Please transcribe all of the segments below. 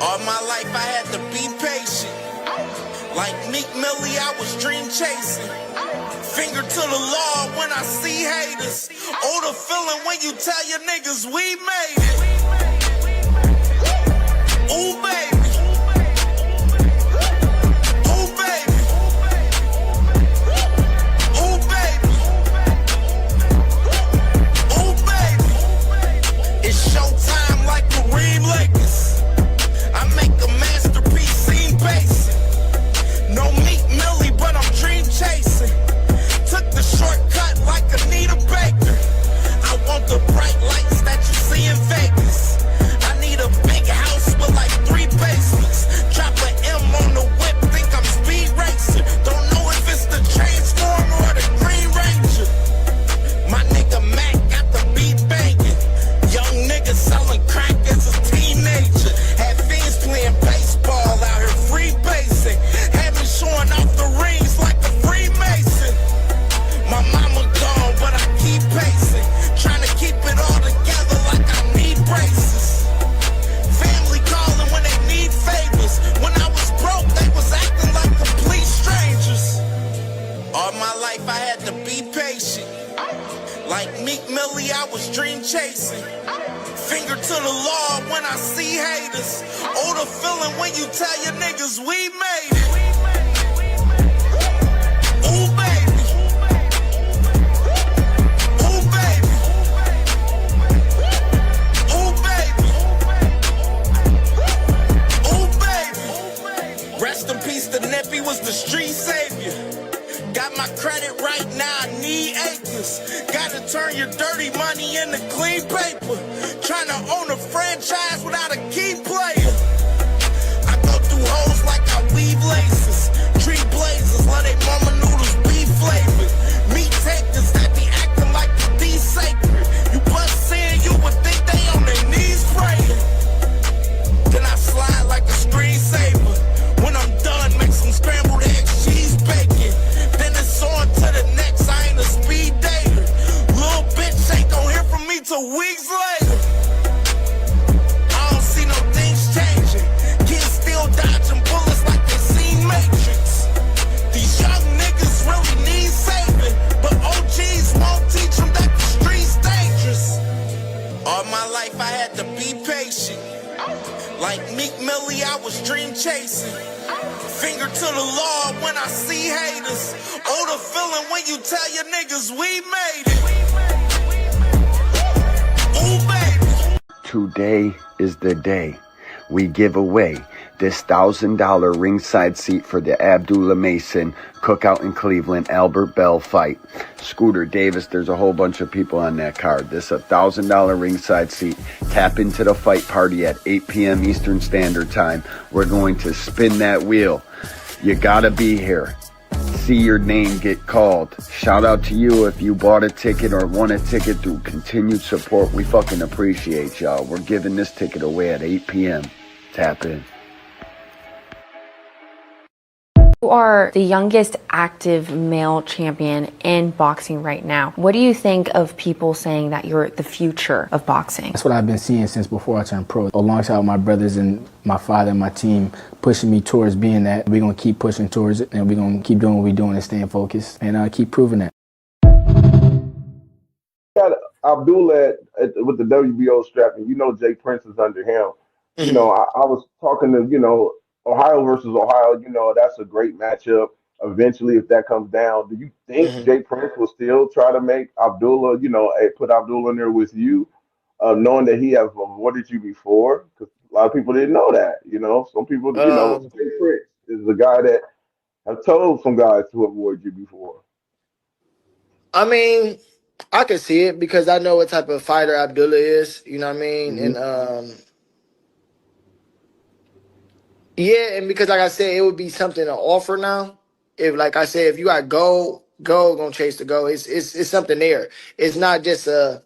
All my life I had to be patient. Like Meek Millie, I was dream chasing. Finger to the law when I see haters. Oh, the feeling when you tell your niggas we made it. Ooh, baby. Ooh, baby. Ooh, baby. Ooh, baby. It's showtime like Kareem Lakers. I make a masterpiece, seem basic. No Meek Millie, but I'm dream chasing. Took the shortcut like Anita Baker. I want the bright lights that you see in Vegas. I need a big house with like 3 basements. Drop an M on the whip, think I'm speed racing. Don't know if it's the Transformer or the Green Ranger. My nigga Mac got the beat banging. Young nigga selling crack as a teenager. Had fiends playing baseball out here free basing. Had me showing off the rings like a Freemason. My mama gone, but I keep pacing. Trying to keep it all together like I need braces. Family calling when they need favors. When I was broke, they was acting like complete strangers. All my life I had to be patient. Like Meek Millie, I was dream chasing. Finger to the law when I see haters. Oh, the feeling when you tell your niggas we made it. Ooh, baby. Ooh, baby. Ooh, baby. Ooh, baby. Rest in peace, the Nippy was the street savior. Got my credit right now, I need acres. Gotta turn your dirty money into clean paper. Trying to own a franchise without a key player. I go through hoes like I weave laces. Tree blazers, let they mama noodles be flavored. Meat takers that be acting like the sacred. You bust saying you would think they on their knees praying. Then I slide like a screensaver. When I'm done, make some scrambled eggs, cheese, bacon. Then it's on to the next, I ain't a speed dater. Little bitch ain't gon' hear from me till weeks later. I don't see no things changing. Kids still dodging bullets like they seen Matrix. These young niggas really need saving, but OGs won't teach them that the street's dangerous. All my life I had to be patient. Like Meek Millie, I was dream chasing. Finger to the law when I see haters. Oh, the feeling when you tell your niggas we made it. Ooh, baby. Today is the day we give away this $1,000 ringside seat for the Abdullah Mason Cookout in Cleveland Albert Bell fight. Scooter Davis, there's a whole bunch of people on that card. This is a $1,000 ringside seat. Tap into the fight party at 8 p.m. Eastern Standard Time. We're going to spin that wheel. You gotta be here. See your name get called. Shout out to you if you bought a ticket or won a ticket through continued support. We fucking appreciate y'all. We're giving this ticket away at 8 p.m. Tap in. You are the youngest active male champion in boxing right now. What do you think of people saying that you're the future of boxing? That's what I've been seeing since before I turned pro. Alongside my brothers and my father and my team pushing me towards being that. We're going to keep pushing towards it, and we're going to keep doing what we're doing and staying focused and keep proving that. Got Abdullah with the WBO strap, and you know Jay Prince is under him. You know, I was talking to, Ohio versus Ohio, that's a great matchup. Eventually, if that comes down, do you think Jay Prince will still try to make Abdullah, put Abdullah in there with you, knowing that he has avoided you before? Because a lot of people didn't know that, Some people, Jay Prince is the guy that have told some guys to avoid you before. I mean, I can see it because I know what type of fighter Abdullah is, you know what I mean? And yeah, and because like I said, it would be something to offer now. If like I said, if you got gold gonna chase the gold. It's something there. It's not just a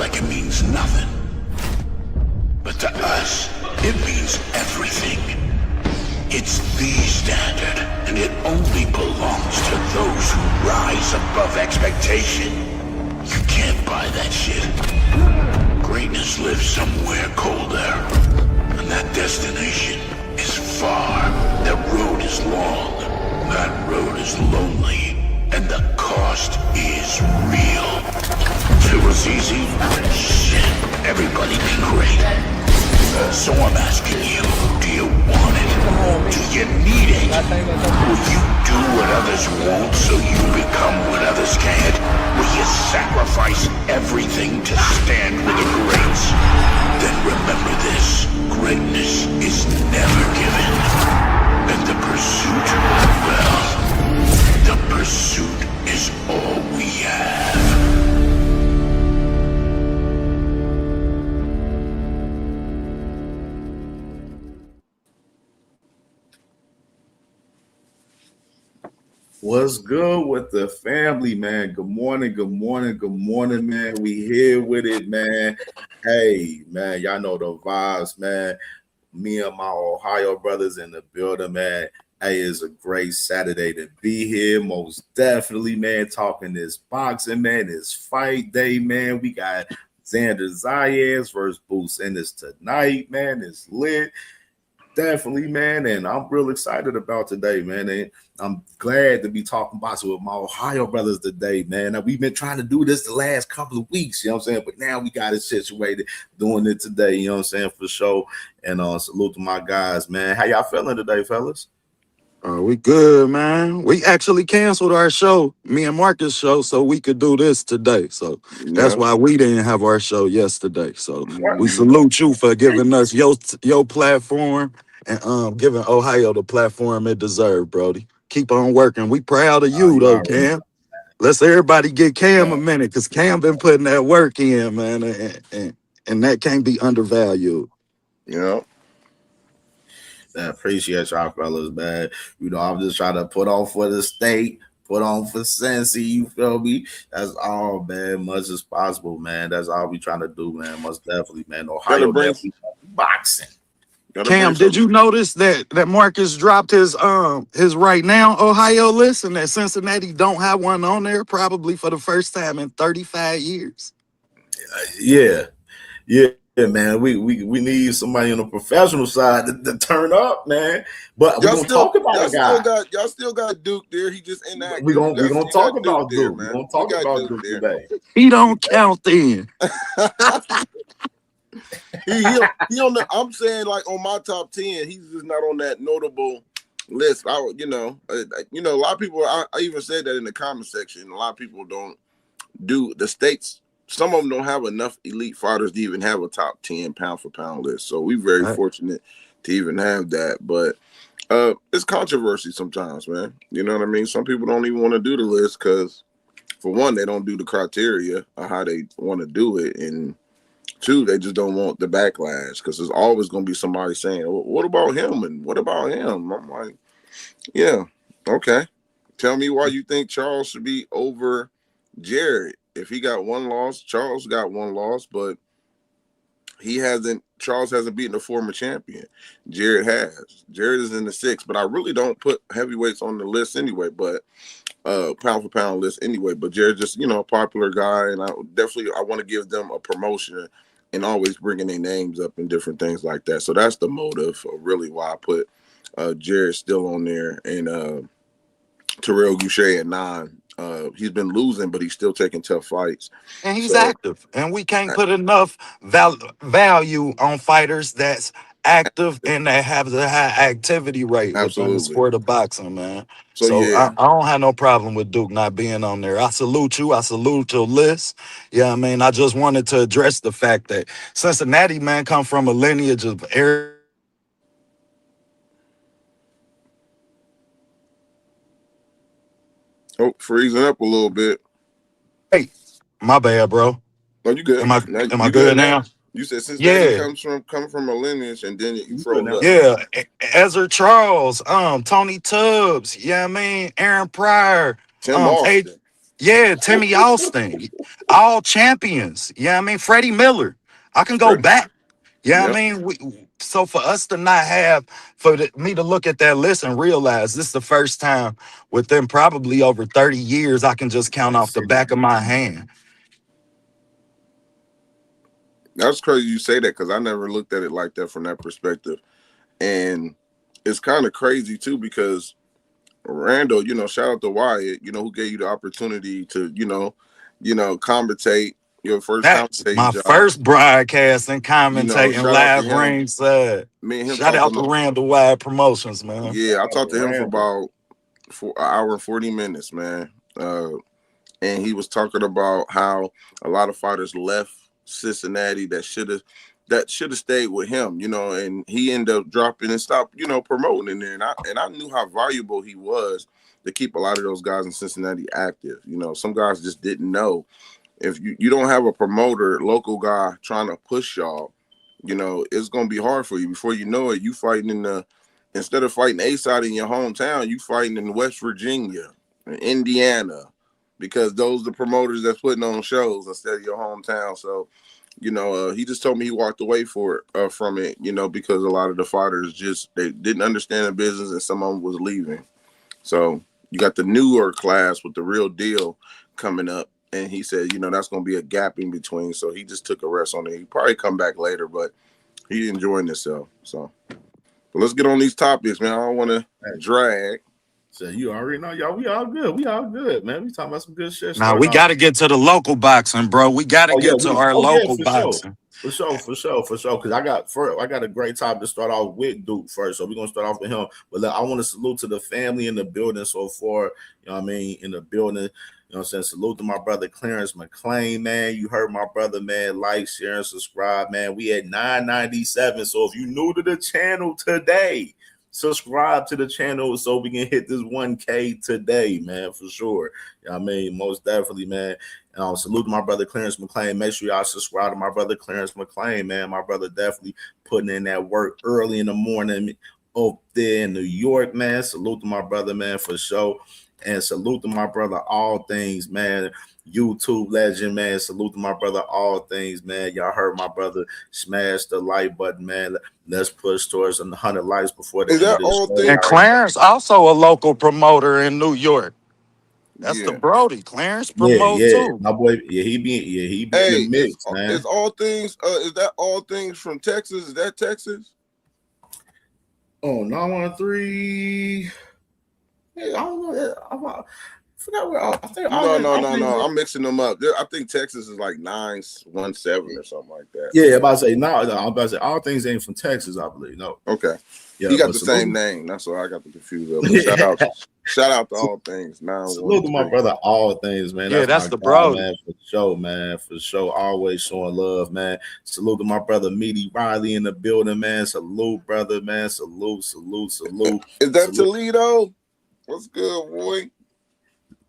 like it means nothing. But to us, it means everything. It's the standard, and it only belongs to those who rise above expectation. You can't buy that shit. Greatness lives somewhere colder, and that destination is far. That road is long, that road is lonely, and the cost is real. If it was easy, shit, everybody be great. So I'm asking you, do you want it? Do you need it? Will you do what others won't so you become what others can't? Will you sacrifice everything to stand with the greats? Then remember this, greatness is never given. And the pursuit, well, the pursuit is all we have. What's good with the family, man? Good morning, good morning, good morning, man. We here with it, man. Hey, man, y'all know the vibes, man. Me and my Ohio brothers in the building, man. Hey, it's a great Saturday to be here. Most definitely, man. Talking this boxing, man. This fight day, man. We got Xander Zayas versus Ennis tonight, man. It's lit. Definitely, man, and I'm real excited about today, man. And I'm glad to be talking boxing with my Ohio brothers today, man. Now, we've been trying to do this the last couple of weeks, you know what I'm saying? But now we got it situated, doing it today, you know what I'm saying, for sure. And salute to my guys, man. How y'all feeling today, fellas? We good, man. We actually canceled our show, me and Marcus' show, so we could do this today. So that's why we didn't have our show yesterday. So we salute you for giving us your platform and giving Ohio the platform it deserved, Brody. Keep on working. We proud of you, though, Cam. Let's everybody get Cam a minute, because Cam been putting that work in, man, and that can't be undervalued. Yeah. I appreciate y'all fellas, man. You know, I'm just trying to put on for the state, put on for Cincy, you feel me? That's all, man, much as possible, man. That's all we trying to do, man. Most definitely, man. Ohio boxing. Cam, did you notice that Marcus dropped his right now Ohio list, and that Cincinnati don't have one on there probably for the first time in 35 years? Yeah, man. We need somebody on the professional side to turn up, man. But we're gonna talk about a guy. Y'all still got Duke there. He just inactive. We're gonna talk about Duke. We're gonna talk about Duke today. He don't count then. he on the. I'm saying, like, on my top 10, he's just not on that notable list. A lot of people. I even said that in the comment section. A lot of people don't do the states. Some of them don't have enough elite fighters to even have a top 10 pound for pound list. So we're very fortunate to even have that. But it's controversy sometimes, man. You know what I mean? Some people don't even want to do the list because, for one, they don't do the criteria of how they want to do it. And two, they just don't want the backlash, because there's always going to be somebody saying, well, what about him? And what about him? I'm like, yeah, okay. Tell me why you think Charles should be over Jared. If he got one loss, Charles got one loss, but Charles hasn't beaten a former champion. Jared has. Jared is in the 6, but I really don't put heavyweights on the list anyway, but pound for pound list anyway. But Jared just, a popular guy, and I want to give them a promotion and always bringing their names up and different things like that. So that's the motive of really why I put Jared still on there, and Terrell Goucher at 9. He's been losing, but he's still taking tough fights. And he's active. And we can't put enough value on fighters that's active and that have the high activity rate within the sport of boxing, man. So yeah. I don't have no problem with Duke not being on there. I salute you. I salute your list. Yeah, I mean, I just wanted to address the fact that Cincinnati, man, come from a lineage of freezing up a little bit. Hey, my bad, bro. No, you good. Am I good now? You said Cincinnati comes from a lineage, and then you froze up. Yeah, Ezra Charles, Tony Tubbs, I mean, Aaron Pryor, Tim Austin. Yeah, Timmy Austin, all champions. Yeah, I mean Freddie Miller. I can go Freddie. back. Yeah, I Yep. mean, so for us to not have, me to look at that list and realize this is the first time within probably over 30 years I can just count off the back of my hand. That's crazy you say that because I never looked at it like that from that perspective. And it's kind of crazy too because Randall, shout out to Wyatt, who gave you the opportunity to, commentate your first That's commentating my job. first broadcast and commentating Shout out to live him. ringside. Me and him Shout talked out to Randall Wide Promotions, man. I talked to him for about an hour and 40 minutes, man. And he was talking about how a lot of fighters left Cincinnati that should have stayed with him, and he ended up dropping and stopped, promoting in there. And I knew how valuable he was to keep a lot of those guys in Cincinnati active. Some guys just didn't know. If you don't have a promoter, local guy trying to push y'all, it's gonna be hard for you. Before you know it, you fighting instead of fighting A-side in your hometown, you fighting in West Virginia, Indiana, because those are the promoters that's putting on shows instead of your hometown. So, he just told me he walked away from it, because a lot of the fighters they didn't understand the business and some of them was leaving. So you got the newer class with the real deal coming up. And he said, that's going to be a gap in between. So he just took a rest on it. He'll probably come back later, but he enjoying himself. So but let's get on these topics, man. I don't want to drag. So you already know, y'all. We all good. We all good, man. We talking about some good shit. Now we got to get to the local boxing, bro. We got to get to our local boxing. For sure. Because I got a great topic to start off with Duke first. So we're gonna start off with him. But look, I want to salute to the family in the building so far. You know what I mean? In the building. You know what I'm saying? Salute to my brother Clarence McClain, man. You heard my brother, man. Like, share, and subscribe, man. We at 997. So if you new to the channel today, subscribe to the channel so we can hit this 1K today, man, for sure. You know what I mean? Most definitely, man. Salute to my brother Clarence McClain. Make sure y'all subscribe to my brother Clarence McClain, man. My brother definitely putting in that work early in the morning up there in New York, man. Salute to my brother, man, for sure. And salute to my brother, All Things, man. YouTube legend, man. Salute to my brother, All Things, man. Y'all heard my brother smash the like button, man. Let's push towards 100 likes before the end of this show. And Clarence also a local promoter in New York. That's the Brody. Clarence promote too. My boy, he be in the mix, man. Is All Things, is that All Things from Texas? Is that Texas? Oh, 913. Hey, I don't know. I forgot where I think. No. I'm mixing them up. I think Texas is like 917 or something like that. Yeah, I'm about to say I'm about to say All Things ain't from Texas, I believe. No. Okay. Yeah, he got the same name. That's why I got the confused. Shout out to All Things. Salute to my brother, All Things, man. That's the bro, man, for sure, man. For sure. Always showing love, man. Salute to my brother, Meaty Riley in the building, man. Salute, brother, man. Salute. Is that Toledo? What's good, boy?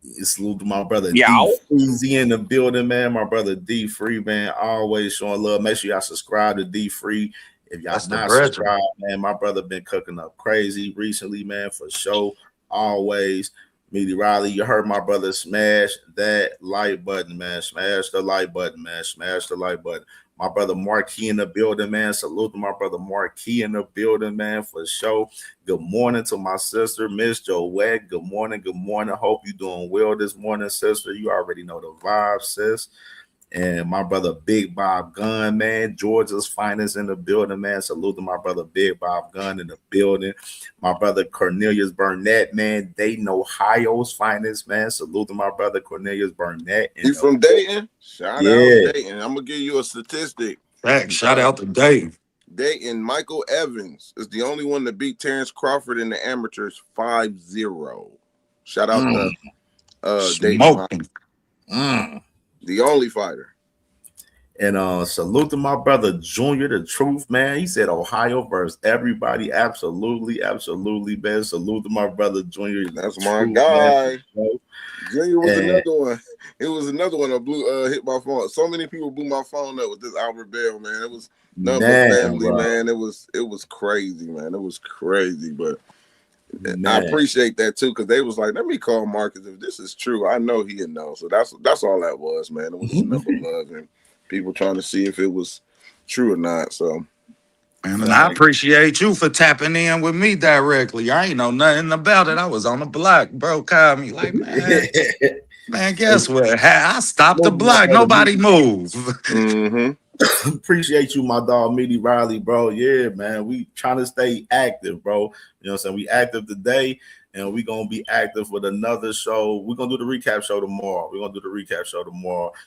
Salute to my brother D Freezy in the building, man. My brother D Free, man. Always showing love. Make sure y'all subscribe to D Free. If y'all not subscribed, man, my brother been cooking up crazy recently, man, for sure. Always. Meaty Riley, you heard my brother smash that like button, man. Smash the like button, man. Smash the like button. My brother Marquis in the building, man. Salute to my brother Marquis in the building, man, for sure. Good morning to my sister, Miss Joette. Good morning. Hope you doing well this morning, sister. You already know the vibe, sis. And my brother Big Bob Gunn, man, Georgia's finest in the building, man. Salute to my brother Big Bob Gunn in the building. My brother Cornelius Burnett, man, Dayton, Ohio's finest, man. Salute to my brother Cornelius Burnett. He's from Dayton? Shout out Dayton. I'm going to give you a statistic. Shout out to Dayton. Dayton, Michael Evans is the only one that beat Terrence Crawford in the amateurs 5-0. Shout out to Dayton. The only fighter. And salute to my brother Junior, the truth, man. He said Ohio versus everybody. Absolutely, man. Salute to my brother Junior. That's my guy. Man. Junior was another one. It was another one that blew hit my phone. So many people blew my phone up with this Albert Bell, man. It was nothing but family, man. It was crazy, man. It was crazy, but I appreciate that too, because they was like, let me call Marcus. If this is true, I know he'll know. So that's all that was, man. It was a sniff of love and people trying to see if it was true or not. So And I appreciate you for tapping in with me directly. I ain't know nothing about it. I was on the block. Bro called me like, man, guess what? I stopped the block. Nobody moved. Appreciate you, my dog, Meaty Riley, bro. Yeah, man. We trying to stay active, bro. You know what I'm saying? We active today, and we gonna be active with another show. We're gonna do the recap show tomorrow.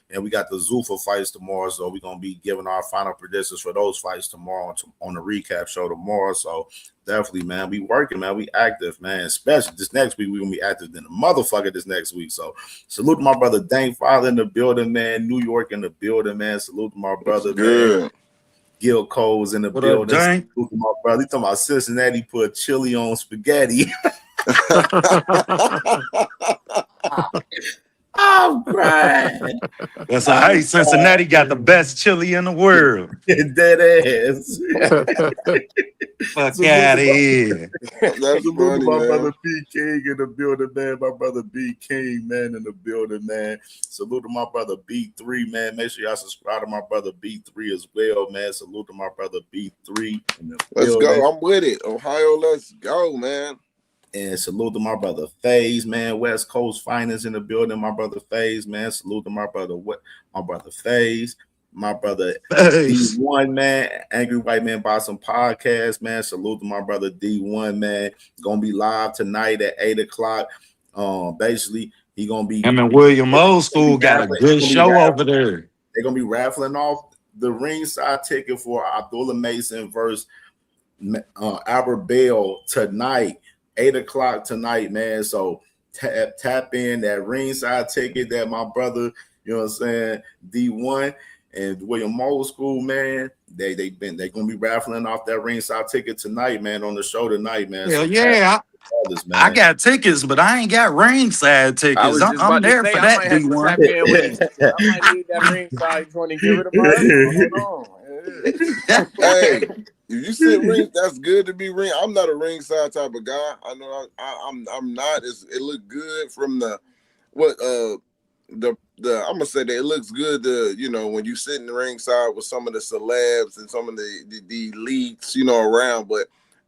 And we got the Zuffa fights tomorrow, so we're gonna be giving our final predictions for those fights tomorrow on the recap show tomorrow. So definitely, man, we working, man. We active, man. Especially this next week, we're gonna be active than a motherfucker this next week. So salute to my brother Dane Father in the building, man. New York in the building, man. Salute to my brother, man. Gil Cole's in the building. Salute to my brother. He talking about Cincinnati put chili on spaghetti. I'm crying. That's all right. Cincinnati got the best chili in the world. Dead ass. Fuck out of here. That's funny, my man. brother B King in the building, man. My brother B King, man, in the building, man. Salute to my brother B3, man. Make sure y'all subscribe to my brother B3 as well, man. Salute to my brother B3. Let's go. I'm with it. Ohio, let's go, man. And salute to my brother FaZe, man. West Coast Finance in the building. My brother FaZe, man. Salute to my brother FaZe. My brother D1, man. Angry White Man Boston Podcast, man. Salute to my brother D1, man. Gonna be live tonight at 8:00. Basically, he gonna be. Him and William Old School got a good show over there. They're gonna be raffling off the ringside ticket for Abdullah Mason versus Albert Bell tonight. 8:00 tonight, man. So tap in that ringside ticket that my brother, you know what I'm saying, D1 and William Old School, man. They're gonna be raffling off that ringside ticket tonight, man, on the show tonight, man. Hell yeah. I got tickets, but I ain't got ringside tickets. I'm there for that, D1. I might need that ringside joint and give it a hold on. Hey, if you sit ring, that's good to be ring. I'm not a ringside type of guy. I know I'm not. It looked good from the I'm gonna say that it looks good to, you know, when you sit in the ringside with some of the celebs and some of the elites, you know, around. But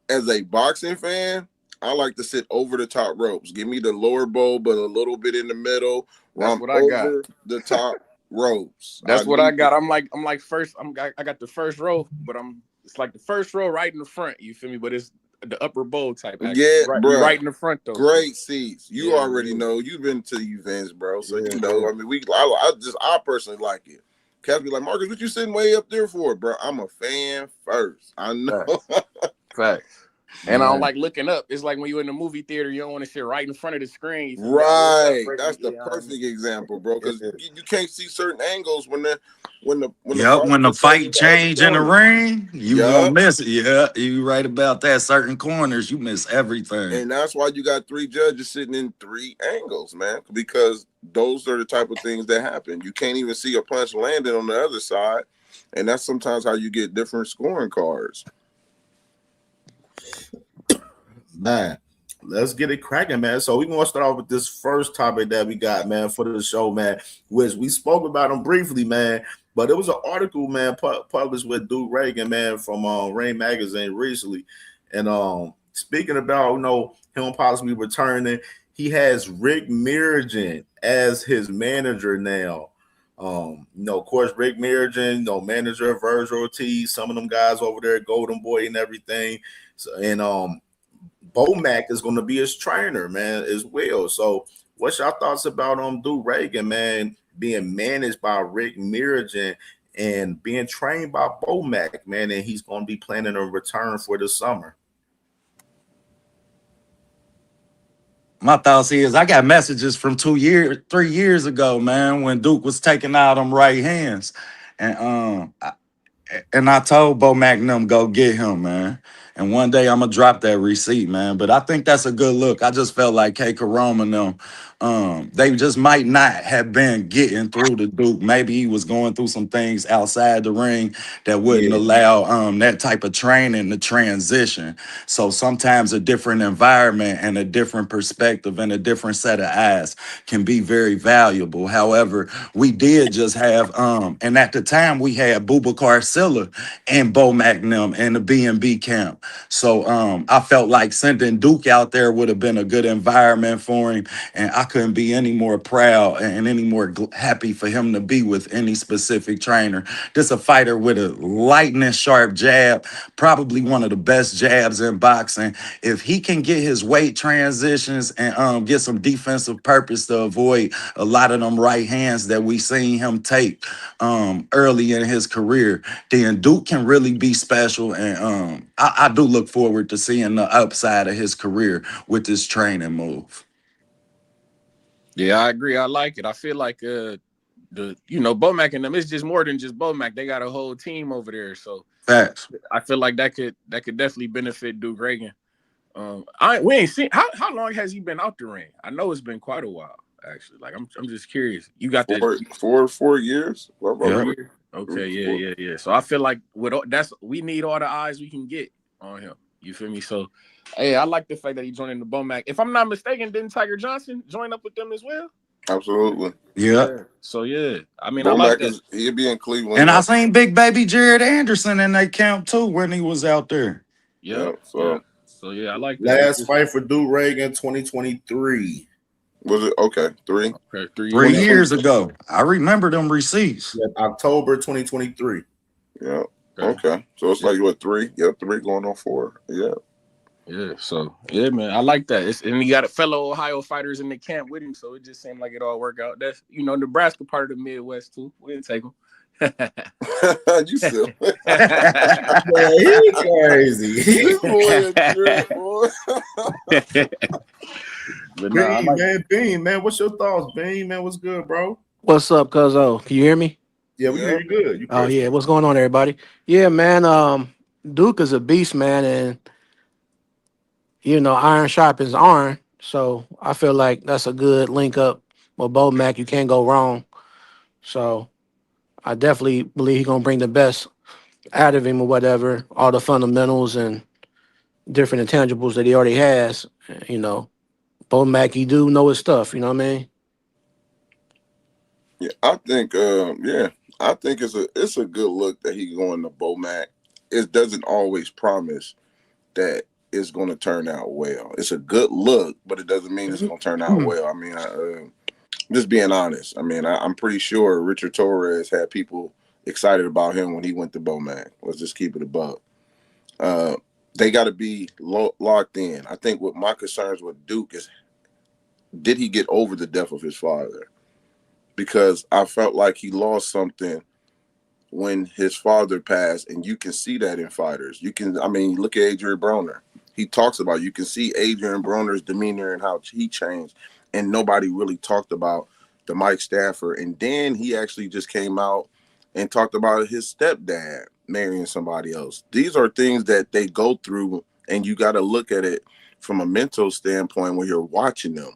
as a boxing fan, I like to sit over the top ropes. Give me the lower bowl, but a little bit in the middle. That's what I got. The top ropes. That's what I got. I'm like first. I got the first row, but it's like the first row right in the front. You feel me? But it's the upper bowl type. Actually. Yeah, bro. Right in the front though. Great seats. You already know. You've been to events, bro. So you know. I mean, I personally like it. Cat be like, Marcus, what you sitting way up there for, bro? I'm a fan first. I know. Facts. And I don't like looking up. It's like when you're in the movie theater, you don't want to sit right in front of the screen. Right. That's the perfect example, bro. Because you can't see certain angles when the fight change in the ring, you gonna miss it. Yeah, you right about that. Certain corners, you miss everything. And that's why you got 3 judges sitting in 3 angles, man. Because those are the type of things that happen. You can't even see a punch landing on the other side. And that's sometimes how you get different scoring cards. Man, let's get it cracking, man. So we're going to start off with this first topic that we got, man, for the show, man, which we spoke about them briefly, man. But it was an article, man, published with Duke Reagan, man, from Rain Magazine recently. And speaking about, you know, him possibly returning, he has Rick Mirigen as his manager now. You know, of course, Rick Mirigen, you know, manager of Virgil Ortiz, some of them guys over there, Golden Boy and everything. So, and Bomac is going to be his trainer, man, as well. So what's your thoughts about Duke Reagan, man, being managed by Rick Mirigen and being trained by Bomac, man, and he's going to be planning a return for the summer? My thoughts is I got messages from 3 years ago, man, when Duke was taking out them right hands. And And I told Bo Magnum, go get him, man. And one day I'm gonna drop that receipt, man. But I think that's a good look. I just felt like K. Karoma and them, they just might not have been getting through the Duke. Maybe he was going through some things outside the ring that wouldn't Yeah, allow that type of training to transition. So sometimes a different environment and a different perspective and a different set of eyes can be very valuable. However, we did just have and at the time we had Boubacar Silla and Bo Magnum in the B&B camp. So I felt like sending Duke out there would have been a good environment for him, and I couldn't be any more proud and any more happy for him to be with any specific trainer. This a fighter with a lightning sharp jab, probably one of the best jabs in boxing. If he can get his weight transitions and get some defensive purpose to avoid a lot of them right hands that we seen him take early in his career, then Duke can really be special. And I do look forward to seeing the upside of his career with this training move. Yeah, I agree. I like it. I feel like Bomac and them, it's just more than just Bomac. They got a whole team over there. So Facts. I feel like that could definitely benefit Duke Reagan. We ain't seen how long has he been out the ring? I know it's been quite a while, actually. Like I'm just curious. You got that 4 years? Well, about Yeah. 4 year? Okay, yeah. So I feel like we need all the eyes we can get on him. You feel me? So hey, I like the fact that he joined in the Bomac. If I'm not mistaken, didn't Tiger Johnson join up with them as well? Absolutely. Yeah. So yeah, I mean, I like Bomac that. he'll be in Cleveland. And I seen big baby Jared Anderson in that camp too when he was out there. Yeah. So Yeah, I like that. last fight for Duke Reagan, 2023. was it okay? 3? Okay, 3 years. years ago. I remember them receipts. Yeah, October 2023. Yeah. Okay. So it's like what 3? Yeah, 3 going on 4. Yeah. Yeah. So yeah, man, I like that. And he got a fellow Ohio fighters in the camp with him, so it just seemed like it all worked out. That's Nebraska part of the Midwest too. We'll take them. You silly. Yeah, he crazy. This boy a trip, boy. But nah, I like Bean, man, what's your thoughts, Bean, man? What's good, bro? What's up, cuzzo? Can you hear me? Yeah, we hear you good. You Oh crisp. yeah, what's going on, everybody? Yeah, man. Duke is a beast, man, and iron sharpens iron. So I feel like that's a good link up with Bo Mac. You can't go wrong. So I definitely believe he's gonna bring the best out of him or whatever, all the fundamentals and different intangibles that he already has. Bo Mac, he do know his stuff. You know what I mean? Yeah, I think I think it's a good look that he going to Bomac. It doesn't always promise that it's going to turn out well. It's a good look, but it doesn't mean it's going to turn out well. I mean, just being honest. I mean, I'm pretty sure Richard Torres had people excited about him when he went to Bomac. Let's just keep it above. They got to be locked in. I think what my concerns with Duke is, did he get over the death of his father? Because I felt like he lost something when his father passed, and you can see that in fighters. Look at Adrian Broner. He talks about, you can see Adrian Broner's demeanor and how he changed, and nobody really talked about the Mike Stafford. And then he actually just came out and talked about his stepdad marrying somebody else. These are things that they go through, and you got to look at it from a mental standpoint when you're watching them.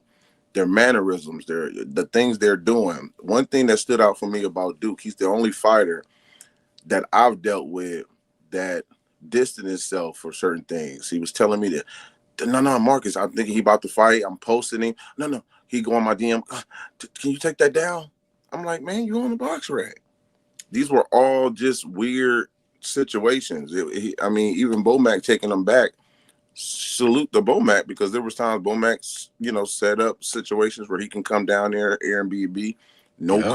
Their mannerisms, the things they're doing. One thing that stood out for me about Duke, he's the only fighter that I've dealt with that distanced himself for certain things. He was telling me that, no, Marcus, I'm thinking he about to fight. I'm posting him. No. He go on my DM. Can you take that down? I'm like, man, you on the box rack. These were all just weird situations. Even Bomac taking them back. Salute the Bomac, because there was times Bomac, set up situations where he can come down there, Airbnb,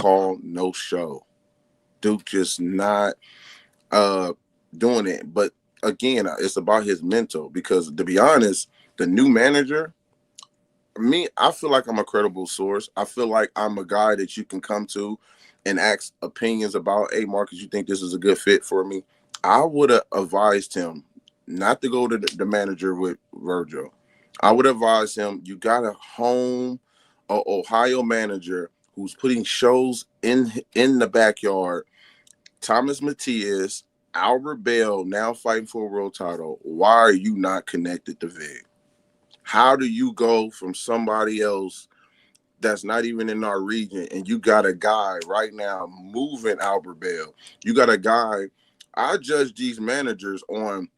call, no show. Duke just not doing it. But again, it's about his mental, because to be honest, the new manager, I feel like I'm a credible source. I feel like I'm a guy that you can come to and ask opinions about. Hey, Marcus, you think this is a good fit for me? I would have advised him not to go to the manager with Virgil. I would advise him, you got to home an Ohio manager who's putting shows in the backyard. Thomas Matias, Albert Bell now fighting for a world title. Why are you not connected to Vic? How do you go from somebody else that's not even in our region, and you got a guy right now moving Albert Bell? You got a guy. I judge these managers on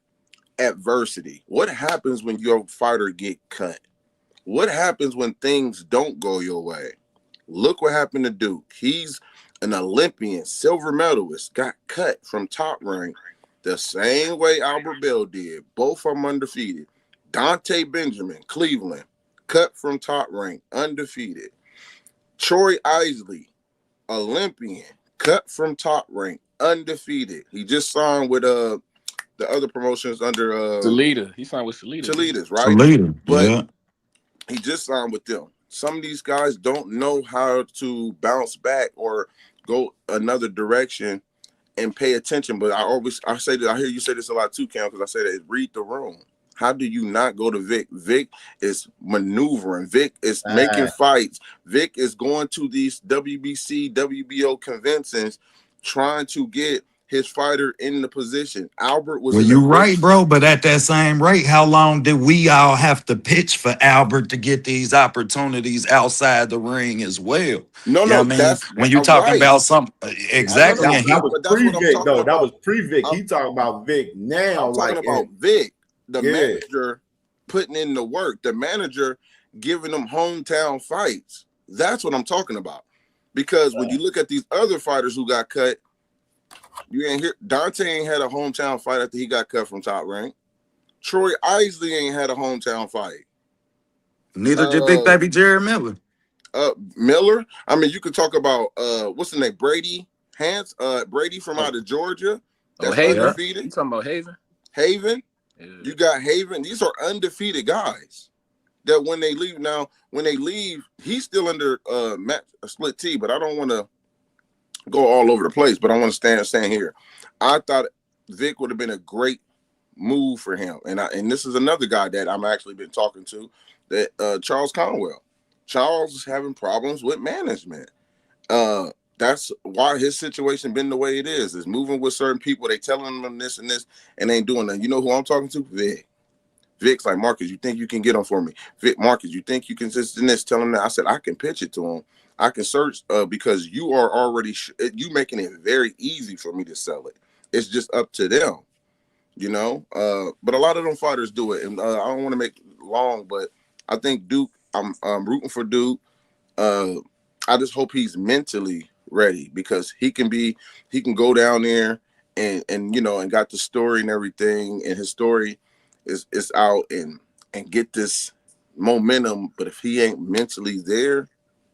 adversity. What happens when your fighter get cut? What happens when things don't go your way? Look what happened to Duke. He's an Olympian, silver medalist, got cut from Top Rank the same way Albert Bell did. Both of them undefeated. Dante Benjamin, Cleveland, cut from Top Rank, undefeated. Troy Isley, Olympian, cut from Top Rank, undefeated. He just signed with the other promotions under Salida. He signed with Salida. Salidas, right? Salida, But yeah. he just signed with them. Some of these guys don't know how to bounce back or go another direction and pay attention. But I say that, I hear you say this a lot too, Cam, because I say that, read the room. How do you not go to Vic? Vic is maneuvering. Vic is making fights. Vic is going to these WBC, WBO conventions, trying to get his fighter in the position. Albert was Well, in you're the right, bro. But at that same rate, how long did we all have to pitch for Albert to get these opportunities outside the ring as well? No, Yeah, I mean, that's when you're talking right. about something exactly, No, and That was but that's what I'm pre-Vic, talking though. about. That was pre-Vic. He talking about Vic now. I'm talking about Vic, the Yeah. manager putting in the work, the manager giving them hometown fights. That's what I'm talking about. Because when you look at these other fighters who got cut, you ain't hear Dante ain't had a hometown fight after he got cut from Top Rank. Troy Isley ain't had a hometown fight. neither did Big Baby Jerry Miller. Miller. I mean, you could talk about what's the name? Brady Brady from out of Georgia. That's Haven. undefeated. You talking about Haven? Haven. Yeah. You got Haven. These are undefeated guys that when they leave, he's still under a split T, but I don't want to go all over the place, but I want to stand here. I thought Vic would have been a great move for him. And this is another guy that I'm actually been talking to, that Charles Conwell. Charles is having problems with management. That's why his situation been the way it is. Is moving with certain people. They telling them this and this, and ain't doing that. You know who I'm talking to? Vic. Vic's like, Marcus, you think you can get him for me? Vic, Marcus, you think you can just in this? Tell him that. I said, I can pitch it to him. I can search because you are already you making it very easy for me to sell it. It's just up to them, you know. But a lot of them fighters do it, and I don't want to make it long, but I think Duke. I'm rooting for Duke. I just hope he's mentally ready because he can go down there and you know and got the story and everything, and his story is out and get this momentum. But if he ain't mentally there,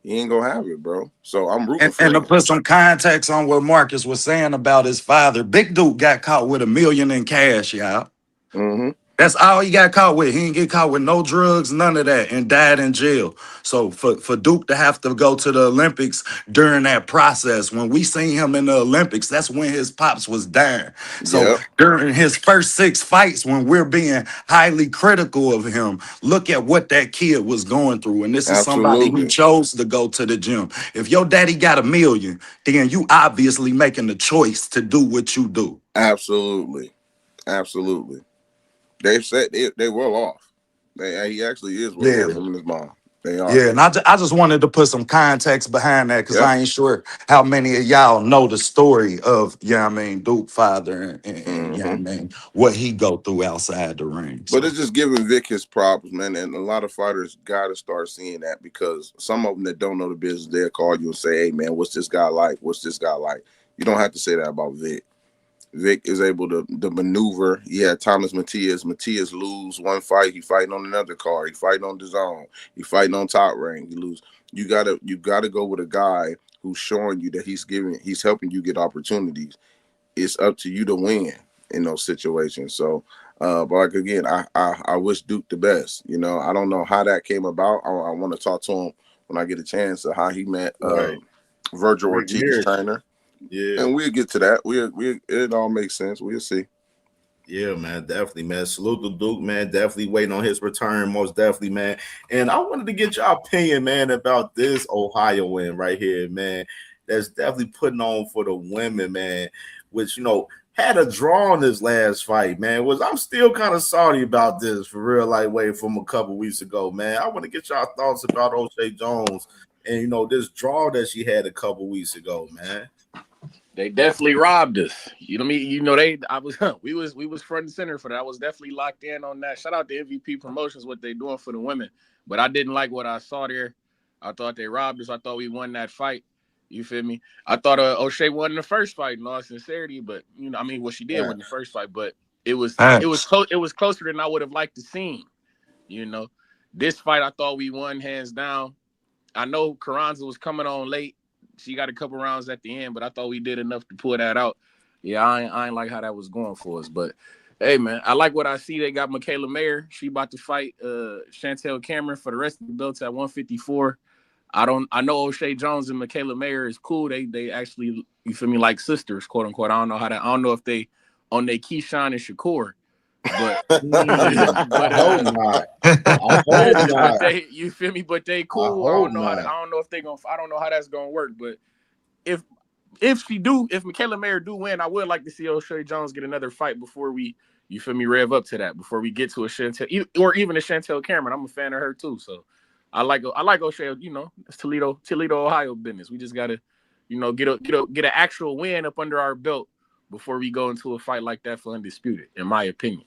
he ain't gonna have it, bro. So I'm rooting for And to him. put some context on what Marcus was saying about his father, Big Duke got caught with $1 million in cash, y'all. Mm-hmm. That's all he got caught with. He didn't get caught with no drugs, none of that, and died in jail. So for Duke to have to go to the Olympics during that process, when we seen him in the Olympics, that's when his pops was dying. So during his first 6 fights, when we're being highly critical of him, look at what that kid was going through. And this is somebody who chose to go to the gym. If your daddy got $1 million, then you obviously making the choice to do what you do. Absolutely. They said they well off. He actually is well off, him and his mom. They are. Yeah, and I just wanted to put some context behind that because I ain't sure how many of y'all know the story of, Duke father and what he go through outside the ring. So. But it's just giving Vic his problems, man. And a lot of fighters got to start seeing that because some of them that don't know the business, they'll call you and say, hey, man, what's this guy like? What's this guy like? You don't have to say that about Vic. Vic is able to maneuver. Yeah, Thomas Matias lose one fight. He fighting on another card. He fighting on the zone. He fighting on Top Rank. He lose. You gotta go with a guy who's showing you that he's helping you get opportunities. It's up to you to win in those situations. So, but like again, I wish Duke the best. You know, I don't know how that came about. I want to talk to him when I get a chance of how he met Virgil Ortiz trainer. Yeah, and we'll get to that. It all makes sense. We'll see. Yeah, man, definitely, man. Salute to Duke, man. Definitely waiting on his return, most definitely, man. And I wanted to get your opinion, man, about this Ohio win right here, man. That's definitely putting on for the women, man. which had a draw in this last fight, man. I'm still kind of salty about this for real lightweight from a couple weeks ago, man. I want to get y'all thoughts about O'Shea Jones and this draw that she had a couple weeks ago, man. They definitely robbed us. You know what I mean? We was front and center for that. I was definitely locked in on that. Shout out to MVP Promotions, what they doing for the women. But I didn't like what I saw there. I thought they robbed us. I thought we won that fight. You feel me? I thought O'Shea won the first fight in all sincerity, but she did win the first fight, but it was closer than I would have liked to see. This fight I thought we won hands down. I know Carranza was coming on late. She got a couple rounds at the end, but I thought we did enough to pull that out. Yeah, I ain't like how that was going for us. But hey, man, I like what I see. They got Michaela Mayer. She about to fight Chantel Cameron for the rest of the belts at 154. I know O'Shea Jones and Michaela Mayer is cool. They actually, you feel me, like sisters, quote unquote. I don't know if they on their Keyshawn and Shakur. But, I hope not. You feel me? But they cool. I don't know how that's gonna work. But if Michaela Mayer do win, I would like to see O'Shea Jones get another fight before we, you feel me, rev up to that, before we get to a Chantel or even a Chantel Cameron. I'm a fan of her too. So I like O'Shea. It's Toledo, Ohio business. We just gotta, get an actual win up under our belt before we go into a fight like that for undisputed, in my opinion.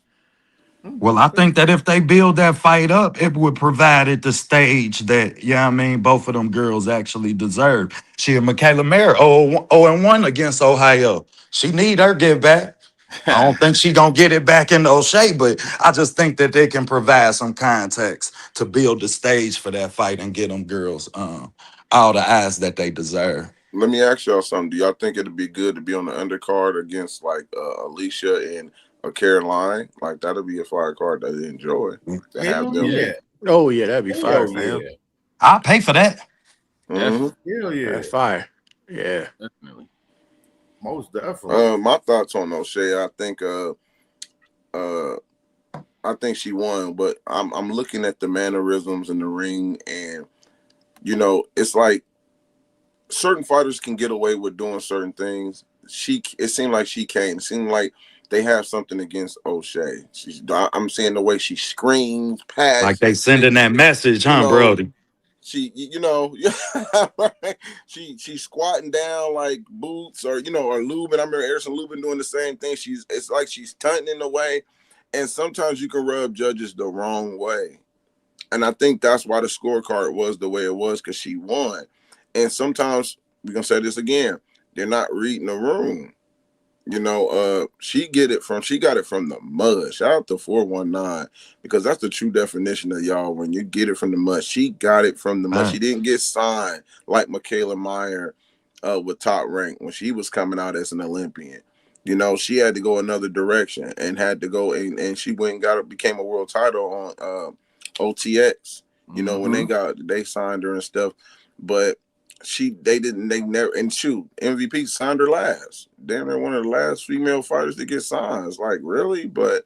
Well, I think that if they build that fight up, it would provide it the stage that, both of them girls actually deserve. She and Michaela Mayer 0-1 against Ohio. She need her get back. I don't think she gonna get it back in O'Shea, but I just think that they can provide some context to build the stage for that fight and get them girls all the eyes that they deserve. Let me ask y'all something. Do y'all think it'd be good to be on the undercard against like Alicia and Caroline? Like that'll be a fire card that I enjoy. To have them. Yeah. Oh yeah, that'd be fire, man. Yeah. I'll pay for that. Hell yeah. That's fire. Yeah. Definitely. Most definitely. My thoughts on O'Shea, I think she won, but I'm looking at the mannerisms in the ring, and it's like certain fighters can get away with doing certain things. It seemed like she can't. It seemed like they have something against O'Shea. I'm seeing the way she screams, pads, like they sending that message, huh, Brody? She, she's squatting down like boots or Lubin. I remember Erison Lubin doing the same thing. It's like she's tunting in a way, and sometimes you can rub judges the wrong way. And I think that's why the scorecard was the way it was, because she won. And sometimes we're gonna say this again, they're not reading the room. She got it from the mud. Shout out to 419, because that's the true definition of y'all. When you get it from the mud, she got it from the mud. She didn't get signed like Michaela Mayer with Top Rank when she was coming out as an Olympian. She had to go another direction and had to go and she went and became a world title on OTX. When they signed her and stuff, but they never, and shoot, MVP signed her last. Damn, they're one of the last female fighters to get signed. It's like, really? But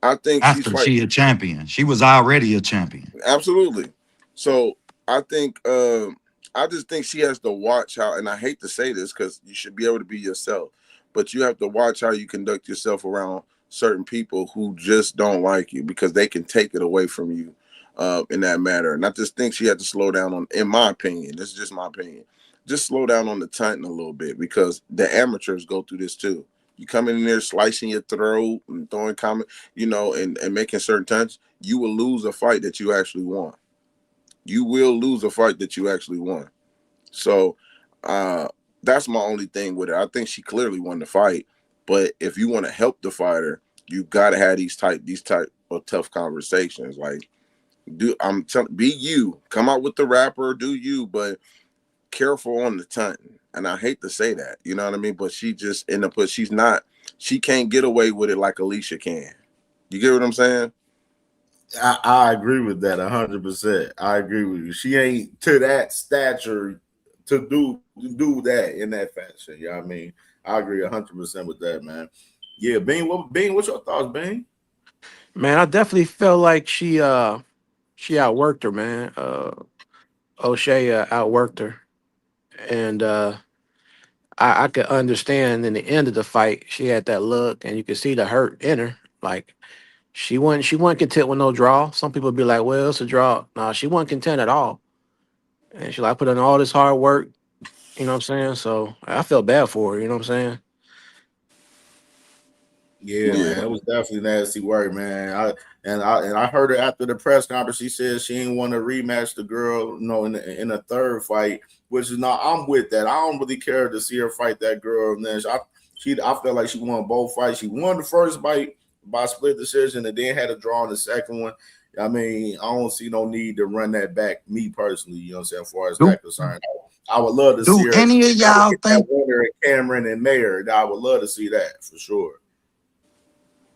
I think after she a champion, she was already a champion. Absolutely. So I think I just think she has to watch how, and I hate to say this because you should be able to be yourself, but you have to watch how you conduct yourself around certain people who just don't like you, because they can take it away from you. In that matter. And I just think she had to slow down on, in my opinion, this is just my opinion, just slow down on the taunting a little bit, because the amateurs go through this too. You come in there slicing your throat and throwing comment, and making certain taunts, you will lose a fight that you actually won. You will lose a fight that you actually won. So that's my only thing with it. I think she clearly won the fight, but if you want to help the fighter, you got to have these type of tough conversations. Like, be you, come out with the rapper, do you, but careful on the taunting. And I hate to say that, you know what I mean? But she just she can't get away with it like Alicia can. You get what I'm saying? I agree with that 100%. I agree with you. She ain't to that stature to do that in that fashion. You know what I mean? I agree 100% with that, man. Yeah, Bean, what's your thoughts, Bean? Man, I definitely felt like she outworked her, man. O'Shea outworked her. And I could understand in the end of the fight, she had that look, and you could see the hurt in her. Like she wasn't content with no draw. Some people be like, "Well, it's a draw." Nah, she wasn't content at all, and she like put in all this hard work. You know what I'm saying? So I felt bad for her. You know what I'm saying? Yeah, Yeah. man, it was definitely nasty work, man. I heard her after the press conference. She said she didn't want to rematch the girl, in a third fight, which is not. I'm with that. I don't really care to see her fight that girl. And then I felt like she won both fights. She won the first fight by split decision, and then had a draw in the second one. I mean, I don't see no need to run that back. Me personally, you know what I'm saying. As far as Do, that concerned, I would love to see do her any of try to y'all get that think? winner in Cameron and Mayer. I would love to see that for sure.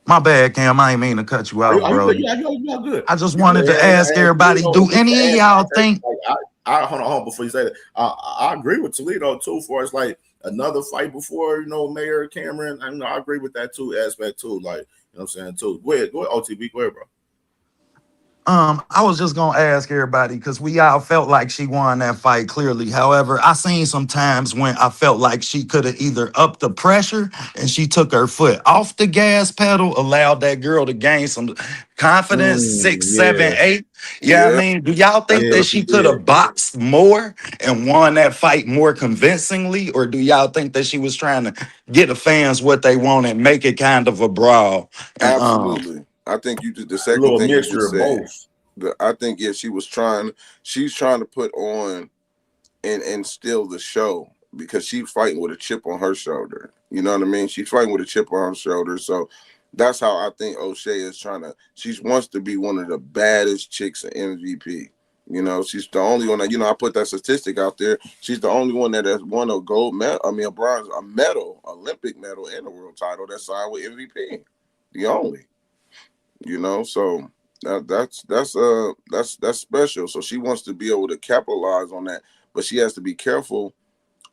My bad, Cam. I ain't mean to cut you off, Are you bro. good? You good. I just You good. wanted to ask everybody: do Just to any of add y'all context, think? like I hold on before you say that. I agree with Toledo too, for it's like another fight before Mayor Cameron. I agree with that too aspect too. Like what I'm saying too. Go ahead, OTB, go ahead, bro. I was just gonna ask everybody because we all felt like she won that fight clearly. However, I seen some times when I felt like she could have either upped the pressure and she took her foot off the gas pedal, allowed that girl to gain some confidence, 6, 7, Yeah, 8. Yeah, I Yeah. mean, do y'all think That's yeah, that what she she she could did. have boxed more and won that fight more convincingly, or do y'all think that she was trying to get the fans what they want and make it kind of a brawl? And Absolutely. I think you did the a second little thing you mixture just of said. both. I think she's trying to put on and steal the show because she's fighting with a chip on her shoulder. You know what I mean? She's fighting with a chip on her shoulder. So that's how I think O'Shea is she wants to be one of the baddest chicks in MVP. She's the only one that, I put that statistic out there. She's the only one that has won a gold medal, a bronze, a medal, Olympic medal, and a world title that signed with MVP. The only, so that's special. So she wants to be able to capitalize on that, but she has to be careful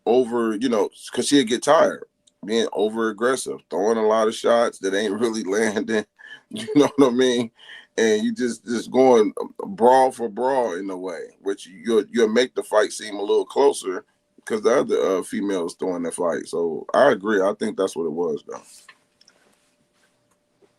over, because she'll get tired being over aggressive, throwing a lot of shots that ain't really landing. You know what I mean? And you just going brawl for brawl in a way, which you'll make the fight seem a little closer because the other females throwing the fight. So I agree. I think that's what it was, though.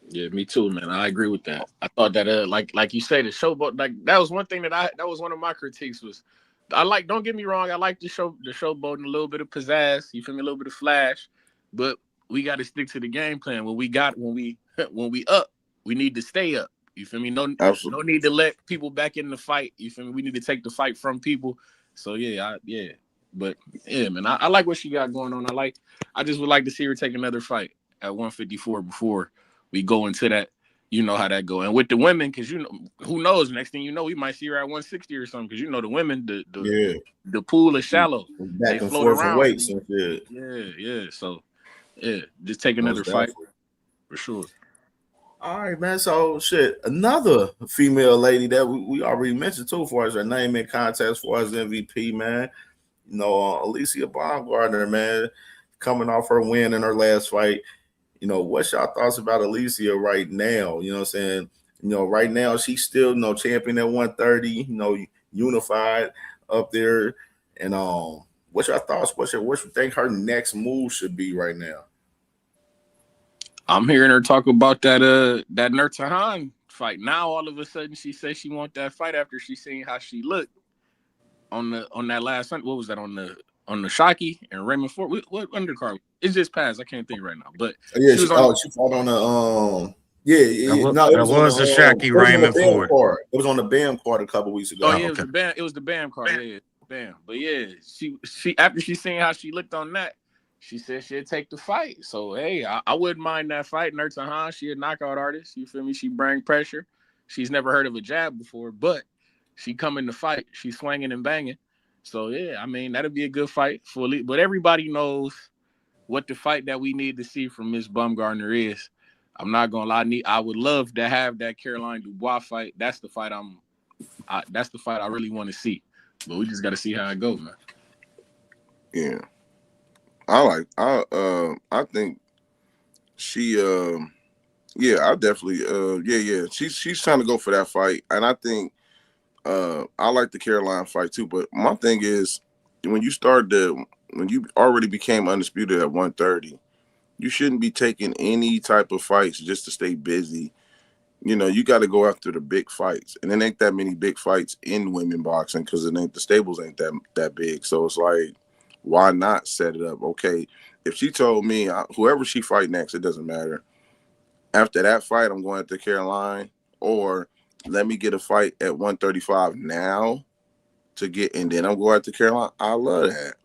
Yeah, me too, man. I agree with that. I thought that like you say, the showboat, like that was one thing that was one of my critiques was don't get me wrong, I like the showboat and a little bit of pizzazz, you feel me, a little bit of flash, but we got to stick to the game plan. When we when we up, we need to stay up. You feel me? No Absolutely. need to let people back in the fight. You feel me? We need to take the fight from people. So yeah. But yeah, man, I like what she got going on. I just would like to see her take another fight at 154 before we go into that. You know how that go. And with the women, because who knows, next thing you know, we might see her at 160 or something, because the women, the pool is shallow. They Back and float forth in around. weights and shit. Yeah. So yeah, just take another fight for sure. All right, man. So shit, another female lady that we already mentioned too, for as her name in contest for as MVP, man. Alicia Baumgartner, man, coming off her win in her last fight. What's y'all thoughts about Alicia right now? You know what I'm saying? Right now she's still champion at 130, unified up there. And what's your thoughts? What you think her next move should be right now? I'm hearing her talk about that Nurtahan fight. Now all of a sudden she says she want that fight after she seen how she looked on that last Sunday. What was that on the Shockey and Raymond Ford? What undercard? It's just passed. I can't think right now. But Yeah, she fought on the That was the Shacky Raymond Ford. card. It was on the BAM card a couple weeks ago. Oh yeah, it was the BAM card. Yeah, BAM. But yeah, she after she seen how she looked on that, she said she'd take the fight. So hey, I wouldn't mind that fight. Nurtahan, she a knockout artist. You feel me? She bring pressure. She's never heard of a jab before, but she coming to fight. She's swinging and banging. So yeah, I mean that'd be a good fight fully. But everybody knows what the fight that we need to see from Miss Baumgartner is. I'm not gonna lie. I would love to have that Caroline Dubois fight. That's the fight I really want to see. But we just got to see how it goes, man. Yeah, I think she I definitely she's trying to go for that fight, and I think I like the Caroline fight too. But my thing is when you start when you already became undisputed at 130, you shouldn't be taking any type of fights just to stay busy. You know, you got to go after the big fights, and there ain't that many big fights in women boxing because the stables ain't that big. So it's like, why not set it up? Okay, if she told me whoever she fight next, it doesn't matter. After that fight, I'm going to Caroline, or let me get a fight at 135 now to get, and then I'm going to Caroline. I love that,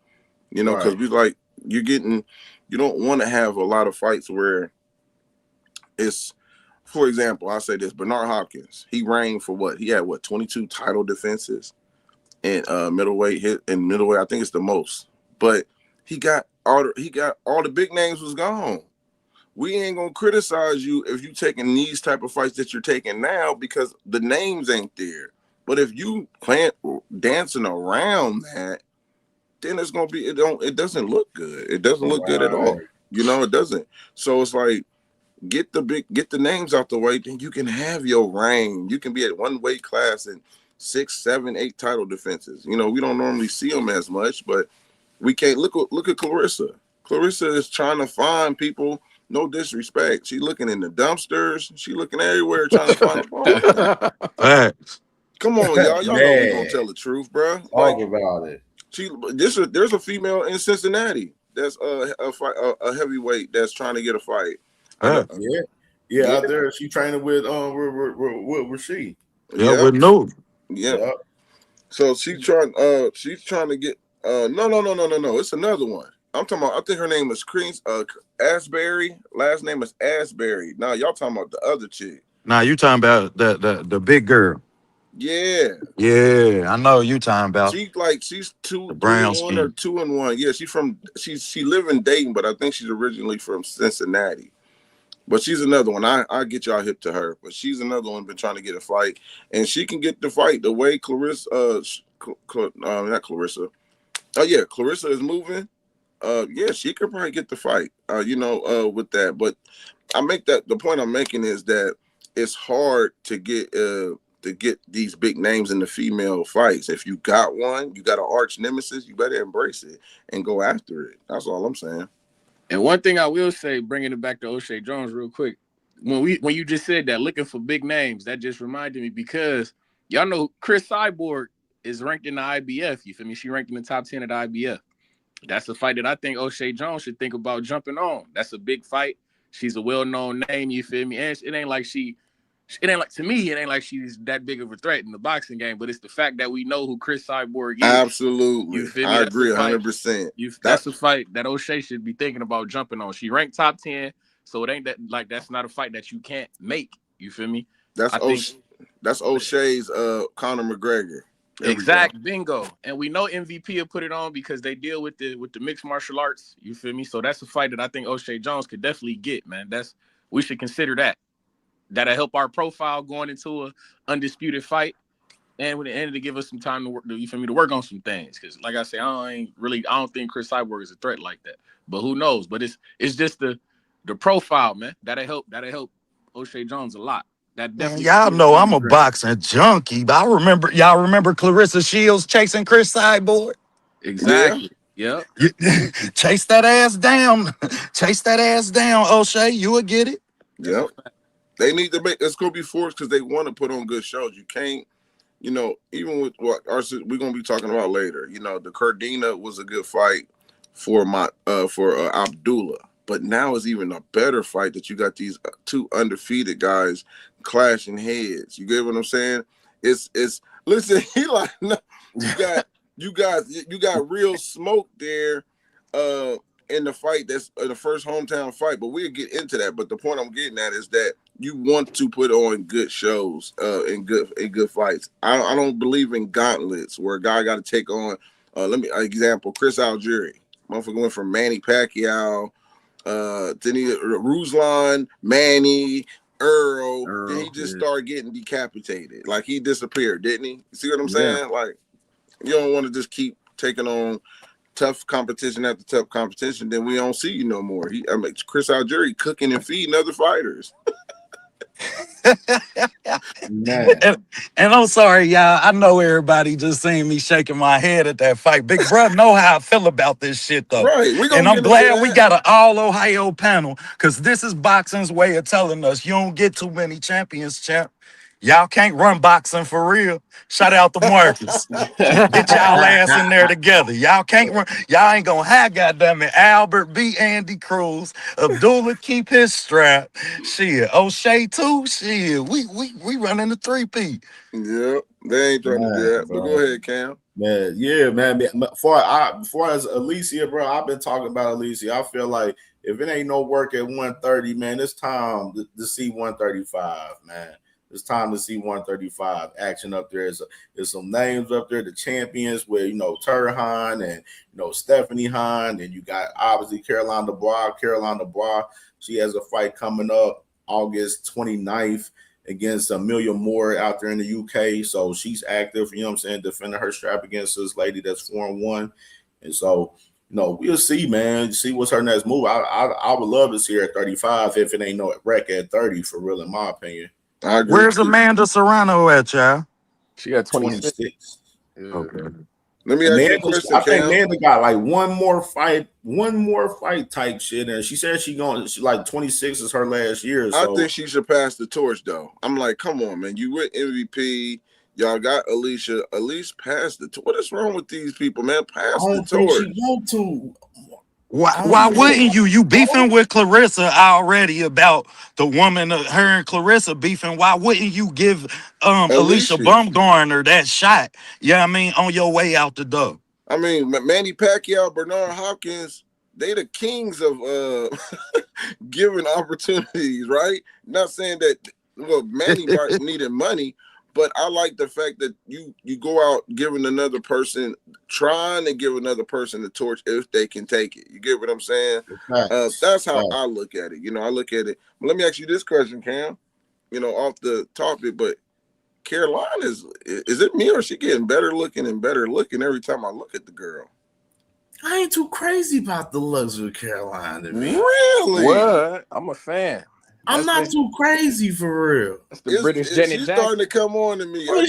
you know, because we like you don't want to have a lot of fights where it's. For example, I'll say this: Bernard Hopkins. He reigned for what? He had 22 title defenses in middleweight. In middleweight, I think it's the most. But he got all the big names was gone. We ain't gonna criticize you if you taking these type of fights that you're taking now because the names ain't there. But if you dancing around that, then it's gonna be it doesn't look good. It doesn't look good at all. You know, it doesn't. So it's like, get the names out the way, then you can have your reign. You can be at one weight class and 6, 7, 8 title defenses. You know, we don't normally see them as much, but we can't look at Clarissa. Clarissa is trying to find people. No disrespect. She looking in the dumpsters. She looking everywhere trying to find a ball. Come on, y'all. Y'all know we gonna tell the truth, bro. Talk about it. There's a female in Cincinnati that's a heavyweight that's trying to get a fight. Out there. She training with what was she? With no. Yeah. So she's trying to get no. It's another one. I'm talking about, I think her name is Asbury. Last name is Asbury. Now y'all talking about the other chick. Now you talking about the big girl. Yeah. Yeah, I know you talking about. She's 2-1 or 2-1. Yeah, she live in Dayton, but I think she's originally from Cincinnati. But she's another one. I get y'all hip to her, but she's another one been trying to get a fight, and she can get the fight the way Clarissa. Not Clarissa. Oh yeah, Clarissa is moving. Yeah, she could probably get the fight. With that. But the point I'm making is that it's hard to get these big names in the female fights. If you got one, you got an arch nemesis, you better embrace it and go after it. That's all I'm saying. And one thing I will say, bringing it back to O'Shea Jones real quick, when you just said that, looking for big names, that just reminded me because y'all know Chris Cyborg is ranked in the IBF. You feel me? She ranked in the top 10 at the IBF. That's a fight that I think O'Shea Jones should think about jumping on. That's a big fight. She's a well-known name, you feel me? And it ain't like to me, it ain't like she's that big of a threat in the boxing game, but it's the fact that we know who Chris Cyborg is. Absolutely. You feel me? I agree 100%. That's a fight that O'Shea should be thinking about jumping on. She ranked top 10, so it ain't that's not a fight that you can't make. You feel me? That's O'Shea's Conor McGregor. Exact bingo. And we know MVP will put it on because they deal with the mixed martial arts. You feel me? So that's a fight that I think O'Shea Jones could definitely get, man. We should consider that. That'll help our profile going into a undisputed fight, and to give us some time to work. You feel me? To work on some things, because like I say, I don't think Chris Cyborg is a threat like that. But who knows? But it's just the profile, man. That'll help O'Shea Jones a lot. That definitely. Y'all know I'm a boxing junkie. But y'all remember Clarissa Shields chasing Chris Cyborg? Exactly. Yeah. Chase that ass down. Chase that ass down, O'Shea. You will get it. Yep. They need to it's going to be forced because they want to put on good shows. You can't, even with what we're going to be talking about later. The Cardina was a good fight for Abdullah, but now it's even a better fight that you got these two undefeated guys clashing heads. You get what I'm saying? It's listen. He like no, you got real smoke there. In the fight, that's the first hometown fight, but we'll get into that. But the point I'm getting at is that you want to put on good shows and good fights. I don't believe in gauntlets where a guy got to take on. Example, Chris Algieri, motherfucker went from Manny Pacquiao, then Ruslan, Manny, Earl, then he just started getting decapitated. Like he disappeared, didn't he? You see what I'm saying? Yeah. Like you don't want to just keep taking on tough competition after tough competition, then we don't see you no more. Chris Algieri cooking and feeding other fighters. Man. And I'm sorry, y'all. I know everybody just seeing me shaking my head at that fight. Big brother know how I feel about this shit, though. Right, we And gonna I'm get into glad we that. got an all-Ohio panel, because this is boxing's way of telling us you don't get too many champions, champ. Y'all can't run boxing for real. Shout out to Marcus. Get y'all ass in there together. Y'all can't run. Y'all ain't gonna have, goddamn it, Albert beat Andy Cruz. Abdullah keep his strap. Shit. O'Shea too. Shit. We running the 3-peat. Yeah, they ain't trying to do that. But go ahead, Cam. Man, yeah, man. Before as Alicia, bro, I've been talking about Alicia. I feel like if it ain't no work at 130, man, it's time to see 135, man. It's time to see 135 action up there. There's some names up there, the champions with, Turhan and, Stephanie Hahn. And you got, obviously, Caroline Dubois. She has a fight coming up August 29th against Amelia Moore out there in the UK. So she's active, defending her strap against this lady that's 4-1. And so, we'll see, man. See what's her next move. I would love to see her at 35 if it ain't no wreck at 30, for real, in my opinion. I agree. Where's Amanda Serrano at, y'all? She got 26. Okay. Let me ask you a question, I think Cam. Amanda got like one more fight type shit, and she said she like 26 is her last year. So I think she should pass the torch, though. I'm like, come on, man. You with MVP. Y'all got Alicia. At least pass the torch. What is wrong with these people, man? Pass the torch. She want to. Why wouldn't you? You beefing with Clarissa already about the woman, her and Clarissa beefing. Why wouldn't you give Alicia Baumgartner that shot? Yeah, I mean, on your way out the door. I mean, Manny Pacquiao, Bernard Hopkins, they the kings of giving opportunities, right? Not saying that, Manny needed money, but I like the fact that you go out trying to give another person the torch if they can take it. You get what I'm saying? That's how I look at it. I look at it. But let me ask you this question, Cam. Off the topic, but Caroline is it me or is she getting better looking every time I look at the girl? I ain't too crazy about the looks of Caroline to me. Really? What? I'm a fan. I'm not too crazy for real. That's the British Janet She's Jackson. starting to come on to me. Well, I'm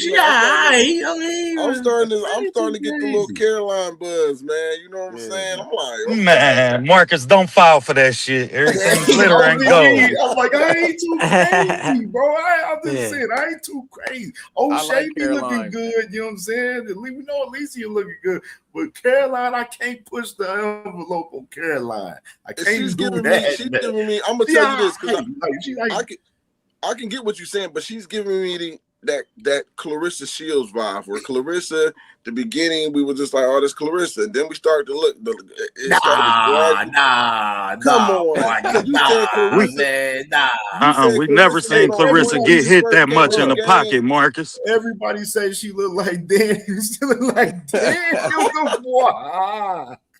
starting to get the little Caroline buzz, man. You know what I'm saying? I'm like, okay. Man, Marcus, don't fall for that shit. Everything glitter and gold. I'm like, I ain't too crazy, bro. I'm just saying, I ain't too crazy. O'Shea be looking good, you know what I'm saying? We know Alicia looking good, but Caroline, I can't push the envelope on Caroline. I can't do that. She's giving me. I'm gonna tell you this because I can get what you're saying, but she's giving me that Clarissa Shields vibe. Where Clarissa, the beginning, we were just like, oh, that's Clarissa. And then we started to look. Come on. We never seen Clarissa get hit that much in the pocket, Marcus. Everybody say she look like Dan. She look like Dan.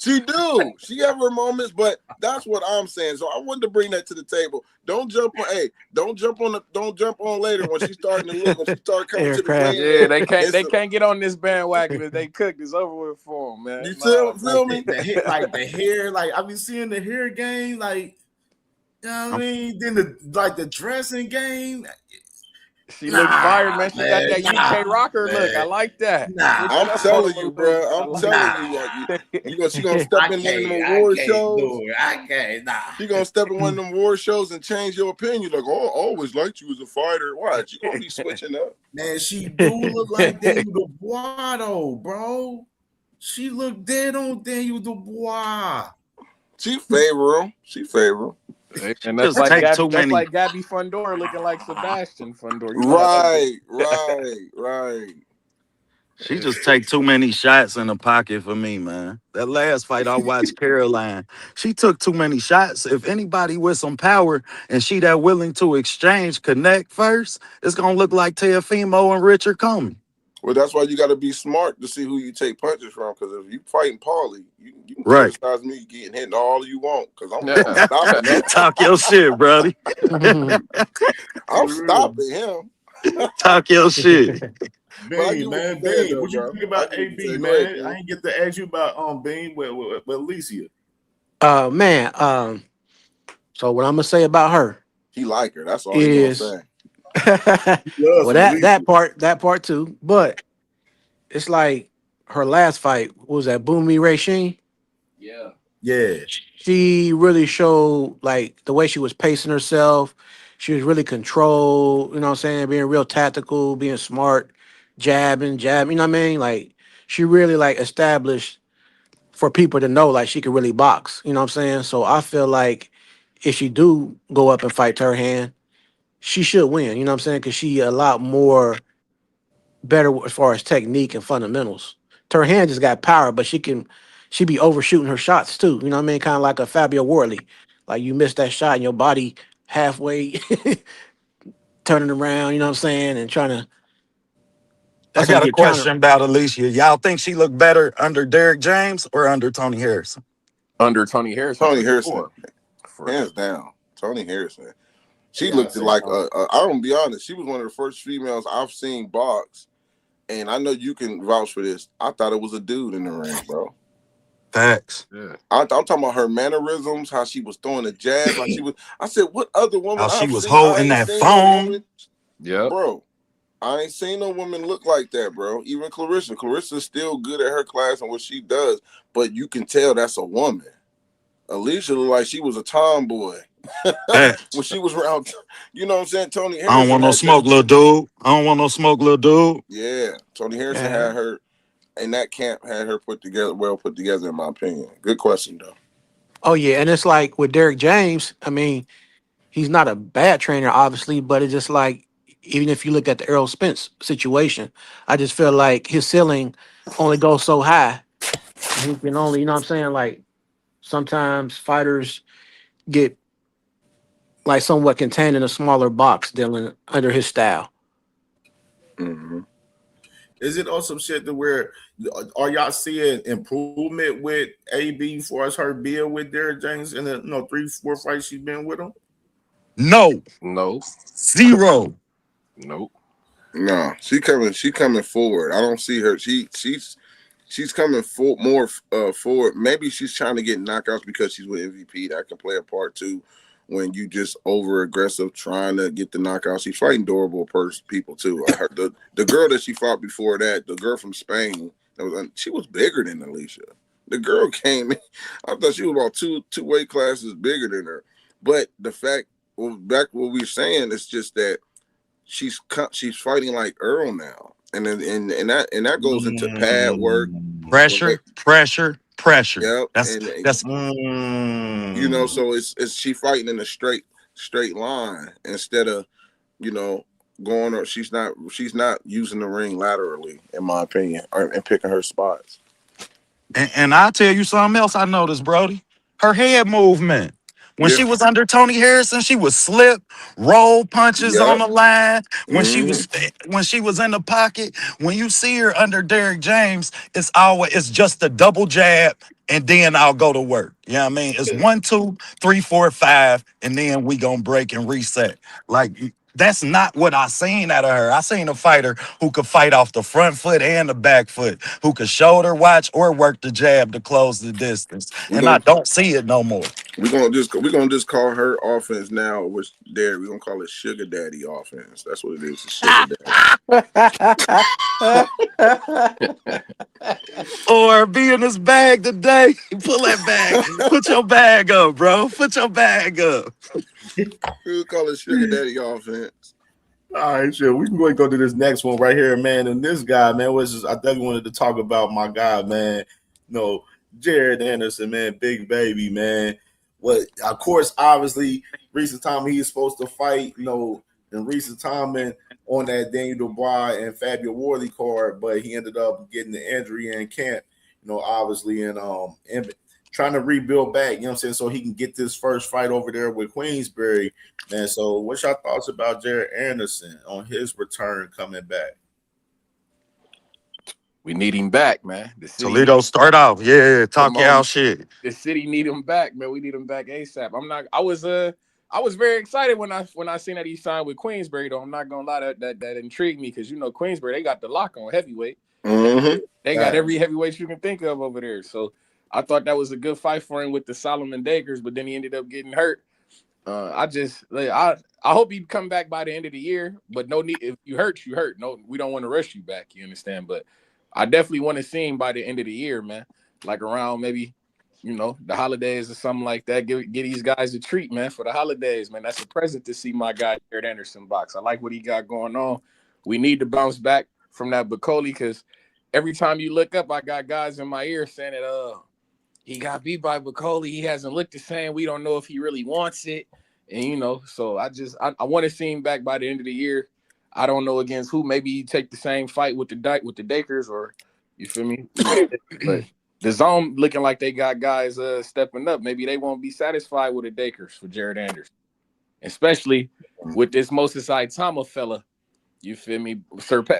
She do. She have her moments, but that's what I'm saying. So I wanted to bring that to the table. Don't jump on later when she's starting to look, when she start coming to the plane. Yeah, they can't get on this bandwagon if they cook. It's over with for them, man. You feel me? The hair, like I be seeing the hair game, like, you know what I mean? Then the dressing game. She looks fire, man. She got that UK rocker look. I like that. I'm telling you, bro. I'm telling you, she gonna step in one of them award shows. I can't. She gonna step in one of them award shows and change your opinion. Like, oh, I always liked you as a fighter. Watch, you gonna be switching up. Man, she do look like Daniel Dubois, though, bro. She look dead on Daniel Dubois. She favor him. And that's like Gabby Fundora looking like Sebastian Fundora. Right. She just take too many shots in the pocket for me, man. That last fight I watched, Caroline, she took too many shots. If anybody with some power and she that willing to exchange, connect first, it's gonna look like Teofimo and Richard Comey. Well, that's why you got to be smart to see who you take punches from. Because if you fighting Paulie, you can criticize me getting hit all you want. Because I'm stopping him. Talk your shit, brother. I'm stopping him. Talk your shit. Bean, man, Bean, what you think about AB, man? I ain't get to ask you about Bean with Alicia. So what I'm gonna say about her, he like her. That's all he's gonna say. Well, that part too. But it's like her last fight what was that Boomy Ray Sheen. Yeah. Yeah. She really showed like the way she was pacing herself. She was really controlled, you know what I'm saying, being real tactical, being smart, jabbing, you know what I mean? Like she really like established for people to know like she could really box, you know what I'm saying? So I feel like if she do go up and fight to her hand, she should win, you know what I'm saying? Cause she a lot more better as far as technique and fundamentals. Her hand just got power, but she be overshooting her shots too. You know what I mean? Kind of like a Fabio Worley. Like you miss that shot and your body halfway turning around, you know what I'm saying? And trying to I that's how you got a get counter. question about Alicia. Y'all think she looked better under Derek James or under Tony Harrison? Under Tony Harrison Tony for Harrison, sure. hands down. Tony Harrison. She I gotta looked say like Tony. I don't be honest. She was one of the first females I've seen box, and I know you can vouch for this. I thought it was a dude in the ring, bro. Facts. Yeah. I'm talking about her mannerisms, how she was throwing the jab, how she was. I said, what other woman How she I've was seen? I holding ain't that seen no phone. woman, Yep. bro. I ain't seen no woman look like that, bro. Even Clarissa. Clarissa's still good at her class and what she does, but you can tell that's a woman. Alicia looked like she was a tomboy when she was around. You know what I'm saying? Tony Harrison. I don't want no smoke, little dude. I don't want no smoke, little dude. Yeah, Tony Harrison had her in that camp, had her put together, in my opinion. Good question, though. Oh yeah, and it's like with Derek James, I mean, he's not a bad trainer, obviously, but it's just like even if you look at the Errol Spence situation, I just feel like his ceiling only goes so high. He can only, you know what I'm saying? Like sometimes fighters get like somewhat contained in a smaller box dealing under his style. Mm-hmm. Is it on some shit to where are y'all seeing improvement with AB as far as her deal with Derek James in the 3-4 fights she's been with him? No. Zero. Nope. No, she coming forward. I don't see her. She's coming more forward. Maybe she's trying to get knockouts because she's with MVP. That can play a part too. When you just over aggressive trying to get the knockouts, she's fighting durable people too. I heard the girl that she fought before that, the girl from Spain, she was bigger than Alicia. The girl came in, I thought she was about two weight classes bigger than her. But the fact, back what we were saying, is just that she's fighting like Earl now, and that goes into pad work, pressure. Yep, That's you know, so it's she fighting in a straight line instead of going, or she's not using the ring laterally, in my opinion, and picking her spots. And I'll tell you something else I noticed, Brody. Her head movement. When she was under Tony Harrison, she would slip, roll punches on the line. When she was in the pocket, when you see her under Derek James, it's just a double jab, and then I'll go to work. You know what I mean? It's 1, 2, 3, 4, 5, and then we gonna break and reset. Like that's not what I seen out of her. I seen a fighter who could fight off the front foot and the back foot, who could shoulder watch or work the jab to close the distance. I don't see it no more. We're gonna just call her offense now, which we're gonna call it Sugar Daddy offense. That's what it is, Sugar Daddy. Or be in this bag today. Pull that bag. Put your bag up, bro. Put your bag up. We'll call it Sugar Daddy offense. All right, sure. We can go to this next one right here, man. And this guy, man, I definitely wanted to talk about my guy, man. Jared Anderson, man, big baby, man. Of course, obviously, recent time he's supposed to fight, in recent time on that Daniel Dubois and Fabio Worley card, but he ended up getting the injury in camp, obviously, and trying to rebuild back, you know what I'm saying, so he can get this first fight over there with Queensberry, man. So what's your thoughts about Jared Anderson on his return coming back? We need him back, man. Toledo, start off. Yeah, talk y'all shit. The city need him back, man. We need him back ASAP. I was very excited when I seen that he signed with Queensberry, though. I'm not gonna lie, that intrigued me because Queensberry, they got the lock on heavyweight. Mm-hmm. They got every heavyweight you can think of over there. So I thought that was a good fight for him with the Solomon Dagers, but then he ended up getting hurt. I hope you come back by the end of the year, but no need. If you hurt, you hurt. No, we don't want to rush you back. You understand? But I definitely want to see him by the end of the year, man. Like around maybe, the holidays or something like that. Get these guys a treat, man, for the holidays, man. That's a present to see my guy Jared Anderson box. I like what he got going on. We need to bounce back from that Bacoli because every time you look up, I got guys in my ear saying that he got beat by Bacoli. He hasn't looked the same. We don't know if he really wants it. And, so I want to see him back by the end of the year. I don't know against who. Maybe he take the same fight with the Dakers or, you feel me? But the zone looking like they got guys stepping up. Maybe they won't be satisfied with the Dakers for Jared Anderson, especially with this Moses Saitama fella. You feel me?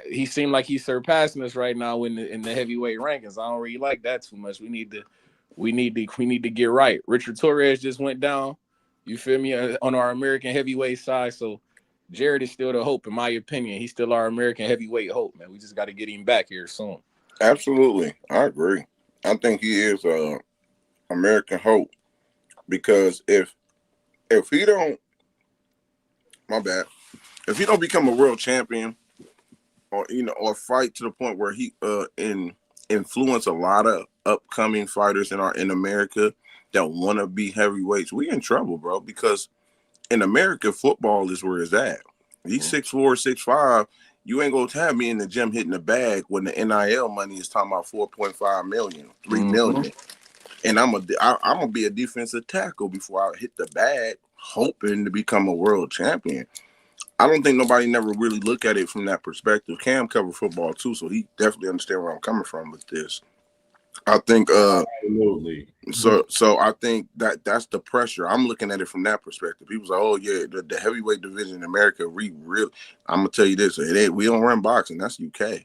He seemed like he's surpassing us right now in the heavyweight rankings. I don't really like that too much. We need to get right. Richard Torres just went down. You feel me? On our American heavyweight side. So Jared is still the hope, in my opinion. He's still our American heavyweight hope, man. We just got to get him back here soon. Absolutely. I agree. I think he is American hope because if he don't, my bad, if he don't become a world champion or fight to the point where he influence a lot of upcoming fighters in America that want to be heavyweights, we in trouble, bro, because in America, football is where it's at. He's 6'4", 6'5". You ain't gonna have me in the gym hitting the bag when the NIL money is talking about 4.5 million, 3 million. And I'm gonna be a defensive tackle before I hit the bag, hoping to become a world champion. I don't think nobody never really look at it from that perspective. Cam covered football too, so he definitely understand where I'm coming from with this. I think absolutely. So I think that's the pressure. I'm looking at it from that perspective. People's like, oh yeah, the heavyweight division in America, I'm gonna tell you this, we don't run boxing, that's UK.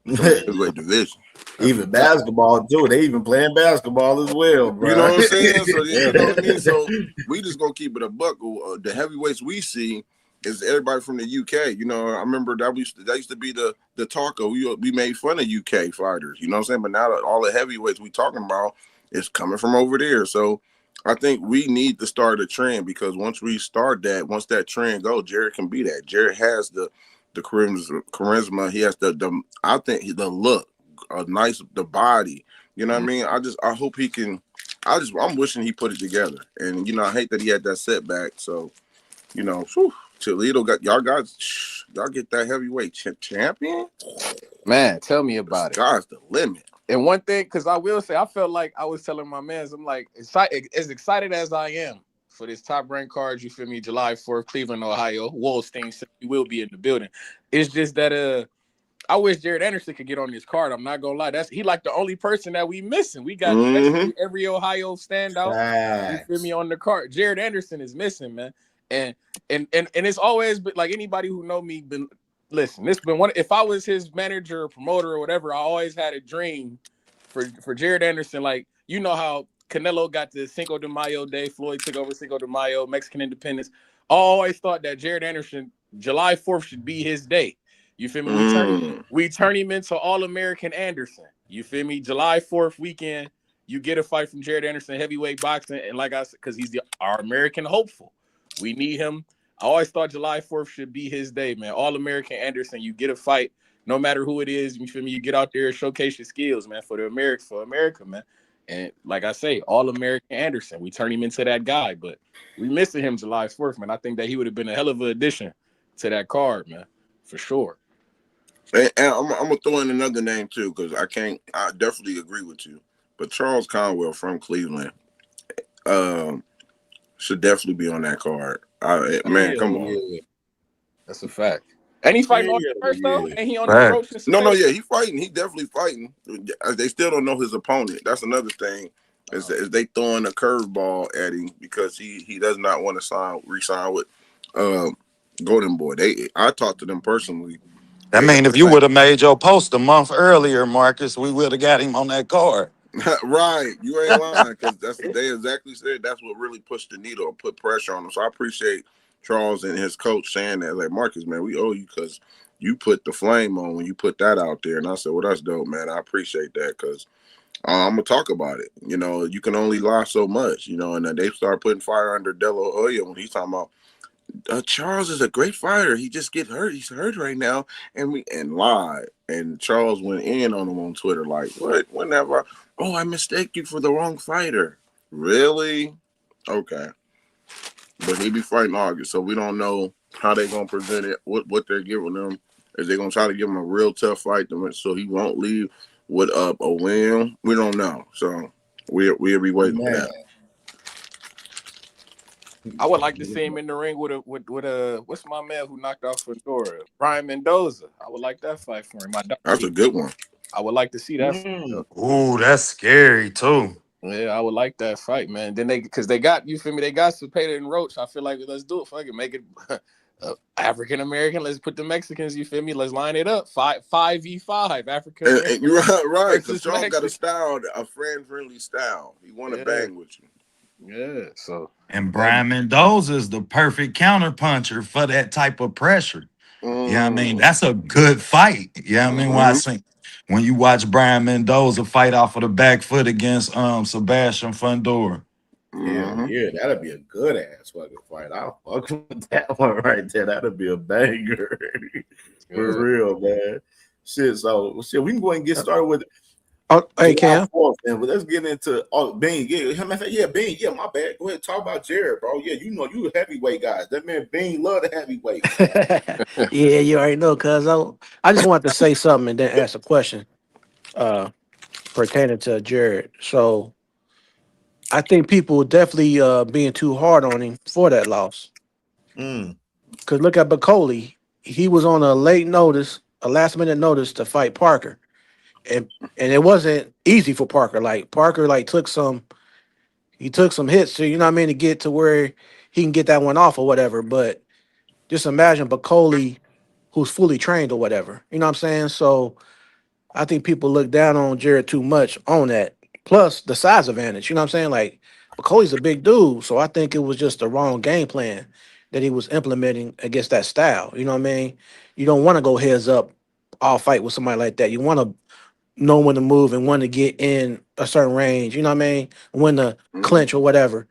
Heavyweight division. Even basketball too. They even playing basketball as well, bro. You know what I'm saying? So you know what I mean? So we just gonna keep it a buck. The heavyweights we see is everybody from the UK. I remember that used to be the talk of we made fun of UK fighters. You know what I'm saying? But now all the heavyweights we talking about is coming from over there. So I think we need to start a trend because once that trend goes, Jared can be that. Jared has the charisma. He has the look, the body. You know what I mean? I hope he can. I'm wishing he put it together. And I hate that he had that setback. So Toledo y'all get that heavyweight champion. Man, tell me about it. Sky's the limit. And one thing, because I will say, I felt like I was telling my mans, I'm like, as excited as I am for this top ranked card, you feel me, July 4th, Cleveland, Ohio, Wolstein will be in the building. It's just that I wish Jared Anderson could get on this card. I'm not gonna lie. He like the only person that we missing. We got every Ohio standout, you feel me, on the card. Jared Anderson is missing, man. And it's always been like anybody who know me listen, this been one. If I was his manager or promoter or whatever, I always had a dream for Jared Anderson. Like, you know how Canelo got the Cinco de Mayo day, Floyd took over Cinco de Mayo, Mexican independence. I always thought that Jared Anderson, July 4th should be his day. You feel me? We turn him into All-American Anderson. You feel me? July 4th weekend, you get a fight from Jared Anderson, heavyweight boxing, and like I said, because he's our American hopeful. We need him. I always thought July 4th should be his day, man. All-American Anderson, you get a fight, no matter who it is. You feel me? You get out there and showcase your skills, man, for America, man. And like I say, All-American Anderson, we turn him into that guy. But we missing him July 4th, man. I think that he would have been a hell of an addition to that card, man, for sure. And I'm gonna throw in another name too, because I definitely agree with you. But Charles Conwell from Cleveland should definitely be on that card. Man, come on. That's a fact. And he fighting on the first though? And he on the ropes? No, yeah, he fighting. He definitely fighting. They still don't know his opponent. That's another thing. Is they throwing a curveball at him because he does not want to re-sign with Golden Boy. I talked to them personally. I mean, if you would have made your post a month earlier, Marcus, we would have got him on that card. Right, you ain't lying, because they exactly said that's what really pushed the needle or put pressure on them. So I appreciate Charles and his coach saying that, like, Marcus, man, we owe you because you put the flame on when you put that out there. And I said, well, that's dope, man. I appreciate that because I'm gonna talk about it. You know, you can only lie so much. You know, and then they start putting fire under De La Hoya when he's talking about Charles is a great fighter. He just get hurt. He's hurt right now, and lied. And Charles went in on him on Twitter like, "What? Whenever? Oh, I mistake you for the wrong fighter. Really? Okay." But he be fighting August, so we don't know how they gonna present it. What they're giving them. Is they gonna try to give him a real tough fight so he won't leave with a win? We don't know. So we'll be waiting for that. I would like to see him in the ring with a what's my man who knocked off Fedora? Brian Mendoza. I would like that fight for him. That's a good one. I would like to see that. Ooh, that's scary too. Yeah, I would like that fight, man. Then because they got, you feel me, they got Cepeda and Roach. I feel like let's do it. Fucking make it African American. Let's put the Mexicans. You feel me? Let's line it up. 5v5 African American. You're right. Because Charles got a style, a friendly style. He want to bang with you. Yeah. So. And Brian Mendoza is the perfect counterpuncher for that type of pressure. Yeah, I mean, that's a good fight. Yeah, I mean, when you watch Brian Mendoza fight off of the back foot against Sebastian Fundora. Yeah, that'd be a good ass fucking fight. I'll fuck with that one right there. That'd be a banger. For real, man. Shit, we can go ahead and get started with hey, Cam. Man, but let's get into Bean. Bean. Yeah, my bad. Go ahead, talk about Jared, bro. Yeah, you know you a heavyweight guys. That man Bean love the heavyweight. Yeah, you already know, cuz I just wanted to say something and then ask a question pertaining to Jared. So I think people definitely being too hard on him for that loss. Because look at Bacoli. He was on a last minute notice to fight Parker. And it wasn't easy for Parker. Like Parker took some hits to, you know what I mean, to get to where he can get that one off or whatever. But just imagine Bacoli who's fully trained or whatever. You know what I'm saying? So I think people look down on Jared too much on that. Plus the size advantage. You know what I'm saying? Like Bacoli's a big dude. So I think it was just the wrong game plan that he was implementing against that style. You know what I mean? You don't want to go heads up all fight with somebody like that. You want to know when to move and when to get in a certain range, you know what I mean? When to clinch or whatever.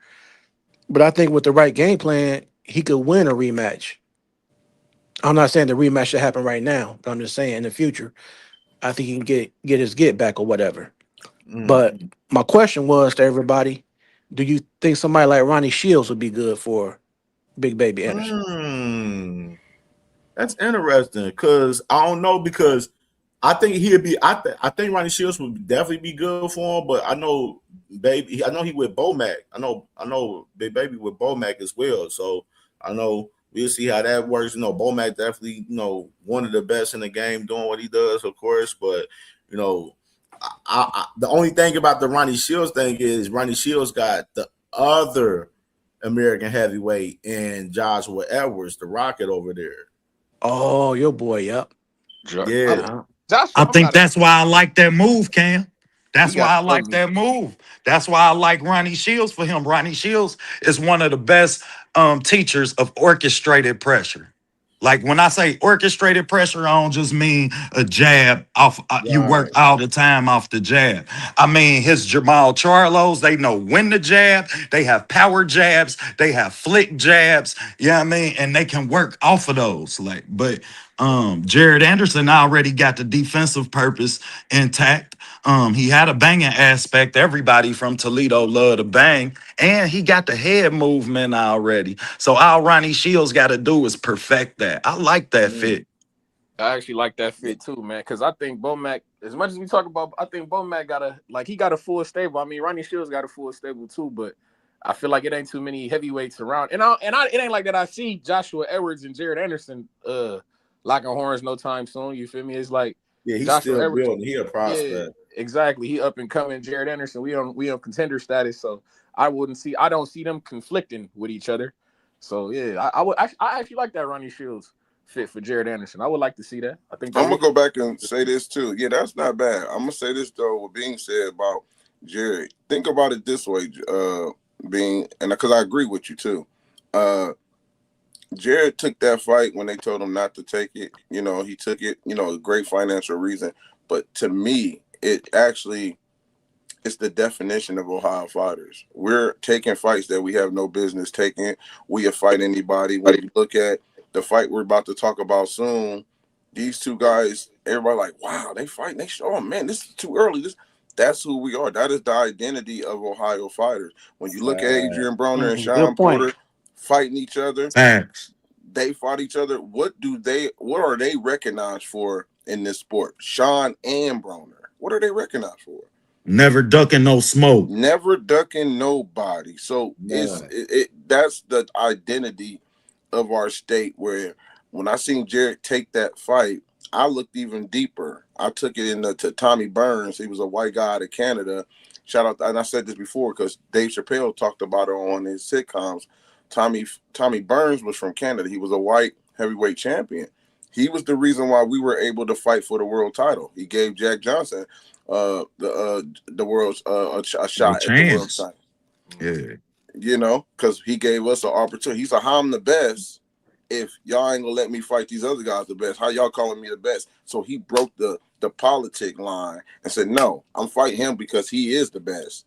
But I think with the right game plan, he could win a rematch. I'm not saying the rematch should happen right now, but I'm just saying in the future, I think he can get his get back or whatever. But my question was to everybody, do you think somebody like Ronnie Shields would be good for Big Baby Anderson? That's interesting because I don't know, because I think he'd be. I think Ronnie Shields would definitely be good for him. But I know he with Bomac. I know Big Baby with Bomac as well. So I know we'll see how that works. You know, Bomac definitely, one of the best in the game doing what he does, of course. But I the only thing about the Ronnie Shields thing is Ronnie Shields got the other American heavyweight and Joshua Edwards, the Rocket over there. Oh, your boy, yep. Yeah. I think that's why I like that move, Cam. That's why I like that move. That's why I like Ronnie Shields for him. Ronnie Shields is one of the best teachers of orchestrated pressure. Like when I say orchestrated pressure, I don't just mean a jab off. You work all the time off the jab. I mean his Jamal Charlos. They know when to jab. They have power jabs. They have flick jabs. You know what I mean? And they can work off of those. But Jared Anderson already got the defensive purpose intact. He had a banging aspect. Everybody from Toledo love to bang. And he got the head movement already. So all Ronnie Shields got to do is perfect that. I like that fit. I actually like that fit too, man. Because I think Bomac, as much as we talk about, I think Bomac got a full stable. I mean, Ronnie Shields got a full stable too, but I feel like it ain't too many heavyweights around. And it ain't like that I see Joshua Edwards and Jared Anderson locking horns no time soon. You feel me? It's like he's Joshua still Edwards, building. He a prospect. Yeah, exactly. He up and coming. Jared Anderson, we on contender status, so I don't see them conflicting with each other. So yeah, I actually like that Ronnie Shields fit for Jared Anderson. I would like to see that. I think I'm gonna go back and say this too. Yeah, that's not bad. I'm gonna say this though, what being said about Jared. Think about it this way, being, and because I agree with you too. Jared took that fight when they told him not to take it. He took it, a great financial reason. But to me, it actually it's the definition of Ohio fighters. We're taking fights that we have no business taking. We fight anybody. When you look at the fight we're about to talk about soon, these two guys, everybody like, wow, they fight. Oh man, this is too early. That's who we are. That is the identity of Ohio fighters. When you look at Adrian Broner and Sean Good point. Porter fighting each other, Facts. they fought each other. What are they recognized for in this sport? Sean and Broner. What are they recognized for? Never ducking no smoke. Never ducking nobody. So that's the identity of our state, where when I seen Jared take that fight, I looked even deeper. I took it to Tommy Burns. He was a white guy out of Canada. Shout out, and I said this before because Dave Chappelle talked about it on his sitcoms. Tommy Burns was from Canada. He was a white heavyweight champion. He was the reason why we were able to fight for the world title. He gave Jack Johnson the world's a shot at the world title. Yeah, you know, because he gave us an opportunity. He said, "How I'm the best? If y'all ain't gonna let me fight these other guys the best, how y'all calling me the best?" So he broke the politic line and said, "No, I'm fighting him because he is the best.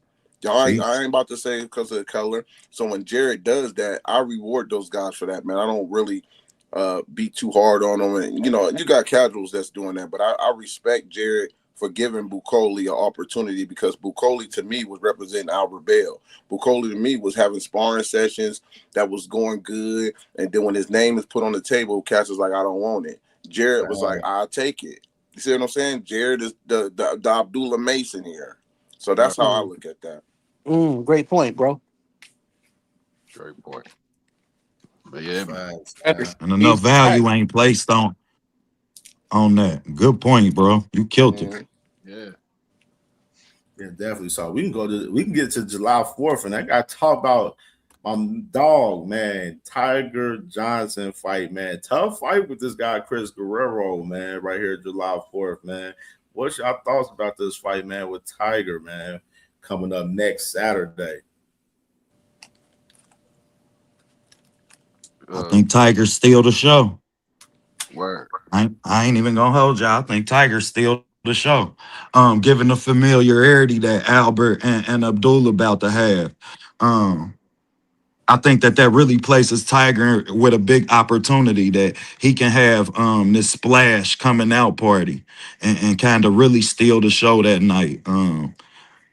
I ain't about to say because of the color." So when Jared does that, I reward those guys for that, man. I don't really be too hard on them. And, you know, you got casuals that's doing that, but I respect Jared for giving Bukoli an opportunity, because Bukoli to me was representing Albert Bell. Bukoli to me was having sparring sessions that was going good, and then when his name is put on the table, Cass is like, "I don't want it." Jared was like, "I'll take it." You see what I'm saying? Jared is the Abdullah Mason here. So that's how I look at that. Great point, bro. Great point. But yeah, and enough value ain't placed on that. Good point, bro. You killed it. Yeah. Yeah, definitely. So we can get to July 4th, and I got to talk about my dog, man, Tiger Johnson fight, man. Tough fight with this guy, Chris Guerrero, man, right here, July 4th, man. What's your thoughts about this fight, man, with Tiger, man, coming up next Saturday? I think Tiger's steal the show. Word. I ain't even gonna hold you. I think Tiger's steal the show. Given the familiarity that Albert and Abdullah about to have. I think that really places Tiger with a big opportunity that he can have this splash coming out party and kind of really steal the show that night.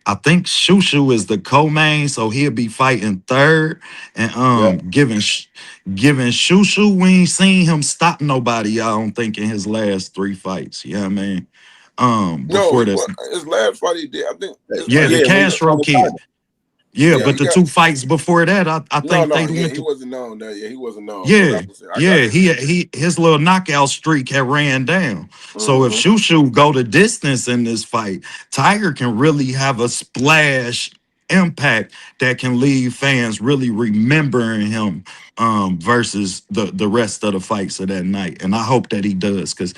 I think Shushu is the co-main, so he'll be fighting third. And giving Shushu, we ain't seen him stop nobody, I don't think, in his last 3 fights. You know what I mean? Before this. His last fight he did, I think. The Castro kid. Yeah, but the 2 fights before that, I think they went he wasn't known that. Yeah, he wasn't known. He his little knockout streak had ran down. So if Shushu go the distance in this fight, Tiger can really have a splash impact that can leave fans really remembering him versus the rest of the fights of that night. And I hope that he does, because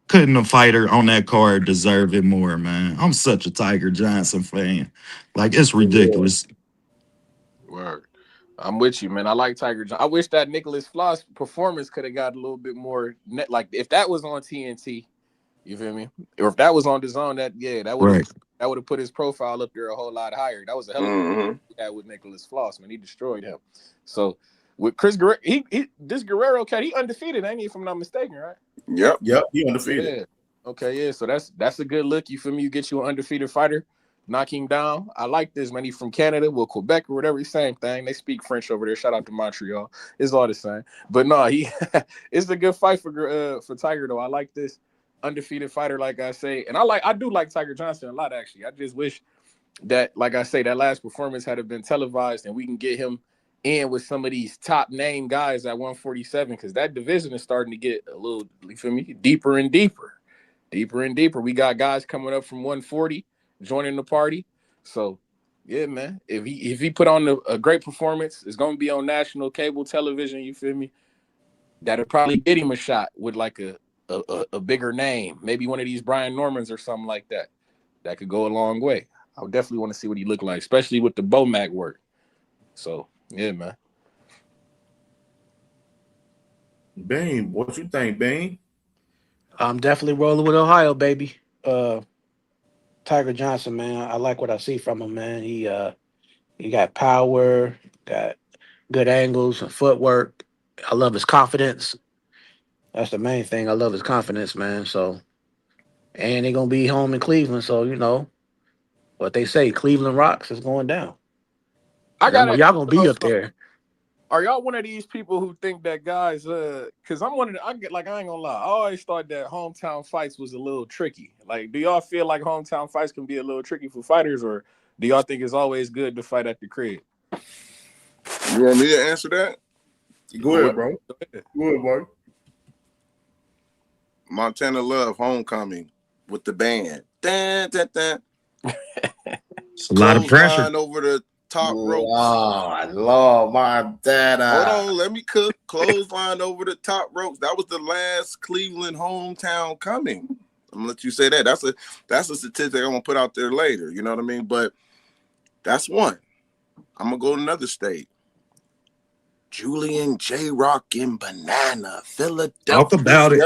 couldn't a fighter on that card deserve it more, man? I'm such a Tiger Johnson fan. Like, it's ridiculous. Word. I'm with you, man. I like Tiger Johnson. I wish that Nicholas Floss performance could have got a little bit more net. Like, if that was on TNT, you feel me? Or if that was on DAZN, that would have put his profile up there a whole lot higher. That was a hell of a he had with Nicholas Floss, man. He destroyed him. So with Chris Guerrero, this Guerrero cat, he undefeated, ain't he, if I'm not mistaken, right? Yep, he undefeated. Yeah. Okay, yeah. So that's a good look. You feel me? You get you an undefeated fighter, knock him down. I like this, man. He's from Canada, well, Quebec or whatever. Same thing. They speak French over there. Shout out to Montreal. It's all the same. But no, it's a good fight for Tiger though. I like this undefeated fighter, like I say, and I do like Tiger Johnson a lot, actually. I just wish that, like I say, that last performance had been televised and we can get him in with some of these top name guys at 147, because that division is starting to get a little, you feel me, deeper and deeper. We got guys coming up from 140 joining the party. So yeah, man, if he put on a great performance, it's gonna be on national cable television, you feel me, that'll probably get him a shot with like a bigger name, maybe one of these Brian Normans or something like that. That could go a long way. I would definitely want to see what he look like, especially with the Bomac work. So yeah, man. Bane, what you think, Bane? I'm definitely rolling with Ohio, baby. Tiger Johnson, man. I like what I see from him, man. He got power, got good angles and footwork. I love his confidence. That's the main thing. I love his confidence, man. So, and they're gonna be home in Cleveland, so you know what they say, Cleveland rocks is going down. I Y'all, gotta y'all gonna be up there. Are y'all one of these people who think that guys because I'm one of the, I ain't gonna lie, I always thought that hometown fights was a little tricky. Like, do y'all feel like hometown fights can be a little tricky for fighters, or do y'all think it's always good to fight at the crib? You want me to answer that? Go ahead, bro. Go ahead, Mark. Montana Love Homecoming with the band. Dun, dun, dun. It's a lot of pressure. Clothesline over the top ropes. Oh, Lord, Montana. Hold on, let me cook. Clothesline over the top ropes. That was the last Cleveland hometown coming. I'm gonna let you say that. That's a statistic I'm gonna put out there later. You know what I mean? But that's one. I'm gonna go to another state. Julian J. Rock in Banana, Philadelphia. Talk about it.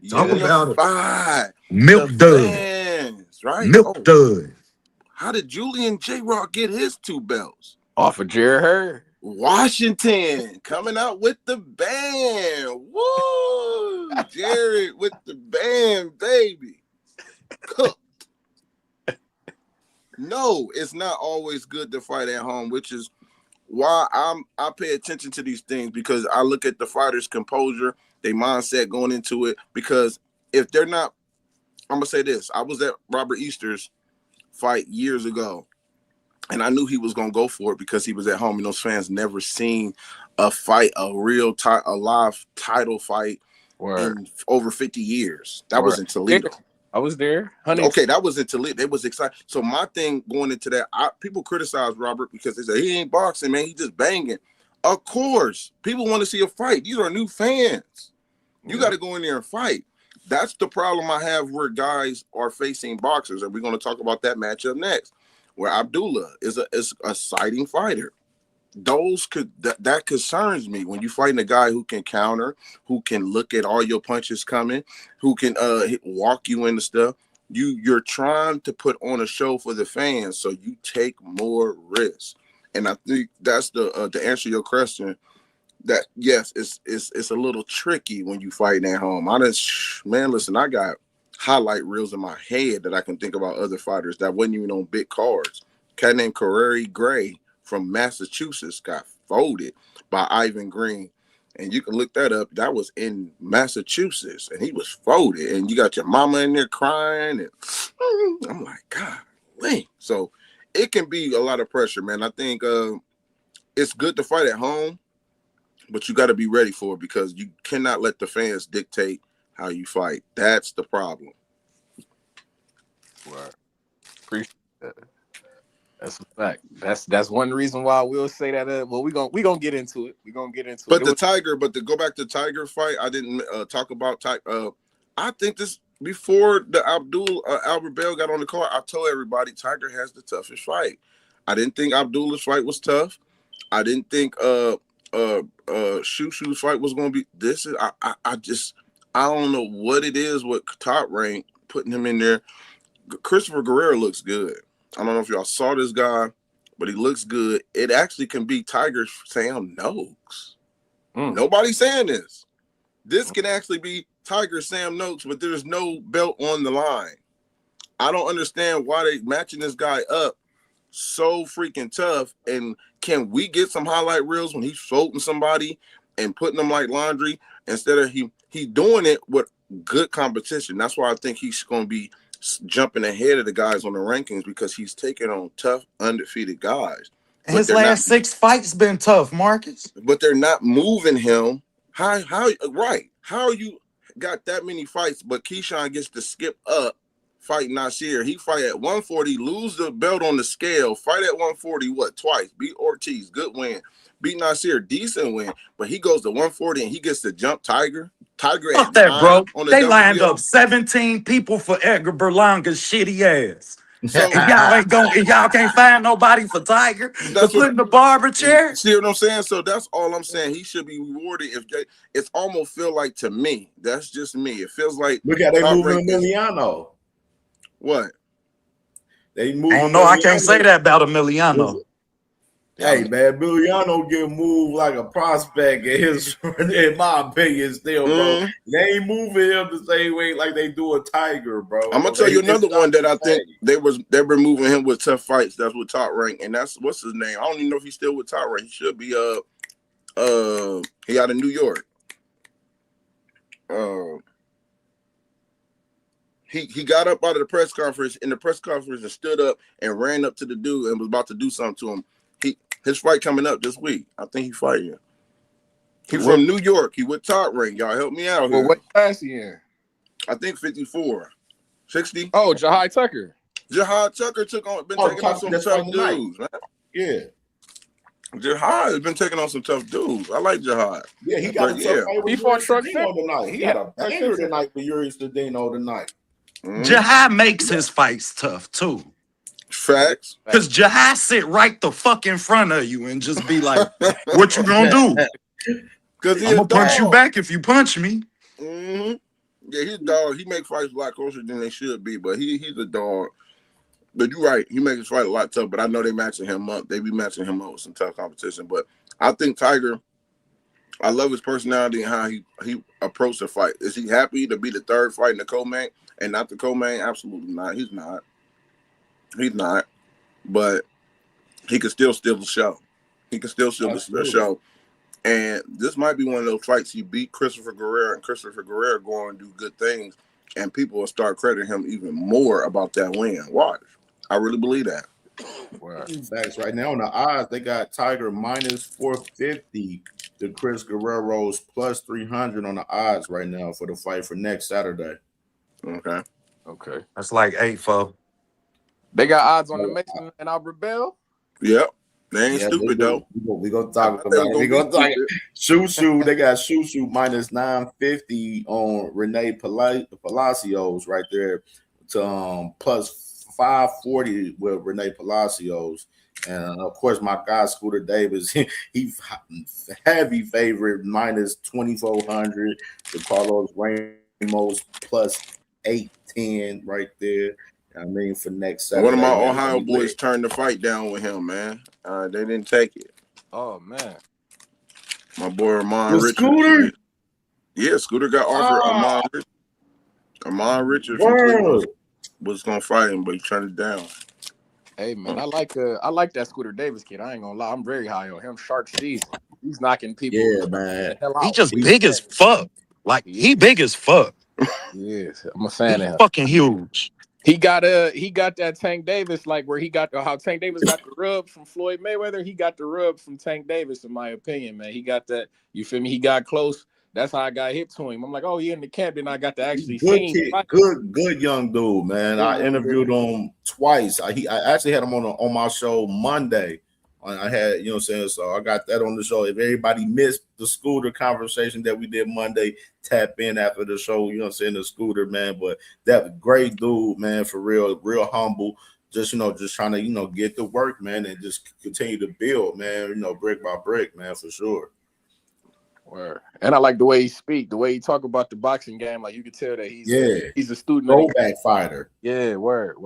Talk about it. Milk Dud. Fans, right? Milk Dud. How did Julian J. Rock get his 2 belts? Off of Jared Hurd. Washington coming out with the band. Woo! Jared with the band, baby. Cooked. No, it's not always good to fight at home, which is why I pay attention to these things, because I look at the fighters' composure, their mindset going into it. Because if they're not, I'm gonna say this: I was at Robert Easter's fight years ago, and I knew he was gonna go for it because he was at home, and those fans never seen a fight, a live title fight in over 50 years. That was in Toledo. I was there. Okay, that was in Toledo. They was excited. So my thing going into that, people criticize Robert because they say he ain't boxing, man. He just banging. Of course, people want to see a fight. These are new fans. You got to go in there and fight. That's the problem I have where guys are facing boxers, and we're going to talk about that matchup next, where Abdullah is a exciting fighter. That concerns me when you fighting a guy who can counter, who can look at all your punches coming, who can walk you into stuff. You're trying to put on a show for the fans, so you take more risks. And I think that's to answer your question. That yes, it's a little tricky when you fight at home. Listen, I got highlight reels in my head that I can think about other fighters that wasn't even on big cards. A guy named Carreri Gray from Massachusetts got folded by Ivan Green. And you can look that up. That was in Massachusetts, and he was folded. And you got your mama in there crying. And I'm like, God, man. So it can be a lot of pressure, man. I think it's good to fight at home, but you got to be ready for it because you cannot let the fans dictate how you fight. That's the problem. Right. Appreciate that. That's a fact. That's one reason why we'll say that. Well, we gonna get into it. We're gonna get into it. But to go back to Tiger fight, I didn't talk about Tiger. I think this before the Albert Bell got on the card. I told everybody Tiger has the toughest fight. I didn't think Abdullah's fight was tough. I didn't think Shushu's fight was gonna be. This is I don't know what it is with Top Rank putting him in there. Christopher Guerrero looks good. I don't know if y'all saw this guy, but he looks good. It actually can be Tiger Sam Noakes. Nobody's saying this. This can actually be Tiger Sam Noakes, but there's no belt on the line. I don't understand why they matching this guy up so freaking tough. And can we get some highlight reels when he's floating somebody and putting them like laundry instead of he doing it with good competition? That's why I think he's going to be jumping ahead of the guys on the rankings because he's taking on tough, undefeated guys. His last 6 fights been tough, Marcus. But they're not moving him. How you got that many fights, but Keyshawn gets to skip up, fight Nasir. He fight at 140, lose the belt on the scale, fight at 140, twice? Beat Ortiz, good win. Beat Nasir, decent win. But he goes to 140 and he gets to jump Tiger. Fuck that, bro. They lined up 17 people for Edgar Berlanga's shitty ass. So y'all can't find nobody for Tiger to put in the barber chair. See what I'm saying? So that's all I'm saying. He should be rewarded. It's almost feel like, to me, that's just me. It feels like look at they moving Emiliano. What? They moved. I don't know. I can't say that about Emiliano. Hey man, Emiliano get moved like a prospect in my opinion, still, bro. They ain't moving him the same way like they do a Tiger, bro. I'm gonna tell you another one that I think they were moving him with Tough Fights. That's with Top Rank, and that's what's his name. I don't even know if he's still with Top Rank. He should be. He out of New York. He got up out of the press conference and stood up and ran up to the dude and was about to do something to him. His fight coming up this week. I think he's fighting. He's from New York. He with Top Rank. Y'all help me out here. Well, what class he in? I think 54. 60. Oh, Jahai Tucker. Jahai Tucker taking on some tough dudes, man. Yeah. Jahai has been taking on some tough dudes. I like Jahai. Yeah, he got a tough fight with He fought Truck tonight. He had a banger tonight for Yuri Stadino tonight. Jahai makes his fights tough too. Facts. Because Jahai sit right the fuck in front of you and just be like, what you gonna do? Because I'm gonna punch you back if you punch me. Yeah, he's a dog. He makes fights a lot closer than they should be, but he's a dog. But you're right. He makes his fight a lot tough, but I know they matching him up. They be matching him up with some tough competition. But I think Tiger, I love his personality and how he approached the fight. Is he happy to be the third fight in the co-main and not the co-main? Absolutely not. He's not. He's not. But he can still steal the show. He can still steal the show. And this might be one of those fights he beat Christopher Guerrero, and Christopher Guerrero going to do good things, and people will start crediting him even more about that win. Watch. I really believe that. Wow. Facts. Right now on the odds, they got Tiger minus 450 to Chris Guerrero's plus 300 on the odds right now for the fight for next Saturday. Okay. That's like 8-4. They got odds on the Mason and Albert Bell. Yep. They ain't stupid though. We gonna talk about it. We gonna talk. Shushu, they got Shushu minus 950 on Renee Palacios right there to plus 540 with Renee Palacios. And of course, my guy Scooter Davis, he heavy favorite minus 2,400 to Carlos Ramos plus 810 right there. I mean, for next Saturday. One of my Ohio boys turned the fight down with him, man. They didn't take it. Oh man, my boy Amon Richards. Scooter? Yeah, Scooter got offered Amon Richards was gonna fight him, but he turned it down. Hey man, I like that Scooter Davis kid. I ain't gonna lie, I'm very high on him. Shark season, he's knocking people. Yeah, man. He just big as fuck. Like he big as fuck. Yes, I'm a fan of him. Fucking huge. He got that Tank Davis, like where he got how Tank Davis got the rub from Floyd Mayweather. He got the rub from Tank Davis, in my opinion, man. He got that. You feel me? He got close. That's how I got hit to him. I'm like, oh, he in the camp, and I got to actually see him. Good young dude, man. I interviewed him twice. I actually had him on my show Monday. I had, you know what I'm saying? So I got that on the show. If everybody missed the Scooter conversation that we did Monday, tap in after the show, you know what I'm saying? The Scooter, man. But that great dude, man, for real humble. Just trying to, get to work, man, and just continue to build, man, brick by brick, man, for sure. Word. And I like the way he speak, the way he talk about the boxing game. Like you can tell that he's a student. Throwback fighter. Yeah, word.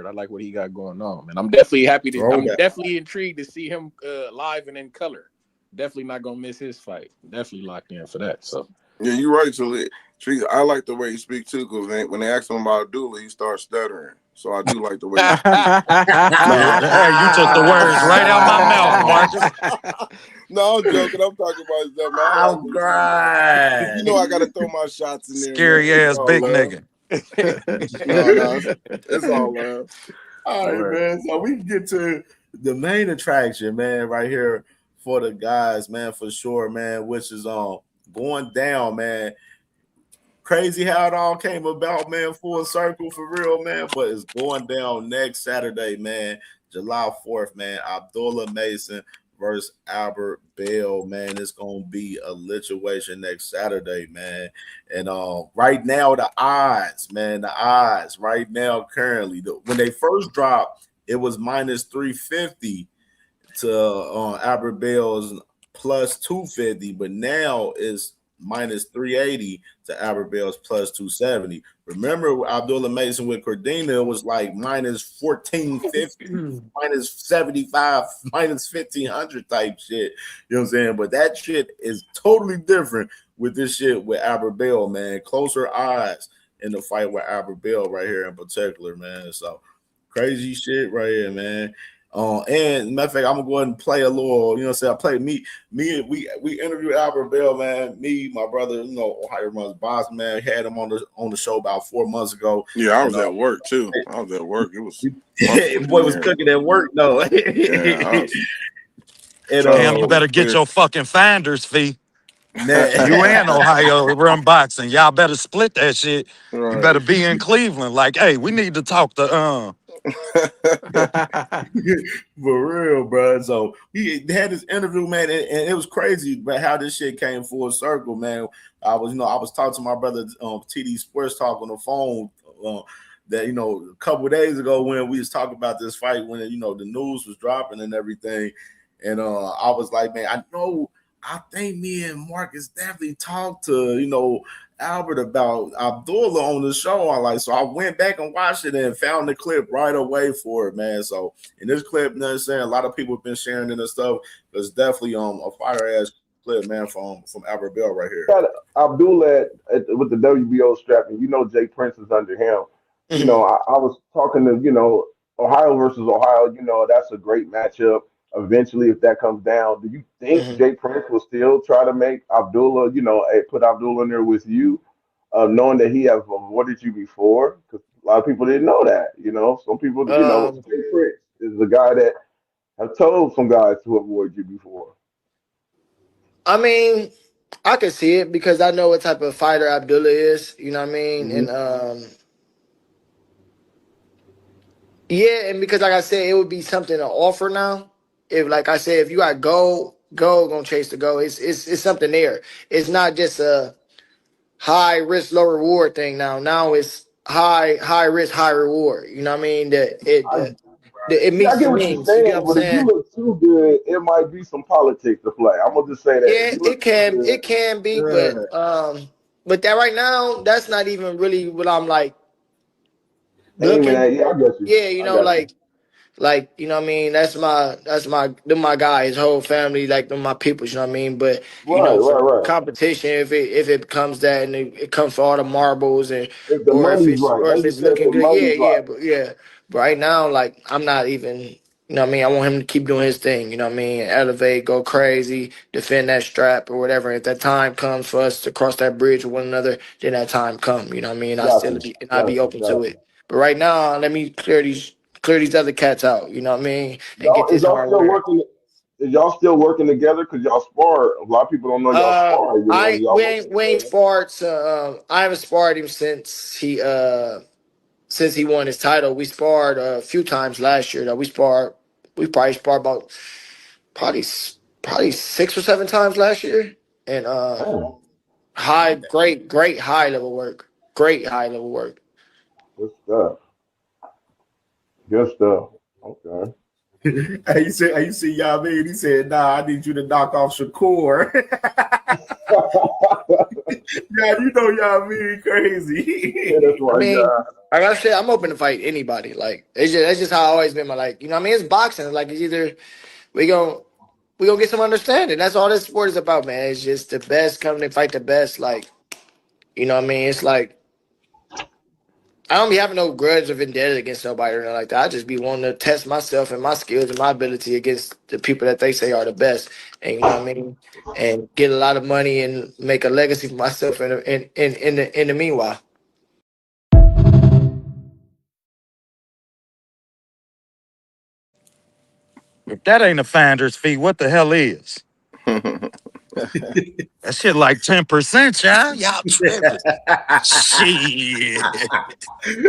I like what he got going on, man. I'm definitely happy to. I'm definitely intrigued to see him live and in color. Definitely not gonna miss his fight. Definitely locked in for that. So yeah, you're right. So I like the way he speaks too, because when they ask him about Abdullah, he starts stuttering. So I do like the way. Hey, you took the words right out my mouth, Marcus. No, I'm joking. I'm talking about stuff, man. I'm crying. I got to throw my shots in there. Scary ass big nigga. No, it's all love. All right, man. So we can get to the main attraction, man, right here for the guys, man, for sure, man, which is going down, man. Crazy how it all came about, man, full circle for real, man. But it's going down next Saturday, man, July 4th, man. Abdullah Mason versus Albert Bell, man. It's gonna be a lituation next Saturday, man. And right now, the odds right now, currently, when they first dropped, it was minus 350 to Albert Bell's plus 250, but now it's minus 380 to Albert Bell's plus 270. Remember, Abdullah Mason with Cordina was like minus 1450, minus 75, minus 1500 type shit. You know what I'm saying? But that shit is totally different with this shit with Albert Bell, man. Closer odds in the fight with Albert Bell right here in particular, man. So crazy shit right here, man. And matter of fact, I'm gonna go ahead and play a little, you know what I'm saying? We interviewed Albert Bell, man. Me, my brother, you know, Ohio runs boss, man. Had him on the show about 4 months ago. Yeah, I was at work too. I was at work. It was boy was cooking at work though. And, Cam, you better get your fucking finder's fee. You in Ohio run boxing. Y'all better split that shit. Right. You better be in Cleveland. Like, hey, we need to talk to For real, bro. So he had this interview, man, and it was crazy about how this shit came full circle, man. I was talking to my brother TD Sports Talk on the phone that, you know, a couple of days ago when we was talking about this fight, when, you know, the news was dropping and everything. And I was like, man, I think me and Marcus definitely talked to, you know, Albert about Abdullah on the show. So I went back and watched it and found the clip right away for it, man. So in this clip, you know what I'm saying, a lot of people have been sharing it and stuff. It's definitely a fire ass clip, man, from Albert Bell right here. Got Abdullah with the WBO strap, and you know Jay Prince is under him. You know, I was talking to, you know, Ohio versus Ohio. You know, that's a great matchup. Eventually, if that comes down, do you think Jay Prince will still try to make Abdullah, you know, put Abdullah in there with you, knowing that he has avoided you before? Because a lot of people didn't know that. You know, some people, you know, Jay Prince is the guy that have told some guys to avoid you before. I mean, I can see it because I know what type of fighter Abdullah is. You know what I mean? And yeah, and because like I said, it would be something to offer now. If like I said, if you got gold gonna chase the gold. It's something there. It's not just a high risk, low reward thing now. Now it's high risk, high reward. You know what I mean? It meets I get the what you're means. You get saying, what I'm but if you saying? look too good, it might be some politics to play. I'm gonna just say that. If Yeah, you look too good, it can be, but that right now, that's not even really what I'm like aiming looking. at, yeah, I got you. Yeah, you I know, got you. like, you know what I mean? Them my guys, whole family, like them my people, you know what I mean? But you know, for Right. competition, if it comes that and it comes for all the marbles and If the money's right, or let's if just it's say if looking the good, money's right. yeah. But right now, like I'm not even, you know what I mean? I want him to keep doing his thing, you know what I mean? Elevate, go crazy, defend that strap or whatever. If that time comes for us to cross that bridge with one another, then that time come, you know what I mean? I'd be open to it. But right now, let me clear these other cats out, you know what I mean? And get Y'all, is this y'all still hardware. working? Is y'all still working together? Cause y'all spar. A lot of people don't know y'all spar. You know, y'all working We ain't together. sparred. I haven't sparred him since he won his title. We sparred a few times last year. Though we probably sparred about probably 6 or 7 times last year. And Oh, great high level work. Great high level work. good stuff. Good stuff. Okay. Hey, you see, y'all mean? He said, "Nah, I need you to knock off Shakur." Yeah, you know y'all mean crazy. Yeah, that's I right, mean, guy. like I said, I'm open to fight anybody. Like that's just how I always been. My like, you know what I mean? It's boxing. Like it's either we gon' we gonna get some understanding. That's all this sport is about, man. It's just the best coming to fight the best. Like, you know what I mean? It's like I don't be having no grudge or vendetta against nobody or nothing like that. I just be wanting to test myself and my skills and my ability against the people that they say are the best. And you know what I mean? And get a lot of money and make a legacy for myself in the meanwhile. If that ain't a finder's fee, what the hell is? That shit like 10%, y'all. Y'all tripping. Shit.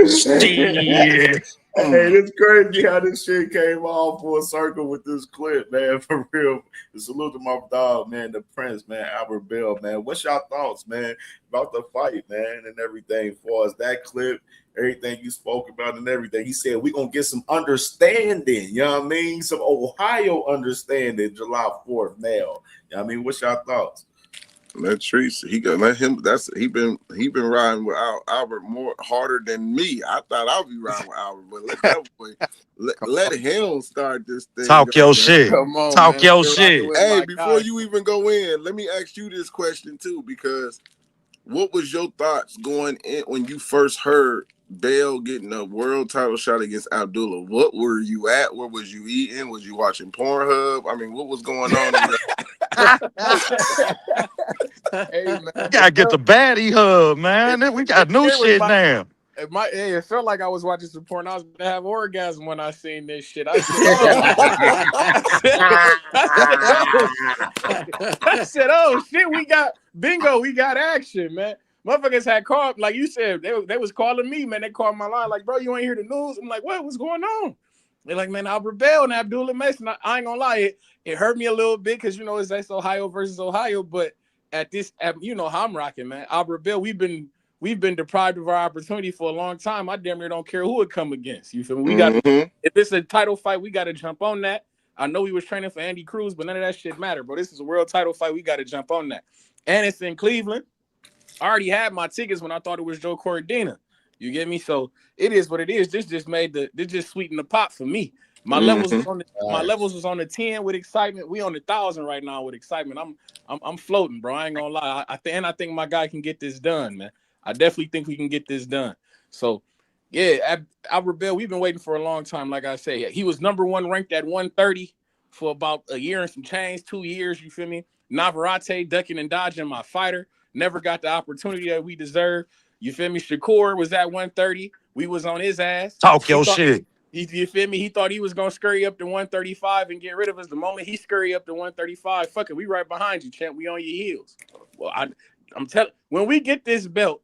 Shit. Hey, it's crazy how this shit came all full circle with this clip, man. For real. Salute to my dog, man, the Prince, man, Albert Bell, man. What's y'all thoughts, man, about the fight, man, and everything for us? That clip, everything you spoke about and everything. He said we're gonna get some understanding, you know what I mean? Some Ohio understanding July 4th now. You know what I mean? What's y'all thoughts? Let Treese, he gonna let him. He been riding with Albert more harder than me. I thought I'd be riding with Albert, but let that boy let him start this thing. Talk your shit. Come on, Talk man. your shit. Hey, before you even go in, let me ask you this question too, because what was your thoughts going in when you first heard Bell getting a world title shot against Abdullah? What were you at? What was you eating? Was you watching Pornhub? I mean, what was going on in your Hey, man. We gotta get the baddie hub, man. We got new shit now. It felt like I was watching some porn. I was gonna have orgasm when I seen this shit. I said, "Oh shit, we got bingo, we got action, man." Motherfuckers had called, like you said, they was calling me, man. They called my line, like, "Bro, you ain't hear the news?" I'm like, "What's going on?" They're like, "Man, Albert Bell and Abdullah Mason." I ain't gonna lie, it hurt me a little bit because it's Ohio versus Ohio, but you know how I'm rocking, man. Albert Bell, we've been deprived of our opportunity for a long time. I damn near don't care who it come against. You feel me? We got if it's a title fight, we got to jump on that. I know we was training for Andy Cruz, but none of that shit matter, bro. This is a world title fight. We got to jump on that. And it's in Cleveland. I already had my tickets when I thought it was Joe Corradina. You get me? So it is what it is. This just sweetened the pot for me. My levels was on the 10 with excitement. We on the 1,000 right now with excitement. I'm floating, bro. I ain't gonna lie. I think my guy can get this done, man. I definitely think we can get this done. So, yeah, Albert Bell, we've been waiting for a long time. Like I say, he was number one ranked at 130 for about a year and some change, 2 years. You feel me? Navarrete ducking and dodging my fighter. Never got the opportunity that we deserve. You feel me? Shakur was at 130. We was on his ass. Talk your shit. You feel me? He thought he was going to scurry up to 135 and get rid of us. The moment he scurry up to 135, fuck it, we right behind you, champ. We on your heels. Well, I'm telling, when we get this belt,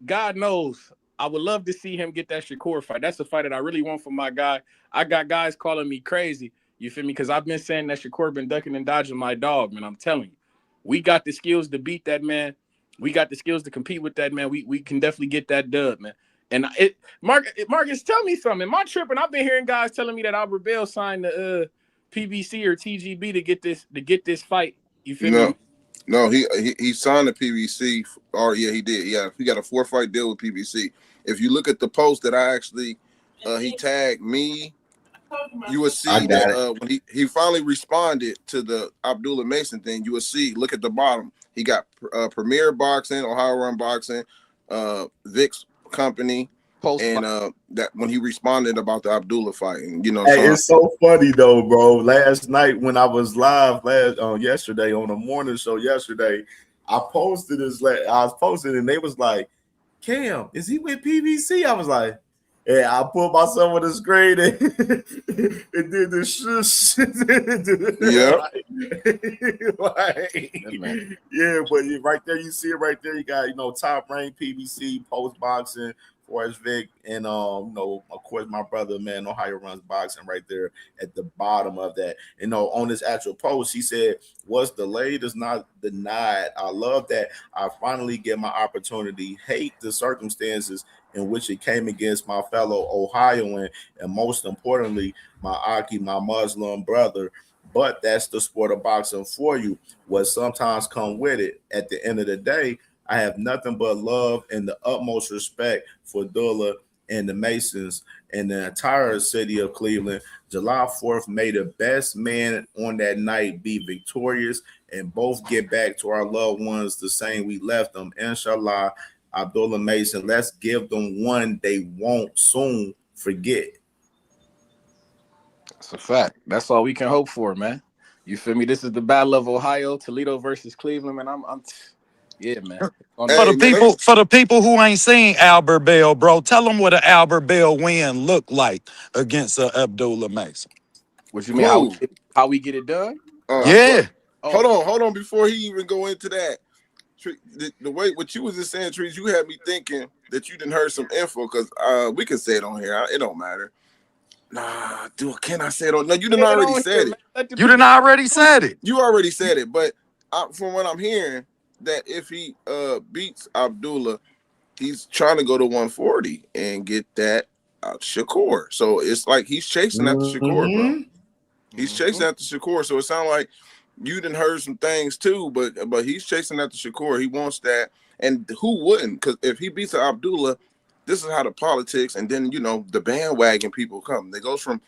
God knows, I would love to see him get that Shakur fight. That's a fight that I really want for my guy. I got guys calling me crazy, you feel me? Because I've been saying that Shakur been ducking and dodging my dog, man. I'm telling you. We got the skills to beat that man. We got the skills to compete with that man. We can definitely get that dub, man. And Marcus, tell me something. My trip, and I've been hearing guys telling me that Albert Bell signed the PBC or TGB to get this fight. You feel me? No, he signed the PBC. Or yeah, he did. Yeah, he got a 4-fight deal with PBC. If you look at the post that I actually he tagged me, you will see that when he finally responded to the Abdullah Mason thing, you will see. Look at the bottom. He got Premier Boxing, Ohio Run Boxing, Vic's Company, and that when he responded about the Abdullah fight, and it's so funny though, bro. Last night when I was live yesterday on the morning show yesterday, I posted and they was like, "Cam, is he with PBC?" I was like, "Yeah." I put myself on the screen and did the shush. Yeah, but right there, you see it right there. You got top ranked PBC, post boxing, Forrest Vic, and of course my brother, man, Ohio Runs Boxing right there at the bottom of that. On this actual post, he said, "What's delayed is not denied." I love that I finally get my opportunity. Hate the circumstances in which it came against my fellow Ohioan, and most importantly, my Aki, my Muslim brother. But that's the sport of boxing for you. What sometimes come with it. At the end of the day, I have nothing but love and the utmost respect for Abdullah and the Masons and the entire city of Cleveland. July 4th, may the best man on that night be victorious and both get back to our loved ones the same we left them. Inshallah, Abdullah Mason, let's give them one they won't soon forget. That's a fact. That's all we can hope for, man. You feel me? This is the Battle of Ohio, Toledo versus Cleveland, man. Yeah, man. For the people who ain't seen Albert Bell, bro, tell them what an Albert Bell win looked like against Abdullah Mason. What you mean? How we get it done? Yeah. Hold on. Before he even go into that, the way what you was just saying, Trees, you had me thinking that you didn't heard some info because we can say it on here. It don't matter. Nah, dude, can I say it on? No, you didn't already said it. You didn't already said it. You already said it, but from what I'm hearing, that if he beats Abdullah, he's trying to go to 140 and get that Shakur. So it's like he's chasing after Shakur, bro. He's chasing after Shakur. So it sounds like you done heard some things too, but he's chasing after Shakur. He wants that, and who wouldn't? Because if he beats Abdullah, this is how the politics, and then the bandwagon people come. They goes from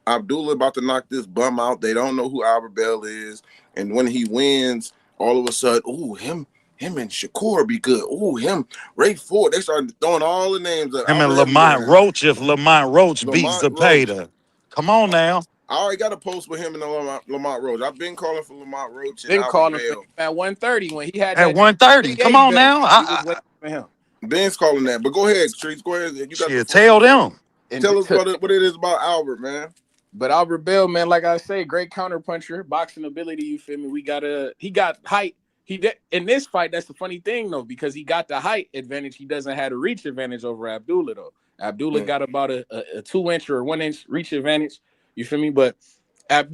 Abdullah about to knock this bum out. They don't know who Albert Bell is, and when he wins, all of a sudden, ooh, him and Shakur be good. Ooh, him, Ray Ford. They started throwing all the names up. Him and Lamont Roach, if Lamont Roach beats Lamont Zepeda. Come on now. I already got a post with him and Lamont Roach. I've been calling for Lamont Roach and Been Albert calling for Bell. him at 130 when he had At that 130. Come on now. He was waiting for him. Ben's calling that, but go ahead, Streets. Go ahead. You got Shit, tell them. Tell us what it is about Albert, man. But Albert Bell, man, like I say, great counter puncher, boxing ability. You feel me? He got height. In this fight, that's the funny thing though, because he got the height advantage. He doesn't have a reach advantage over Abdullah though. Abdullah got about a 2-inch or 1-inch reach advantage. You feel me? But Albert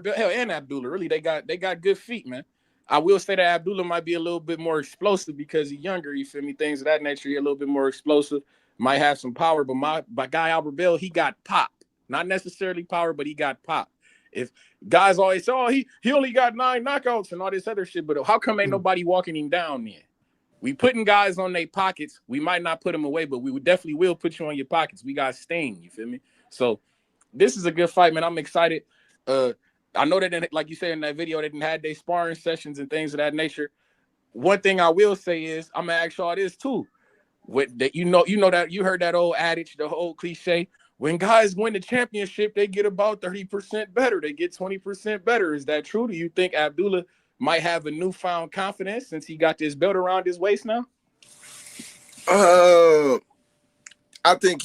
Bell, hell, and Abdullah, really, they got good feet, man. I will say that Abdullah might be a little bit more explosive because he's younger. You feel me? Things of that nature. He's a little bit more explosive. Might have some power, but my guy Albert Bell, he got pop. Not necessarily power, but he got pop. If guys always say, oh, he only got 9 knockouts and all this other shit, but how come ain't nobody walking him down then? We putting guys on their pockets. We might not put them away, but we definitely will put you on your pockets. We got Sting, you feel me? So this is a good fight, man. I'm excited. I know that, like you said in that video, they didn't have their sparring sessions and things of that nature. One thing I will say is, I'm gonna ask y'all this too. That you know that you heard that old adage, the whole cliche. When guys win the championship, they get about 30% better. They get 20% better. Is that true? Do you think Abdullah might have a newfound confidence since he got this belt around his waist now? I think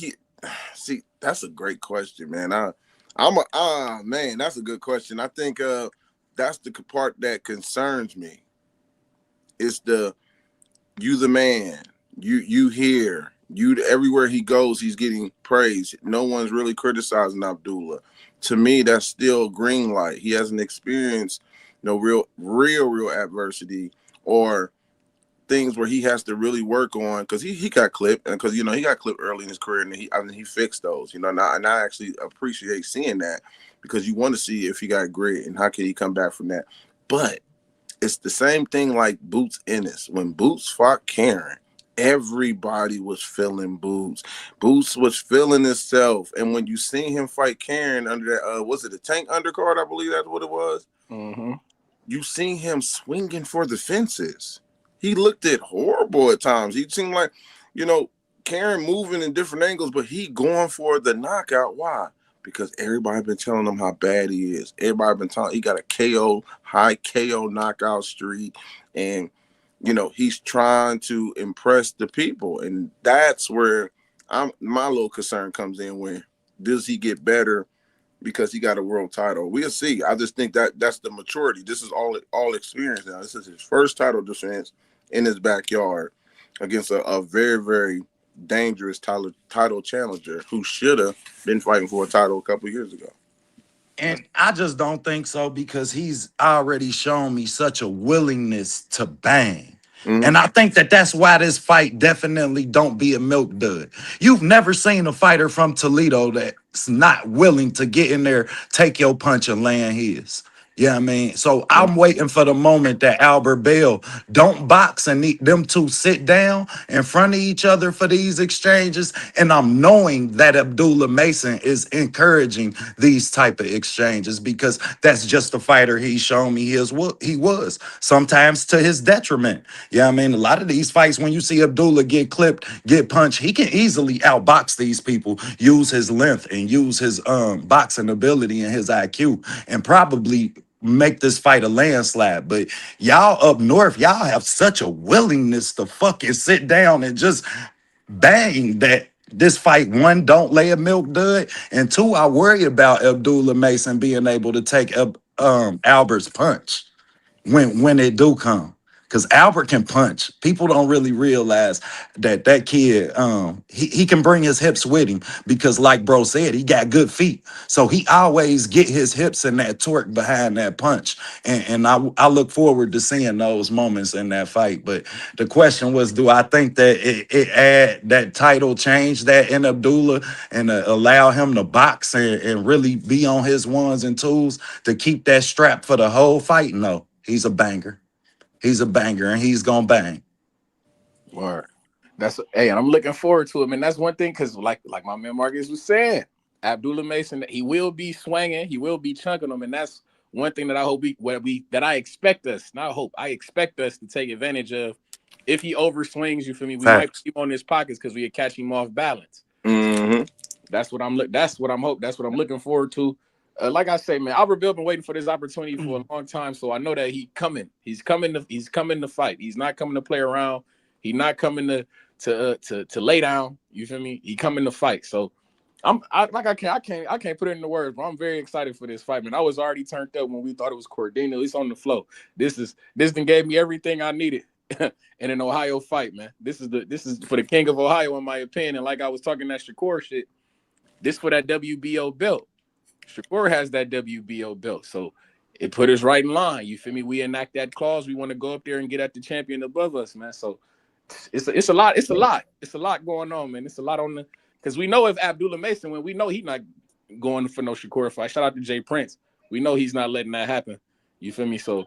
see, that's a great question, man. Man, that's a good question. I think that's the part that concerns me. It's you the man. You here. Everywhere he goes, he's getting praise. No one's really criticizing Abdullah. To me, that's still green light. He hasn't experienced no real adversity or things where he has to really work on, because he got clipped, and because he got clipped early in his career, and he fixed those. And I actually appreciate seeing that, because you want to see if he got grit and how can he come back from that. But it's the same thing like Boots Ennis. When Boots fought Karen, everybody was feeling Boots. Boots was feeling himself. And when you seen him fight Karen under that, was it a tank undercard? I believe that's what it was. Mm-hmm. You seen him swinging for the fences. He looked at horrible at times. He seemed like, Karen moving in different angles, but he going for the knockout. Why? Because everybody been telling him how bad he is. Everybody been telling he got a high KO knockout streak. And he's trying to impress the people, and that's where my little concern comes in. When does he get better because he got a world title? We'll see. I just think that's the maturity. This is all experience now. This is his first title defense in his backyard against a very, very dangerous title challenger who should have been fighting for a title a couple years ago. And I just don't think so, because he's already shown me such a willingness to bang. Mm-hmm. And I think that's why this fight definitely don't be a milk dud. You've never seen a fighter from Toledo that's not willing to get in there, take your punch, and land his. Yeah, I mean, so I'm waiting for the moment that Albert Bell don't box and them two sit down in front of each other for these exchanges. And I'm knowing that Abdullah Mason is encouraging these type of exchanges, because that's just the fighter he's shown me he was, sometimes to his detriment. Yeah, I mean, a lot of these fights, when you see Abdullah get clipped, get punched, he can easily outbox these people, use his length and use his boxing ability and his IQ, and probably make this fight a landslide. But y'all up north, y'all have such a willingness to fucking sit down and just bang that this fight, one, don't lay a milk dud, and two, I worry about Abdullah Mason being able to take Albert's punch when it do come. because Albert can punch. People don't really realize that kid, he can bring his hips with him because, like bro said, he got good feet. So he always get his hips and that torque behind that punch. And I look forward to seeing those moments in that fight. But the question was, do I think that it add that title change that in Abdullah and allow him to box and really be on his ones and twos to keep that strap for the whole fight? No, he's a banger. He's a banger, and he's gonna bang. Word. That's and I'm looking forward to him. And that's one thing, because like my man Marcus was saying, Abdullah Mason, he will be swinging, he will be chunking them, and that's one thing that I hope I expect us, not hope, I expect us to take advantage of. If he overswings, you feel me, we might keep on his pockets because we catch him off balance. Mm-hmm. That's what I'm looking forward to. Like I say, man, Albert Bill been waiting for this opportunity for a long time, so I know that he's coming to fight. He's not coming to play around. He's not coming to lay down. You feel me? He coming to fight. So I can't put it into words, but I'm very excited for this fight, man. I was already turned up when we thought it was Cordino. It's on the flow. This thing gave me everything I needed in an Ohio fight, man. This is for the king of Ohio, in my opinion. And like I was talking that Shakur shit, this for that WBO belt. Shakur has that WBO belt, so it put us right in line. You feel me? We enact that clause. We want to go up there and get at the champion above us, man. So it's a lot going on, man. It's a lot on the, because we know if Abdullah Mason win, we know he's not going for no Shakur fight. Shout out to Jay Prince. We know he's not letting that happen. You feel me? So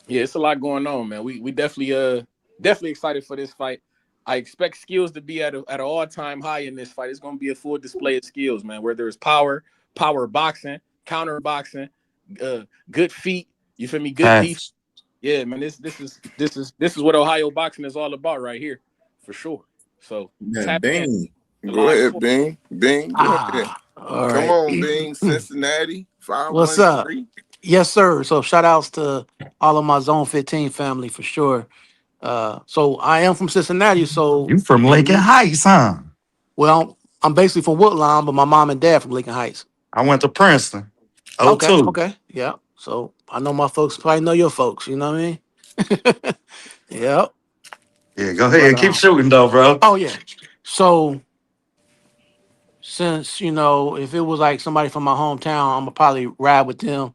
yeah, it's a lot going on, man. We definitely excited for this fight. I expect skills to be at an all-time high in this fight. It's going to be a full display of skills, man. Where there's power boxing, counter boxing, good feet. You feel me? Good defense. Yeah, man. This is what Ohio boxing is all about right here, for sure. So Bing, go ahead, Bing. Bing, go ahead. Come on, Bing. Cincinnati, 513. What's up? Yes, sir. So shout outs to all of my Zone 15 family for sure. So I am from Cincinnati. So You from Lincoln Heights, huh? Well, I'm basically from Woodlawn, but my mom and dad from Lincoln Heights. I went to Princeton. Okay. Yeah. So I know my folks probably know your folks. You know what I mean? Yep. Yeah, go ahead. Keep shooting, though, bro. Oh, yeah. So since, if it was like somebody from my hometown, I'm going to probably ride with them.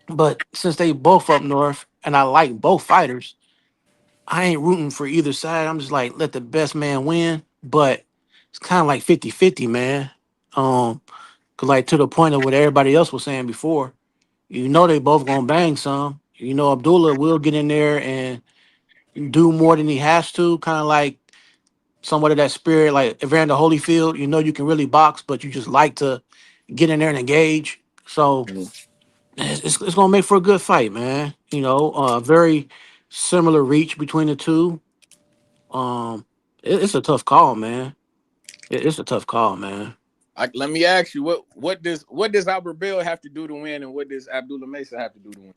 But since they both up north and I like both fighters, I ain't rooting for either side. I'm just like, let the best man win. But it's kind of like 50-50, man. Cause like to the point of what everybody else was saying before, they both gonna bang some. Abdullah will get in there and do more than he has to, kind of like somewhat of that spirit, like Evander Holyfield. You can really box, but you just like to get in there and engage. So it's gonna make for a good fight, man. Very similar reach between the two. It's a tough call, man. It's a tough call, man. Let me ask you, what does Albert Bell have to do to win, and what does Abdullah Mason have to do to win,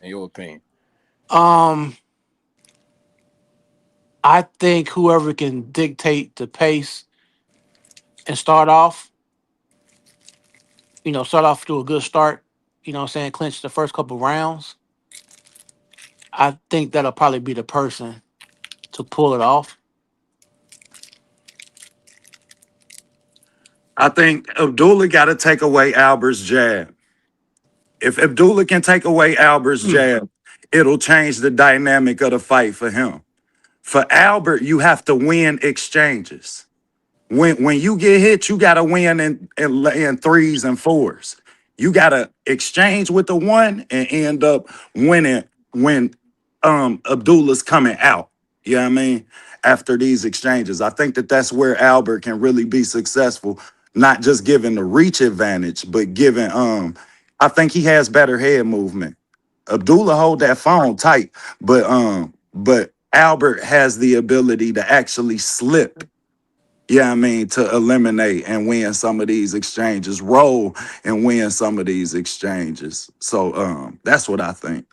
in your opinion? I think whoever can dictate the pace and start off to a good start, clinch the first couple rounds. I think that'll probably be the person to pull it off. I think Abdullah got to take away Albert's jab. If Abdullah can take away Albert's jab, it'll change the dynamic of the fight for him. For Albert, you have to win exchanges. When you get hit, you got to win in threes and fours. You got to exchange with the one and end up winning when Abdullah's coming out. You know what I mean? After these exchanges, I think that's where Albert can really be successful, not just giving the reach advantage, but giving I think he has better head movement. Abdullah hold that phone tight, but Albert has the ability to actually slip. Yeah, I mean, to eliminate and win some of these exchanges, roll and win some of these exchanges. So that's what I think.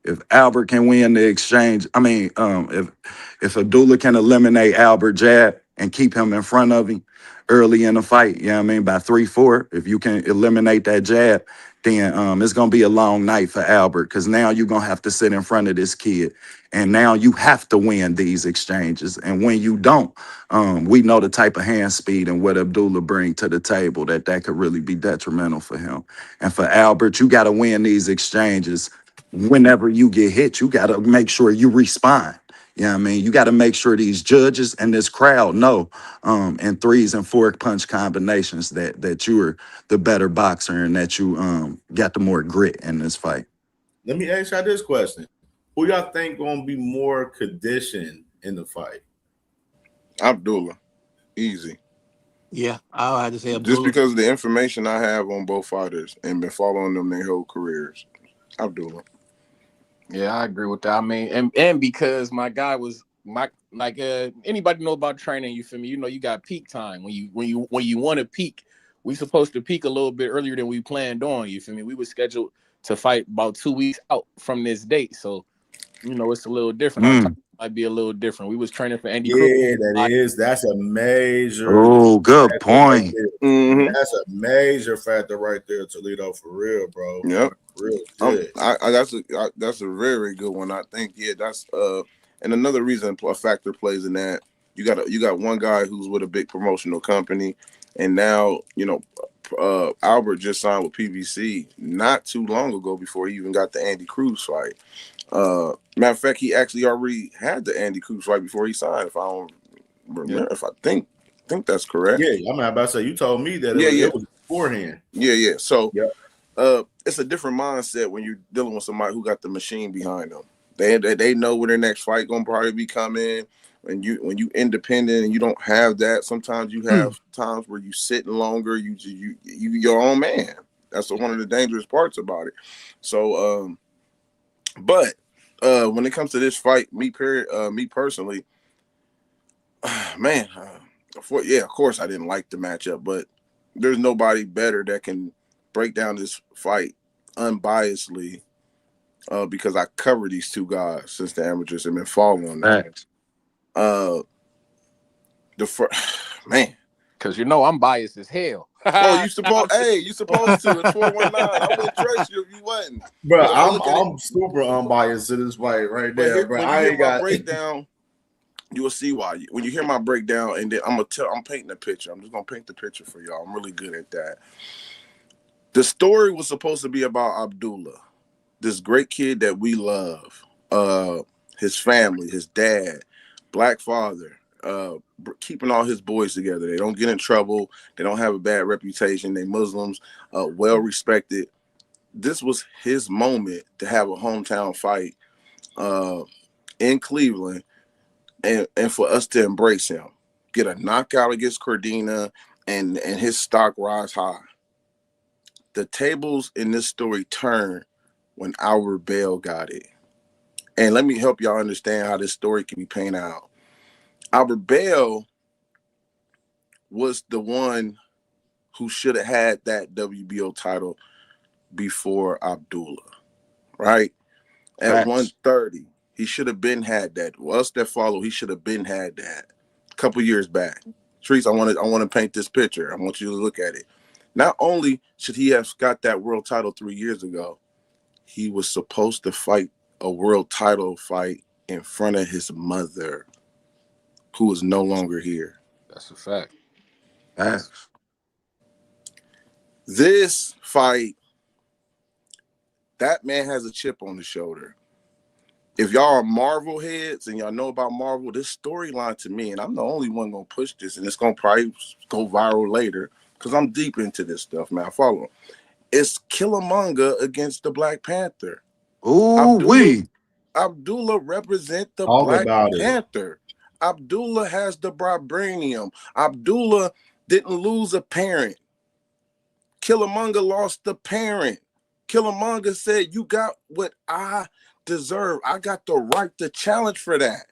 If Albert can win the exchange, if Abdullah can eliminate Albert jab, and keep him in front of him early in the fight, you know what I mean, by 3-4, if you can eliminate that jab, then it's going to be a long night for Albert, because now you're going to have to sit in front of this kid. And now you have to win these exchanges. And when you don't, we know the type of hand speed and what Abdullah bring to the table, that could really be detrimental for him. And for Albert, you got to win these exchanges. Whenever you get hit, you got to make sure you respond. You know what I mean? You got to make sure these judges and this crowd know in 3s and 4 punch combinations that you are the better boxer and that you got the more grit in this fight. Let me ask y'all this question. Who y'all think gonna be more conditioned in the fight? Abdullah. Easy. Yeah, I'll have to say Abdullah. Just because of the information I have on both fighters and been following them their whole careers. Abdullah. Yeah, I agree with that. I mean, and because my guy was anybody know about training, you feel me? You know, you got peak time. When you want to peak, we supposed to peak a little bit earlier than we planned on, you feel me? We were scheduled to fight about 2 weeks out from this date. So, you know, it's a little different. Our time might be a little different. We was training for Andy Cruz. That's a major. Oh, good point. Mm-hmm. That's a major factor right there, Toledo, for real, bro. Yep. Real good. That's a very good one. I think that's and another reason a factor plays in that, you got one guy who's with a big promotional company, and now Albert just signed with PBC not too long ago before he even got the Andy Cruz fight. Matter of fact, he actually already had the Andy Cruz fight before he signed. If I don't remember, if I think that's correct. Yeah, I'm about to say, you told me that it was beforehand. Yeah. So it's a different mindset when you're dealing with somebody who got the machine behind them. They know when their next fight gonna probably be coming. When you independent and you don't have that, sometimes you have times where you sitting longer. You your own man. That's one of the dangerous parts about it. So, but when it comes to this fight, me personally, man, of course I didn't like the matchup, but there's nobody better that can break down this fight unbiasedly because I cover these two guys since the amateurs have been following them. Man, because I'm biased as hell. You supposed to. It's 419. I wouldn't trust you if you wasn't. Bro, I'm super unbiased to this fight right there, bro. When you hear my breakdown, you will see why. When you hear my breakdown, and then I'm painting a picture. I'm just gonna paint the picture for y'all. I'm really good at that. The story was supposed to be about Abdullah, this great kid that we love. His family, his dad, black father, keeping all his boys together. They don't get in trouble. They don't have a bad reputation. They Muslims, well respected. This was his moment to have a hometown fight in Cleveland, and for us to embrace him, get a knockout against Cordina, and his stock rise high. The tables in this story turn when Albert Bell got it. And let me help y'all understand how this story can be painted out. Albert Bell was the one who should have had that WBO title before Abdullah, right? At 130, he should have been had that. Us that follow, he should have been had that a couple years back. Trees, I want to paint this picture. I want you to look at it. Not only should he have got that world title 3 years ago, he was supposed to fight a world title fight in front of his mother, who is no longer here. That's a fact. This fight, that man has a chip on his shoulder. If y'all are Marvel heads and y'all know about Marvel, this storyline to me, and I'm the only one gonna push this, and it's gonna probably go viral later because I'm deep into this stuff, man. I follow him. It's Killmonger against the Black Panther. Abdullah represent the Black Panther. Abdullah has the vibranium. Abdullah didn't lose a parent. Killmonger lost the parent. Killmonger said, "You got what I deserve. I got the right to challenge for that.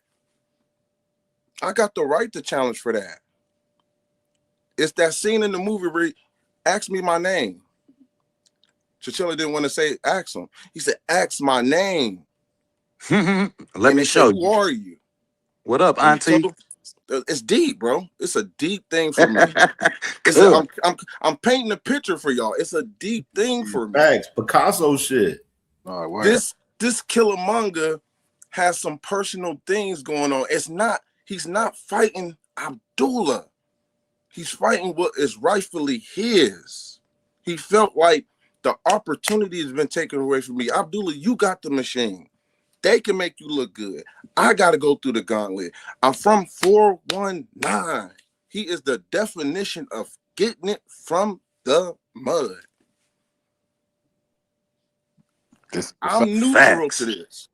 It's that scene in the movie where he asked me my name. Chichilla didn't want to say ask him. He said, "Ask my name." Let me show you. Who are you? What up, Auntie? It's deep, bro. It's a deep thing for me. I'm painting a picture for y'all. It's a deep thing for me. Facts, Picasso shit. Oh, wow. This Killmonger has some personal things going on. He's not fighting Abdullah. He's fighting what is rightfully his. He felt like the opportunity has been taken away from me. Abdullah, you got the machine. They can make you look good. I got to go through the gauntlet. I'm from 419. He is the definition of getting it from the mud. I'm neutral to this.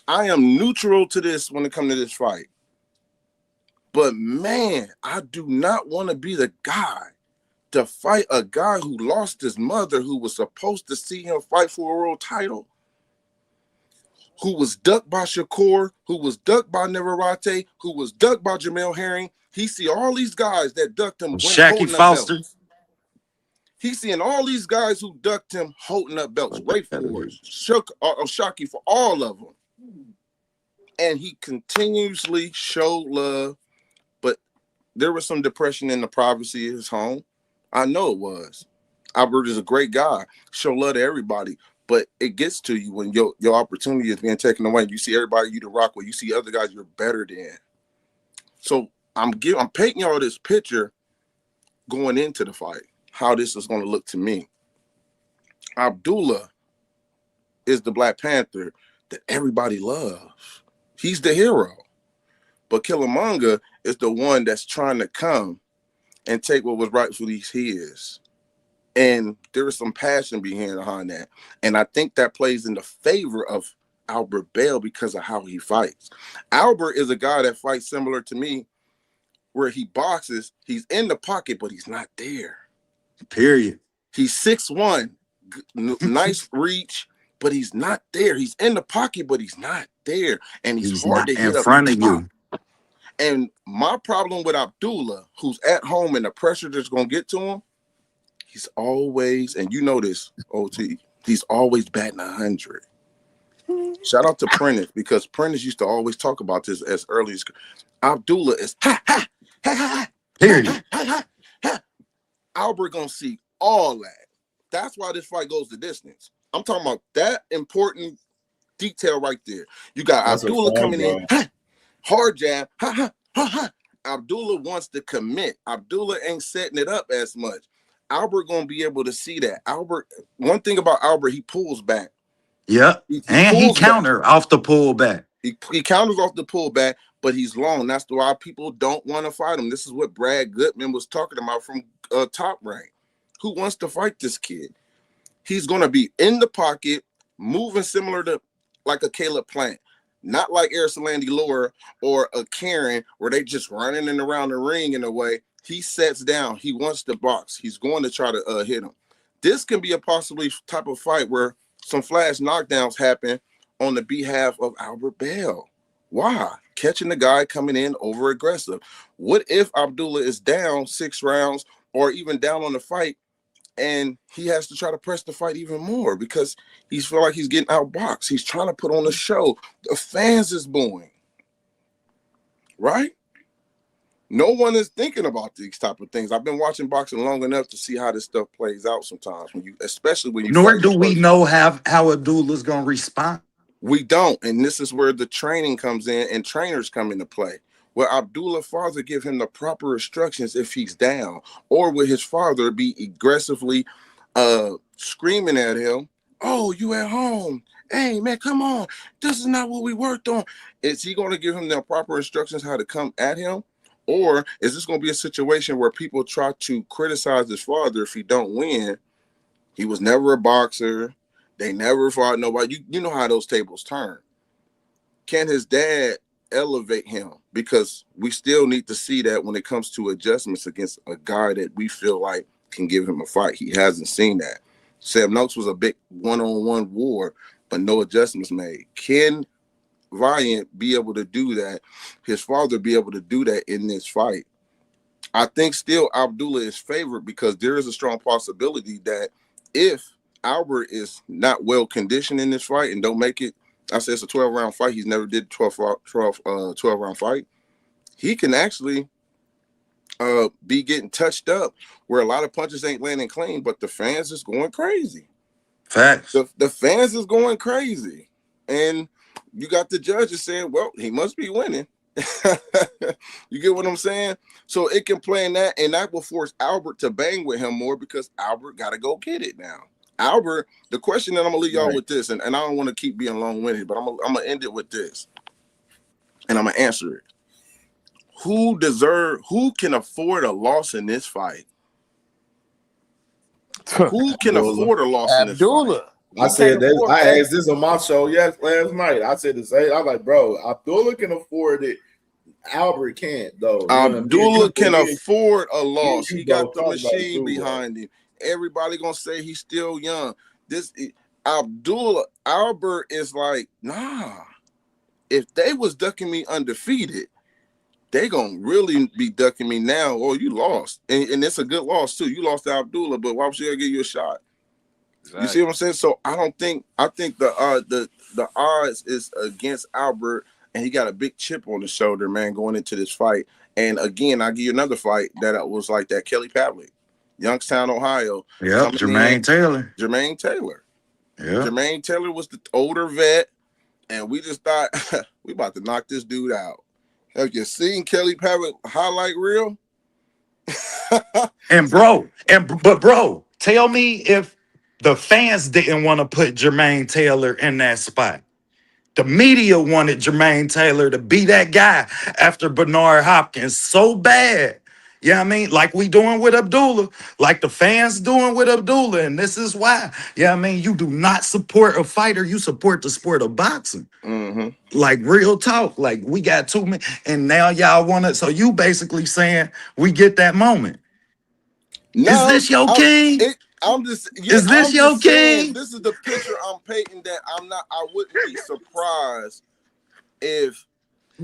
I am neutral to this when it comes to this fight. But man, I do not want to be the guy to fight a guy who lost his mother, who was supposed to see him fight for a world title, who was ducked by Shakur, who was ducked by Neverate, who was ducked by Jamel Herring. He see all these guys that ducked him. Shaky Foster. He's seeing all these guys who ducked him holding up belts. Ray Ford, Shocky, for all of them. And he continuously showed love, but there was some depression in the privacy of his home. I know it was. Albert is a great guy. Show love to everybody. But it gets to you when your opportunity is being taken away. You see everybody you to rock with. You see other guys you're better than. So I'm painting y'all this picture going into the fight, how this is going to look to me. Abdullah is the Black Panther that everybody loves. He's the hero. But Killmonger is the one that's trying to come and take what was rightfully his. And there is some passion behind that. And I think that plays in the favor of Albert Bell because of how he fights. Albert is a guy that fights similar to me, where he boxes, he's in the pocket, but he's not there. Period. He's 6'1", nice reach, but he's not there. He's in the pocket, but he's not there. And he's hard to hit in front of you. And my problem with Abdullah, who's at home and the pressure that's going to get to him, he's always, and you know this, OT, he's always batting 100. Shout out to Prentice, because Prentice used to always talk about this as early as Abdullah is period. Albert gonna see all that. That's why this fight goes the distance. I'm talking about that important detail right there. You got Abdullah coming in, hard jab, Abdullah wants to commit. Abdullah ain't setting it up as much. Albert gonna be able to see that. Albert, one thing about Albert, he pulls back. Yep. He counter off the pullback. He counters off the pullback, but he's long. That's why people don't want to fight him. This is what Brad Goodman was talking about from Top Rank. Who wants to fight this kid? He's going to be in the pocket, moving similar to like a Caleb Plant. Not like Arisalandi Lower or a Karen, where they just running and around the ring in a way. He sets down. He wants to box. He's going to try to hit him. This can be a possibly type of fight where some flash knockdowns happen on the behalf of Albert Bell. Why? Catching the guy coming in over aggressive. What if Abdullah is down 6 rounds or even down on the fight and he has to try to press the fight even more because he feels like he's getting outboxed? He's trying to put on a show. The fans is booing. Right? No one is thinking about these type of things. I've been watching boxing long enough to see how this stuff plays out sometimes, especially when you. Nor do we know how Abdullah's gonna respond. We don't, and this is where the training comes in and trainers come into play. Will Abdullah father give him the proper instructions if he's down, or will his father be aggressively screaming at him? Oh, you at home? Hey man, come on! This is not what we worked on. Is he going to give him the proper instructions how to come at him? Or is this going to be a situation where people try to criticize his father if he don't win? He was never a boxer. They never fought nobody. You know how those tables turn. Can his dad elevate him? Because we still need to see that when it comes to adjustments against a guy that we feel like can give him a fight. He hasn't seen that. Sam Noakes was a big one-on-one war, but no adjustments made. Can Valiant be able to do that? His father be able to do that in this fight? I think still Abdullah is favored because there is a strong possibility that if Albert is not well conditioned in this fight and don't make it, I say it's a 12-round fight. He's never did a 12-round fight. he can actually be getting touched up where a lot of punches ain't landing clean, but the fans is going crazy. Facts. The fans is going crazy. And you got the judges saying, well, he must be winning. You get what I'm saying? So it can play in that, and that will force Albert to bang with him more because Albert got to go get it now. Albert, the question that I'm going to leave y'all with this, and I don't want to keep being long-winded, but I'm going to end it with this, and I'm going to answer it. Who can afford a loss in this fight? Who can afford a loss in this fight? Abdullah. I said that. I asked this on my show last night. I said the same. I'm like, bro, Abdullah can afford it. Albert can't, though. Abdullah can afford a loss. He got the machine behind him. Everybody gonna say he's still young. Albert is like, nah. If they was ducking me undefeated, they gonna really be ducking me now. Oh, you lost, and it's a good loss too. You lost to Abdullah, but why would she give you a shot? Exactly. You see what I'm saying? So I think the odds is against Albert, and he got a big chip on his shoulder, man, going into this fight. And again, I'll give you another fight that was like that. Kelly Pavlik, Youngstown, Ohio. Yep, Jermaine Taylor. Yeah. Jermaine Taylor was the older vet, and we just thought we about to knock this dude out. Have you seen Kelly Pavlik highlight reel? But bro, tell me if the fans didn't want to put Jermaine Taylor in that spot. The media wanted Jermaine Taylor to be that guy after Bernard Hopkins so bad. You know what I mean? Like we doing with Abdullah, like the fans doing with Abdullah. And this is why. You know what I mean? You do not support a fighter. You support the sport of boxing. Mm-hmm. Like real talk. Like we got 2 minutes. And now y'all want to. So you basically saying we get that moment. No, is this your king? Is this your king? This is the picture I'm painting that I wouldn't be surprised if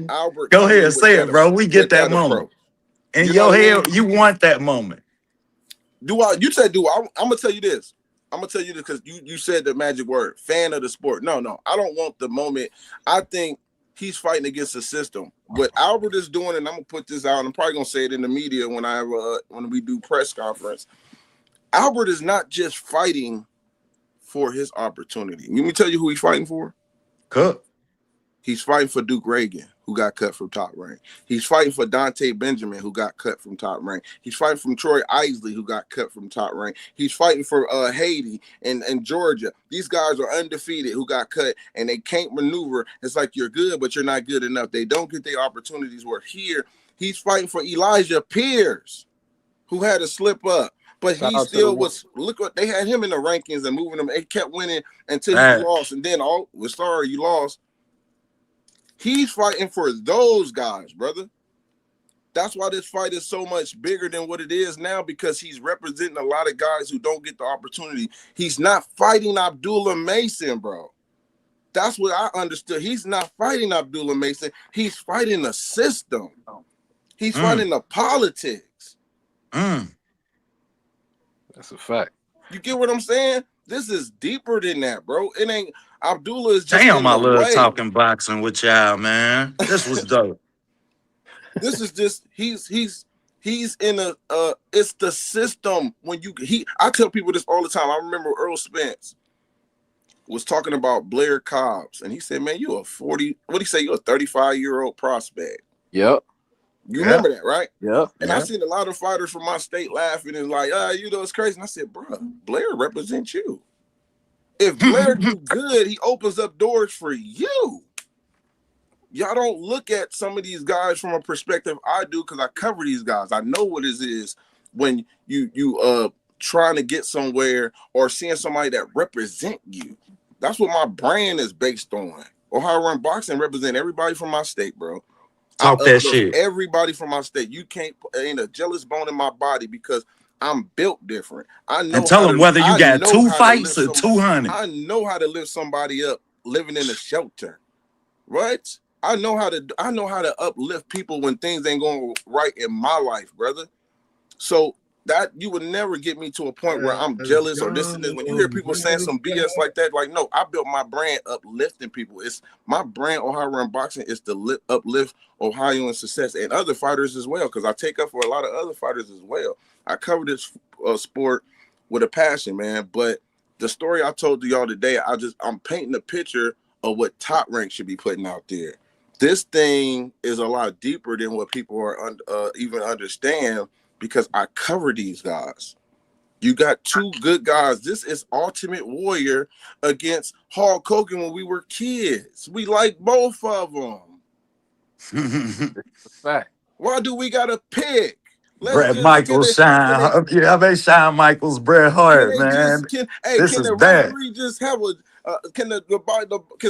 Albert. Go ahead, say it, bro. We get that moment. In your head, you want that moment. You said do I? I'm gonna tell you this. I'm gonna tell you this because you said the magic word, fan of the sport. No, I don't want the moment. I think he's fighting against the system. What Albert is doing, and I'm gonna put this out, and I'm probably gonna say it in the media when we do press conference. Albert is not just fighting for his opportunity. Let me tell you who he's fighting for. Cook. He's fighting for Duke Reagan, who got cut from Top Rank. He's fighting for Dante Benjamin, who got cut from Top Rank. He's fighting from Troy Isley, who got cut from Top Rank. He's fighting for Haiti and Georgia. These guys are undefeated who got cut, and they can't maneuver. It's like you're good, but you're not good enough. They don't get their opportunities. Where here, he's fighting for Elijah Pierce, who had to slip up. But he still was, look what they had him in the rankings and moving him. He kept winning until he lost. And then, we're sorry you lost. He's fighting for those guys, brother. That's why this fight is so much bigger than what it is now, because he's representing a lot of guys who don't get the opportunity. He's not fighting Abdullah Mason, bro. That's what I understood. He's not fighting Abdullah Mason. He's fighting the system. He's fighting the politics. That's a fact. You get what I'm saying? This is deeper than that, bro. It ain't Abdullah is just damn. I love talking boxing with y'all, man. This was dope. This is just he's in it's the system. When I tell people this all the time. I remember Earl Spence was talking about Blair Cobbs, and he said, "Man, you a 40? What do you say? You're a 35-year-old prospect." Yep. You remember that, right? Yeah. And I seen a lot of fighters from my state laughing and like, it's crazy. And I said, bro, Blair represents you. If Blair do good, he opens up doors for you. Y'all don't look at some of these guys from a perspective I do, because I cover these guys. I know what it is when you trying to get somewhere or seeing somebody that represent you. That's what my brand is based on. Ohio Run Boxing represent everybody from my state, bro. Talk that shit. Everybody from my state. You ain't a jealous bone in my body because I'm built different. I know. And tell them whether you got 2 fights or 200. I know how to lift somebody up living in a shelter. Right? I know how to uplift people when things ain't going right in my life, brother. So that you would never get me to a point where I'm jealous or this and this. When you hear people saying some BS like that, like, no, I built my brand uplifting people. It's my brand, Ohio Run Boxing, is to uplift Ohio and success and other fighters as well, because I take up for a lot of other fighters as well. I cover this sport with a passion, man. But the story I told to y'all today, I'm painting a picture of what Top Rank should be putting out there. This thing is a lot deeper than what people are even understand, because I cover these guys. You got two good guys. This is Ultimate Warrior against Hulk Hogan when we were kids. We like both of them. Why do we got to pick? Brett Michaels Shawn Michaels, Bret Hart, man. Can This is the bad. referee just have can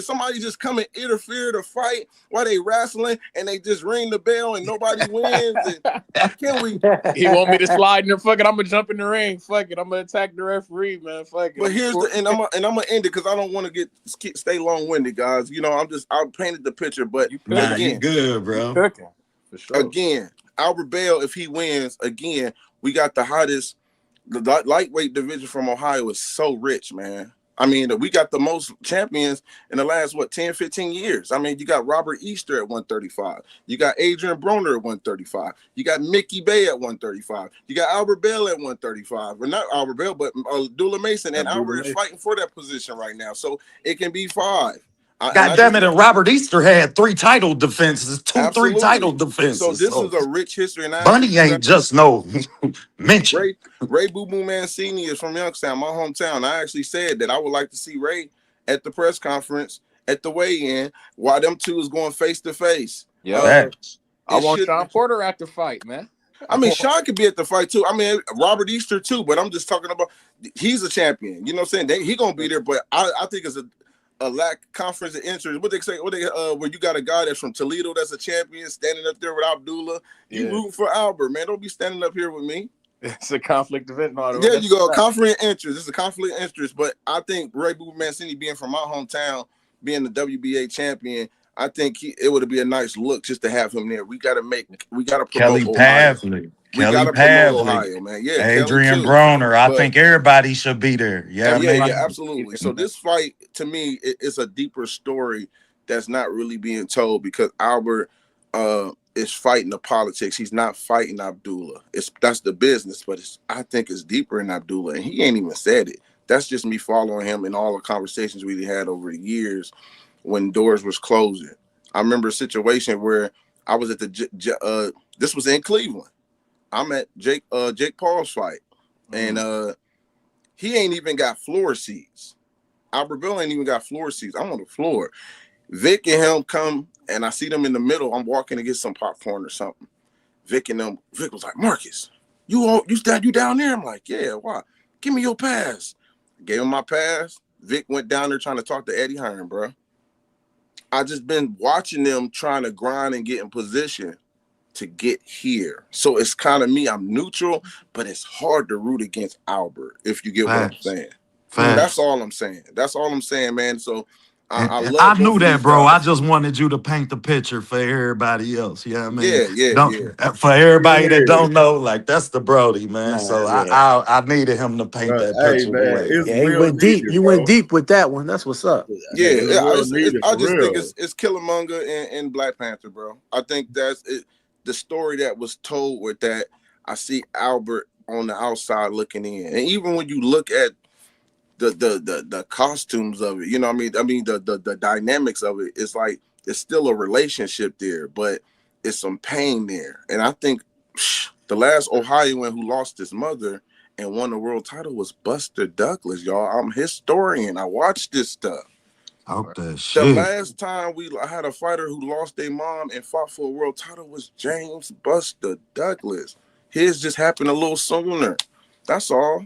somebody just come and interfere to fight while they wrestling and they just ring the bell and nobody wins? Can we? He want me to slide in there? Fuck it, I'm gonna jump in the ring. Fuck it, I'm gonna attack the referee, man. Fuck it. But I'm gonna end it because I don't want to stay long winded, guys. You know, I painted the picture, but you good, bro. Cooking for sure. Again, Albert Bell, if he wins again, we got the hottest. The lightweight division from Ohio is so rich, man. I mean, we got the most champions in the last, 10, 15 years. I mean, you got Robert Easter at 135. You got Adrian Broner at 135. You got Mickey Bay at 135. You got Albert Bell at 135. Well, not Albert Bell, but Abdullah Mason. And Albert is fighting for that position right now. So it can be 5. God damn it, and Robert Easter had 3 title defenses, 3 title defenses. So this is a rich history. And Bunny ain't just no mention. Ray Boo Boo Mancini is from Youngstown, my hometown. I actually said that I would like to see Ray at the press conference at the weigh-in while them two is going face to face. Yeah, I want Sean Porter at the fight, man. I mean, Sean could be at the fight too. I mean, Robert Easter too, but I'm just talking about he's a champion. You know what I'm saying? He gonna be there, but I think it's a lack conference of interest. What they say? Where you got a guy that's from Toledo that's a champion standing up there with Abdullah. You rooting for Albert, man? Don't be standing up here with me. It's a conflict of interest. There you go, conflict of interest. It's a conflict of interest, but I think Ray Boo Mancini being from my hometown, being the WBA champion, I think it would be a nice look just to have him there. We got to promote Kelly Pavlik. Kelly Pavlik, Ohio, man. Yeah, Adrian Broner. I think everybody should be there. Yeah, absolutely. So this fight, to me, is a deeper story that's not really being told, because Albert is fighting the politics. He's not fighting Abdullah. That's the business, but I think it's deeper in Abdullah, and he ain't even said it. That's just me following him in all the conversations we had over the years when doors was closing. I remember a situation where I was at this was in Cleveland. I'm at Jake Paul's fight, and he ain't even got floor seats. Albert Bell ain't even got floor seats. I'm on the floor. Vic and him come, and I see them in the middle. I'm walking to get some popcorn or something. Vic was like, Marcus, you down there? I'm like, yeah, why? Give me your pass. Gave him my pass. Vic went down there trying to talk to Eddie Hearn, bro. I just been watching them trying to grind and get in position to get here. So it's kind of me. I'm neutral, but it's hard to root against Albert, if you get what I'm saying. That's all I'm saying. That's all I'm saying, man. So I knew that, bro. I just wanted you to paint the picture for everybody else. Yeah, I mean, yeah. For everybody that don't know, like, that's the Brody, man. So I needed him to paint that picture. Man, he went deep. You went deep with that one. That's what's up. Yeah. I just think it's Killmonger and Black Panther, bro. I think that's it. The story that was told with that, I see Albert on the outside looking in, and even when you look at the costumes of it, you know what I mean? The dynamics of it, it's like it's still a relationship there, but it's some pain there. And I think the last Ohioan who lost his mother and won the world title was Buster Douglas, y'all. I'm a historian. I watched this stuff. The last time I had a fighter who lost their mom and fought for a world title was James Buster Douglas. His just happened a little sooner. That's all.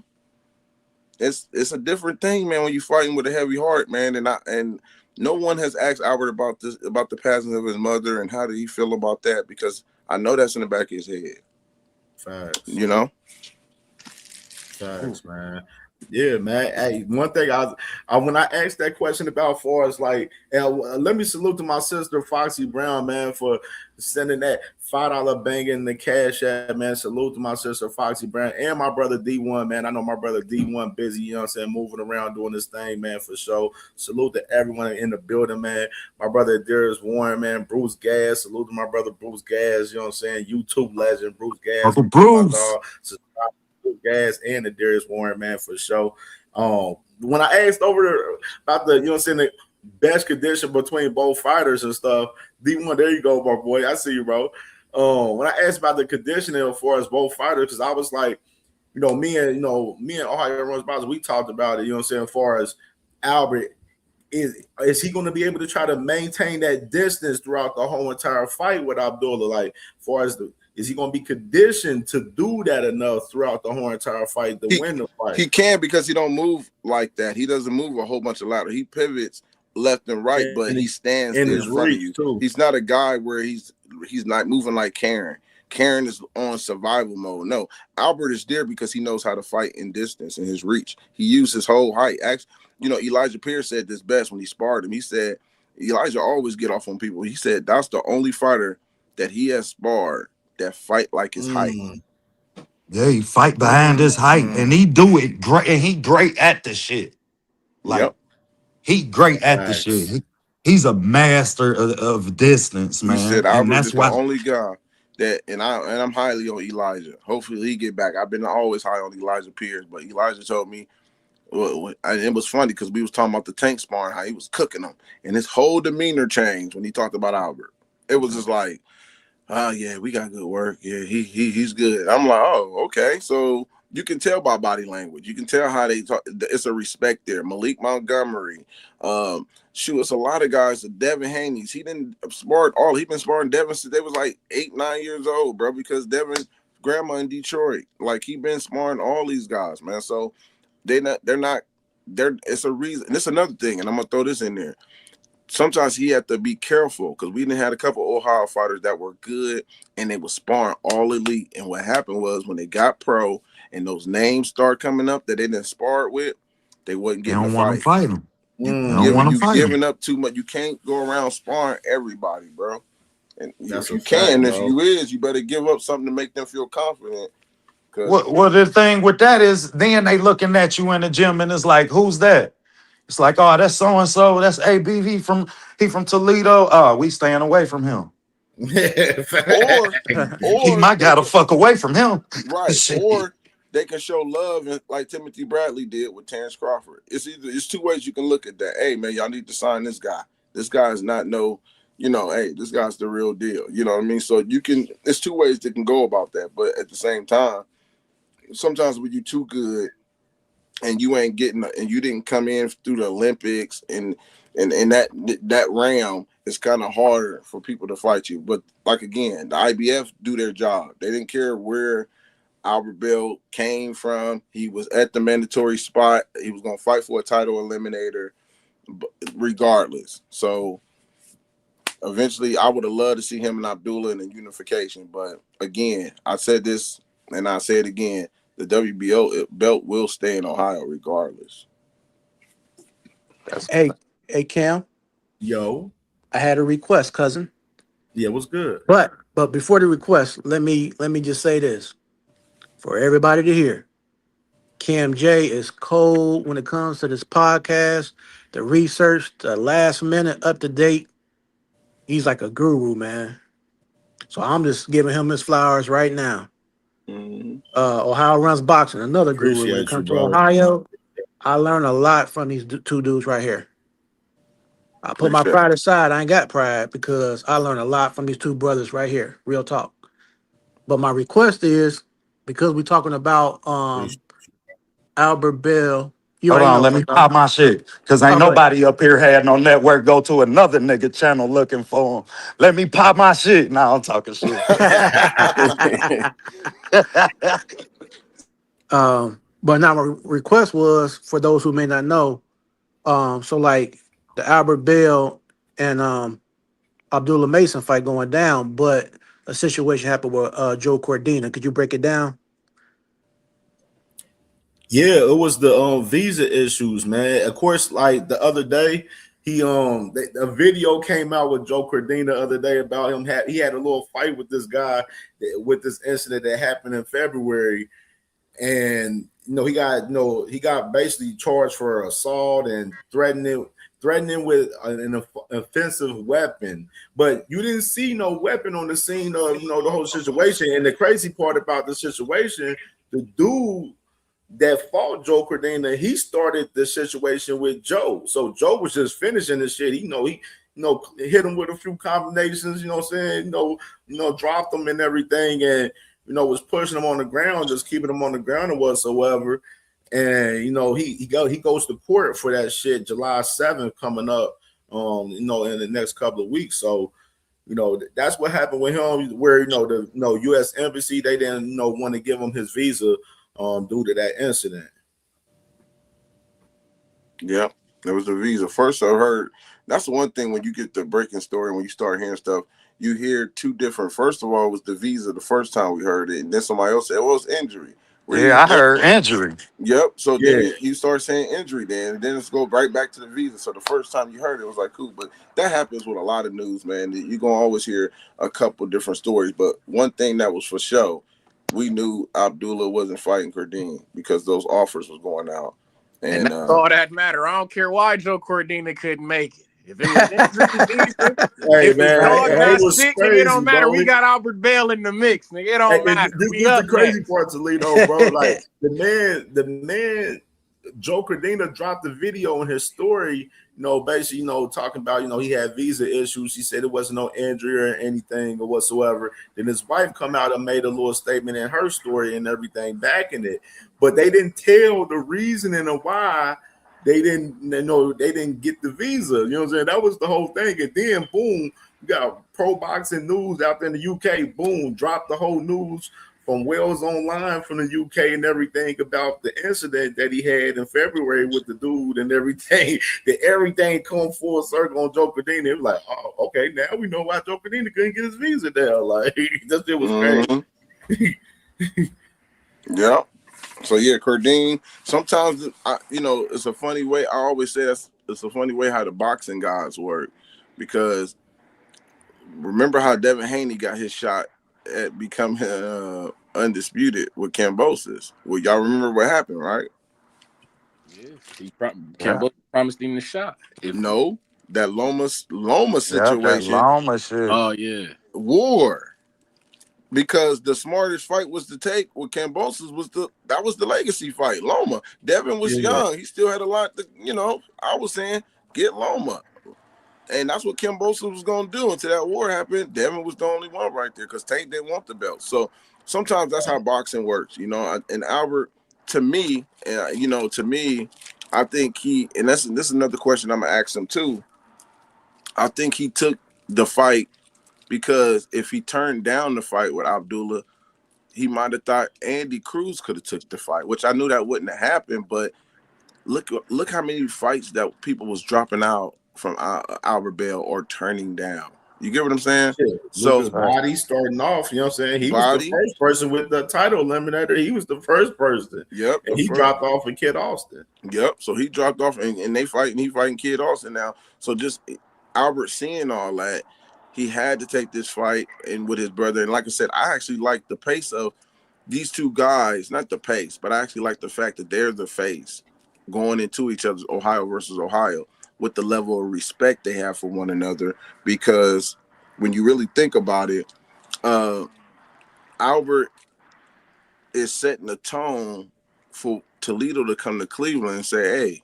It's a different thing, man, when you're fighting with a heavy heart, man. And no one has asked Albert about the passing of his mother and how did he feel about that, because I know that's in the back of his head. Facts. You know? Facts, man. Yeah, man. Hey, one thing I when I asked that question about far as like, let me salute to my sister Foxy Brown, man, for sending that $5 bang in the cash app, man. Salute to my sister Foxy Brown and my brother D1, man. I know my brother D1 busy, you know what I'm saying, moving around doing this thing, man, for sure. Salute to everyone in the building, man. My brother Darius Warren, man, Bruce Gas. Salute to my brother Bruce Gas, you know what I'm saying, YouTube legend, Bruce Gas, Uncle my Bruce. dog. Gas and the Darius Warren, man, for sure. When I asked about the, you know what I'm saying, the best condition between both fighters and stuff, D1, there you go, my boy. I see you, bro. When I asked about the conditioning as far as both fighters, because I was like, me and Ohio Runs Boxing, we talked about it, you know what I'm saying, as far as Albert, is he going to be able to try to maintain that distance throughout the whole entire fight with Abdullah? Like, as far as is he going to be conditioned to do that enough throughout the whole entire fight to win the fight? He can, because he don't move like that. He doesn't move a whole bunch of lateral. He pivots left and right, but he stands there in front of you. Too. He's not a guy where he's not moving like Karen. Karen is on survival mode. No, Albert is there because he knows how to fight in distance and his reach. He used his whole height. Actually, Elijah Pierce said this best when he sparred him. He said Elijah always get off on people. He said that's the only fighter that he has sparred that fight like his height. Yeah, he fight behind his height, and he do it great, and he great at the shit. Like, he great at the shit. He's a master of distance, man. He said and Albert that's is why the only guy that, and I'm highly on Elijah. Hopefully he get back. I've been always high on Elijah Pierce, but Elijah told me, and it was funny because we was talking about the tank sparring, how he was cooking them, and his whole demeanor changed when he talked about Albert. It was just like, oh yeah, we got good work. Yeah, he's good. I'm like, oh, okay. So you can tell by body language. You can tell how they talk. It's a respect there. Malik Montgomery. It's a lot of guys. Devin Haney's. He didn't spar all. He been sparring Devin since they was like 8-9 years old, bro. Because Devin's grandma in Detroit. Like, he been sparring all these guys, man. So they're not. It's a reason. And it's another thing. And I'm gonna throw this in there. Sometimes he had to be careful because we didn't had a couple of Ohio fighters that were good and they were sparring all elite. And what happened was when they got pro and those names start coming up that they didn't spar with, they wasn't getting don't want to fight him. You giving up too much. You can't go around sparring everybody, bro. And if you better give up something to make them feel confident. Well, the thing with that is then they looking at you in the gym and it's like, who's that? It's like, oh, that's so-and-so. That's ABV from Toledo. Oh, we staying away from him. or he might gotta fuck away from him. Right. Or they can show love like Timothy Bradley did with Terrence Crawford. It's two ways you can look at that. Hey, man, y'all need to sign this guy. This guy is not hey, this guy's the real deal. You know what I mean? So it's two ways that can go about that. But at the same time, sometimes when you're too good, and you ain't getting, and you didn't come in through the Olympics and that realm, it's kind of harder for people to fight you. But like, again, the IBF do their job. They didn't care where Albert Bell came from. He was at the mandatory spot. He was going to fight for a title eliminator regardless. So eventually I would have loved to see him and Abdullah in a unification. But again, I said this and I say it again, the WBO belt will stay in Ohio regardless. Hey, Cam. Yo. I had a request, cousin. Yeah, what's good? But before the request, let me just say this for everybody to hear. Cam J is cold when it comes to this podcast, the research, the last minute, up to date. He's like a guru, man. So I'm just giving him his flowers right now. Ohio Runs Boxing, another guru. When it comes to Ohio, I learned a lot from these two dudes right here. I put my pride aside. I ain't got pride because I learned a lot from these two brothers right here. Real talk. But my request is, because we're talking about Albert Bell. Hold on, let me pop my shit. Because ain't nobody up here had no network go to another nigga channel looking for him. Let me pop my shit. Now I'm talking shit. But now my request was for those who may not know. So like the Albert Bell and Abdullah Mason fight going down, but a situation happened with Joe Cordina. Could you break it down? Yeah, it was the visa issues, man. Of course, like the other day, a video came out with Joe Cordina the other day about he had a little fight with this guy with this incident that happened in February, and he got basically charged for assault and threatening with an offensive weapon. But you didn't see no weapon on the scene of the whole situation. And the crazy part about the situation, the dude that fought Joe Cordina, he started the situation with Joe. So Joe was just finishing the shit. He hit him with a few combinations, dropped him and everything, and was pushing him on the ground, just keeping him on the ground or whatsoever. And he goes to court for that shit July 7th coming up, in the next couple of weeks. So that's what happened with him, where the U.S. Embassy, they didn't want to give him his visa due to that incident. Yeah, there was the visa. First, I heard that's the one thing when you get the breaking story, when you start hearing stuff, you hear two different. First of all, it was the visa the first time we heard it, and then somebody else said it was injury. Yeah, I heard injury. Yep. So then you start saying injury, and then it's go right back to the visa. So the first time you heard it, was like cool, but that happens with a lot of news, man. You're gonna always hear a couple different stories, but one thing that was for sure, we knew Abdullah wasn't fighting Cordine because those offers was going out. And that's all that matter. I don't care why Joe Cordina couldn't make it. If it was injury season, if his dog got sick, nigga, it don't matter. We got Albert Bell in the mix, nigga. It don't matter. This is the crazy part, Toledo, bro. Like the man, Joe Cordina dropped the video in his story, basically, talking about, he had visa issues. He said it wasn't no injury or anything or whatsoever. Then his wife come out and made a little statement in her story and everything backing it. But they didn't tell the reasoning of why they didn't get the visa. You know what I'm saying? That was the whole thing. And then boom, you got Pro Boxing News out there in the UK, boom, dropped the whole news from Wales Online from the UK and everything about the incident that he had in February with the dude and everything. That everything come full circle on Joe Cordina. It was like, oh, okay, now we know why Joe Cordina couldn't get his visa there. Like, that shit was crazy. Yeah. So yeah, Cordine. Sometimes it's a funny way. I always say it's a funny way how the boxing guys work, because remember how Devin Haney got his shot at becoming undisputed with Kambosos. Well, y'all remember what happened, right? Yeah, Kambosos promised him the shot. No, that Loma situation. That Loma shit. Oh yeah, war. Because the smartest fight was to take with Kambosos was the legacy fight. Loma. Devin was young. He still had a lot to, I was saying, get Loma. And that's what Kambosos was going to do until that war happened. Devin was the only one right there because Tank didn't want the belt. So sometimes that's how boxing works, And Albert, to me, I think and this is another question I'm going to ask him too. I think he took the fight because if he turned down the fight with Abdullah, he might have thought Andy Cruz could have took the fight, which I knew that wouldn't have happened. But look how many fights that people was dropping out from Albert Bell or turning down. You get what I'm saying? Yeah. So Body starting off, you know what I'm saying? He was the first person with the title eliminator. He was the first person. Yep. And he dropped off with Kid Austin. Yep. So he dropped off and he fighting Kid Austin now. So just Albert seeing all that, he had to take this fight and with his brother. And like I said, I actually like the pace of these two guys, not the pace, but I actually like the fact that they're the face going into each other's Ohio versus Ohio with the level of respect they have for one another. Because when you really think about it, Albert is setting the tone for Toledo to come to Cleveland and say, hey,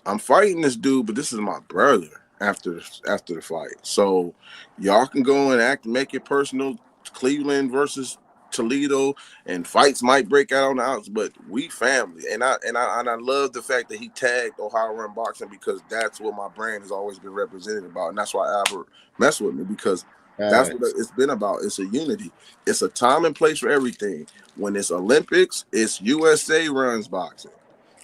I'm fighting this dude, but this is my brother. After the fight, so y'all can go and make it personal. Cleveland versus Toledo, and fights might break out on the outs, but we family. And I love the fact that he tagged Ohio Run Boxing, because that's what my brand has always been represented about, and that's why Albert messed with me, because that's what it's been about. It's a unity. It's a time and place for everything. When it's Olympics, it's USA runs boxing.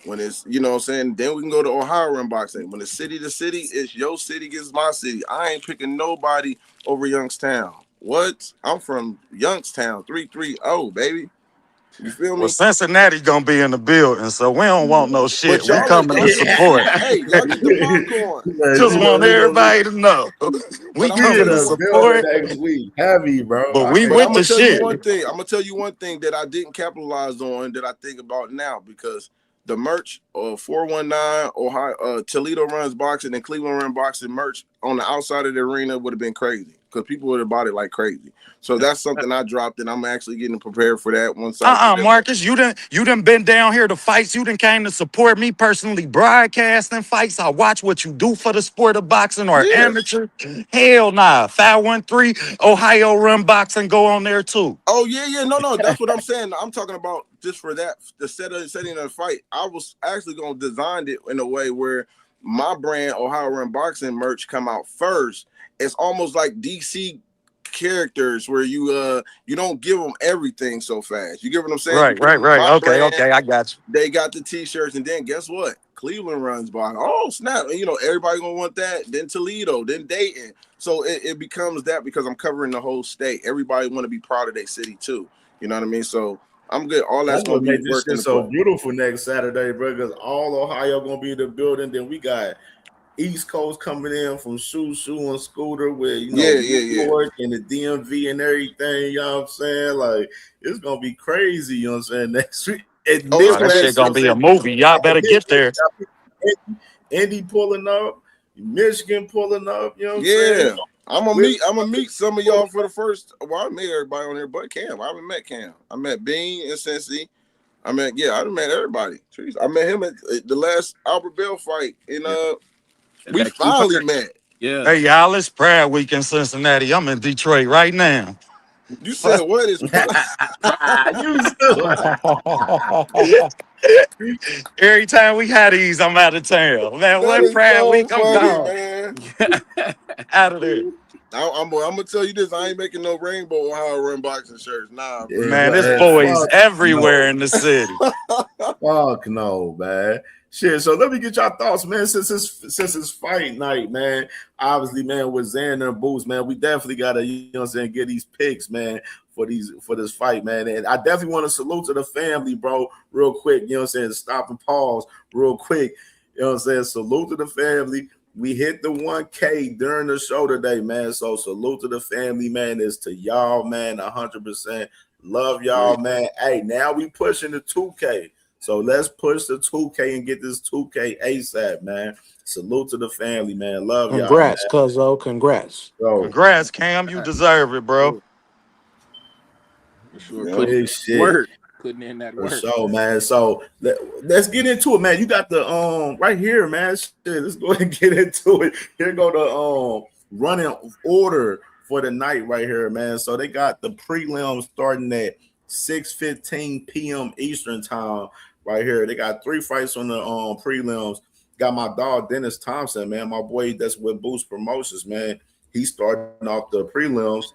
When it's, you know what I'm saying, then we can go to Ohio Run Boxing. When it's city to city, it's your city against my city. I ain't picking nobody over Youngstown. What? I'm from Youngstown, 330, baby. You feel Well, me? Cincinnati gonna be in the building, so we don't want no shit. But We y'all coming to support. hey, y'all get the popcorn. Just want everybody to know. We But I'm gonna coming tell to you what. support, next week. Heavy, bro. but we But with I'm the gonna tell you shit. one thing. I'm gonna tell you one thing that I didn't capitalize on that I think about now, because the merch 419 Ohio Toledo runs boxing and Cleveland run boxing merch on the outside of the arena would have been crazy because people would have bought it like crazy. So that's something I dropped, and I'm actually getting prepared for that once I get Marcus, you done been down here to fights. You done came to support me personally, broadcasting fights. I watch what you do for the sport of boxing or Yeah. amateur. Hell nah. 513 Ohio Run Boxing, go on there too. Oh yeah, no, that's what I'm saying. I'm talking about just for that, the setting of the fight. I was actually gonna design it in a way where my brand Ohio Run Boxing merch come out first. It's almost like DC characters where you don't give them everything so fast. You get what I'm saying? Right. My Okay, brand, I got you. they got the t-shirts, and then guess what? Cleveland runs by. Oh snap! You know, everybody gonna want that. Then Toledo, then Dayton. So it becomes that because I'm covering the whole state. Everybody want to be proud of their city too. You know what I mean? So I'm good. All that's gonna be make this working shit so beautiful next Saturday, bro. Because all Ohio gonna be in the building. Then we got East Coast coming in from Shoe and Scooter with New York and the DMV and everything. You know what I'm saying? Like it's gonna be crazy. You know what I'm saying? Next week. That shit gonna be a movie. Y'all better get there. Indy pulling up, Michigan pulling up. You know what I'm saying? I'm gonna meet some of y'all for the first. Well, I met everybody on here, but Cam. I haven't met Cam. I met Bean and Cincy. I done met everybody. Jeez, I met him at the last Albert Bell fight, and we finally met. Yeah. Hey, y'all, it's Pride Week in Cincinnati. I'm in Detroit right now. You said what is Every time we had these, I'm out of town. Man, what Pride Week? I'm gone. Man. Out of there. I'm gonna tell you this: I ain't making no Rainbow Ohio Run boxing shirts. Nah, bro. Man, there's boys everywhere in the city. Fuck no, man. Shit. So let me get y'all thoughts, man. Since it's fight night, man. Obviously, man, with Xander and Boots, man, we definitely gotta, get these picks, man, for this fight, man. And I definitely want to salute to the family, bro, real quick. Stop and pause real quick. Salute to the family. We hit the 1K during the show today, man. So salute to the family, man. It's to y'all, man. 100%. Love y'all, man. Hey, now we pushing the 2K. So let's push the 2K and get this 2K ASAP, man. Salute to the family, man. Love y'all. Congrats, cuzzo. Congrats. Bro. Congrats, Cam. You deserve it, bro. Putting in that work. So, man. So let's get into it, man. You got the right here, man. Shit, let's go ahead and get into it. Here go the running order for the night right here, man. So they got the prelims starting at 6:15 p.m. Eastern time right here. They got 3 fights on the prelims. Got my dog Dennis Thompson, man. My boy that's with Boost Promotions, man. He's starting off the prelims.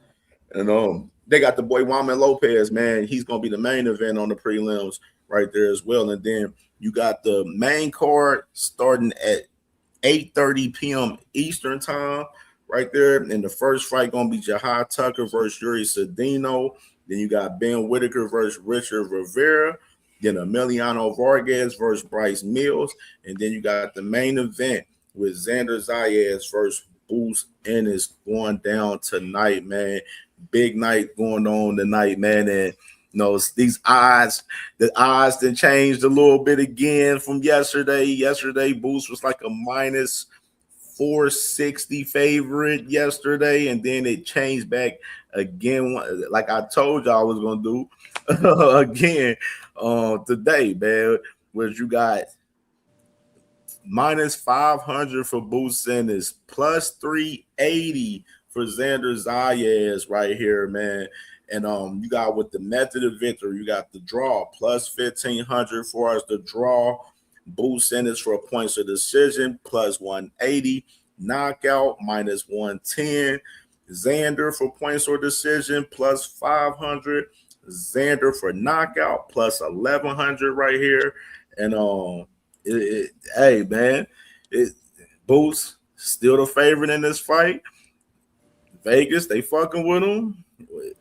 And they got the boy Juan Lopez, man. He's gonna be the main event on the prelims right there as well. And then you got the main card starting at 8:30 p.m. Eastern time right there. And the first fight gonna be Jahad Tucker versus Yuri Cedeno. Then you got Ben Whitaker versus Richard Rivera. Then Emiliano Vargas versus Bryce Mills. And then you got the main event with Xander Zayas versus Boost Ennis going down tonight, man. Big night going on tonight, man. And these odds, the odds then changed a little bit again from yesterday. Yesterday, Boost was like a minus 460 favorite yesterday, and then it changed back again, like I told y'all I was gonna do again today, man. Where you got minus 500 for Boost Ennis, plus 380 for Xander Zayas right here, man. And you got with the method of victory, you got the draw plus 1,500 for us the draw. Boost Ennis for points of decision plus 180, knockout minus 110. Xander for points or decision plus 500. Xander for knockout plus 1,100 right here. And hey man, Boost still the favorite in this fight. Vegas, they fucking with him.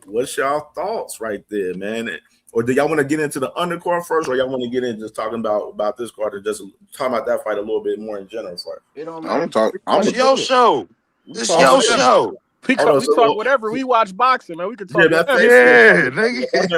What's y'all thoughts right there, man? Or do y'all want to get into the undercard first, or y'all want to get in just talking about this card, or just talking about that fight a little bit more in general first? It don't I'm matter. talk. It's your show. It's your show. We talk whatever. We watch boxing, man. We can talk whatever. Yeah,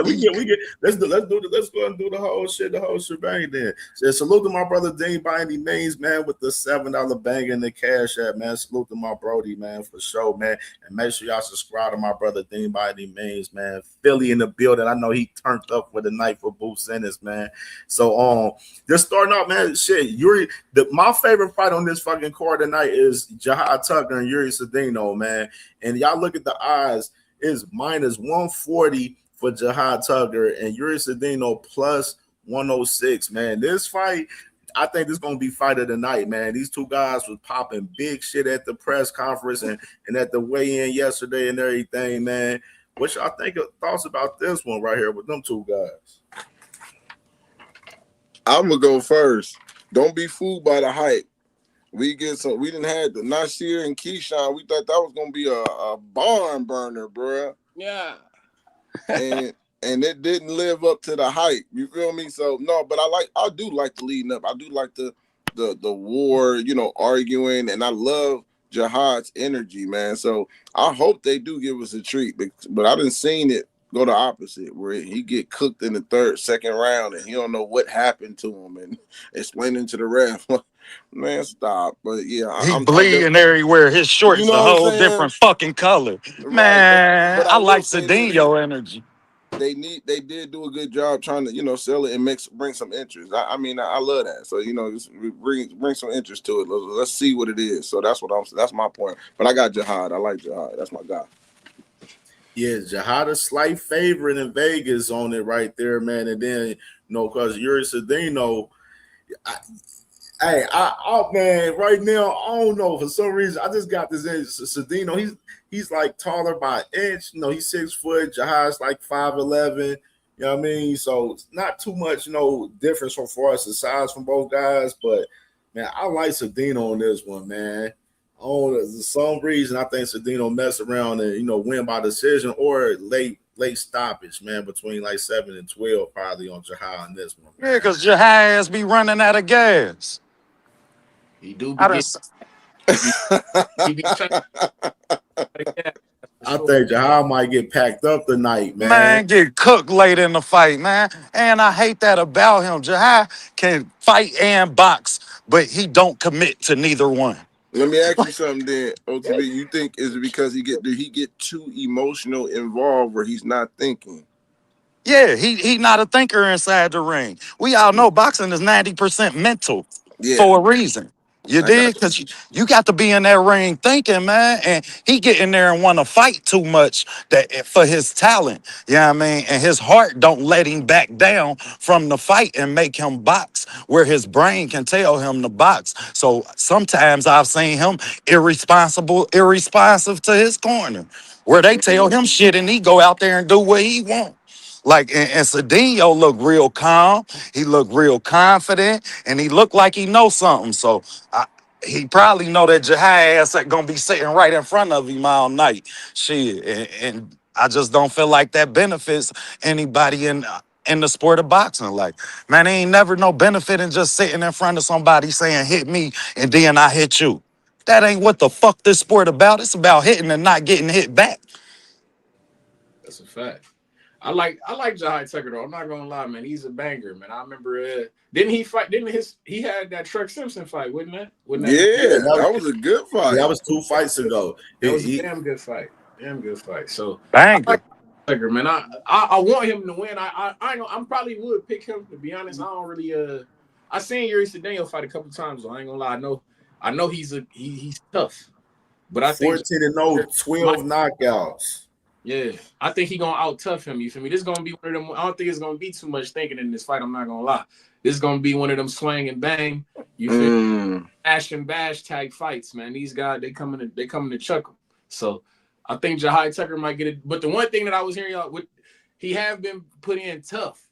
we get. Let's go and do the whole shebang then. So salute to my brother Dean by any means, man, with the $7 bang in the cash app, man. Salute to my Brody, man, for sure, man. And make sure y'all subscribe to my brother Dean by any means, man. Philly in the building. I know he turned up for the night for Boots Ennis, man. So just starting off, man. Shit, my favorite fight on this fucking card tonight is Jihad Tucker and Yuri Cedeno, man. And y'all look at the odds, it's minus 140 for Jihad Tucker and Yuri Cedeno plus 106, man. This fight, I think this is going to be fight of the night, man. These two guys was popping big shit at the press conference and at the weigh-in yesterday and everything, man. What y'all thoughts about this one right here with them two guys? I'm going to go first. Don't be fooled by the hype. We didn't have the Nasir and Keyshawn. We thought that was gonna be a barn burner, bro. Yeah. and it didn't live up to the hype. You feel me? So no, but I do like the leading up. I do like the war, arguing, and I love Jihad's energy, man. So I hope they do give us a treat. But I didn't seen it go the opposite, where he get cooked in the second round, and he don't know what happened to him, and explaining to the ref. Man, stop. But yeah, he bleeding everywhere. His shorts a whole different fucking color. Right. Man, but I like Cedeno energy. They did do a good job trying to, sell it and bring some interest. I love that. So, bring some interest to it. Let's see what it is. So that's my point. But I got Jihad. I like Jihad. That's my guy. Yeah, Jihad a slight favorite in Vegas on it right there, man. And then, because Yuri Cedeno, man, right now, I don't know. For some reason, I just got this in Cedeno. He's like taller by an inch. He's 6 foot. Jihad's like 5'11". You know what I mean? So it's not too much, difference so far as the size from both guys. But man, I like Cedeno on this one, man. For some reason, I think Cedeno mess around and win by decision or late stoppage, man, between like 7 and 12, probably on Jihad on this one. Man. Yeah, because Jihad be running out of gas. He do. I think Jihad might get packed up tonight, man. Man, get cooked late in the fight, man. And I hate that about him. Jihad can fight and box, but he don't commit to neither one. Let me ask you something then, OTB. You think is it because he get too emotional involved where he's not thinking? Yeah, he not a thinker inside the ring. We all know boxing is 90% mental for a reason. You did? Because you got to be in that ring thinking, man. And he get in there and want to fight too much for his talent. You know what I mean? And his heart don't let him back down from the fight and make him box where his brain can tell him to box. So sometimes I've seen him irresponsive to his corner where they tell him shit and he go out there and do what he wants. Like, and Cedeno looked real calm. He looked real confident, and he looked like he knows something. So he probably know that Jihad ass ain't gonna be sitting right in front of him all night. Shit, and I just don't feel like that benefits anybody in the sport of boxing. Like, man, there ain't never no benefit in just sitting in front of somebody saying hit me and then I hit you. That ain't what the fuck this sport about. It's about hitting and not getting hit back. That's a fact. I like Jihad Tucker though. I'm not gonna lie, man. He's a banger, man. I remember didn't he fight? He had that Truck Simpson fight, wasn't that? That was a good fight. That was 2 fights ago. It was a damn good fight. So banger. I like Tucker, man. I want him to win. I know I probably would pick him, to be honest. I don't really I seen Yuri Cedeno fight a couple times, so I ain't gonna lie. I know he's tough. But I think 14-0, 12 knockouts. Yeah, I think he's gonna out tough him. You feel me? This is gonna be one of them. I don't think it's gonna be too much thinking in this fight. I'm not gonna lie. This is gonna be one of them swing and bang. You feel me? Ash and bash tag fights, man. These guys they coming to chuck them. So I think Jihad Tucker might get it. But the one thing that I was hearing y'all he have been put in tough.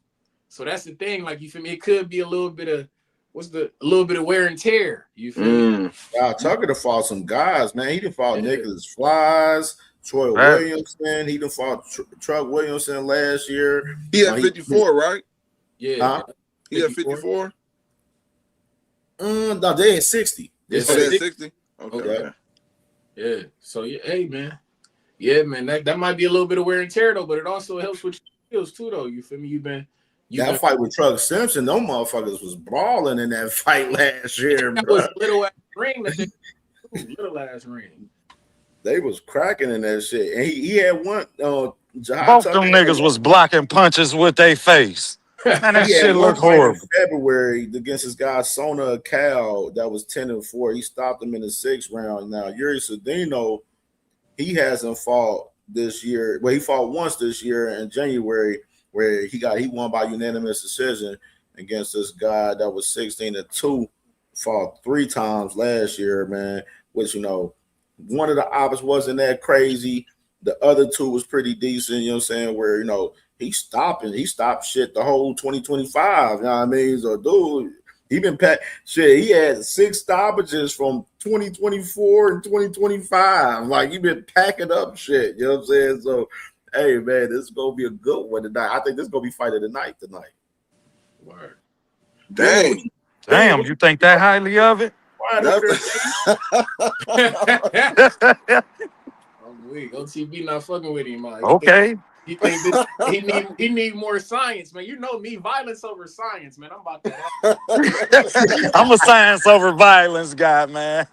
So that's the thing. Like, you feel me? It could be a little bit of wear and tear. You feel me? Wow, Tucker to fought some guys, man. He done fought Nicholas Flies. Troy Right. Williamson. He done fought Truck Williamson last year. He had 54, right? Yeah. He had 54. No, they had 60. They said 60. Okay. Yeah. So hey man. Yeah, man. That might be a little bit of wear and tear though, but it also helps with your skills too, though. You feel me? That fight with Truck Simpson, those motherfuckers was brawling in that fight last year, that bro. was little ass ring little ass ring. They was cracking in that shit. And he had one Both them niggas was blocking punches with their face. Man, that shit look horrible. In February against this guy Sona Cal that was 10-4. He stopped him in the 6th round. Now Yuri Cedeno, he hasn't fought this year. Well, he fought once this year in January where he won by unanimous decision against this guy that was 16-2. Fought 3 times last year, man. Which one of the opposites wasn't that crazy. The other 2 was pretty decent. You know what I'm saying? Where he stopped shit the whole 2025. You know what I mean? So, dude, he been shit. He had 6 stoppages from 2024 and 2025. Like, he been packing up shit. You know what I'm saying? So, hey, man, this is gonna be a good one tonight. I think this is gonna be fight of the night tonight. Word. Damn, you think that highly of it? OTB not fucking with him, Mike. Okay. He think he need more science, man. You know me, violence over science, man. I'm about that. I'm a science over violence guy, man.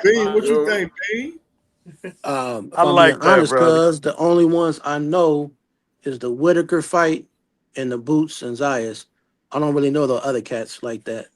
Bean, what you think, Bean? I like that, honest, brother. cuz the only ones I know is the Whitaker fight and the Boots and Zayas. I don't really know the other cats like that.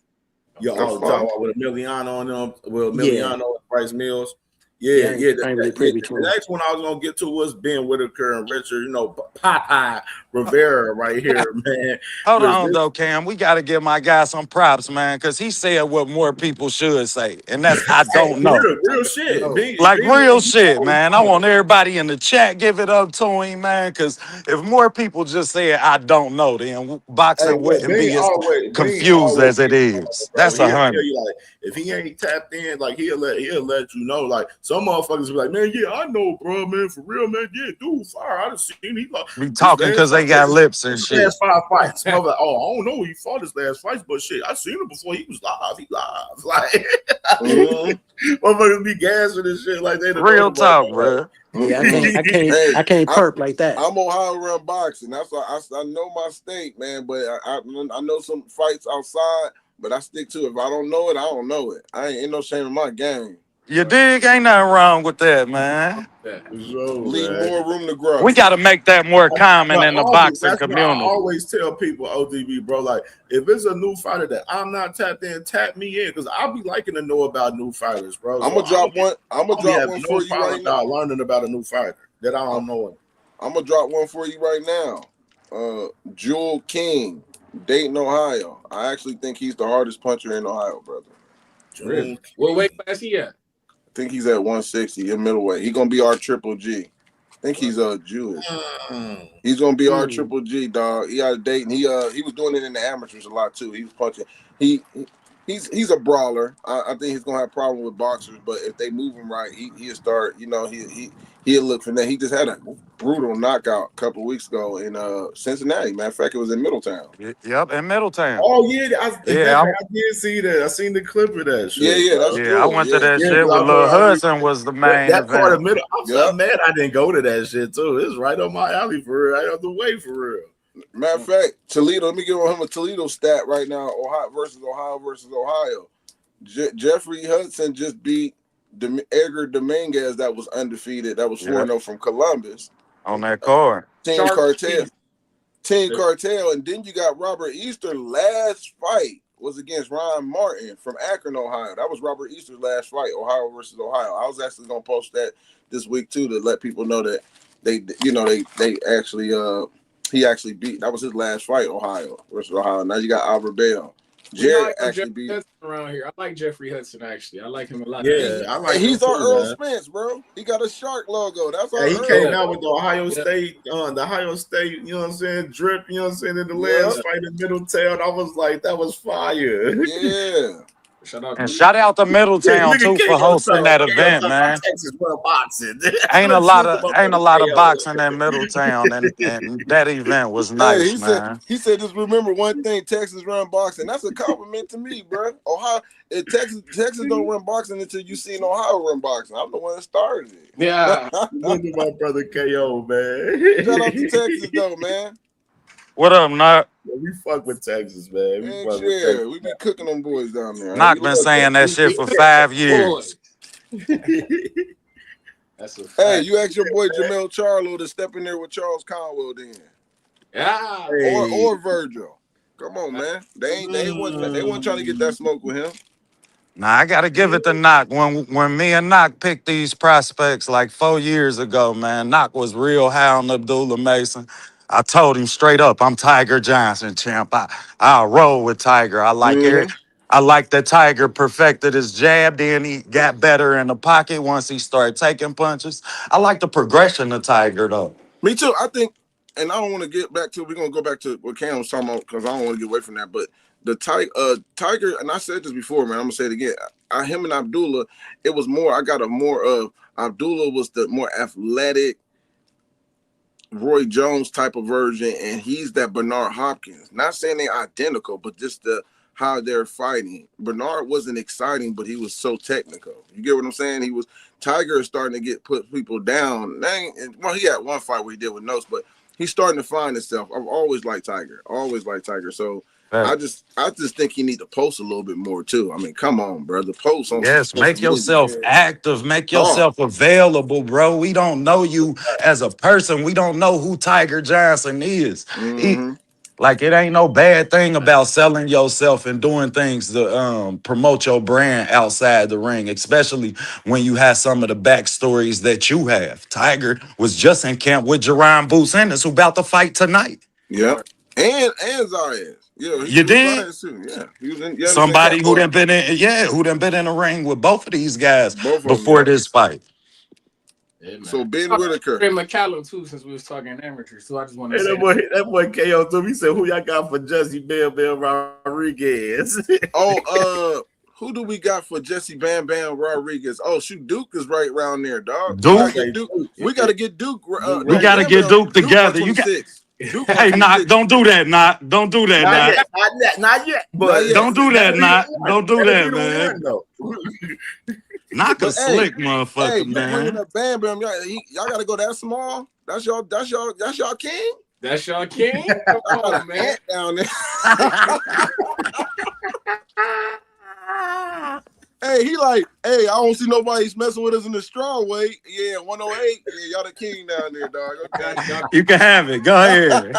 Yo, I was talking about with Emiliano on them, with Emiliano and Bryce Mills. Yeah. I ain't really privy to The it. next one I was gonna get to was Ben Whitaker and Richard, Popeye Rivera right here, man. Hold on, though, Cam. We got to give my guy some props, man, because he said what more people should say, and that's I don't know. Real shit. Real shit, man. I want everybody in the chat give it up to him, man, because if more people just said I don't know, then boxing wouldn't be as confused as it is. That's 100. Like, if he ain't tapped in, like he'll let you know. Like some motherfuckers be like, man, yeah, I know, bro, man, for real, man, yeah, dude, fire. I done seen he be talking because they got lips and shit. Last 5 fights. I'm like, I don't know, he fought his last fights, but shit, I seen him before he was live. He live, like motherfuckers be gassing and shit like that. Real talk, bro. Yeah, I can't perp like that. I'm Ohio run boxing. That's why I know my state, man. But I know some fights outside, but I stick to it. If I don't know it, I don't know it. I ain't no shame in my game. You dig? Ain't nothing wrong with that, man. Leave more room to grow. We got to make that more common in the boxing community. I always tell people, ODB, bro, like, if it's a new fighter that I'm not tapped in, tap me in, because I'll be liking to know about new fighters, bro. I'm gonna drop one. I'm gonna drop one for you right now. Learning about a new fighter that I don't know. I'm gonna drop one for you right now. Jewel King, Dayton, Ohio. I actually think he's the hardest puncher in Ohio, brother. Really? What weight class he at? I think he's at 160 in middleweight. He's gonna be our Triple G. I think he's Jewish. He's gonna be our Triple G, dog. He out of Dayton. He was doing it in the amateurs a lot too. He was punching. He's a brawler. I think he's gonna have problems with boxers, but if they move him right, he'll start. He'll look for that. He just had a brutal knockout a couple of weeks ago in Cincinnati. Matter of fact, it was in Middletown. Yep, in Middletown. Oh yeah, I did see that. I seen the clip of that shit. Yeah, that's true. I went to that shit with Lil Hudson was the main that event. Part of Middle. I'm so mad I didn't go to that shit too. It's right on my alley for real. Right on the way for real. Matter of fact, Toledo. Let me give him a Toledo stat right now. Ohio versus Ohio. Jeffrey Hudson just beat Edgar Dominguez, that was undefeated. That was 4-0 from Columbus. On that card. Team Cartel. And then you got Robert Easter. Last fight was against Ryan Martin from Akron, Ohio. That was Robert Easter's last fight, Ohio versus Ohio. I was actually going to post that this week, too, to let people know that they actually, he actually beat. That was his last fight, Ohio versus Ohio. Now you got Albert Bell. Jared actually beat around here. I like Jeffrey Hudson actually. I like him a lot. Yeah, I like. He's our Earl Spence, bro. He got a shark logo. That's our. He came out with the Ohio State, you know what I'm saying, drip, you know what I'm saying, in the last fight in Middletown. I was like, that was fire. Yeah. And shout out to Middletown Nigga too for KO hosting that event, man. Texas World Boxing. Ain't a lot of boxing in Middletown, and that event was Hey, nice, he said man. just remember one thing: Texas run boxing. That's a compliment to me, bro. Ohio, Texas don't run boxing until you see an Ohio run boxing. I'm the one that started it. Yeah. Look at my brother KO, man. Shout out to Texas though, man. What up, Knock? Yeah, we fuck with Texas, man. We Heck fuck with yeah, Texas. we be cooking them boys down there. Knock been saying that shit for 5 years. That's a fact. Hey, you ask your boy Jamel Charlo to step in there with Charles Conwell then. Yeah. Or Virgil. Come on, man. They wasn't trying to get that smoke with him. Now I gotta give it to Knock. When me and Knock picked these prospects like 4 years ago, man, Knock was real high on Abdullah Mason. I told him straight up, I'm Tiger Johnson, champ. I'll roll with Tiger. I like it. I like that Tiger perfected his jab, then he got better in the pocket once he started taking punches. I like the progression of Tiger, though. Me too. I think, and I don't want to get back to, we're going to go back to what Cam was talking about because I don't want to get away from that. But the Tiger, and I said this before, man, I'm going to say it again. Him and Abdullah, it was more, I got a more of, Abdullah was the more athletic Roy Jones type of version, and he's that Bernard Hopkins. Not saying they're identical, but just how they're fighting. Bernard wasn't exciting, but he was so technical. You get what I'm saying? Tiger is starting to put people down. Well, he had one fight where he did with Notes, but he's starting to find himself. I've always liked Tiger. So I just think he need to post a little bit more too. I mean, come on, bro. The post on Make yourself active, make yourself available, bro. We don't know you as a person. We don't know who Tiger Johnson is. Like, it ain't no bad thing about selling yourself and doing things to promote your brand outside the ring, especially when you have some of the backstories that you have. Tiger was just in camp with Jerron Boots Ennis, who about to fight tonight. Yep. And Zayas. Yeah, you did? Yeah. He was in, Somebody who done been in the ring with both of these guys before this fight. Yeah, so Ben Whitaker. And McCallum too, since we was talking amateur. So I just want to say that boy KO too. He said, "Who y'all got for Jesse Bam Rodriguez?" Who do we got for Jesse Bam Rodriguez? Oh, shoot, Duke is right around there, dog. Duke. We got to get Duke. We got to get Duke together. You got. Hey, Knock, don't do that, Knock. Don't do that, Knock. Not yet. But don't do that, Knock. Don't do that, man. Knock a slick motherfucker, man. Bam Bam, y'all got to go that small. That's y'all king. That's y'all king. Come on, man. Down there. Hey, I don't see nobody messing with us in the straw weight. Yeah, 108. Yeah, y'all the king down there, dog. Okay. You can have it. Go ahead.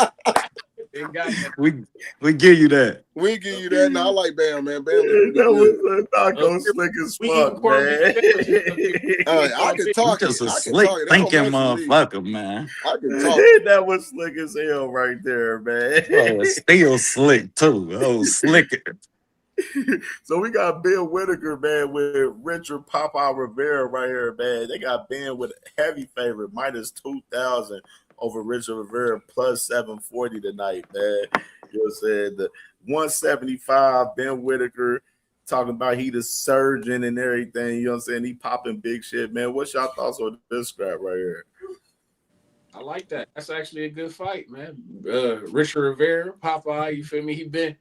we give you that. We give you that. No, I like Bam, man. Bam, that was Taco slick as fuck, man. I can talk. Just a slick thinking motherfucker, man. I can talk. That was slick as hell right there, man. Oh, it's still slick too. Oh, slicker. So we got Ben Whitaker, man, with Richard Popeye Rivera right here, man. They got Ben with a heavy favorite, minus 2,000 over Richard Rivera, plus 740 tonight, man. You know what I'm saying? The 175, Ben Whitaker, talking about he the surgeon and everything. You know what I'm saying? He popping big shit, man. What's y'all thoughts on this scrap right here? I like that. That's actually a good fight, man. Richard Rivera, Popeye, you feel me? He been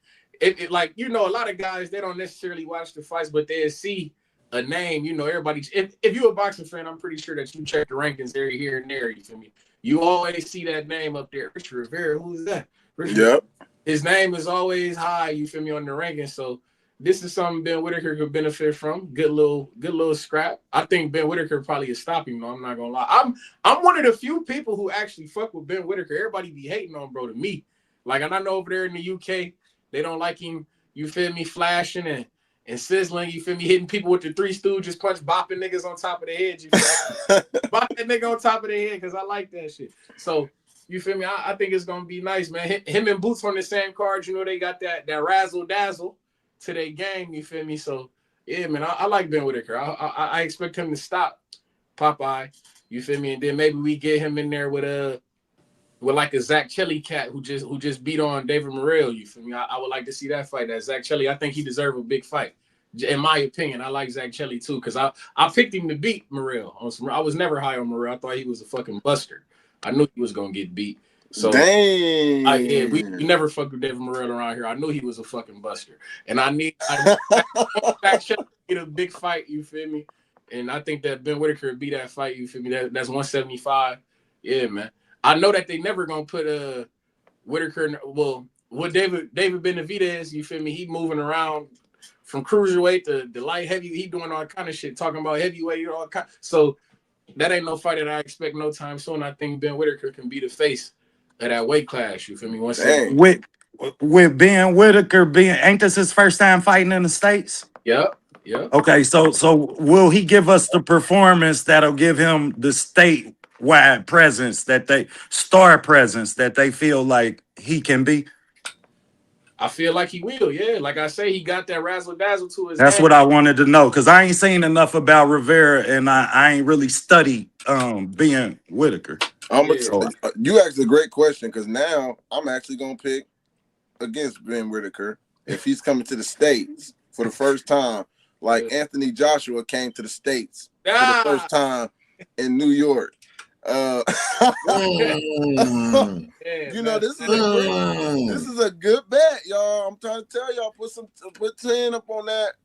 like, you know, a lot of guys, they don't necessarily watch the fights, but they see a name, you know, everybody. If you're a boxing fan, I'm pretty sure that you check the rankings every here and there, you feel me? You always see that name up there. Richard Rivera, who's that? Yep. His name is always high, you feel me, on the rankings. So this is something Ben Whitaker could benefit from. Good little scrap. I think Ben Whitaker probably is stopping him, though. I'm not gonna lie. I'm one of the few people who actually fuck with Ben Whitaker. Everybody be hating on bro to me. Like, and I know over there in the UK, they don't like him, you feel me, flashing and sizzling, you feel me, hitting people with the Three Stooges punch, bopping niggas on top of the head, you feel me? Bop that nigga on top of the head, because I like that shit. So, you feel me, I think it's going to be nice, man. Him and Boots on the same card, you know, they got that razzle-dazzle to their game, you feel me? So, yeah, man, I like Ben Whitaker. I expect him to stop Popeye, you feel me? And then maybe we get him in there with like a Zach Kelly cat who just beat on David Morrell. You feel me? I would like to see that fight. That Zach Kelly, I think he deserves a big fight. in my opinion, I like Zach Chelly too because I picked him to beat Morrell on some. I was never high on Morrell. I thought he was a fucking buster. I knew he was gonna get beat. So dang, we never fucked with David Morrell around here. I knew he was a fucking buster, and I need Zach Chelly to get a big fight. You feel me? And I think that Ben Whitaker beat that fight. You feel me? That's 175. Yeah, man. I know that they never gonna put Whitaker. Well, what David Benavidez, you feel me? He moving around from cruiserweight to the light heavy. He doing all kind of shit, talking about heavyweight, all kind. So that ain't no fight that I expect no time soon. I think Ben Whitaker can be the face of that weight class. You feel me? With Ben Whitaker ain't this his first time fighting in the States? Yep. Okay, so will he give us the performance that'll give him the statewide presence star presence that they feel like he can be? I feel like he will, yeah. Like I say, he got that razzle dazzle to his. That's what I wanted to know because I ain't seen enough about Rivera and I ain't really studied Ben Whitaker. You asked a great question because now I'm actually gonna pick against Ben Whitaker if he's coming to the States for the first time, like Anthony Joshua came to the States for the first time in New York. You know, this is a good bet, y'all. I'm trying to tell y'all, put 10 up on that.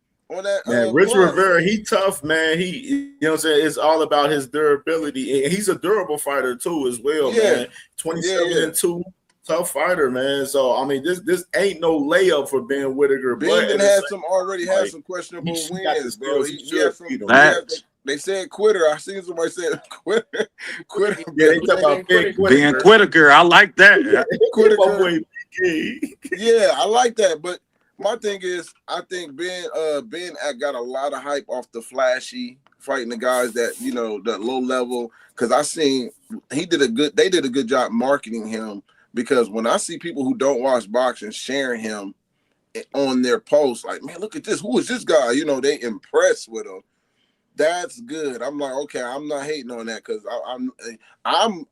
Man, Rich Rivera, he tough, man. You know what I'm saying? It's all about his durability, and he's a durable fighter too, as well, man. 27-2, tough fighter, man. So I mean, this ain't no layup for Ben Whitaker. Ben had some questionable wins, bro. They said quitter. I seen somebody say quitter. Yeah, they talk about Ben Whitaker. I like that. Yeah, I like that. But my thing is, I think Ben got a lot of hype off the flashy fighting the guys that, you know, that low level. Because I seen they did a good job marketing him. Because when I see people who don't watch boxing sharing him on their posts, like, man, look at this. Who is this guy? You know, they impressed with him. That's good. I'm like, okay, I'm not hating on that because I'm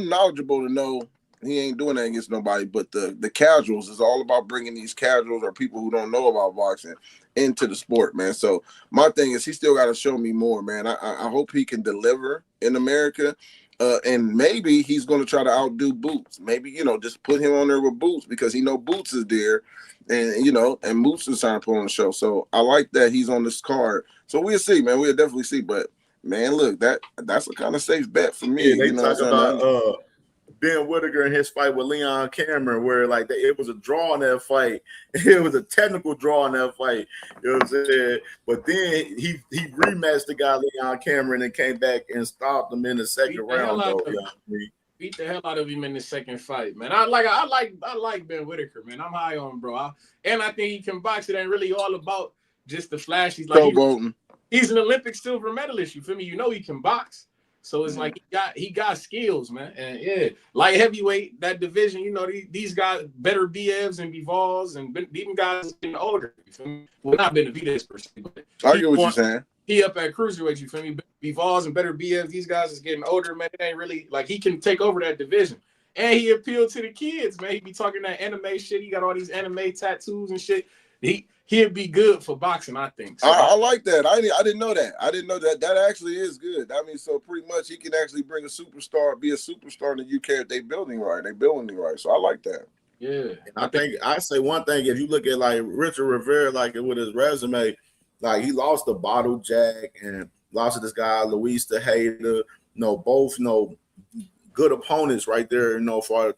knowledgeable to know he ain't doing that against nobody. But the casuals is all about bringing these casuals or people who don't know about boxing into the sport, man. So my thing is he still got to show me more, man. I hope he can deliver in America. And maybe he's going to try to outdo Boots. Maybe, you know, just put him on there with Boots because he know Boots is there. And, you know, and Boots is trying to put on the show. So I like that he's on this card. So we'll see, man. We'll definitely see. But, man, look, that's a kind of safe bet for me. Yeah, they talk about Ben Whitaker and his fight with Leon Cameron, where like it was a draw in that fight. It was a technical draw in that fight. You know what I'm saying? But then he rematched the guy Leon Cameron and came back and stopped him in the second round. Beat the hell out of him in the second fight, man. I like Ben Whitaker, man. I'm high on him, bro. And I think he can box. It ain't really all about just the flash. He's like he's an Olympic silver medalist. You feel me? You know he can box. So it's like he got skills, man. And yeah, light heavyweight, that division, you know, these guys, better BFs and Bivals and even guys getting older. You feel me? Well, not Benavidez per se, but I get what you're saying. He up at cruiserweight, you feel me? Bivals and better BFs, these guys is getting older, man. It ain't really like he can take over that division. And he appealed to the kids, man. He be talking that anime shit. He got all these anime tattoos and shit. He'd be good for boxing, I think. So I like that. I didn't know that. I didn't know that. That actually is good. I mean, so pretty much he can actually be a superstar in the UK if they building right. They building right. So I like that. Yeah. I think I say one thing. If you look at like Richard Rivera, like with his resume, like he lost to Bottle Jack and lost to this guy Luis Tejada. Both good opponents right there. For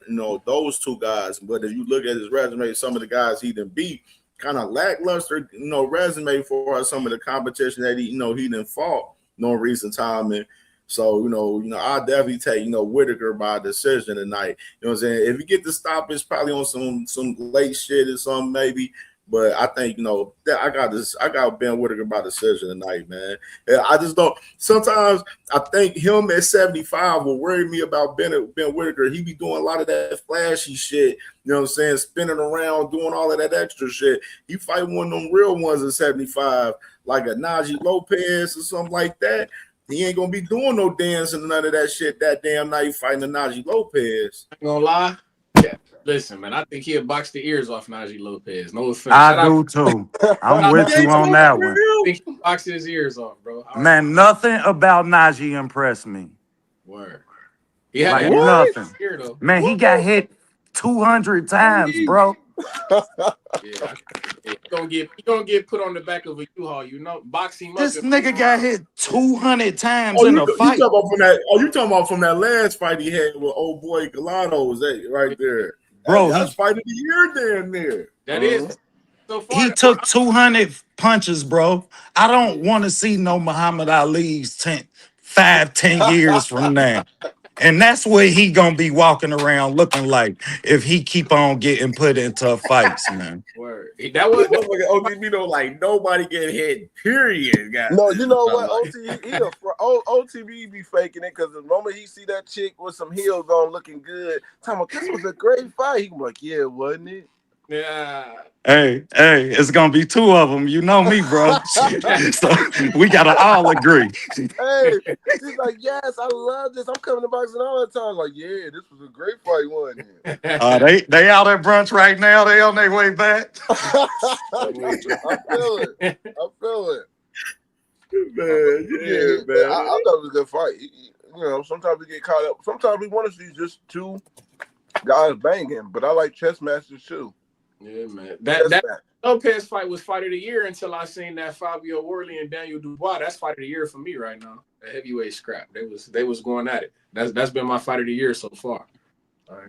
those two guys. But if you look at his resume, some of the guys he didn't beat. Kind of lackluster, resume for some of the competition that he didn't fought no recent time. And so, I'll definitely take, Whitaker by decision tonight. You know what I'm saying? If you get the stoppage, probably on some late shit or something, maybe. But I think, I got Ben Whitaker by decision tonight, man. I just don't. Sometimes I think him at 75 will worry me about Ben Whitaker. He be doing a lot of that flashy shit, you know what I'm saying? Spinning around, doing all of that extra shit. He fight one of them real ones at 75, like a Najee Lopez or something like that. He ain't going to be doing no dancing and none of that shit that damn night fighting a Najee Lopez. I ain't gonna lie. Listen, man, I think he'll box the ears off Najee Lopez. No offense. I Shout out. do too. I'm Shout out with you on that one. I think he'll box his ears off, bro. Man, nothing about Najee impressed me. Word. He had Like a nothing. ear though. Man, he got hit 200 times, bro. Yeah, he gonna get put on the back of a U-Haul, you know. Box him up. This nigga got hit 200 times Oh, in you a fight. talking about from that? Oh, you talking about from that last fight he had with old boy Galano? Was that right there, bro? That's fight of the year down there. That is. So far, He took 200 punches, bro. I don't want to see no Muhammad Ali's 10 years from now. And that's what he gonna be walking around looking like if he keep on getting put into fights, man. Word. That was OTB though, like nobody get hit. Period. Guys. No, you know what? OTB be faking it because the moment he see that chick with some heels on looking good, talking about this was a great fight. He be like, yeah, wasn't it? Yeah. Hey, it's gonna be two of them. You know me, bro. So we gotta all agree. Hey, he's like, yes, I love this. I'm coming to boxing all the time. Like, yeah, this was a great fight, wasn't it? They out at brunch right now. They on their way back. I feel it. Man, man. I thought it was a good fight. You know, sometimes we get caught up. Sometimes we want to see just two guys banging, but I like chess matches too. Yeah, man. That Lopez fight was fight of the year until I seen that Fabio Worley and Daniel Dubois. That's fight of the year for me right now. The heavyweight scrap. They was going at it. That's been my fight of the year so far.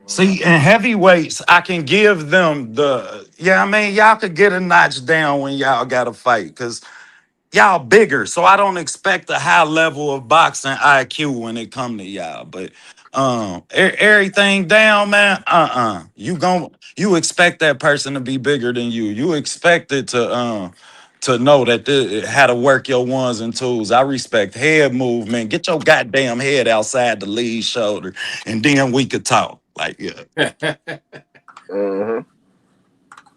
See, in heavyweights, I can give them y'all could get a notch down when y'all got to fight because y'all bigger. So I don't expect a high level of boxing IQ when it come to y'all. But everything down, man, you expect that person to be bigger than you. You expect it to know that how to work your ones and twos. I respect head movement. Get your goddamn head outside the lead shoulder, and then we could talk. Like, yeah.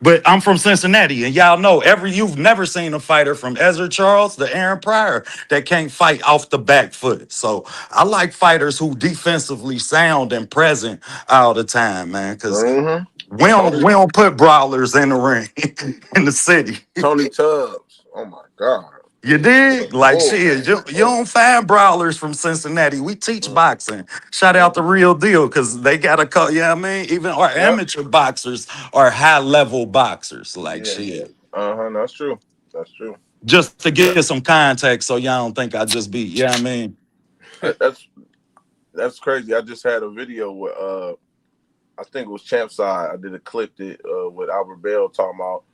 But I'm from Cincinnati, and y'all know you've never seen a fighter from Ezra Charles to Aaron Pryor that can't fight off the back foot. So I like fighters who defensively sound and present all the time, man. Because we don't put brawlers in the ring in the city. Tony Tubbs, oh my God. You dig? Like, shit, you don't find brawlers from Cincinnati. We teach boxing. Shout out the Real Deal, because they got a call, you know what I mean? Even our amateur boxers are high-level boxers. Like, shit. That's true. That's true. Just to get some context so y'all don't think I just be, you know what I mean? That's crazy. I just had a video with, I think it was Champside. I did a clip with Albert Bell talking about,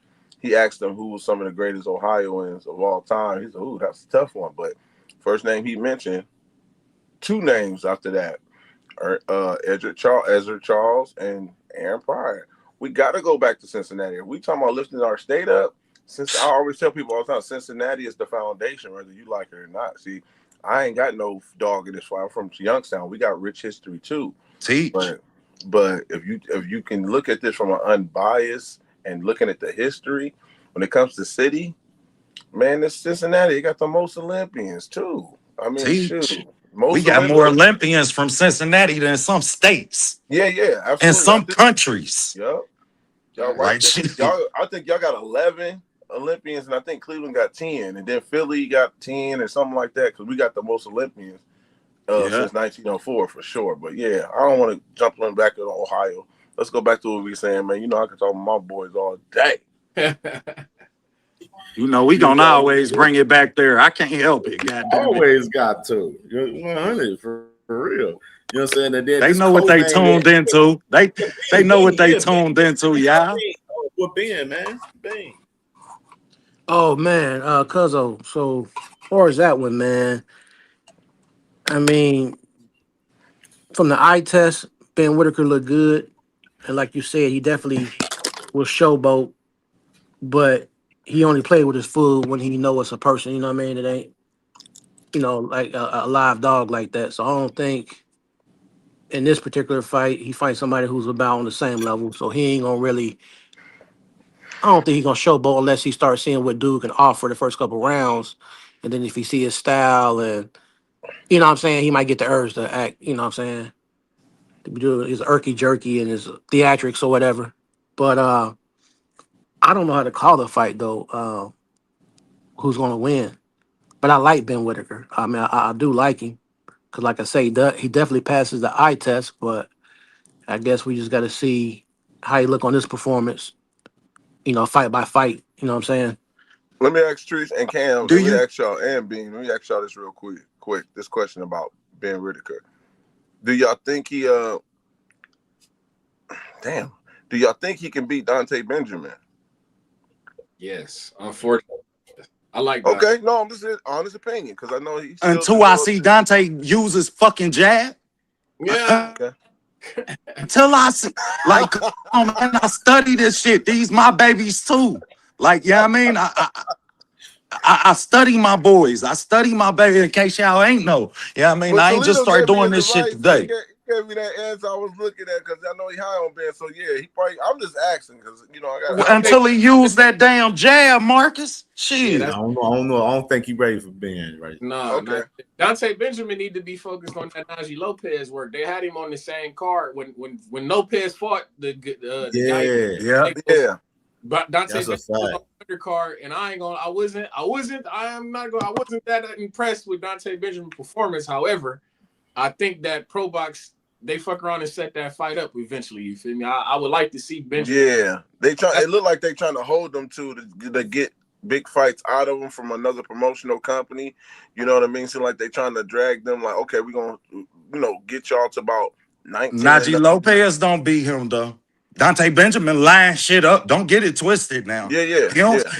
he asked him who was some of the greatest Ohioans of all time. He said, ooh, that's a tough one. But first name he mentioned, two names after that are Ezra Charles and Aaron Pryor. We got to go back to Cincinnati. If we talking about lifting our state up, since I always tell people all the time, Cincinnati is the foundation, whether you like it or not. See, I ain't got no dog in this fight. I'm from Youngstown. We got rich history too. Teach. But if you can look at this from an unbiased and looking at the history, when it comes to city, man, this Cincinnati, they got the most Olympians too. I mean, shoot. We got more Olympians from Cincinnati than some states. Yeah, absolutely. And some countries. Yep. Y'all right. I think y'all got 11 Olympians, and I think Cleveland got 10, and then Philly got 10 or something like that, because we got the most Olympians since 1904 for sure. But yeah, I don't want to jump on back to Ohio. Let's go back to what we were saying, man. You know, I can talk to my boys all day. You know, we gonna always bring it back there. I can't help it. Goddamn, always got to. You're 100 for real. You know what I'm saying? And then they know what they tuned into. They know what they tuned into, y'all. What Ben, man? Ben. Oh man, Cuzzo. So far as that one, man. I mean, from the eye test, Ben Whitaker looked good. And like you said, he definitely was showboat, but he only played with his food when he know it's a person, you know what I mean? It ain't, like a live dog like that. So I don't think in this particular fight, he fights somebody who's about on the same level. So he ain't gonna really, I don't think he's gonna showboat unless he starts seeing what dude can offer the first couple rounds. And then if he see his style and, you know what I'm saying, he might get the urge to act, you know what I'm saying? to be doing his irky jerky and his theatrics or whatever. But I don't know how to call the fight though. Who's gonna win? But I like Ben Whitaker. I mean, I do like him because, like I say, he definitely passes the eye test. But I guess we just got to see how he look on this performance. Fight by fight. You know what I'm saying? Let me ask Treese and Cam. Do Let me you? ask y'all and Bean. Let me ask y'all this real quick. This question about Ben Whitaker. Do y'all think he Do y'all think he can beat Dante Benjamin? Yes, unfortunately. I like that. Okay, no, I'm just an honest opinion because I know he still Until I see Dante use his fucking jab. Yeah. Okay. Until I see, like, come on, man, I study this shit. These my babies too. Like, yeah, I mean, I study my boys. I study my baby. In case y'all ain't know, yeah, I mean, But I ain't just Toledo start gave me doing his this shit advice. today. He gave me that answer I was looking at because I know he high on Ben. So yeah, he probably. I'm just asking because I got Until he used that damn jab, Marcus. Shit. Yeah, I don't know. I don't think he's ready for Ben right nah. Okay. Dante Benjamin need to be focused on that Najee Lopez work. They had him on the same card when Lopez fought the guy. Yeah. Yeah. But Dante That's a Benjamin was on fact. the undercard, and I wasn't that impressed with Dante Benjamin's performance. However, I think that Pro Box they fuck around and set that fight up eventually. You feel me? I would like to see Benjamin. Yeah. It looked like they trying to hold them to get big fights out of them from another promotional company. You know what I mean? Seem like they trying to drag them. Like, okay, we're gonna get y'all to about 19. Najee Lopez don't beat him though. Dante Benjamin line shit up. Don't get it twisted now. Yeah.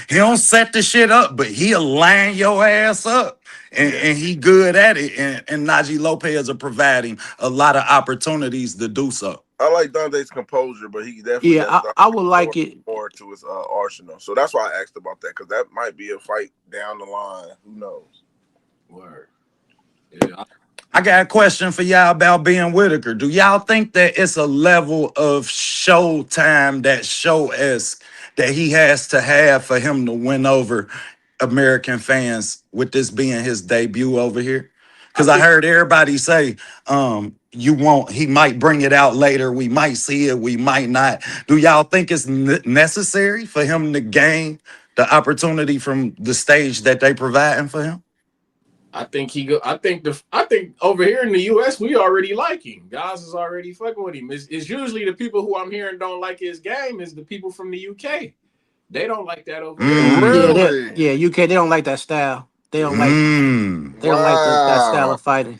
He don't set the shit up, but he'll line your ass up. And he good at it. And Najee Lopez are providing a lot of opportunities to do so. I like Dante's composure, but he definitely Yeah, I would like it. more to his arsenal. So that's why I asked about that because that might be a fight down the line. Who knows? Word. Yeah. I got a question for y'all about Ben Whitaker. Do y'all think that it's a level of showtime, that show-esque, that he has to have for him to win over American fans with this being his debut over here? Because I heard everybody say, he might bring it out later. We might see it, we might not. Do y'all think it's necessary for him to gain the opportunity from the stage that they providing for him? I think I think over here in the US we already like him. Guys is already fucking with him. It's usually the people who I'm hearing don't like his game is the people from the UK. They don't like that over there. Really? Yeah, UK. They don't like that style. They don't like. They don't like that style of fighting.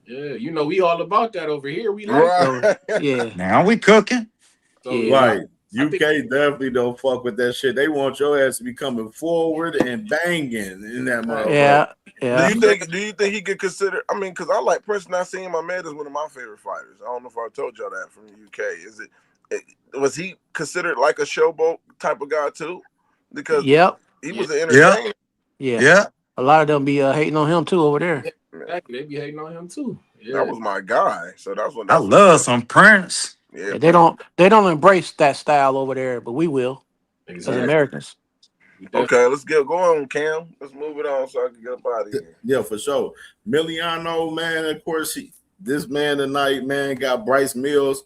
Yeah, we all about that over here. We like Right. Yeah. Now we cooking. So, Yeah. Right. UK definitely don't fuck with that shit. They want your ass to be coming forward and banging in that motherfucker. Yeah. Do you think he could consider? I mean, because I like Prince Nassim Ahmed is one of my favorite fighters. I don't know if I told y'all that from the UK. Was he considered like a showboat type of guy too? Because he was an entertainer. Yeah. A lot of them be hating on him too over there. Exactly. They be hating on him too. Yeah. That was my guy. So that's what I love some Prince. Yeah, they don't embrace that style over there, but we will as Americans. Okay, let's go on, Cam. Let's move it on so I can get up out of here. Yeah, for sure. Miliano, man, of course, this man tonight, man, got Bryce Mills.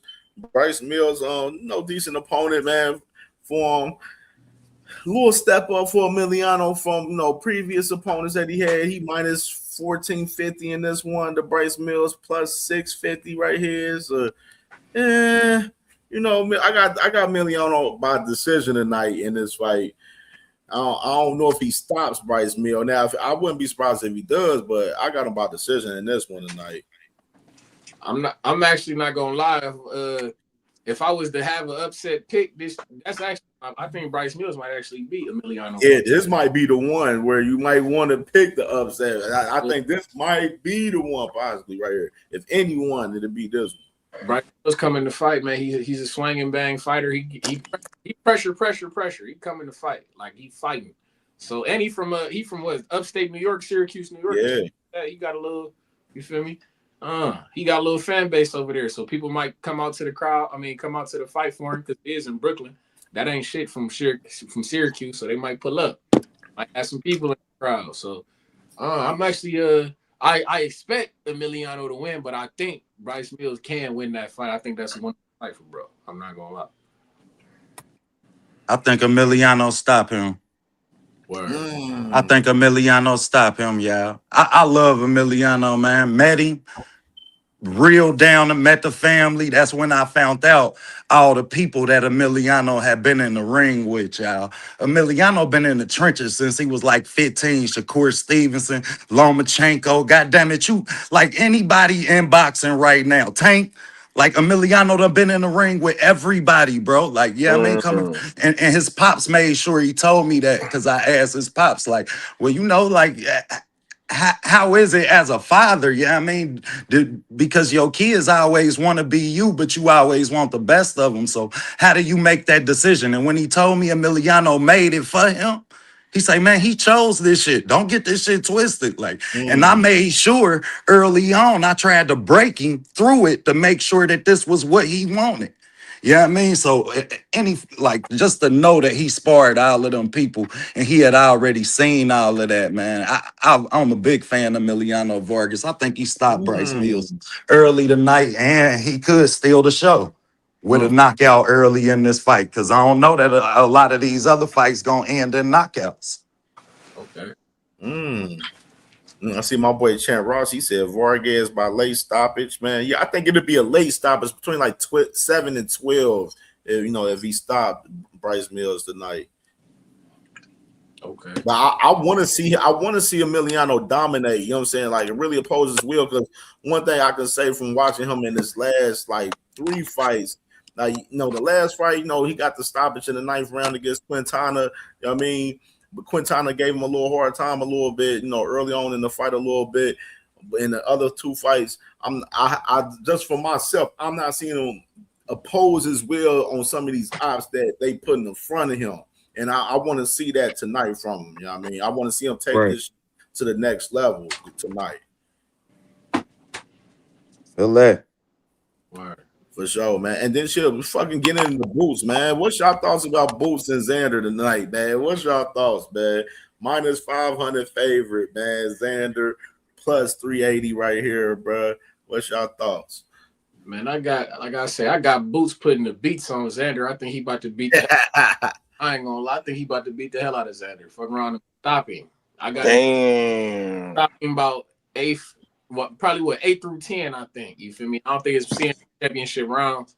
Bryce Mills, no decent opponent, man, for him. Little step up for Miliano from previous opponents that he had. He minus 1450 in this one. The Bryce Mills plus 650 right here. So, I got Miliano by decision tonight in this fight. I don't know if he stops Bryce Mills. Now, I wouldn't be surprised if he does, but I got him by decision in this one tonight. I'm actually not gonna lie. If I was to have an upset pick, I think Bryce Mills might actually beat Emiliano. Yeah, this might be the one where you might want to pick the upset. I think this might be the one possibly right here. If anyone, it'll be this one. Bryce Mills coming to fight, man. He's a swing and bang fighter. He pressure. He coming to fight, like he fighting. So and he from what, upstate New York, Syracuse, New York. Yeah, he got a little. You feel me? He got a little fan base over there, so people might come out to the crowd. I mean, come out to the fight for him because it is in Brooklyn. That ain't shit from Syracuse, so they might pull up. Might have some people in the crowd. So I'm actually I expect Emiliano to win, but I think Bryce Mills can win that fight. I think that's one fight for bro. I'm not gonna lie. I think Emiliano stop him. I think Emiliano stop him, yeah. I love Emiliano, man. Met him. Real down and met the family. That's when I found out all the people that Emiliano had been in the ring with, y'all. Emiliano been in the trenches since he was like 15. Shakur Stevenson, Lomachenko. God damn it, you like anybody in boxing right now. Tank, like Emiliano done been in the ring with everybody, bro. Like, yeah, I mean, coming and his pops made sure he told me that because I asked his pops, like, well, you know, like how is it as a father? Yeah, I mean, because your kids always want to be you, but you always want the best of them. So how do you make that decision? And when he told me Emiliano made it for him, he say, man, he chose this shit. Don't get this shit twisted. Like, and I made sure early on, I tried to break him through it to make sure that this was what he wanted. Yeah, I mean, so any like just to know that he sparred all of them people and he had already seen all of that, man. I'm a big fan of Emiliano Vargas. I think he stopped Bryce Mills early tonight, and he could steal the show with a knockout early in this fight because I don't know that a lot of these other fights gonna end in knockouts. Okay. I see my boy Chant Ross. He said Vargas by late stoppage, man. Yeah, I think it'd be a late stoppage between like 7 and 12. If he stopped Bryce Mills tonight. Okay. But I want to see Emiliano dominate. You know what I'm saying? Like, it really oppose his will. Because one thing I can say from watching him in his last like 3 fights, like the last fight, he got the stoppage in the 9th round against Quintana. You know what I mean? But Quintana gave him a little hard time a little bit, early on in the fight a little bit. But in the other 2 fights, I just for myself, I'm not seeing him oppose his will on some of these ops that they put in front of him. And I want to see that tonight from him. You know what I mean? I want to see him take this to the next level tonight. Feel that. Word. For sure, man. And then we fucking get into the Boots, man. What's y'all thoughts about Boots and Xander tonight, man? What's y'all thoughts, man? Minus 500 favorite, man. Xander plus 380 right here, bro. What's y'all thoughts? Man, I got Boots putting the beats on Xander. I think he about to beat the I ain't gonna lie. I think he about to beat the hell out of Xander. Fuck around and stop him. I got him stop him about 8 through 10, I think. You feel me? I don't think it's seeing championship rounds.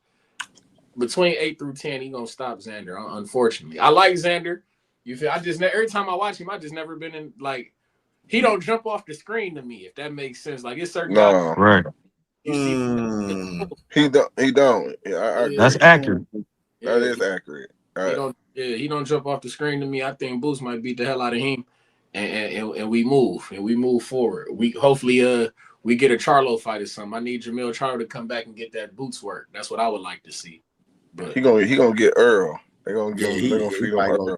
Between 8 through 10, he gonna stop Xander, unfortunately. I like Xander. You feel every time I watch him, I just never been in like he don't jump off the screen to me, if that makes sense. Like it's certain guys. Right. He don't. Yeah, that's accurate. That is accurate. He don't jump off the screen to me. I think Boots might beat the hell out of him, and we move forward. We hopefully we get a Charlo fight or something. I need Jamil Charlo to come back and get that Boots work. That's what I would like to see. But he gonna get Earl. They're gonna get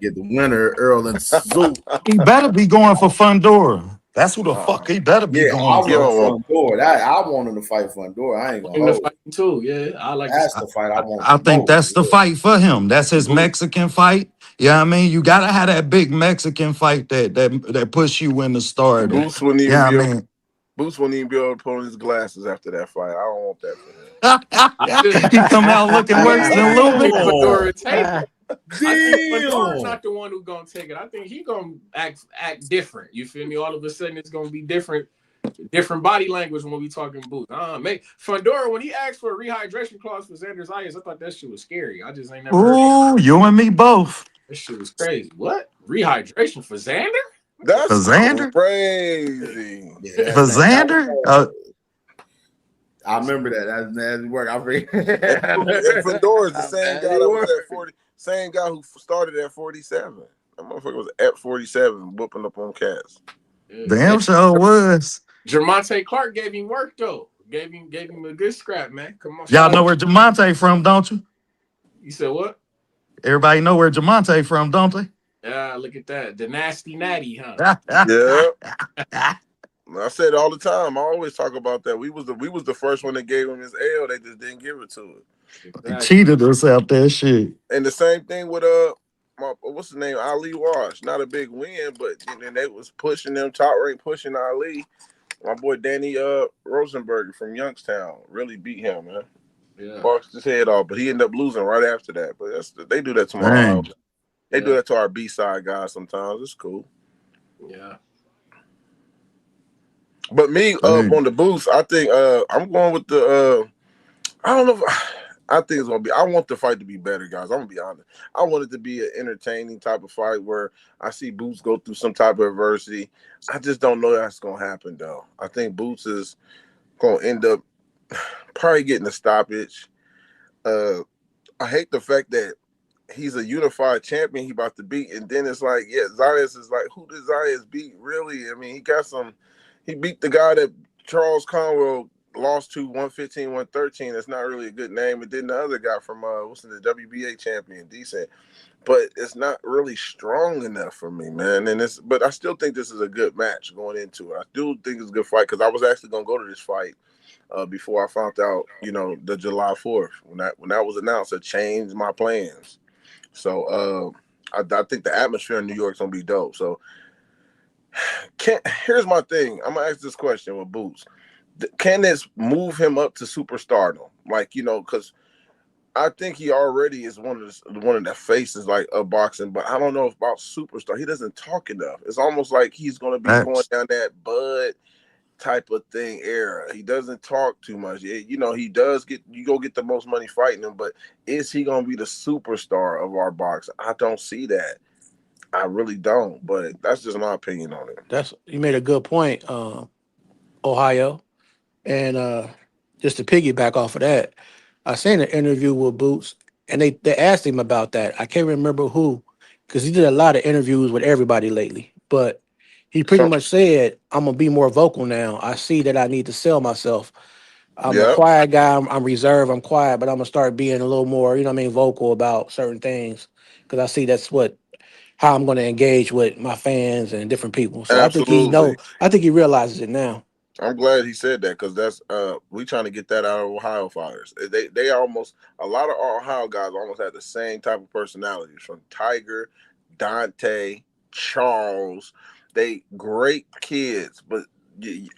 get the winner, Earl and Zoop. He better be going for Fundora. That's who the fuck he better be going for. Fundora. I want him to fight Fundora. I ain't gonna fight too. Yeah, I like that's the fight I want. I think that's the fight for him. That's his Mexican fight. Yeah, I mean, you gotta have that big Mexican fight that push you in the start. Boots wouldn't even be able. Boots wouldn't even be able to put on his glasses after that fight. I don't want that for him. He come out looking worse than Lubin. I think Fandora's not the one who's gonna take it. I think he gonna act different. You feel me? All of a sudden, it's gonna be different body language when we talking Boots. Fundora, when he asked for a rehydration clause for Xander Zayas, I thought that shit was scary. I just ain't never. Ooh, you and me both. That shit was crazy. What rehydration for Xander? That's for Xander? Crazy. Yeah, for Xander? I remember that. That's work. I forget. Fandora's the same guy that was at 40. Same guy who started at 47. That motherfucker was at 47, whooping up on cats. Damn sure was. Jermonte Clark gave him work though. Gave him a good scrap, man. Come on. Y'all know where Jermonte from, don't you? You said what? Everybody know where Jermonte from, don't they? Yeah, look at that. The nasty natty, huh? Yeah. I said it all the time. I always talk about that. We was the first one that gave him his L. They just didn't give it to him. He cheated us out there, shit. And the same thing with what's his name? Ali Wash. Not a big win, but then they was pushing them top rank, pushing Ali. My boy Danny Rosenberg from Youngstown really beat him, man. Yeah. Boxed his head off, but he ended up losing right after that. But they do that to my Ohio. Dang. They do that to our B-side guys sometimes. It's cool. Yeah. But me Dang. on the boost, I think I'm going with the I don't know if, I think it's gonna be. I want the fight to be better, guys. I'm gonna be honest. I want it to be an entertaining type of fight where I see Boots go through some type of adversity. I just don't know that's gonna happen though. I think Boots is gonna end up probably getting a stoppage. I hate the fact that he's a unified champion he about to beat, and then it's like, yeah, Zayas is like, who did Zayas beat? Really? I mean, he beat the guy that Charles Conwell lost to 115, 113. That's not really a good name. And then the other guy from what's in the WBA champion, decent, but it's not really strong enough for me, man. But I still think this is a good match going into it. I do think it's a good fight because I was actually gonna go to this fight before I found out, the July 4th when that was announced. It changed my plans. So I think the atmosphere in New York is gonna be dope. So here's my thing. I'm gonna ask this question with Boots. Can this move him up to superstardom? Like, because I think he already is one of the faces like of boxing, but I don't know about superstar. He doesn't talk enough. It's almost like he's gonna be going down that Bud type of thing era. He doesn't talk too much. He does get the most money fighting him, but is he gonna be the superstar of our boxing? I don't see that. I really don't. But that's just my opinion on it. You made a good point, Ohio. And just to piggyback off of that, I seen an interview with Boots, and they asked him about that. I can't remember who, because he did a lot of interviews with everybody lately. But he pretty much said, "I'm gonna be more vocal now. I see that I need to sell myself. I'm a quiet guy. I'm reserved. I'm quiet, but I'm gonna start being a little more, vocal about certain things because I see that's how I'm gonna engage with my fans and different people. So I think Absolutely. I think he realizes it now. I'm glad he said that because that's we trying to get that out of Ohio fighters. They almost a lot of our Ohio guys almost have the same type of personalities from Tiger, Dante, Charles. They great kids, but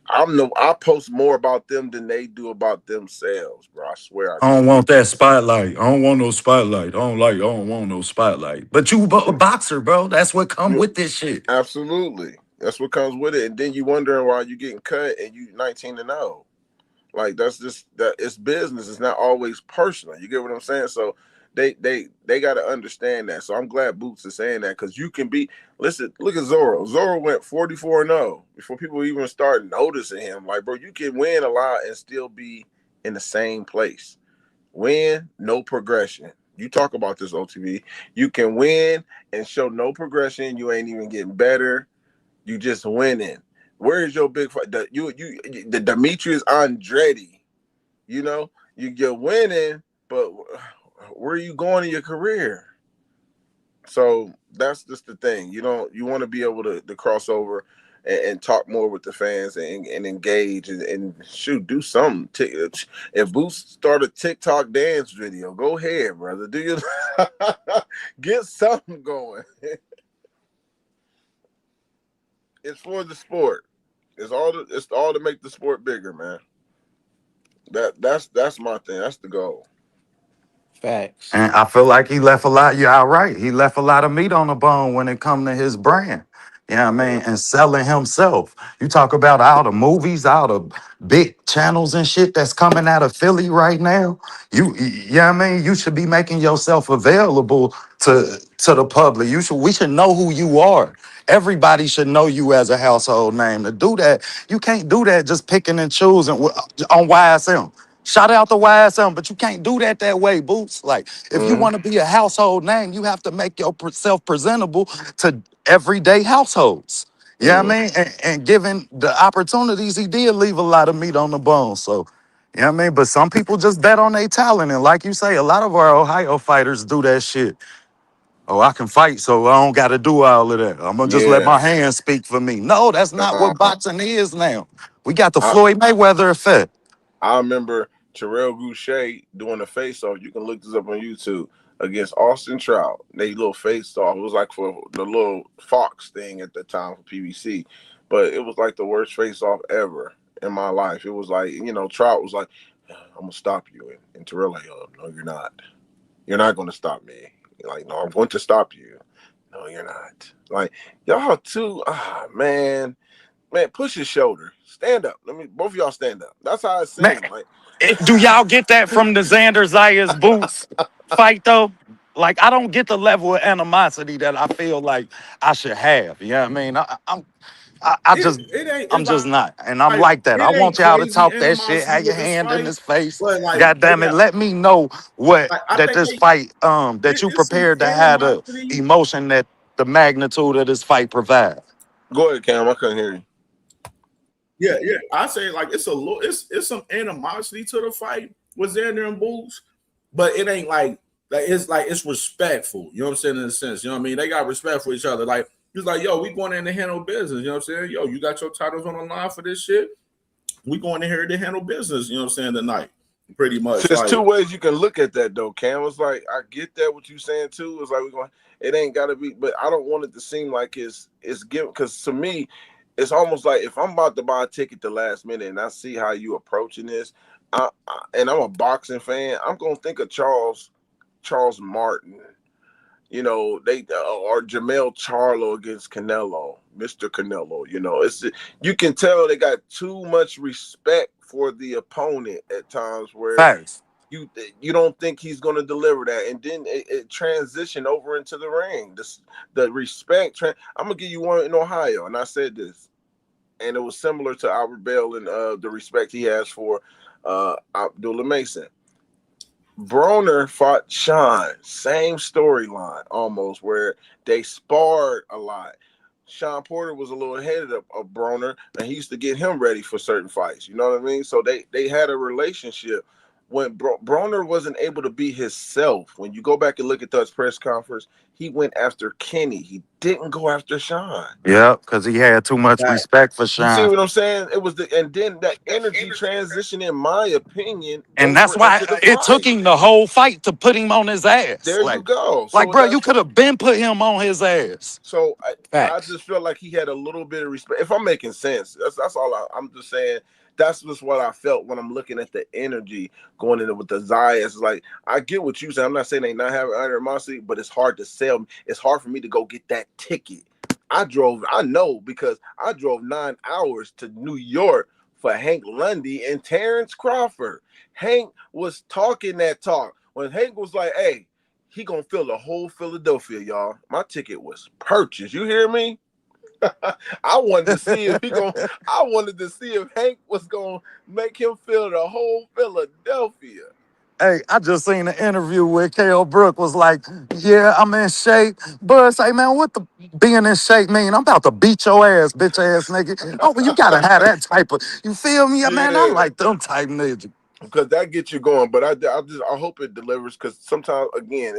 I post more about them than they do about themselves, bro. I swear I I do. don't want that spotlight. I don't want no spotlight. I don't want no spotlight. But you a boxer, bro. That's what come with this shit. Absolutely. That's what comes with it. And then you wondering why you getting cut and you 19-0. Like that's just that it's business. It's not always personal. You get what I'm saying? So they got to understand that. So I'm glad Boots is saying that because you can be. Listen, look at Zorro. Zorro went 44-0 before people even start noticing him. Like, bro, you can win a lot and still be in the same place. Win, no progression. You talk about this OTV. You can win and show no progression. You ain't even getting better. You just winning. Where is your big fight? The Demetrius Andretti. You're winning, but where are you going in your career? So that's just the thing. You want to be able to cross over and talk more with the fans and engage and shoot, do something. If Boots start a TikTok dance video, go ahead, brother. Do you get something going? It's for the sport. It's all to make the sport bigger, man. That's my thing. That's the goal. Facts. And I feel like he left a lot. You're all right. He left a lot of meat on the bone when it come to his brand. Yeah, man, and selling himself. You talk about all the movies, all the big channels and shit that's coming out of Philly right now. Yeah, I mean, you should be making yourself available to the public. We should know who you are. Everybody should know you as a household name. To do that, you can't do that just picking and choosing on YSM. Shout out to YSM, but you can't do that way, Boots. Like, if you want to be a household name, you have to make yourself presentable to everyday households. Yeah, I mean, and given the opportunities, he did leave a lot of meat on the bone. So, yeah, I mean, but some people just bet on their talent. And like you say, a lot of our Ohio fighters do that shit. Oh, I can fight, so I don't got to do all of that. I'm going to just let Yeah. my hands speak for me. No, that's not Nah. what boxing is now. We got the Floyd Mayweather effect. I remember Terrell Goucher doing a face-off. You can look this up on YouTube against Austin Trout. They little face-off. It was like for the little Fox thing at the time for PBC. but it was like the worst face off ever in my life. It was like, Trout was like, I'm gonna stop you, and Terrell like, oh, no, you're not. You're not gonna stop me. You're like, no, I'm going to stop you. No, you're not. Like, y'all too. Man, push his shoulder. Stand up. Both of y'all stand up. That's how it seemed. Like, do y'all get that from the Xander Zayas Boots fight though? Like, I don't get the level of animosity that I feel like I should have. You know what I mean? I'm just not. And I'm like that. I want y'all to talk that shit, have your hand in his face. God damn it. Let me know that this fight, that you prepared to have the emotion that the magnitude of this fight provide. Go ahead, Cam. I couldn't hear you. Yeah. I say like it's some animosity to the fight with Xander and Boots, but it ain't like it's respectful. You know what I'm saying? In a sense, you know what I mean? They got respect for each other. Like, he's like, yo, we going in to handle business. You know what I'm saying? Yo, you got your titles on the line for this shit. We going in here to handle business. You know what I'm saying? Tonight, pretty much. There's two ways you can look at that though, Cam. It's like, I get that what you saying too. It's like it ain't gotta be, but I don't want it to seem like it's given, because to me, it's almost like if I'm about to buy a ticket the last minute and I see how you approaching this, and I'm a boxing fan, I'm gonna think of Charles Martin, they or Jamel Charlo against Canelo, Mr. Canelo. You can tell they got too much respect for the opponent at times where Facts. you don't think he's going to deliver that, and then it transitioned over into the ring. The respect. I'm gonna give you one in Ohio, and I said this, and it was similar to Albert Bell and the respect he has for Abdullah Mason. Broner fought Sean, same storyline almost, where they sparred a lot. Sean Porter was a little ahead of Broner, and he used to get him ready for certain fights. You know what I mean? So they had a relationship. When Broner wasn't able to be himself, when you go back and look at that press conference, he went after Kenny. He didn't go after Sean. Yeah, because he had too much respect for Sean. You see what I'm saying? It was and then that energy transition, in my opinion, and that's why it took him the whole fight to put him on his ass. There you go. Like, bro, you could have been put him on his ass. So I just feel like he had a little bit of respect. If I'm making sense, that's all. I'm just saying. That's just what I felt when I'm looking at the energy going in with the Zayas. Like, I get what you say. I'm not saying they not having animosity, but it's hard to sell. It's hard for me to go get that ticket. I know because I drove 9 hours to New York for Hank Lundy and Terrence Crawford. Hank was talking that talk. When Hank was like, hey, he gonna fill the whole Philadelphia, y'all. My ticket was purchased. You hear me? I wanted to see if Hank was gonna make him feel the whole Philadelphia. Hey, I just seen an interview where Kell Brook was like, yeah, I'm in shape. Bud say, man, what the being in shape mean? I'm about to beat your ass, bitch ass nigga. Oh, well, you gotta have that type of, you feel me? Yeah. Man, I like them type niggas. Because that gets you going, but I hope it delivers. Because sometimes, again,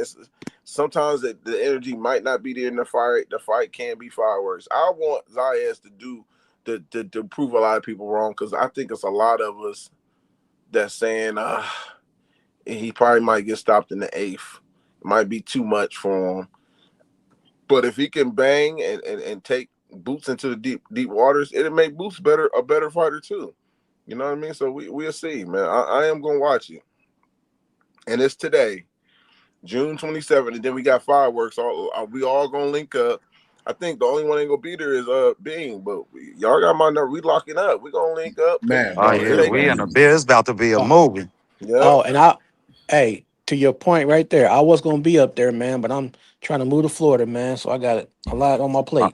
sometimes the energy might not be there in the fight. The fight can be fireworks. I want Zayas to do to prove a lot of people wrong, because I think it's a lot of us that's saying he probably might get stopped in the 8th. It might be too much for him. But if he can bang and take Boots into the deep waters, it'll make Boots a better fighter too. You know what I mean? So we'll see, man. I am going to watch it. And it's today, June 27th, and then we got fireworks. We all going to link up. I think the only one ain't going to be there is Bing, but y'all got my number. We locking up. We going to link up. Man, oh, yeah, we in a bit. It's about to be a movie. Yeah. Oh, and hey, to your point right there, I was going to be up there, man, but I'm trying to move to Florida, man, so I got a lot on my plate.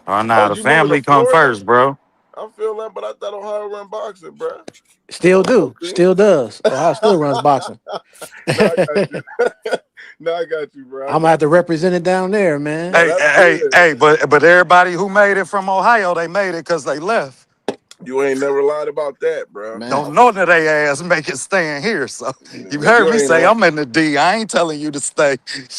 Oh, nah, the family come first, bro. I feel that, but I thought Ohio run boxing, bro. Still does. Ohio still runs boxing. No, I got you, bro. I'm gonna have to represent it down there, man. Hey, but everybody who made it from Ohio, they made it because they left. You ain't never lied about that, bro. Man. Don't know that they ass make it staying here. So you heard me say I'm in the D. I ain't telling you to stay.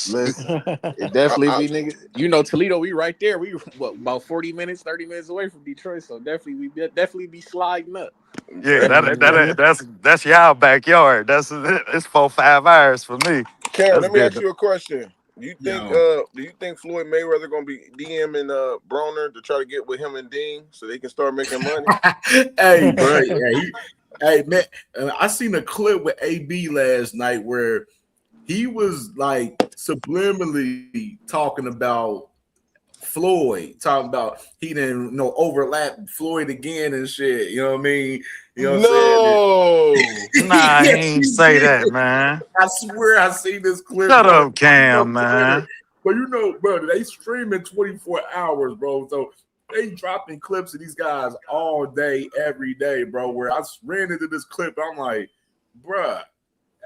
Listen, it definitely be niggas. You know, Toledo, we right there. We about 40 minutes, 30 minutes away from Detroit. So definitely be sliding up. Yeah, that's y'all backyard. It's 4-5 hours for me. Karen, let me ask you a question. Do you think Floyd Mayweather gonna be DMing Broner to try to get with him and Dean so they can start making money? Hey, bro. Hey, man. I seen a clip with AB last night where he was like subliminally talking about Floyd, talking about he didn't overlap Floyd again and shit. You know what I mean? You know what I'm saying? Nah, he Yes, ain't he say did. that, man. I swear I seen this clip. Shut bro. up, Cam, man. But bro, they streaming 24 hours, bro. So they dropping clips of these guys all day, every day, bro. Where I ran into this clip, I'm like, bruh,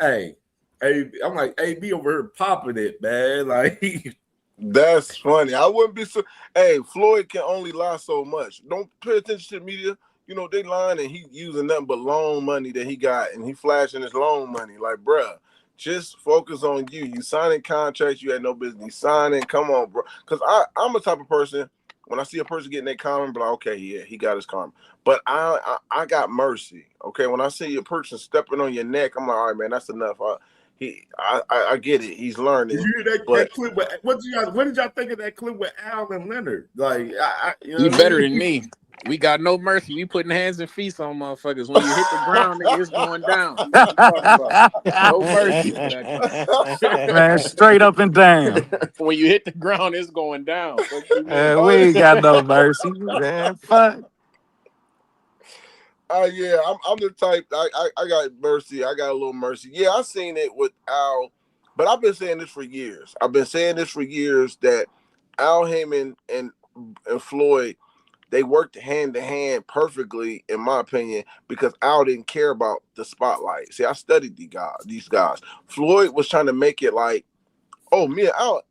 hey, I'm like, AB over here popping it, man. Like, that's funny. I wouldn't be so. Hey, Floyd can only lie so much. Don't pay attention to the media. They lying and he using nothing but loan money that he got, and he flashing his loan money. Like, bruh, just focus on you. You signing contracts you had no business signing. Come on, bro. Because I'm the type of person, when I see a person getting their comment, but like, okay, yeah, he got his comment. But I got mercy. Okay, when I see a person stepping on your neck, I'm like, all right, man, that's enough. I get it. He's learning. Did you hear that clip? What did y'all think of that clip with Al and Leonard? Like, he better than me. We got no mercy. We putting hands and feet on motherfuckers. When you hit the ground, nigga, it's going down. What you talking about? No mercy. Man, straight up and down. When you hit the ground, it's going down. We ain't got no mercy, man. Fuck. Yeah, I'm the type. I got mercy. I got a little mercy. Yeah, I seen it with Al, but I've been saying this for years. That Al Heyman and Floyd, they worked hand to hand perfectly, in my opinion, because Al didn't care about the spotlight. See, I studied these guys. Floyd was trying to make it like, oh, me and Al,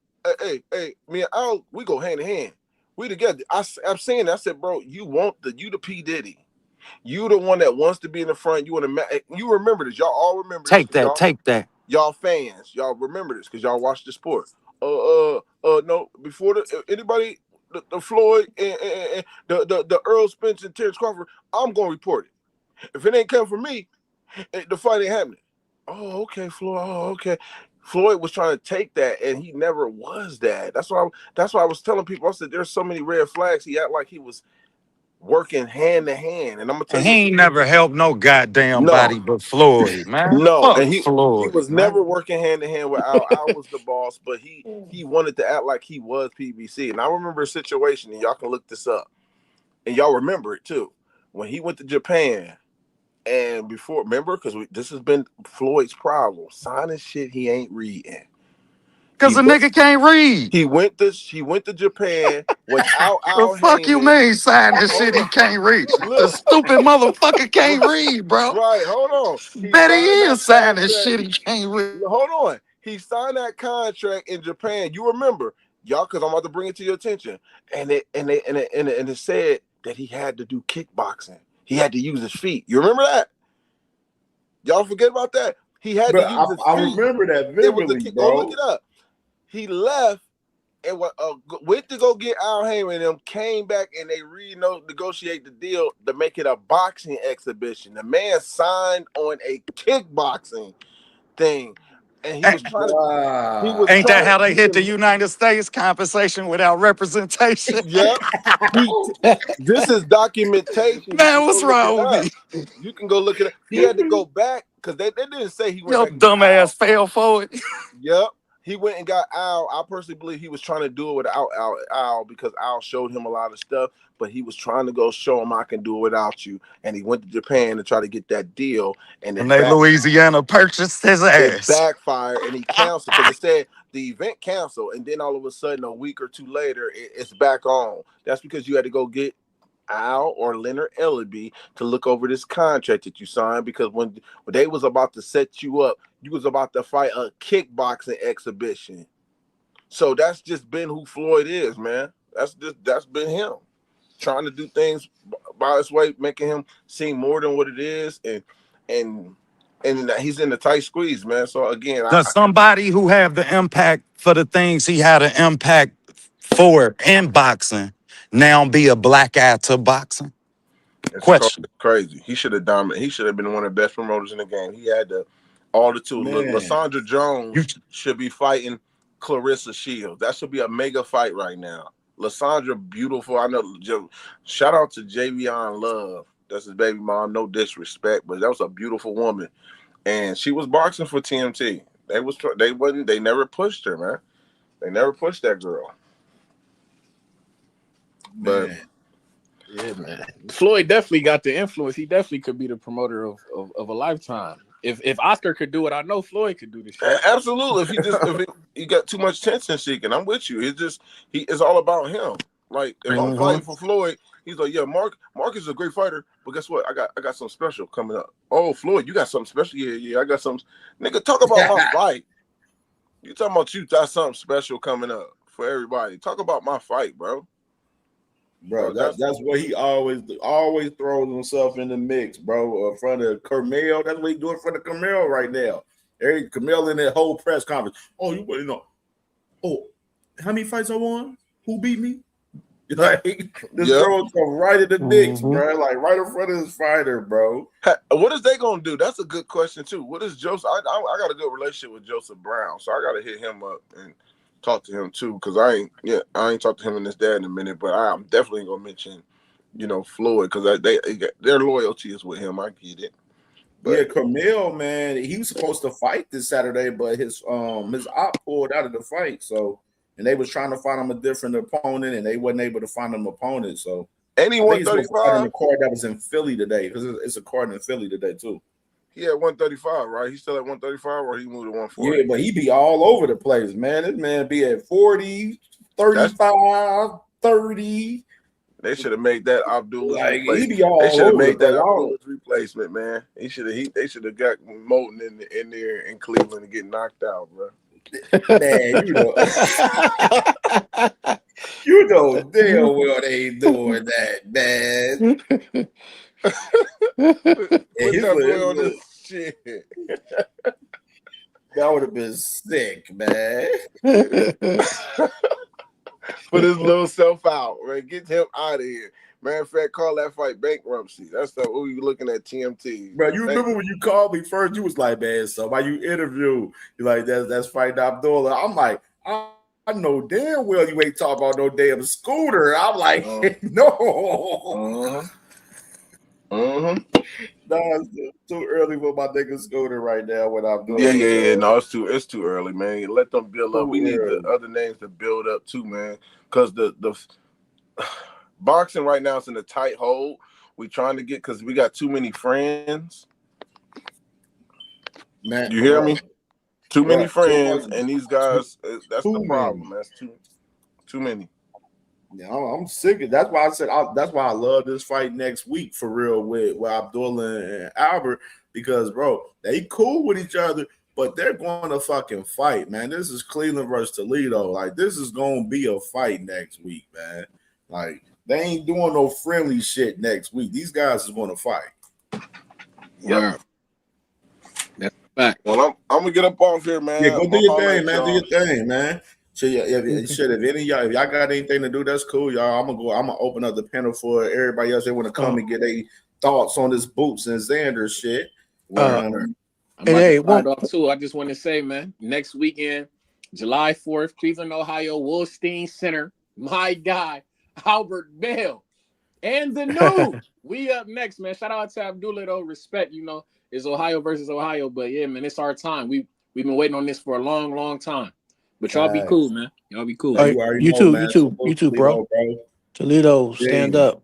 me and Al, we go hand in hand. We together. I'm saying that. I said, bro, you the P. Diddy. You the one that wants to be in the front. You remember this. Y'all all remember this. Take that. Y'all fans. Y'all remember this because y'all watch the sport. No, before anybody, the Floyd and the Earl Spence and Terrence Crawford, I'm gonna report it. If it ain't come from me, the fight ain't happening. Oh, okay, Floyd. Oh, okay. Floyd was trying to take that, and he never was that. That's why I was telling people. I said there's so many red flags. He act like he was working hand to hand, and I'm gonna tell you, he ain't never helped no goddamn body but Floyd, man. No, Fuck and he Floyd, was man. never working hand to hand with Al. Al was the boss, but he wanted to act like he was PBC. And I remember a situation, and y'all can look this up, and y'all remember it too, when he went to Japan. And before, remember, because this has been Floyd's problem, signing shit he ain't reading. Because a nigga can't read. He went to Japan without Al The fuck Heyman. you mean signing shit he can't read? The stupid motherfucker can't read, bro. Right, hold on. Bet he is signing shit he can't read. Hold on. He signed that contract in Japan. You remember, y'all, because I'm about to bring it to your attention. And it said that he had to do kickboxing. He had to use his feet. You remember that? Y'all forget about that? He had to use his feet. I remember that vividly, bro. Go look it up. He left and went to go get Al Heyman and them, came back and they negotiate the deal to make it a boxing exhibition. The man signed on a kickboxing thing. And he was trying to. Ain't that how they hit the United States? Compensation without representation. Yep. This is documentation. Man, what's wrong with me? You can go look at it. He had to go back because they didn't say he went Your back. dumbass fell for it. Yep. He went and got Al. I personally believe he was trying to do it without Al because Al showed him a lot of stuff, but he was trying to go show him I can do it without you. And he went to Japan to try to get that deal. And Louisiana purchased his ass. It backfired and he canceled because it said the event canceled. And then all of a sudden, a week or two later, it's back on. That's because you had to go get Al or Leonard Ellaby to look over this contract that you signed, because when they was about to set you up, you was about to fight a kickboxing exhibition. So that's just been who Floyd is, man. That's been him trying to do things by his way, making him seem more than what it is, and he's in the tight squeeze, man. So again, does somebody who have the impact for the things he had an impact for in boxing now be a black eye to boxing? Question. Crazy. He should have dominated. He should have been one of the best promoters in the game. He had all the tools. Lysandra Jones should be fighting Clarissa Shields. That should be a mega fight right now. Lysandra, beautiful. I know. Shout out to Javion Love. That's his baby mom. No disrespect, but that was a beautiful woman, and she was boxing for TMT. They never pushed her, man. They never pushed that girl. But yeah, man. Floyd definitely got the influence. He definitely could be the promoter of a lifetime. If Oscar could do it, I know Floyd could do this shit. Absolutely. If he got too much tension seeking, I'm with you. It's all about him. Like if I'm fighting for Floyd, he's like, yeah, Mark is a great fighter, but guess what? I got something special coming up. Oh, Floyd, you got something special? Yeah, I got something. Nigga, talk about my fight. You talking about you got something special coming up for everybody. Talk about my fight, bro. Bro, that's what he always throws himself in the mix, bro. In front of Carmel, that's what he doing in front of Carmel right now. Carmel in that whole press conference. Oh, you want to know? Oh, how many fights I won? Who beat me? Like this throws him right in the mix, bro. Like right in front of his fighter, bro. What is they gonna do? That's a good question too. What is Joseph? I got a good relationship with Joseph Brown, so I got to hit him up and talk to him too, because I ain't talked to him and his dad in a minute, but I'm definitely gonna mention, Floyd, because their loyalty is with him. I get it. But Carmel, man, he was supposed to fight this Saturday, but his op pulled out of the fight. So, and they was trying to find him a different opponent, and they wasn't able to find him an opponent. So, any 135 the card that was in Philly today, because it's a card in Philly today too. He at 135, right? He's still at 135, or he moved to 140? Yeah, but he be all over the place, man. This man be at 40, 35, 30. They should have made that Abdullah. Like, he be all they should have over made that all Abdullah's replacement, man. They should have got Moten in there in Cleveland and get knocked out, bro. Man, you know damn well they ain't doing that, man. Shit. That would have been sick, man. Put his little self out, man. Get him out of here. Matter of fact, call that fight bankruptcy. That's what we were looking at TMT. Bro, you remember when you called me first, you was like, man, so while you interview, you're like, that's fighting Abdullah. I'm like, I know damn well you ain't talking about no damn scooter. I'm like, no. No, it's too early for my nigga scooter right now. What I'm doing? Yeah. No, it's too early, man. Let them build up. We need the other names to build up too, man. Because the boxing right now is in a tight hole. We trying to get because we got too many friends. Man, you hear me? Too many friends, and these guys. That's the problem. That's too many. Yeah, I'm sick of. That's why I said. That's why I love this fight next week for real with Abdullah and Albert, because bro, they cool with each other, but they're going to fucking fight, man. This is Cleveland versus Toledo. Like this is going to be a fight next week, man. Like they ain't doing no friendly shit next week. These guys is going to fight. Yeah. That's a fact. Well, I'm gonna get up off here, man. Yeah, go do your thing, man. Do your thing, man. So if y'all got anything to do, that's cool, y'all. I'm gonna open up the panel for everybody else that want to come and get their thoughts on this Boots and Xander shit. I just want to say, man, next weekend, July 4th, Cleveland, Ohio, Wolstein Center, my guy, Albert Bell, and the new. We up next, man. Shout out to Abdullah, though. Respect, it's Ohio versus Ohio, but yeah, man, it's our time. We've been waiting on this for a long, long time. But y'all be cool, man. Y'all be cool. You too, bro. Toledo, stand up.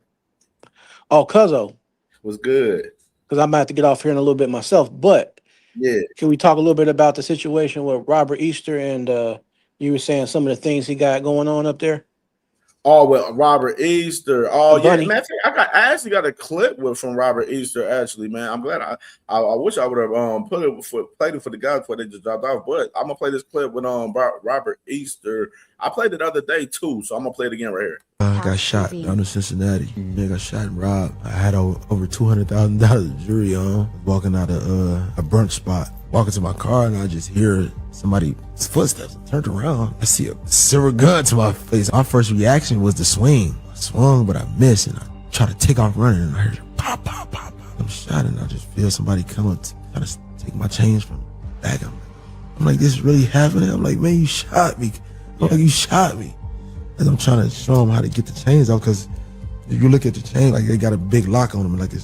Oh, Cuzzo. Was good. Because I'm about to get off here in a little bit myself. But can we talk a little bit about the situation with Robert Easter and you were saying some of the things he got going on up there? Oh, well, Robert Easter. Oh, yeah. Man, I actually got a clip from Robert Easter, actually, man. I'm glad I wish I would have played it for the guys before they just dropped off. But I'm going to play this clip with Robert Easter. I played it the other day, too, so I'm going to play it again right here. I got shot down in Cincinnati. I got shot and robbed. I had over $200,000 jury on, walking out of a brunch spot. Walking to my car and I just hear somebody's footsteps. I turned around. I see a silver gun to my face. My first reaction was to swing. I swung, but I missed and I tried to take off running and I heard pop, pop, pop, pop. I'm shot and I just feel somebody come up try to take my chains from the back of me. I'm like, this is really happening? I'm like, man, you shot me. I'm like, you shot me. And I'm trying to show him how to get the chains off, because if you look at the chain, like they got a big lock on them, like you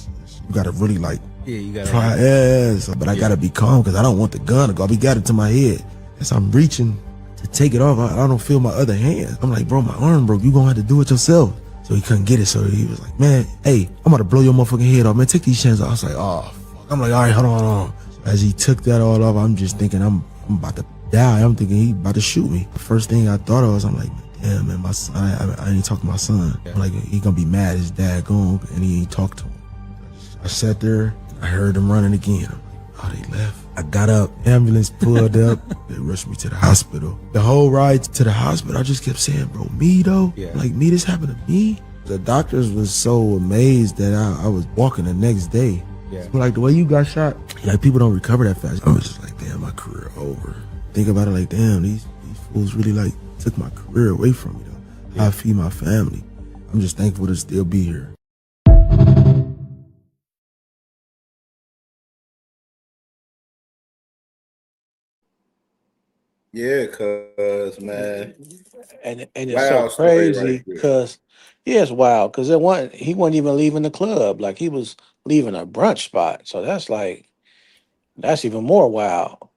gotta really like you gotta try. But I gotta be calm because I don't want the gun to go. He got it to my head. As I'm reaching to take it off, I don't feel my other hand. I'm like, bro, my arm broke. You gonna have to do it yourself. So he couldn't get it. So he was like, man, hey, I'm about to blow your motherfucking head off, man. Take these chains off. I was like, oh, fuck. I'm like, all right, hold on. As he took that all off, I'm just thinking I'm about to die. I'm thinking he about to shoot me. The first thing I thought of was, I'm like, damn, man, my son, I ain't talk to my son. I'm like, he gonna be mad his dad gone, and he ain't talk to him. I sat there, I heard them running again. I'm like, oh, they left. I got up, ambulance pulled up, they rushed me to the hospital. The whole ride to the hospital, I just kept saying, bro, me though? Like, me, this happened to me? The doctors was so amazed that I was walking the next day. Like, the way you got shot, like, people don't recover that fast. I was just like, damn, my career over. Think about it like, damn, these fools really, like, took my career away from me, though. I feed my family. I'm just thankful to still be here. Yeah, cuz man, And it's so wow story right crazy there. because it's wild because he wasn't even leaving the club. Like he was leaving a brunch spot. So that's even more wild.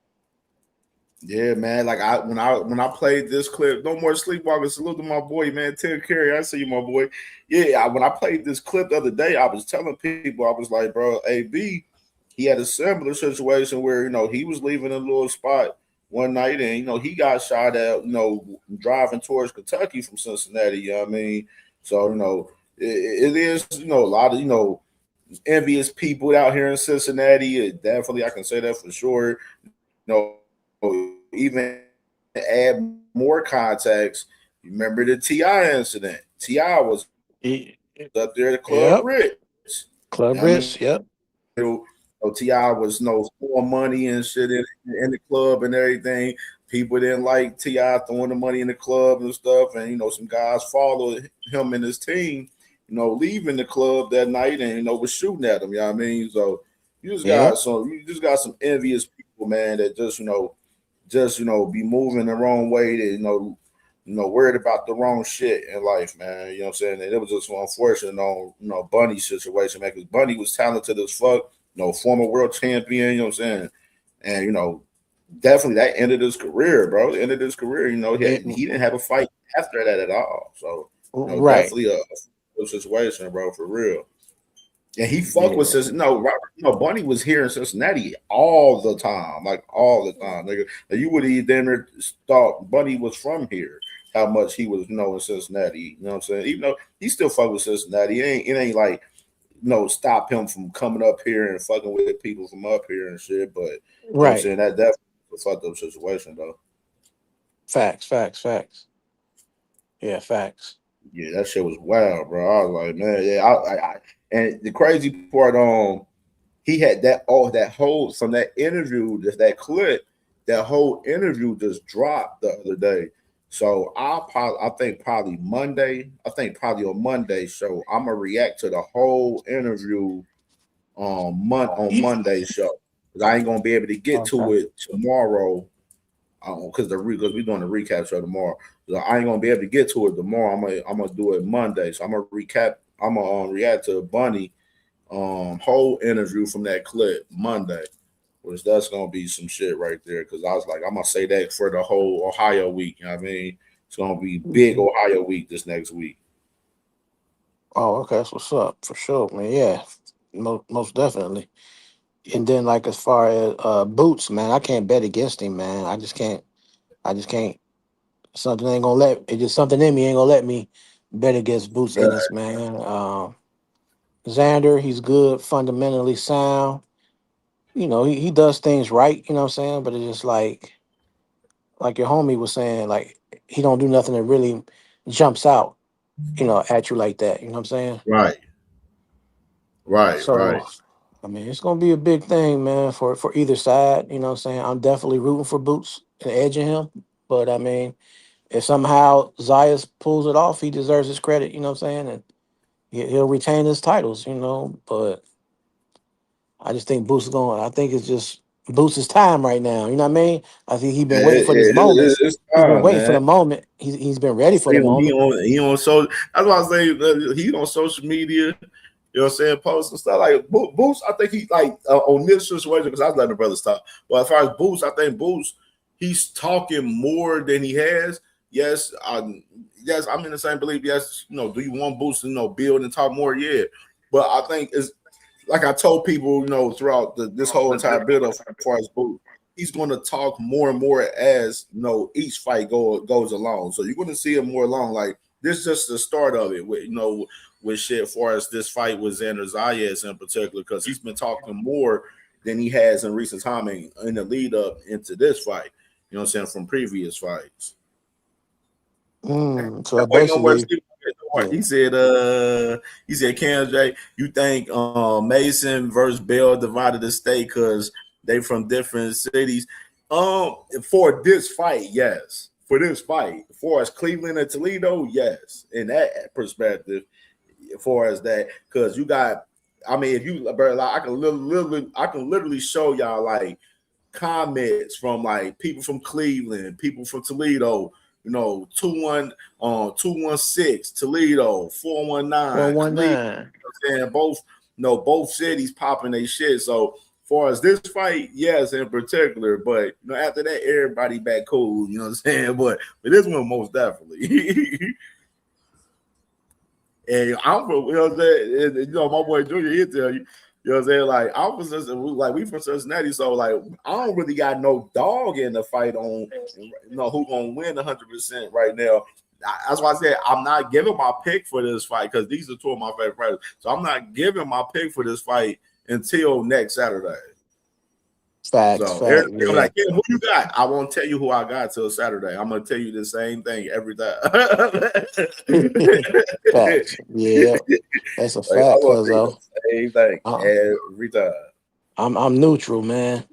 Yeah, man. Like when I played this clip, no more sleepwalkers. Salute to my boy, man. Tim Carey. I see you, my boy. Yeah, when I played this clip the other day, I was telling people, I was like, bro, AB, he had a similar situation where, he was leaving a little spot one night and, he got shot at, driving towards Kentucky from Cincinnati. You know what I mean? So, it is, a lot of, envious people out here in Cincinnati. Definitely, I can say that for sure. Even add more context. Remember the T.I. incident? T.I. was up there at Club Yep. Ritz. Club Ritz, yep. T.I. was throwing money and shit in the club and everything. People didn't like T.I. throwing the money in the club and stuff. And, some guys followed him and his team, leaving the club that night and, was shooting at him. You know what I mean? So you just got some envious people, man, that just be moving the wrong way, to worried about the wrong shit in life, man. You know what I'm saying? And it was just unfortunate on Bunny's situation, man, because Bunny was talented as fuck, former world champion, you know what I'm saying? And definitely that ended his career, bro. It ended his career. He didn't have a fight after that at all. So Right. definitely a situation, bro, for real. And he fucked with us. No, Robert, Bunny was here in Cincinnati all the time, like all the time. Nigga. You would have then thought Bunny was from here. How much he was, in Cincinnati. You know what I'm saying? Even though he still fuck with Cincinnati, it ain't like, stop him from coming up here and fucking with people from up here and shit. But you know what I'm Right. saying? That definitely was a fucked up situation, though. Facts. Yeah, facts. Yeah, that shit was wild, bro. I was like, man, yeah, I and the crazy part he had that whole from that interview, just that clip, that whole interview just dropped the other day. So I think probably Monday. I think probably on Monday show, I'm gonna react to the whole interview on Monday's show. Because I ain't gonna be able to get to it tomorrow. Because we're doing the recap show tomorrow. So I ain't gonna be able to get to it tomorrow. I'm gonna do it Monday. So I'm gonna recap. I'm gonna react to Bunny whole interview from that clip Monday, which that's gonna be some shit right there. Because I was like, I'm gonna say that for the whole Ohio week. You know what I mean? It's gonna be big Ohio week this next week. Oh, okay, that's what's up for sure, man. Yeah, most definitely. And then, like as far as Boots, man, I can't bet against him, man. I just can't. Something ain't gonna let it. Just something in me ain't gonna let me bet against Boots Ennis, man. Xander, he's good, fundamentally sound. He does things right. You know what I'm saying? But it's just like your homie was saying, like he don't do nothing that really jumps out, at you like that. You know what I'm saying? Right. Right. So, I mean, it's gonna be a big thing, man, for either side. You know what I'm saying? I'm definitely rooting for Boots and edging him. But I mean, if somehow Zayas pulls it off, he deserves his credit. You know what I'm saying? And he'll retain his titles. But I just think Boots is going. I think it's just Boots' time right now. You know what I mean? I think he's been waiting for this moment. It's He's been time, waiting for man. the moment. He's been ready for the moment. He on so that's why I say he on social media. You know what I'm saying? Posts and stuff like Boots. I think he like on this situation because I was letting the brothers talk. Well, as far as Boots, I think Boots he's talking more than he has. Yes, I'm in the same belief. Yes, do you want Boots to build and talk more? Yeah, but I think it's like I told people, throughout this whole entire build up as far as Boots. He's going to talk more and more as each fight goes along. So you're going to see him more along. Like this is just the start of it. With shit as far as this fight with Xander Zayas in particular, because he's been talking more than he has in recent time in the lead up into this fight. You know what I'm saying, from previous fights. So basically, he said, CamJ, you think Mason versus Bell divided the state because they from different cities? For this fight, yes. For this fight, for as Cleveland and Toledo, yes. In that perspective, as far as that, because you got, I mean, if you, bro, like, I can literally show y'all like comments from like people from Cleveland, people from Toledo, 216 Toledo, 419 Cleveland. And both cities popping their shit. So far as this fight, yes, in particular, but after that, everybody back cool, you know what I'm saying? But this one most definitely. And I'm from, you know what I'm saying? And, my boy Junior, he'll tell you, you know what I'm saying? Like, I'm from Cincinnati, we from Cincinnati, so like, I don't really got no dog in the fight on, who gonna win 100% right now. That's why I said I'm not giving my pick for this fight because these are two of my favorite fighters. So I'm not giving my pick for this fight until next Saturday. Facts. Everybody like, yeah, who you got? I won't tell you who I got till Saturday. I'm gonna tell you the same thing every time. Facts. Yeah, that's a fact, cuz though. Same thing every time. I'm neutral, man.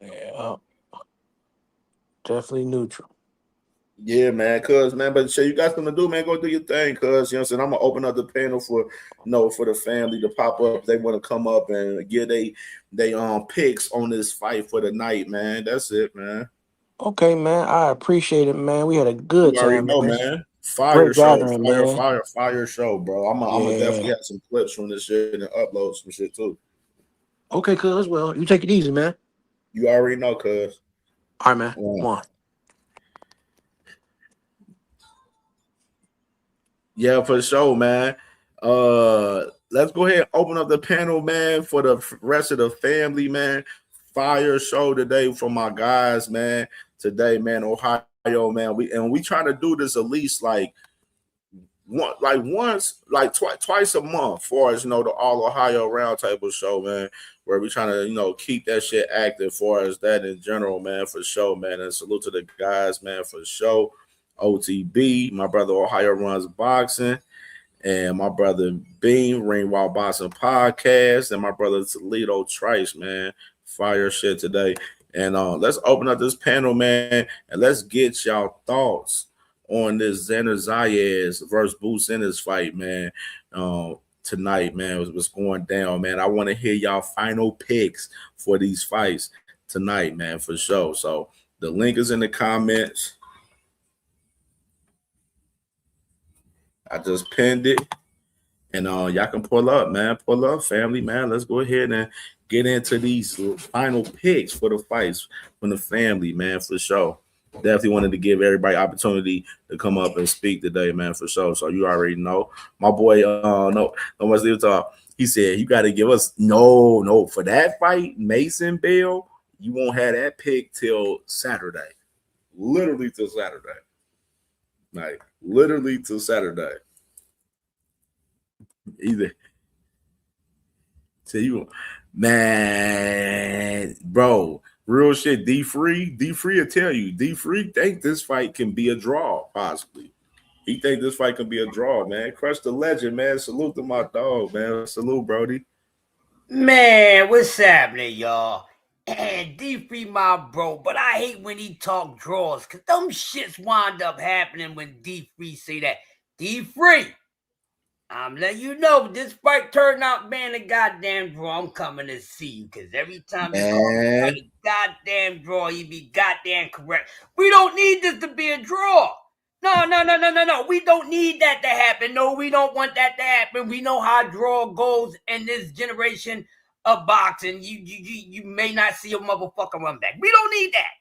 Yeah, definitely neutral. Yeah, man, but shit, you got something to do, man. Go do your thing, cuz. You know what I'm saying? I'm gonna open up the panel for for the family to pop up. They want to come up and get they picks on this fight for the night, man. That's it, man. Okay, man. I appreciate it, man. We had a good You already time, know, man. Fire Great show, gathering, man. fire show, bro. I'm gonna definitely have some clips from this shit and upload some shit too. Okay, cuz. Well, you take it easy, man. You already know, cuz. All right, man. One. Yeah, for sure, man. Let's go ahead and open up the panel, man, for the rest of the family, man. Fire show today for my guys, man. Today, man, Ohio, man. We trying to do this at least twice a month, for as the All Ohio Roundtable show, man, where we trying to keep that shit active for as that in general, man, for sure, man. And salute to the guys, man, for sure. OTB, my brother Ohio Runs Boxing, and my brother Beam, Ring Wild Boxing Podcast, and my brother Toledo Trice, man. Fire shit today. And let's open up this panel, man, and let's get y'all thoughts on this Xander Zayas versus Boots Ennis fight, man. Tonight, man, what's going down, man. I want to hear y'all final picks for these fights tonight, man, for sure. So the link is in the comments. I just pinned it, and y'all can pull up, man. Pull up, family, man. Let's go ahead and get into these final picks for the fights from the family, man, for sure. Definitely wanted to give everybody opportunity to come up and speak today, man, for sure. So you already know. My boy, no much leave talk. He said, you got to give us, no, for that fight, Mason Bell, you won't have that pick till Saturday. Literally till Saturday. Like, literally till Saturday. Either. So you, man, bro, real shit. D Free will tell you. D Free think this fight can be a draw, possibly. He think this fight can be a draw, man. Crush the legend, man. Salute to my dog, man. Salute, Brody. Man, what's happening, y'all? And D-Free my bro, but I hate when he talk draws, because them shits wind up happening when D-Free say that. D-Free, I'm letting you know, this fight turned out being a goddamn draw. I'm coming to see you, because every time you call me out a goddamn draw, you be goddamn correct. We don't need this to be a draw. No. We don't need that to happen. No, we don't want that to happen. We know how draw goes in this generation of boxing. You may not see a motherfucker run back. We don't need that.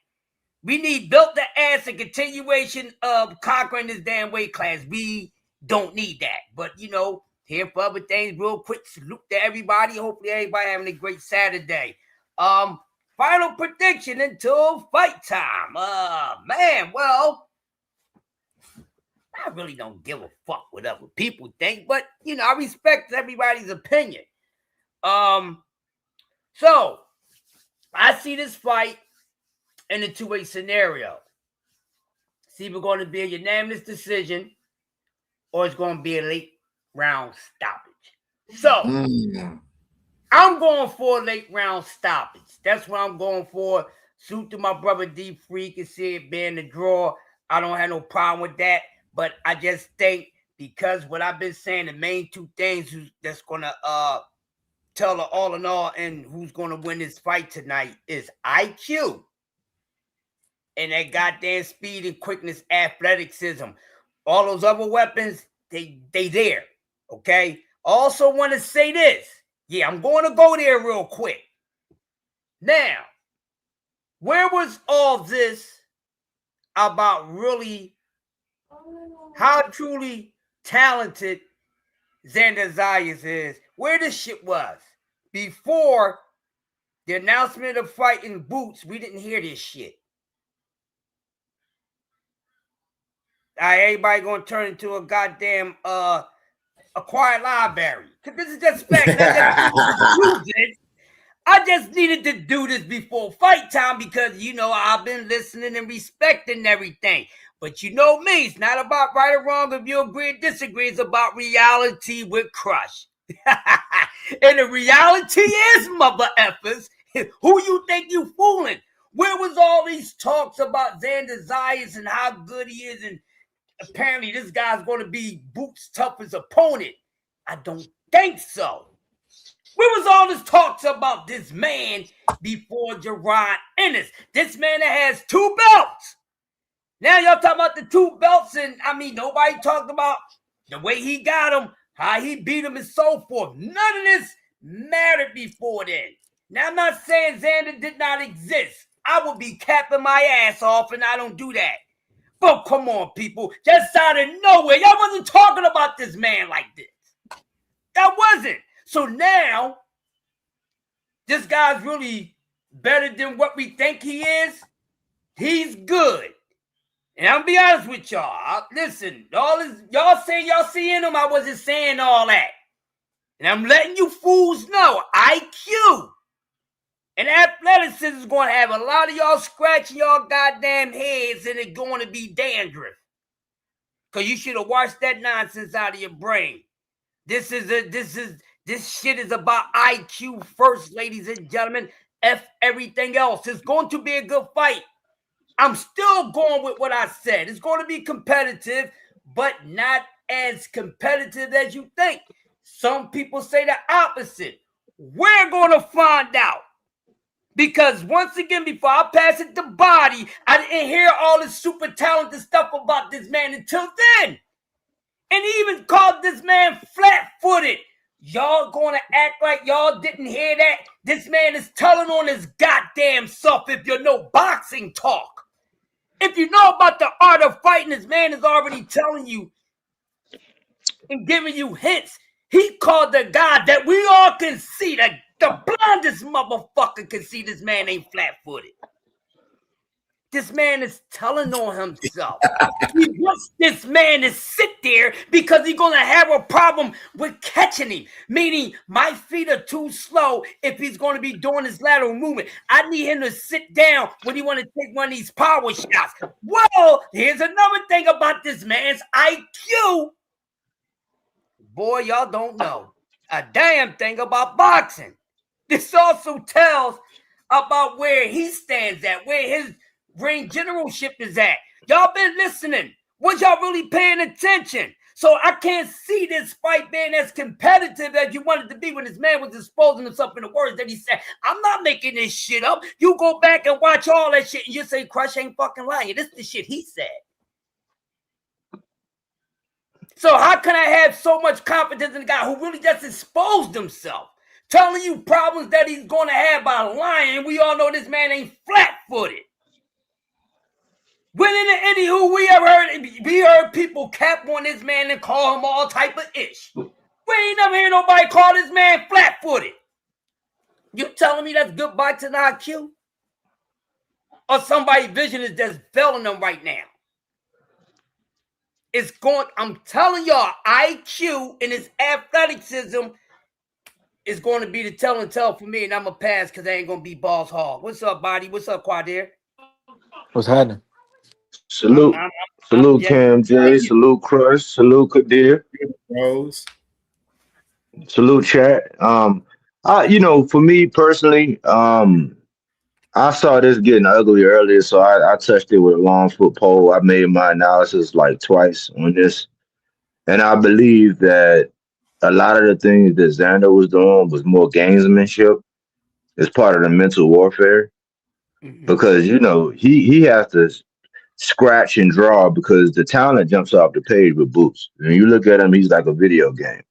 We need built the ass and continuation of conquering this damn weight class. We don't need that. But, here for other things, real quick, salute to everybody. Hopefully everybody having a great Saturday. Final prediction until fight time. Man, well, I really don't give a fuck what other people think, but, I respect everybody's opinion. So, I see this fight in a two-way scenario. It's either going to be a unanimous decision or it's going to be a late round stoppage. So, I'm going for a late round stoppage. That's what I'm going for. Suit to my brother D Freak and see it being the draw. I don't have no problem with that. But I just think, because what I've been saying, the main two things that's going to tell the all in all and who's going to win this fight tonight is IQ and that goddamn speed and quickness, athleticism. All those other weapons, they there, okay? Also want to say this. Yeah, I'm going to go there real quick. Now, where was all this about really how truly talented Xander Zayas is? Where this shit was? Before the announcement of fighting Boots, we didn't hear this shit. Everybody gonna turn into a goddamn acquired library. Because this is just fact. I just needed to do this before fight time because, I've been listening and respecting everything. But you know me, it's not about right or wrong if you agree or disagree. It's about reality with Crush. And the reality is, mother effers, who you think you fooling? Where was all these talks about Xander Zayas and how good he is, and apparently this guy's going to be Boots' toughest opponent? I don't think so. Where was all this talks about this man before Gerard Ennis? This man that has 2 belts. Now y'all talking about the 2 belts, and nobody talked about the way he got him, how he beat him, and so forth. None of this mattered before then. Now I'm not saying Xander did not exist. I would be capping my ass off, and I don't do that. But come on, people, just out of nowhere, y'all wasn't talking about this man like this. That wasn't. So now, this guy's really better than what we think he is. He's good. And I'm be honest with y'all. Listen, all this, y'all saying y'all seeing him, I wasn't saying all that. And I'm letting you fools know, IQ and athleticism is going to have a lot of y'all scratching y'all goddamn heads, and it's going to be dandruff. Because you should have washed that nonsense out of your brain. This shit is about IQ first, ladies and gentlemen. F everything else. It's going to be a good fight. I'm still going with what I said. It's going to be competitive, but not as competitive as you think. Some people say the opposite. We're going to find out. Because once again, before I pass it to Body, I didn't hear all this super talented stuff about this man until then. And he even called this man flat-footed. Y'all going to act like y'all didn't hear that? This man is telling on his goddamn self if you know boxing talk. If you know about the art of fighting, this man is already telling you and giving you hints. He called the guy that we all can see, that the blindest motherfucker can see this man ain't flat-footed. This man is telling on himself. He wants this man to sit there because he's going to have a problem with catching him. Meaning, my feet are too slow if he's going to be doing his lateral movement. I need him to sit down when he want to take one of these power shots. Well, here's another thing about this man's IQ. Boy, y'all don't know a damn thing about boxing. This also tells about where he stands at, where his ring generalship is at. Y'all been listening. Was y'all really paying attention? So I can't see this fight being as competitive as you wanted to be when this man was exposing himself in the words that he said. I'm not making this shit up. You go back and watch all that shit and you say Crush ain't fucking lying. This is the shit he said. So how can I have so much confidence in a guy who really just exposed himself? Telling you problems that he's going to have by lying. We all know this man ain't flat-footed. When in the anywho, we heard people cap on this man and call him all type of ish. We ain't never hear nobody call this man flat-footed. You telling me that's good boxing IQ? Or somebody's vision is just failing them right now? I'm telling y'all, IQ and his athleticism is going to be the tell and tell for me, and I'm going to pass because I ain't going to be balls hog. What's up, Body? What's up, Quadir? What's happening? Salute. Salute, CamJ. Salute, Crush. Salute, Kadir. Rose. Salute, chat. For me personally, I saw this getting ugly earlier, so I touched it with a long foot pole. I made my analysis like twice on this. And I believe that a lot of the things that Xander was doing was more gamesmanship. It's part of the mental warfare. Because, he has to scratch and draw because the talent jumps off the page with Boots. When you look at him, he's like a video game.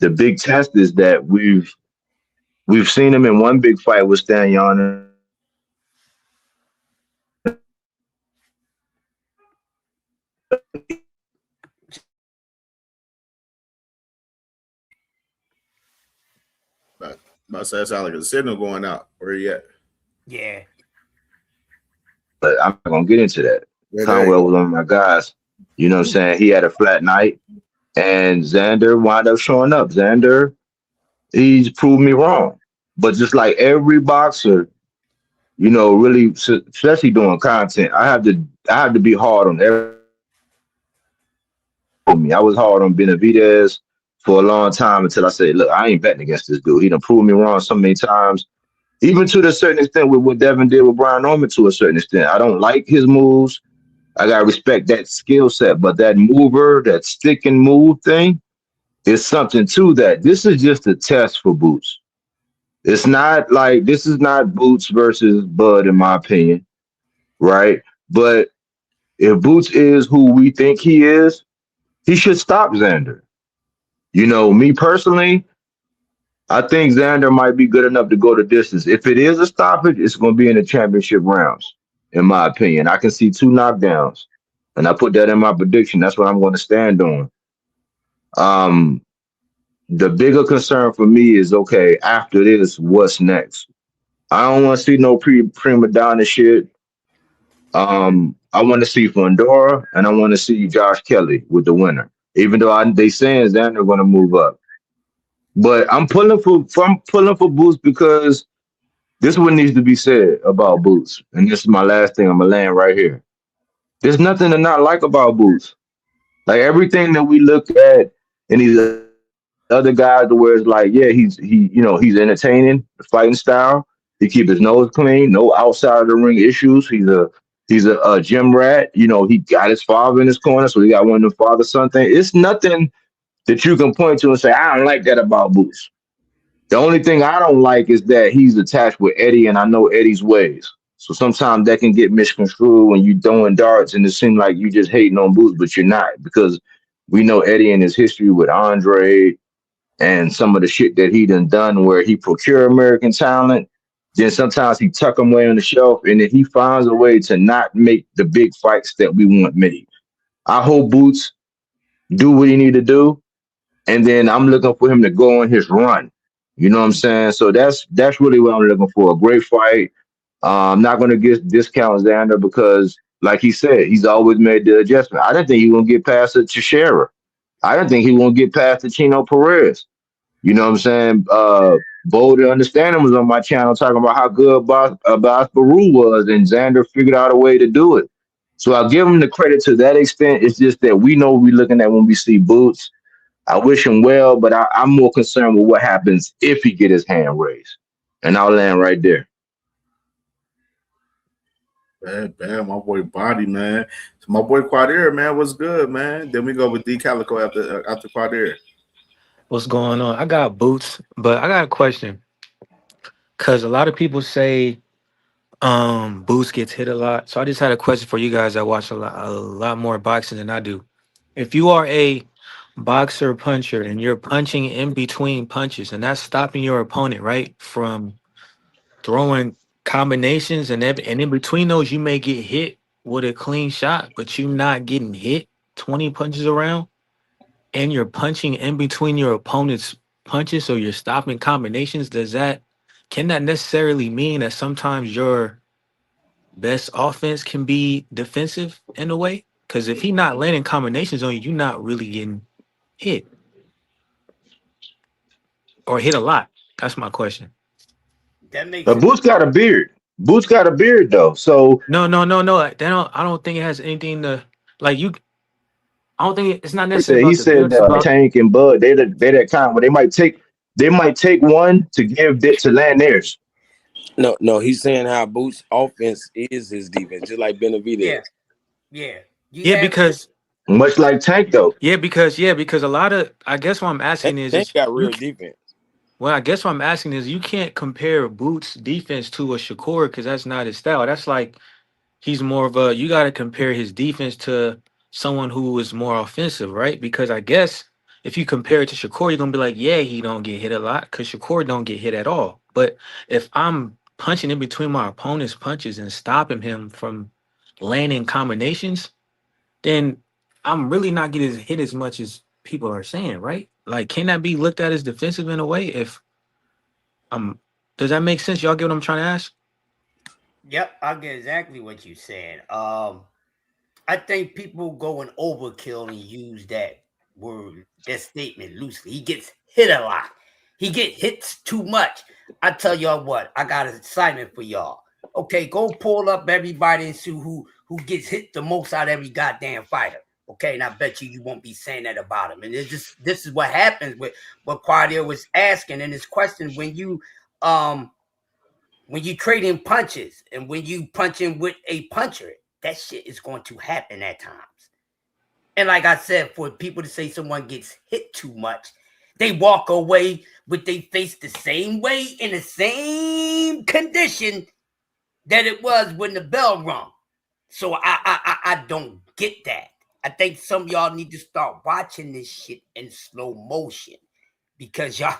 The big test is that we've seen him in one big fight with Stan Yarner. My say sound like a signal going out. Where you at? Yeah. But I'm not gonna get into that. Conwell was one of my guys. You know what I'm saying? He had a flat night, and Xander wound up showing up. Xander, he's proved me wrong. But just like every boxer, really, especially doing content, I have to be hard on every. I was hard on Benavidez for a long time until I said, look, I ain't betting against this dude. He done proved me wrong so many times. Even to a certain extent with what Devin did with Brian Norman to a certain extent. I don't like his moves. I got to respect that skill set. But that mover, that stick and move thing is something to that. This is just a test for Boots. It's not like, this is not Boots versus Bud, in my opinion, right? But if Boots is who we think he is, he should stop Xander. Me personally, I think Xander might be good enough to go the distance. If it is a stoppage, it's going to be in the championship rounds, in my opinion. I can see 2 knockdowns, and I put that in my prediction. That's what I'm going to stand on. The bigger concern for me is, okay, after this, what's next? I don't want to see no prima donna shit. I want to see Fundora, and I want to see Josh Kelly with the winner. Even though they saying Xander going to move up. But I'm pulling for Boots because this is what needs to be said about Boots. And this is my last thing. I'm going to land right here. There's nothing to not like about Boots. Like everything that we look at in these other guys, where it's like, yeah, he's entertaining, the fighting style. He keep his nose clean, no outside of the ring issues. He's a gym rat. He got his father in his corner, so he got one of the father-son thing. It's nothing that you can point to and say, I don't like that about Boots. The only thing I don't like is that he's attached with Eddie, and I know Eddie's ways. So sometimes that can get misconstrued when you throwing darts, and it seems like you just hating on Boots, but you're not, because we know Eddie and his history with Andre and some of the shit that he done where he procure American talent. Then sometimes he tuck them away on the shelf, and then he finds a way to not make the big fights that we want made. I hope Boots do what he need to do. And then I'm looking for him to go on his run. You know what I'm saying? So that's really what I'm looking for. A great fight. I'm not going to discount Xander because, like he said, he's always made the adjustment. I didn't think he was going to get past the Teixeira. I didn't think he was going to get past the Chino Perez. You know what I'm saying? Bold and Understanding was on my channel talking about how good Abbas Baru was, and Xander figured out a way to do it. So I'll give him the credit to that extent. It's just that we know we're looking at when we see Boots. I wish him well, but I'm more concerned with what happens if he get his hand raised. And I'll land right there. Bad, my boy Body, man. So my boy Quadir, man, what's good, man? Then we go with D Calico after Quadir. What's going on? I got Boots, but I got a question. Cause a lot of people say Boots gets hit a lot. So I just had a question for you guys that watch a lot more boxing than I do. If you are a boxer puncher and you're punching in between punches and that's stopping your opponent, right, from throwing combinations and in between those you may get hit with a clean shot, but you're not getting hit 20 punches around and you're punching in between your opponent's punches, so you're stopping combinations, can that necessarily mean that sometimes your best offense can be defensive in a way? Because if he's not landing combinations on you, you're not really getting hit or hit a lot. That's my question. That makes But Boots got a beard. Boots got a beard though. So No. I don't think it has anything to like you. I don't think it's not necessarily he about the said build. It's that about Tank and Bud, they that kind where they might take one to give it to land theirs. No, he's saying how Boots' offense is his defense, just like Benavidez. Yeah. because Much like Tank though. because a lot of I guess what I'm asking Tank is got real defense. well, I guess what I'm asking is you can't compare Boots' defense to a Shakur because that's not his style. That's like he's more of a you got to compare his defense to someone who is more offensive, right? Because I guess if you compare it to Shakur, you're gonna be like, yeah, he don't get hit a lot because Shakur don't get hit at all. But if I'm punching in between my opponent's punches and stopping him from landing combinations, then I'm really not getting hit as much as people are saying, right? Like, can that be looked at as defensive in a way? If does that make sense? Y'all get what I'm trying to ask? Yep, I get exactly what you're saying. I think people go and overkill and use that word, that statement loosely. He gets hit a lot. He get hits too much. I tell y'all what, I got an assignment for y'all. Okay, go pull up everybody and see who gets hit the most out of every goddamn fighter. Okay, and I bet you won't be saying that about him. And this is what happens with what Quadir was asking in his question when you trade in punches and when you punch in with a puncher, that shit is going to happen at times. And like I said, for people to say someone gets hit too much, they walk away with their face the same way in the same condition that it was when the bell rung. So I don't get that. I think some of y'all need to start watching this shit in slow motion because your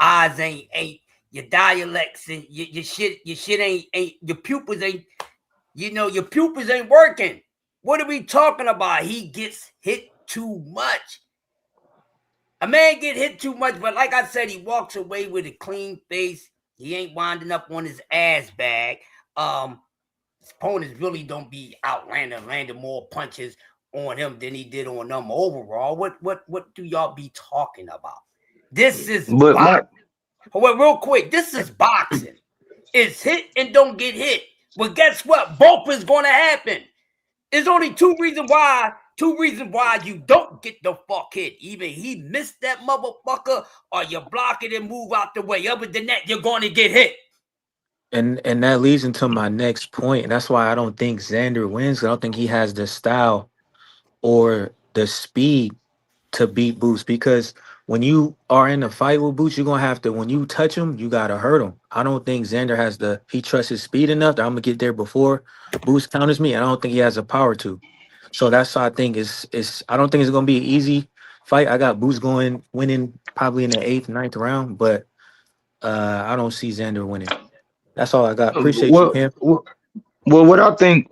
eyes ain't your dialects and your shit ain't your pupils ain't your pupils ain't working. What are we talking about? He gets hit too much. A man get hit too much, but like I said, he walks away with a clean face. He ain't winding up on his ass bag. His opponents really don't be landing more punches on him than he did on them overall. What do y'all be talking about? This is boxing. Well, real quick, this is boxing. It's hit and don't get hit. Well, guess what? Both is going to happen. There's only two reasons why you don't get the fuck hit. Either he missed that motherfucker or you block it and move out the way. Other than that, you're going to get hit. And that leads into my next point. And that's why I don't think Xander wins. I don't think he has the style or the speed to beat Boots because when you are in a fight with Boots, you're going to have to, when you touch him, you got to hurt him. I don't think Xander he trusts his speed enough that I'm going to get there before Boots counters me. And I don't think he has the power to. So that's why I think I don't think it's going to be an easy fight. I got Boots winning probably in the 8th, 9th round, but I don't see Xander winning. That's all I got. Appreciate you, Cam. Well, what I think,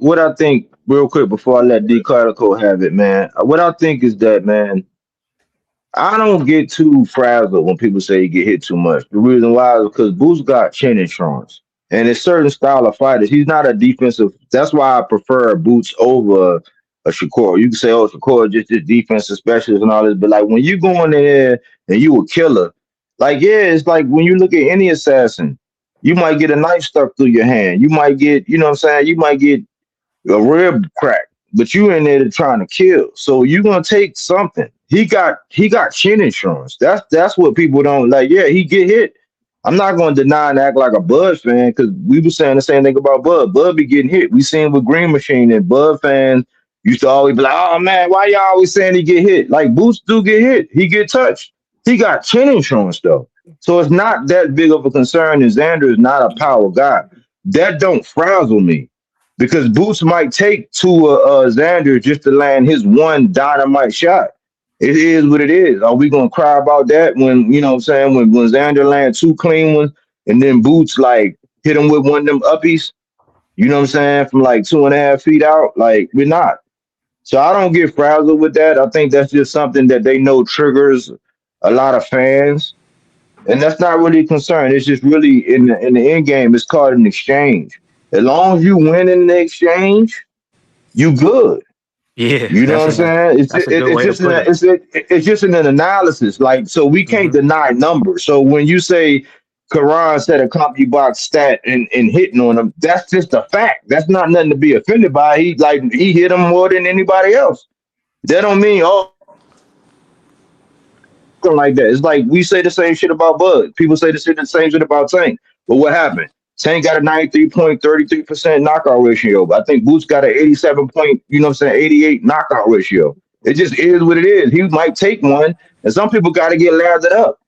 real quick before I let D Cardico have it, man. What I think is that, man, I don't get too frazzled when people say you get hit too much. The reason why is because Boots got chin insurance. And it's certain style of fighters. He's not a defensive. That's why I prefer Boots over a Shakur. You can say, oh, Shakur just this defensive specialist and all this. But like when you go in there and you a killer, like, yeah, it's like when you look at any assassin, you might get a knife stuck through your hand. You might get, you know what I'm saying? You might get a rib crack, but you in there trying to kill. So you're gonna take something. He got chin insurance. That's what people don't like. Yeah, he get hit. I'm not going to deny and act like a Bud fan because we were saying the same thing about Bud. Bud be getting hit. We seen with Green Machine and Bud fans used to always be like, "Oh man, why y'all always saying he get hit?" Like Boots do get hit. He get touched. He got chin insurance though, so it's not that big of a concern. And Xander is not a power guy. That don't frazzle me because Boots might take to Xander just to land his one dynamite shot. It is what it is. Are we gonna cry about that when you know what I'm saying when Xander land two clean ones and then Boots like hit him with one of them uppies? You know what I'm saying from like 2.5 feet out? Like we're not. So I don't get frazzled with that. I think that's just something that they know triggers a lot of fans, and that's not really a concern. It's just really in the end game. It's called an exchange. As long as you win in the exchange, you good. Yeah, You know what I'm saying? It's that's a good it's way to just put it. it's just an analysis. Like so, we can't deny numbers. So when you say Karan said a company box stat and hitting on him, that's just a fact. That's not nothing to be offended by. He hit him more than anybody else. That don't mean something like that. It's like we say the same shit about Bud. People say the same shit about Tank. But what happened? Tank got a 93.33% knockout ratio. But I think Boots got an 87 point, you know what I'm saying, 88 knockout ratio. It just is what it is. He might take one, and some people got to get lathered up.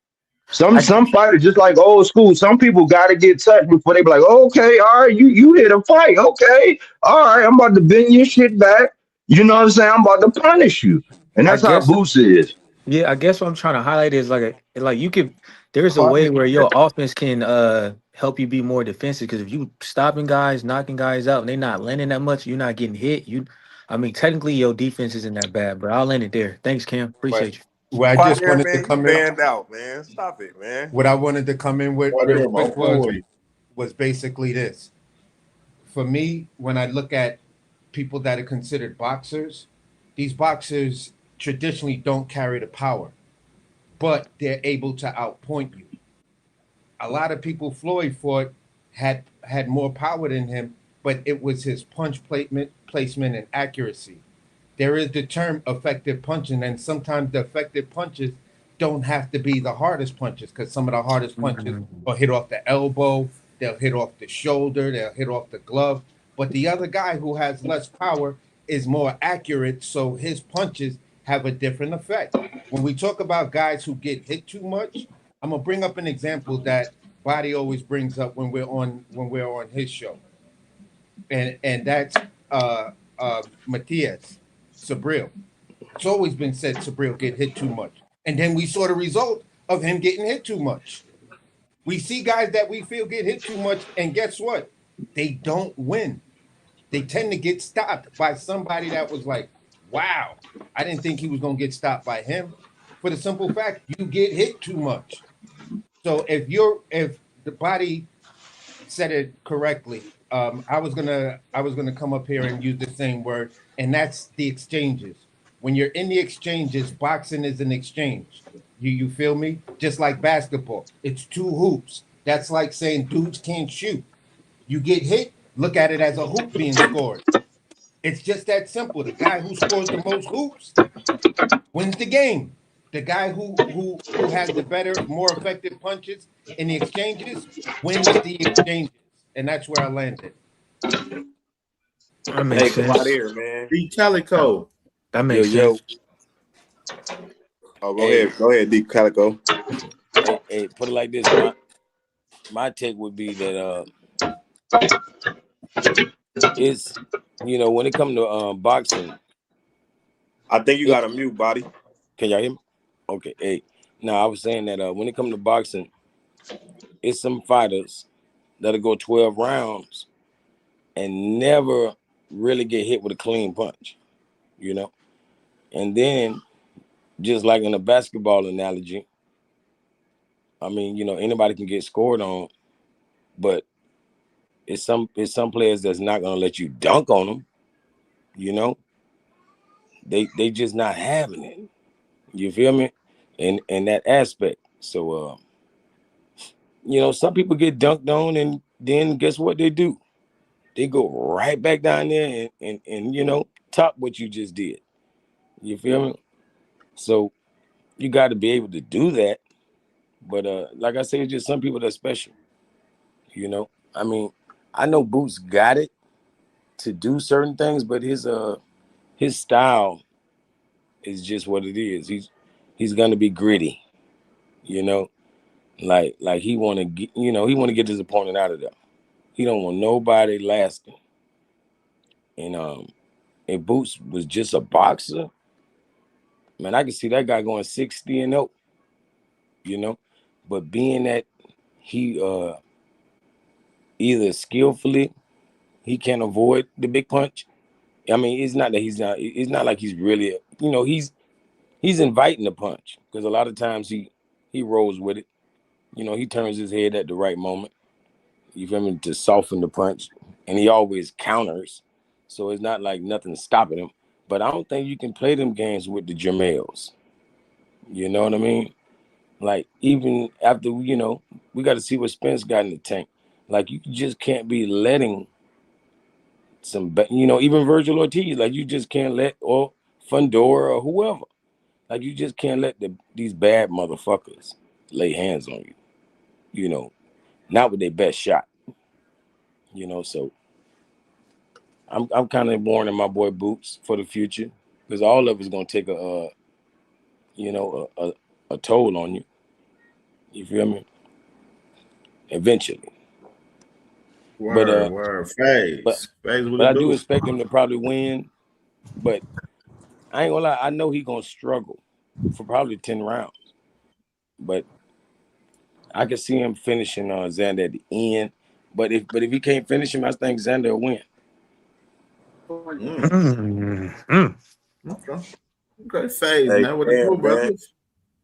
Some fighters just like old school. Some people got to get touched before they be like, okay, all right, you hit a fight, okay, all right, I'm about to bend your shit back. You know what I'm saying? I'm about to punish you, and I that's how guess Boots is. Yeah, I guess what I'm trying to highlight is like you could there's a way where your offense can help you be more defensive because if you stopping guys, knocking guys out, and they're not landing that much, you're not getting hit. I mean, technically your defense isn't that bad, but I'll land it there. Thanks, Cam. Appreciate you. Well, I Quiet just here, wanted to man. You come in. banned out, man. Stop it, man. What I wanted to come in with real quick Boy. was basically this. For me, when I look at people that are considered boxers, these boxers traditionally don't carry the power, but they're able to outpoint you. A lot of people Floyd fought had more power than him, but it was his punch placement and accuracy. There is the term effective punching, and sometimes the effective punches don't have to be the hardest punches because some of the hardest punches will hit off the elbow, they'll hit off the shoulder, they'll hit off the glove. But the other guy who has less power is more accurate, so his punches have a different effect. When we talk about guys who get hit too much, I'm gonna bring up an example that Body always brings up when we're on his show, and that's Matias Sabril. It's always been said Sabril get hit too much. And then we saw the result of him getting hit too much. We see guys that we feel get hit too much, and guess what? They don't win. They tend to get stopped by somebody that was like, wow, I didn't think he was going to get stopped by him. For the simple fact, you get hit too much. So if the Body said it correctly, I was gonna come up here and use the same word, and that's the exchanges. When you're in the exchanges, boxing is an exchange. You feel me? Just like basketball, it's two hoops. That's like saying dudes can't shoot. You get hit, look at it as a hoop being scored. It's just that simple. The guy who scores the most hoops wins the game. The guy who has the better, more effective punches in the exchanges wins the exchanges, and that's where I landed. That Hey, makes come out sense. here, man. D Calico. That Yo, makes yo. sense. Oh, go Hey, ahead. Go ahead, Deep Calico. hey, put it like this. My take would be that it's when it comes to boxing. I think you got a mute, Body. Can y'all hear me? Okay. Hey, now I was saying that when it comes to boxing, it's some fighters that'll go 12 rounds and never really get hit with a clean punch, you know. And then, just like in a basketball analogy, I mean, anybody can get scored on, but it's some players that's not gonna let you dunk on them, you know. They just not having it. You feel me? In that aspect. So some people get dunked on and then guess what they do? They go right back down there and top what you just did. You feel me? So you got to be able to do that. But like I say, it's just some people that's special. You know, I mean, I know Boots got it to do certain things, but his style is just what it is. He's gonna be gritty. You know, like he want to get, he want to get his opponent out of there. He don't want nobody lasting. And if Boots was just a boxer, man, I can see that guy going 60-0. You know, but being that he either skillfully he can't avoid the big punch. I mean, it's not that he's not. It's not like he's really. He's inviting the punch because a lot of times he rolls with it. He turns his head at the right moment. You feel me, to soften the punch, and he always counters. So it's not like nothing's stopping him. But I don't think you can play them games with the Jamels. You know what I mean? Like even after we got to see what Spence got in the tank. Like you just can't be letting even Virgil Ortiz. Like you just can't let or Fundora or whoever. Like you just can't let these bad motherfuckers lay hands on you. Not with their best shot. So I'm kind of warning my boy Boots for the future because all of it's gonna take a toll on you. You feel me? Eventually. Word. Phase with But the I do deuce. expect him to probably win. But I ain't gonna lie, I know he's gonna struggle for probably 10 rounds. But I can see him finishing Xander at the end. But if he can't finish him, I think Xander will win. Okay, Phase, Hey, man. What it man, do, man. brothers?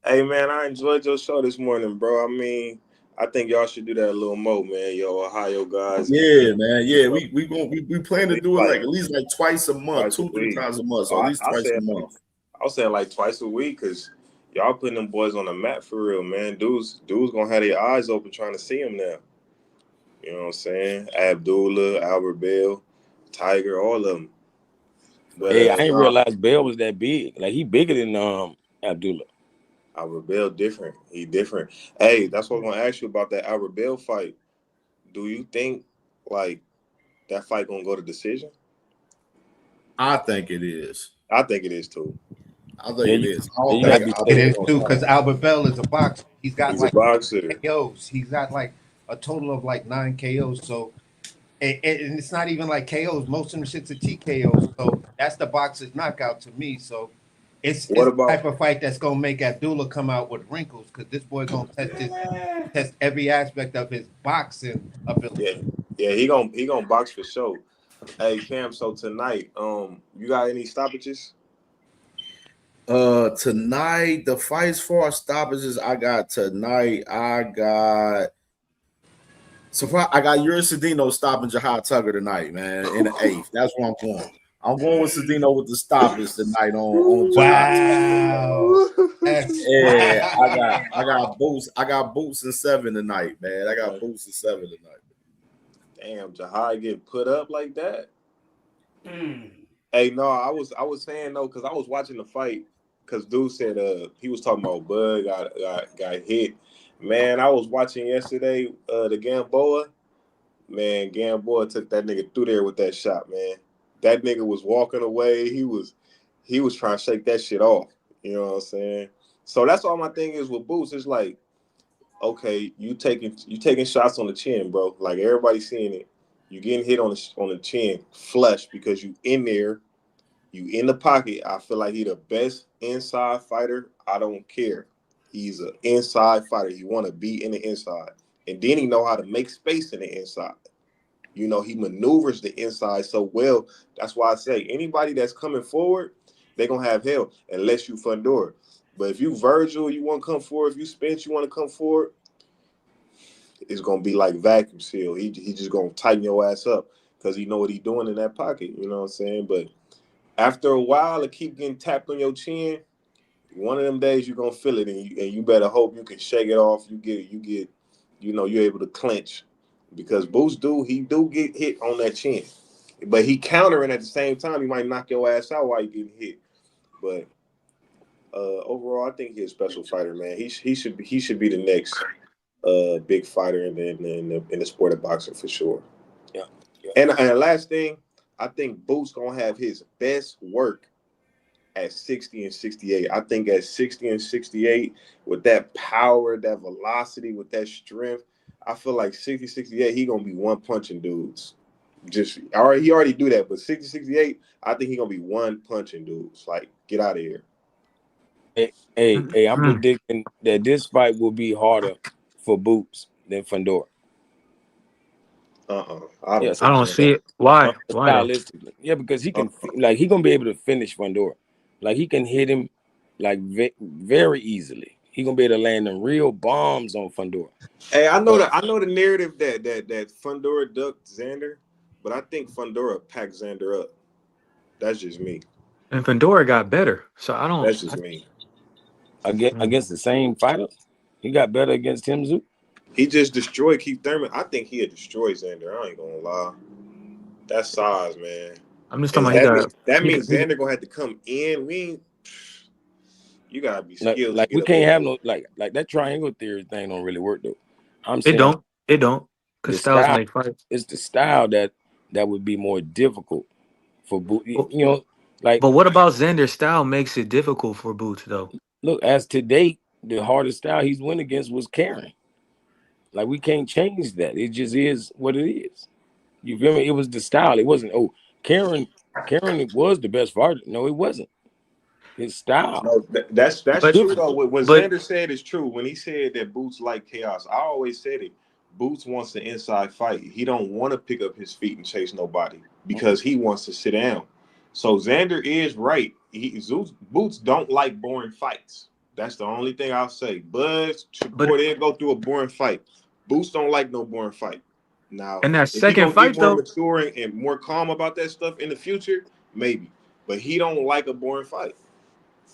Hey, man, I enjoyed your show this morning, bro. I mean, I think y'all should do that a little more, man. Yo, Ohio guys. Yeah, man. Yeah, we plan to do it like at least like twice a month, twice a 2-3 week. times a month. So Oh, at least twice a month. I was saying like twice a week because y'all putting them boys on the map for real, man. Dudes gonna have their eyes open trying to see him now. You know what I'm saying? Abdullah, Albert Bell, Tiger, all of them. But Hey, I ain't realized Bell was that big. Like he bigger than Abdullah. Albert Bell different. He different. Hey, that's what I'm gonna ask you about that Albert Bell fight. Do you think like that fight gonna go to decision? I think it is. I think it is too. I think it is. I don't I think think it is too because Albert Bell is a boxer. He's got He's like a boxer. KOs. He's got like a total of like 9 KOs. So, and it's not even like KOs. Most of them shits are TKOs. So that's the boxer's knockout to me. So it's the type of fight that's gonna make Abdullah come out with wrinkles because this boy gonna test every aspect of his boxing ability. Yeah, he gonna box for sure. Hey Cam, so tonight, you got any stoppages? Tonight, the fights for stoppages I got tonight, I got Yuri Cedino stopping Jahad Tugger tonight, man, in the 8th. That's where I'm going. I'm going with Cedino with the stoppage tonight on Jahad. Yeah, I got Boots. I got Boots in 7 tonight, man. I got Boots in 7 tonight. Damn, Jahad get put up like that. Hey, no, I was saying though, because I was watching the fight, because dude said he was talking about Bud got hit. Man, I was watching yesterday the Gamboa. Man, Gamboa took that nigga through there with that shot, man. That nigga was walking away. He was trying to shake that shit off. You know what I'm saying? So that's all my thing is with Boots. It's like, okay, you taking shots on the chin, bro. Like everybody's seeing it. You getting hit on the chin, flush, because you in there, you in the pocket. I feel like he the best inside fighter. I don't care. He's an inside fighter. You want to be in the inside, and then he know how to make space in the inside. He maneuvers the inside so well. That's why I say anybody that's coming forward, they're gonna have hell unless you Fundora. But if you Virgil, you want to come forward. If you Spence, you want to come forward. It's gonna be like vacuum seal. He just gonna tighten your ass up because he know what he doing in that pocket. You know what I'm saying? But after a while, it keep getting tapped on your chin. One of them days you're gonna feel it, and you better hope you can shake it off. You're able to clinch because Boost do get hit on that chin, but he countering at the same time. He might knock your ass out while you getting hit. But overall, I think he's a special fighter, man. He should be the next big fighter in the sport of boxing for sure. Yeah. And the last thing, I think Boots gonna have his best work at 60 and 68. I think at 60 and 68, with that power, that velocity, with that strength, I feel like 60, 68, he gonna be one punching dudes. He already do that, but 60, 68, I think he gonna be one punching dudes. Like, get out of here. Hey, I'm predicting that this fight will be harder for Boots than Fandora. I don't Yes, think I don't so. see it. Why? Why though? stylistically. Yeah, because he can he gonna be able to finish Fandora. Like he can hit him like very easily. He gonna be able to land them real bombs on Fandora. Hey, I know the narrative that Fundora ducked Xander, but I think Fundora packed Xander up. That's just me. And Pandora got better, so I don't. That's just me. Against the same fighter, he got better against Tim Zoo. He just destroyed Keith Thurman. I think he'd destroy Xander. I ain't gonna lie. That's size, man. I'm just And talking about that means Xander gonna have to come in. You gotta be skilled. Like to we get can't up have no like that triangle theory thing don't really work though. I'm It saying don't. It don't. the Because styles style make fights. it's the style that would be more difficult for Boots. You know, like But what about Xander's style makes it difficult for Boots though? look, as to date, the hardest style he's went against was Karen. Like we can't change that. It just is what it is. You feel me? It was the style. It wasn't Karen was the best fighter. No, it wasn't. His style. No, that's true though. What Xander said is true. When he said that Boots like chaos, I always said it. Boots wants the inside fight. He don't want to pick up his feet and chase nobody because he wants to sit down. So Xander is right. Boots don't like boring fights. That's the only thing I'll say. Bud Shakur didn't go through a boring fight. Boots don't like no boring fight. Now, And that if he second gonna fight get more though, mature and more calm about that stuff in the future, maybe. But he don't like a boring fight.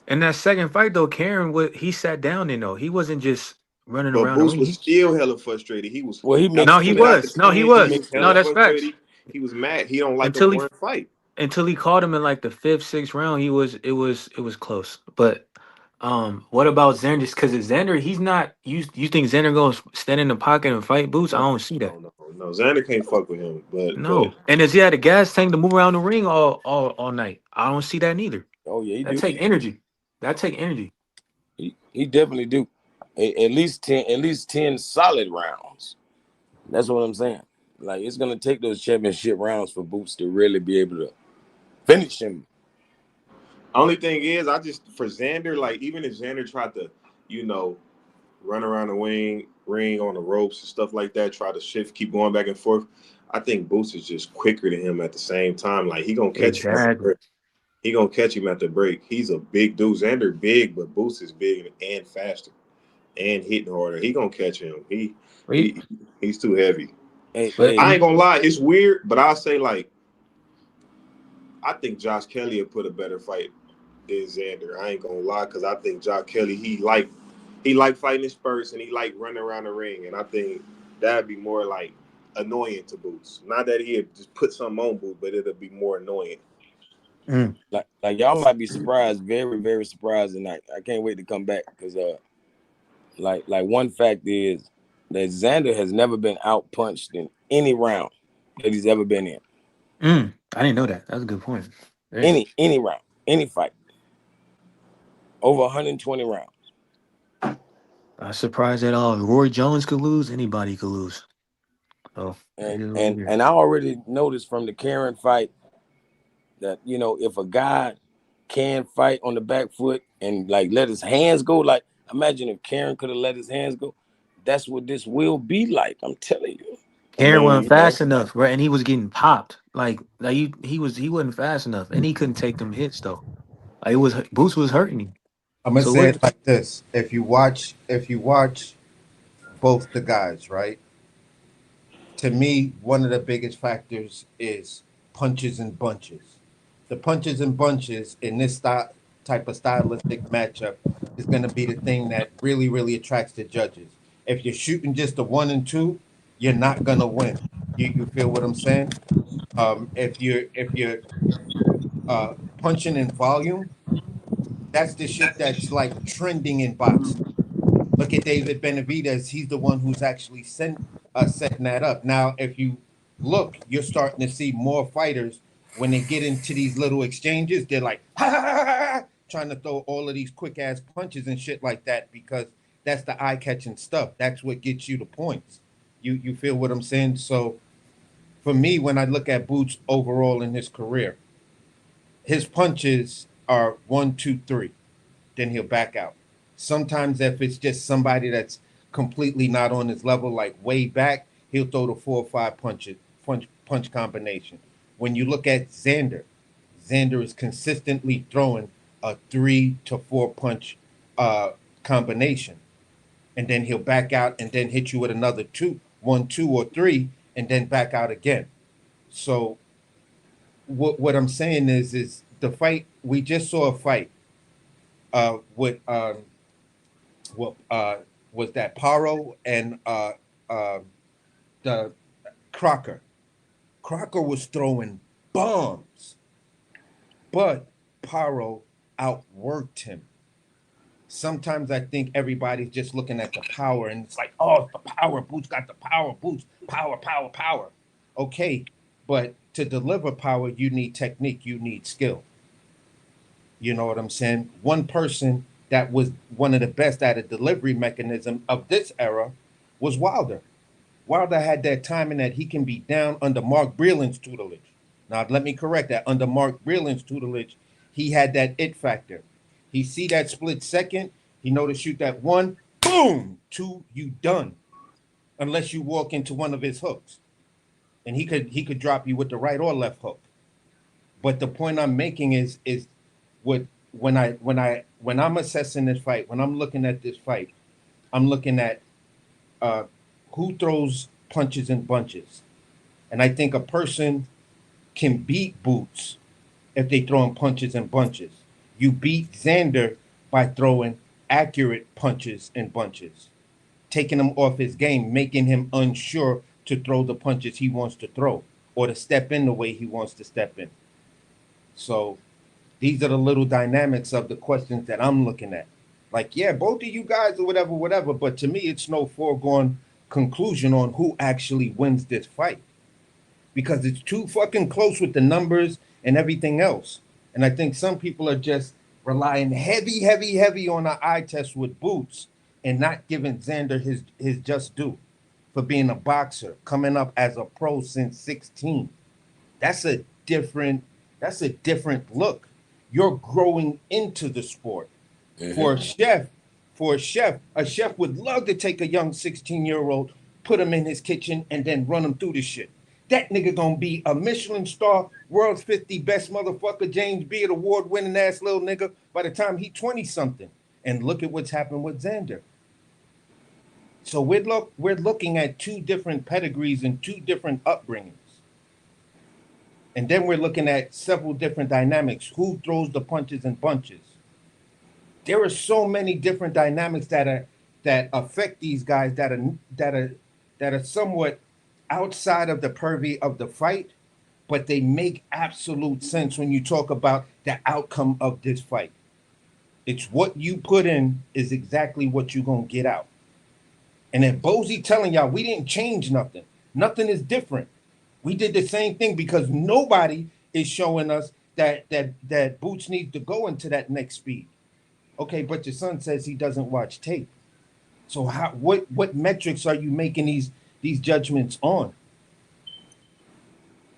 Karen he sat down in though. He wasn't just running But around the Boots ring. was still hella frustrated. He was he No, he coming out the was. No, he 10. He was. was No, hella that's facts. frustrated. He was mad. He don't like a Until he boring fight. until he caught him in like the fifth, sixth round, it was close. But what about Xander? Because Xander, he's not. You think Xander goes stand in the pocket and fight Boots? I don't see that. No. Xander can't fuck with him. But No. And does he have the gas tank to move around the ring all night? I don't see that neither. Oh yeah, he That do. take energy. That take energy. He definitely do. At least 10 solid rounds. That's what I'm saying. Like it's gonna take those championship rounds for Boots to really be able to finish him. Only thing is, for Xander, like even if Xander tried to, run around the ring on the ropes and stuff like that, try to shift, keep going back and forth, I think Boots is just quicker than him at the same time. Like he gonna catch him at the break. He gonna catch him at the break. He's a big dude. Xander big, but Boots is big and faster and hitting harder. He gonna catch him. He's too heavy. I ain't gonna lie, it's weird, but I'll say like I think Josh Kelly would put a better fight than Xander. I ain't gonna lie, because I think Josh Kelly, he like fighting in spurts and he like running around the ring, and I think that'd be more like annoying to Boots. Not that he'd just put something on Boots, but it'll be more annoying. Like y'all might be surprised, very very surprised tonight. I can't wait to come back because like one fact is that Xander has never been out punched in any round that he's ever been in. I didn't know that. That's a good point. Any round, any fight, over 120 rounds. I'm surprised at all. Roy Jones could lose. Anybody could lose. Oh, and I already noticed from the Karen fight that if a guy can fight on the back foot and like let his hands go, like imagine if Karen could have let his hands go. That's what this will be like. I'm telling you. Karen wasn't fast enough, right? And he was getting popped. Like he wasn't fast enough, and he couldn't take them hits though. Like Boots was hurting him. I'm gonna say it like this: if you watch both the guys, right? To me, one of the biggest factors is punches and bunches. The punches and bunches in this type of stylistic matchup is going to be the thing that really, really attracts the judges. If you're shooting just the 1 and 2, you're not going to win. You feel what I'm saying? If you're punching in volume, That's the shit that's like trending in boxing. Look at David Benavidez. He's the one who's actually setting that up. Now, if you look, you're starting to see more fighters when they get into these little exchanges. They're like, ha, ha, ha, ha, ha, trying to throw all of these quick ass punches and shit like that because that's the eye catching stuff. That's what gets you the points. You feel what I'm saying? So for me, when I look at Boots overall in his career, his punches are 1, 2, 3. Then he'll back out. Sometimes if it's just somebody that's completely not on his level, like way back, he'll throw the 4 or 5 punch combination. When you look at Xander, Xander is consistently throwing a 3 to 4 punch combination. And then he'll back out and then hit you with another 1, 2, or 3, and then back out again. So what I'm saying is the fight, we just saw a fight with what was that Paro and the Crocker. Crocker was throwing bombs, but Paro outworked him. Sometimes I think everybody's just looking at the power and it's like, oh, it's the power. Boots got the power. Boots, power, power, power. Okay, but to deliver power, you need technique. You need skill. You know what I'm saying? One person that was one of the best at a delivery mechanism of this era was Wilder. Wilder had that timing that he can be down under Mark Breland's tutelage. Now, let me correct that. Under Mark Breland's tutelage, he had that it factor. He see that split second, he know to shoot that 1, boom, 2, you done. Unless you walk into one of his hooks. And he could drop you with the right or left hook. But the point I'm making is when I'm assessing this fight, when I'm looking at this fight, I'm looking at who throws punches and bunches. And I think a person can beat Boots if they throw in punches and bunches. You beat Xander by throwing accurate punches and bunches, taking him off his game, making him unsure to throw the punches he wants to throw or to step in the way he wants to step in. So these are the little dynamics of the questions that I'm looking at. Like, yeah, both of you guys or whatever, but to me, it's no foregone conclusion on who actually wins this fight because it's too fucking close with the numbers and everything else. And I think some people are just relying heavy on an eye test with Boots and not giving Xander his just due for being a boxer, coming up as a pro since 16. That's a different look. You're growing into the sport. Mm-hmm. For a chef would love to take a young 16-year-old, put him in his kitchen, and then run him through the shit. That nigga gonna be a Michelin star, world's 50 best motherfucker, James Beard award-winning ass little nigga by the time he 20-something. And look at what's happened with Xander. So we're looking at 2 different pedigrees and 2 different upbringings. And then we're looking at several different dynamics. Who throws the punches and bunches? There are so many different dynamics that affect these guys that are somewhat outside of the purview of the fight, but they make absolute sense when you talk about the outcome of this fight. It's what you put in is exactly what you're gonna get out. And if Bozy telling y'all we didn't change nothing, nothing is different. We did the same thing because nobody is showing us that Boots needs to go into that next speed. Okay, but your son says he doesn't watch tape. So what metrics are you making these judgments on?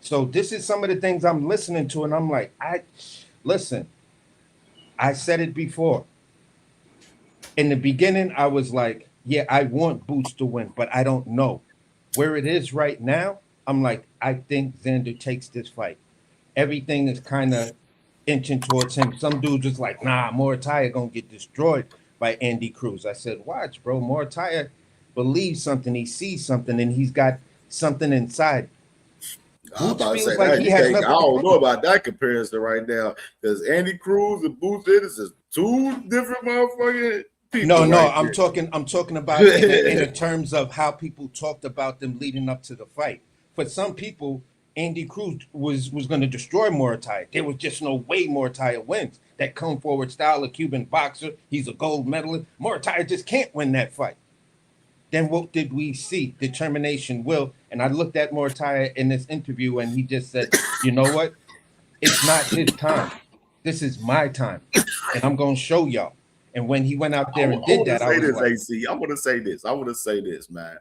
So this is some of the things I'm listening to, and I'm like, I said it before. In the beginning, I was like, yeah, I want Boots to win, but I don't know. Where it is right now, I'm like, I think Xander takes this fight. Everything is kind of inching towards him. Some dudes just like, nah, Morataya gonna get destroyed by Andy Cruz. I said, watch, bro. Morataya believes something. He sees something, and he's got something inside. I'm about to say that. I don't know about that comparison right now because Andy Cruz and Boots Ennis is 2 different motherfucking people. No, I'm talking about in terms of how people talked about them leading up to the fight. For some people, Andy Cruz was going to destroy Morataya. There was just no way Morataya wins. that come forward style, a Cuban boxer. He's a gold medalist. Moratai just can't win that fight. Then what did we see? Determination, will. And I looked at Moratai in this interview, and he just said, you know what? It's not his time. This is my time. And I'm going to show y'all. And when he went out there and did that, I was like, AC. I want to say this. I want to say this, man.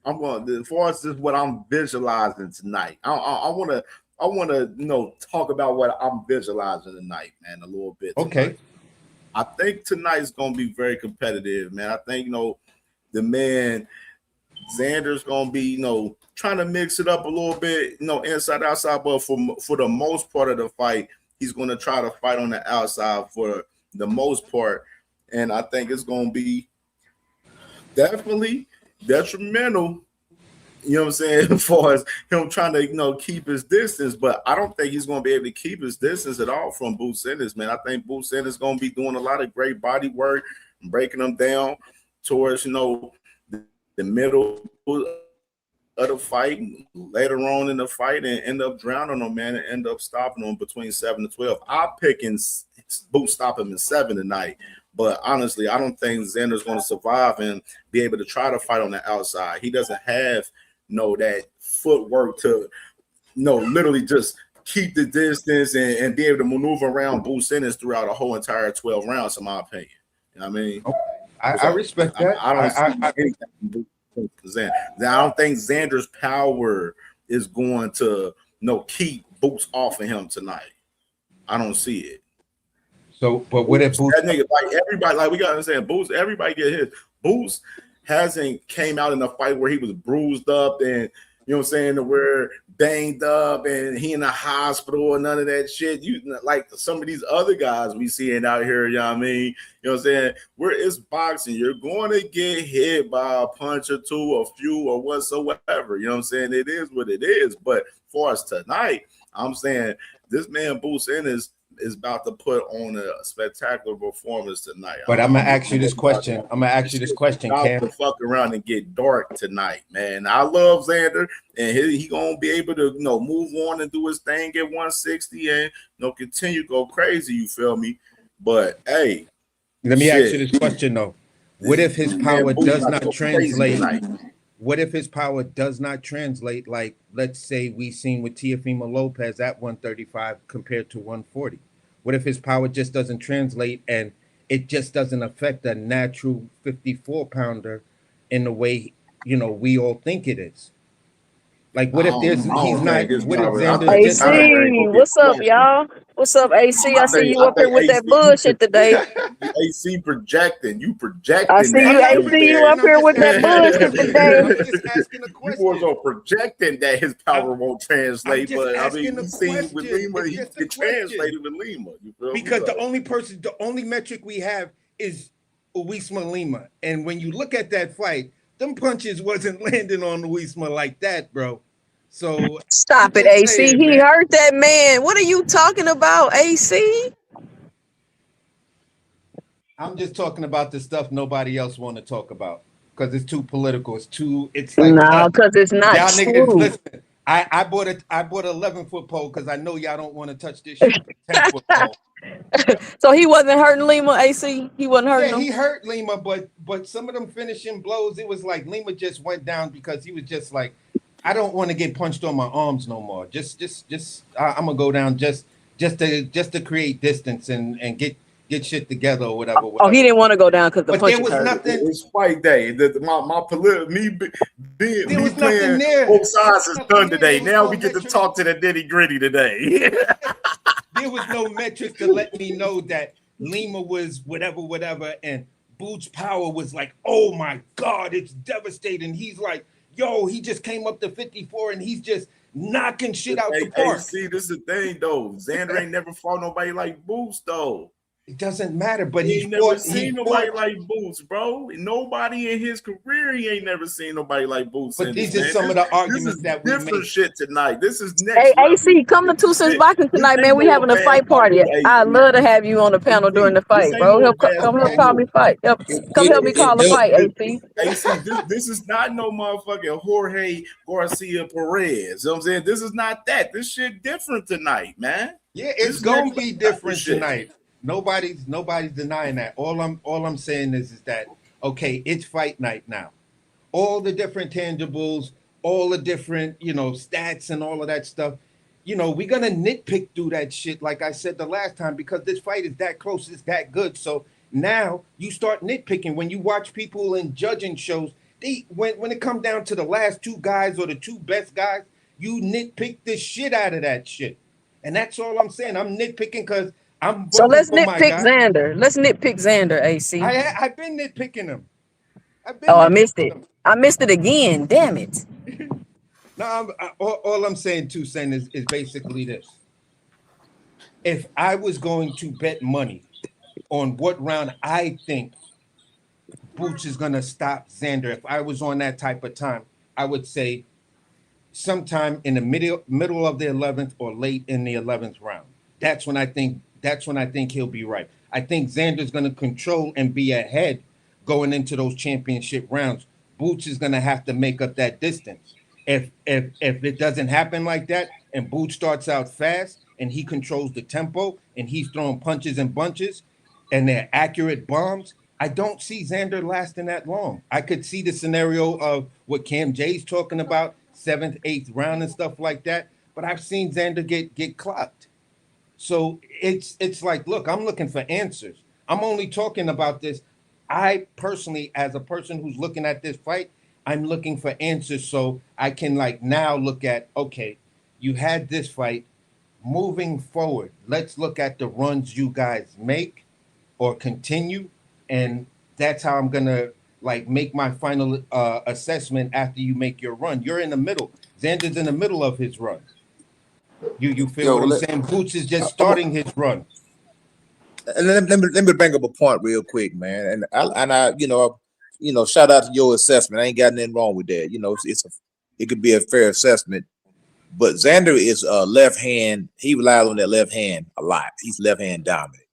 I'm going to, as far as this, what I'm visualizing tonight. I want to, talk about what I'm visualizing tonight, man, a little bit. Tonight. Okay. I think tonight's going to be very competitive, man. I think, the man Xander's going to be, trying to mix it up a little bit, inside, outside. But for the most part of the fight, he's going to try to fight on the outside for the most part. And I think it's going to be definitely detrimental, what I'm saying, as far as him trying to, keep his distance. But I don't think he's going to be able to keep his distance at all from Boots Ennis, man. I think Boots Ennis is going to be doing a lot of great body work and breaking them down towards, the middle of the fight, later on in the fight, and end up drowning them, man, and end up stopping them between 7 to 12. I'm picking Boots stop him in 7 tonight. But honestly, I don't think Xander's going to survive and be able to try to fight on the outside. He doesn't have, that footwork to, literally just keep the distance and be able to maneuver around Boots Ennis throughout a whole entire 12 rounds, in my opinion. You know what I mean? Okay. I respect that. I don't see anything from Xander. I don't think Xander's power is going to, keep Boots off of him tonight. I don't see it. So, but what if Boots? That nigga, like everybody, we gotta understand, Boots. Everybody get hit. Boots hasn't came out in a fight where he was bruised up and where banged up and he in the hospital or none of that shit. You like some of these other guys we seeing out here. You know what I mean? You know what I'm saying? Where it's boxing, you're going to get hit by a punch or two, a few, or whatsoever. You know what I'm saying? It is what it is. But for us tonight, I'm saying this man Boots Ennis is about to put on a spectacular performance tonight. But I'm gonna ask you this question. Cam. To fuck around and get dark tonight, man. I love Xander, and he gonna be able to move on and do his thing at 160 and continue to go crazy. You feel me? But hey, let me ask you this question though. What if his power does not translate? What if his power does not translate? Like, let's say we seen with Teofimo Lopez at 135 compared to 140. What if his power just doesn't translate and it just doesn't affect a natural 54-pounder in the way we all think it is? Like, what if there's he's not? What if Xander just? AC, what's up, y'all? What's up, AC? I see you up here with that bullshit today. AC projecting, you projecting. I see you, AC, you up here with that bullshit today. I'm just asking a question. You are projecting that his power won't translate, but I mean, you see with Lima, he can translate it with Lima. You feel because the only metric we have is Uwisma Lima, and when you look at that fight, them punches wasn't landing on Uwisma like that, bro. So stop it, AC. He hurt that man. What are you talking about, AC? I'm just talking about the stuff nobody else want to talk about because it's too political. It's like no, because it's not y'all true. Niggas, listen, I bought an 11-foot pole because I know y'all don't want to touch this shit. 10-foot pole. So he wasn't hurting Lima, AC. He wasn't hurting him. He hurt Lima, but some of them finishing blows, it was like Lima just went down because he was just like, I don't want to get punched on my arms no more. Just I'm gonna go down just to create distance and get shit together or whatever. Oh, he didn't want to go down because the punch there was hurt. nothing. It's fight day. Me was playing there. both sides is done today. Now we get to talk to the nitty gritty today. There was no metrics to let me know that Lima was whatever, and Boots' power was like, oh my God, it's devastating. He's like, yo, he just came up to 54 and he's just knocking shit out the park. See, this is the thing though. Xander ain't never fought nobody like Boots though. It doesn't matter, but he ain't never seen nobody like Boots, bro. Nobody in his career, he ain't never seen nobody like Boots. But these are some of the arguments that we different make. Shit tonight. This is next. Hey, AC, come to Two Cents Boxing tonight, man. We having a fight party. I'd love to have you on the panel during the fight, bro. Come help call me fight. Come help me call the fight, AC. AC, this is not no motherfucking Jorge Garcia Perez. You know what I'm saying? This is not that. This shit different tonight, man. Yeah, it's gonna be different tonight. Nobody's denying that. All I'm saying is that okay, it's fight night now. All the different tangibles, all the different, stats and all of that stuff. We're gonna nitpick through that shit, like I said the last time, because this fight is that close, it's that good. So now you start nitpicking when you watch people in judging shows. When it comes down to the last two guys or the two best guys, you nitpick the shit out of that shit. And that's all I'm saying. I'm nitpicking because I'm So voting let's for my nitpick guy. Xander. Let's nitpick Xander, AC. I've been nitpicking him. Oh, I missed it. I missed it again. Damn it. No, all I'm saying too, Sen, is basically this. If I was going to bet money on what round I think Boots is going to stop Xander, if I was on that type of time, I would say sometime in the middle of the 11th or late in the 11th round. That's when I think he'll be right. I think Xander's going to control and be ahead going into those championship rounds. Boots is going to have to make up that distance. If it doesn't happen like that and Boots starts out fast and he controls the tempo and he's throwing punches and bunches and they're accurate bombs, I don't see Xander lasting that long. I could see the scenario of what CamJ's talking about, 7th, 8th round and stuff like that. But I've seen Xander get clocked. So it's like, look, I'm looking for answers. I'm only talking about this. I personally, as a person who's looking at this fight, I'm looking for answers so I can like now look at, okay, you had this fight. Moving forward, let's look at the runs you guys make or continue, and that's how I'm gonna like make my final assessment after you make your run. You're in the middle. Xander's in the middle of his run. You feel what I'm saying? Boots is just starting his run. And let me bring up a point real quick, man. And I shout out to your assessment. I ain't got nothing wrong with that. It could be a fair assessment. But Xander is left hand. He relies on that left hand a lot. He's left hand dominant.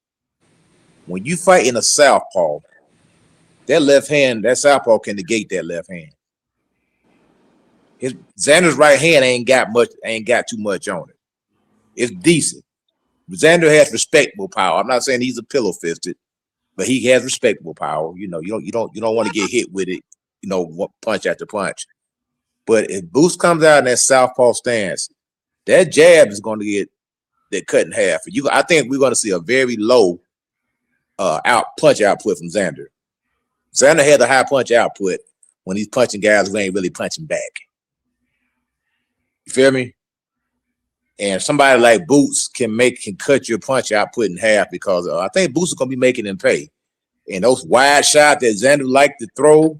When you fight in a southpaw, that southpaw can negate that left hand. Xander's right hand ain't got too much on it. It's decent. Xander has respectable power. I'm not saying he's a pillow fisted, but he has respectable power. You don't want to get hit with it, punch after punch. But if Boost comes out in that southpaw stance, that jab is going to get that cut in half. I think we're going to see a very low punch output from Xander. Xander had a high punch output when he's punching guys who ain't really punching back. You feel me? And somebody like Boots can cut your punch output in half because I think Boots is going to be making him pay. And those wide shots that Xander like to throw,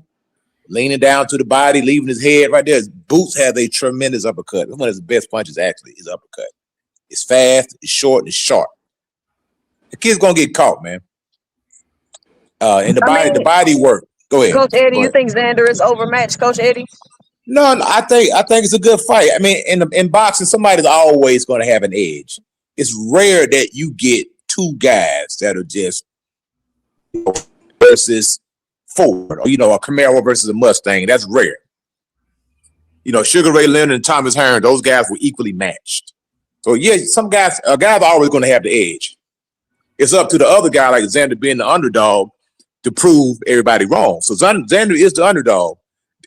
leaning down to the body, leaving his head right there. Boots has a tremendous uppercut. It's one of his best punches, actually, his uppercut. It's fast, it's short, and it's sharp. The kid's going to get caught, man. And the body work. Go ahead. Coach Eddie, you think Xander is overmatched, Coach Eddie? No, I think it's a good fight. I mean, in boxing, somebody's always going to have an edge. It's rare that you get two guys that are just versus Ford, or a Camaro versus a Mustang. That's rare. Sugar Ray Leonard and Thomas Hearn, those guys were equally matched. So yeah, some guys are always going to have the edge. It's up to the other guy, like Xander being the underdog, to prove everybody wrong. So Xander is the underdog.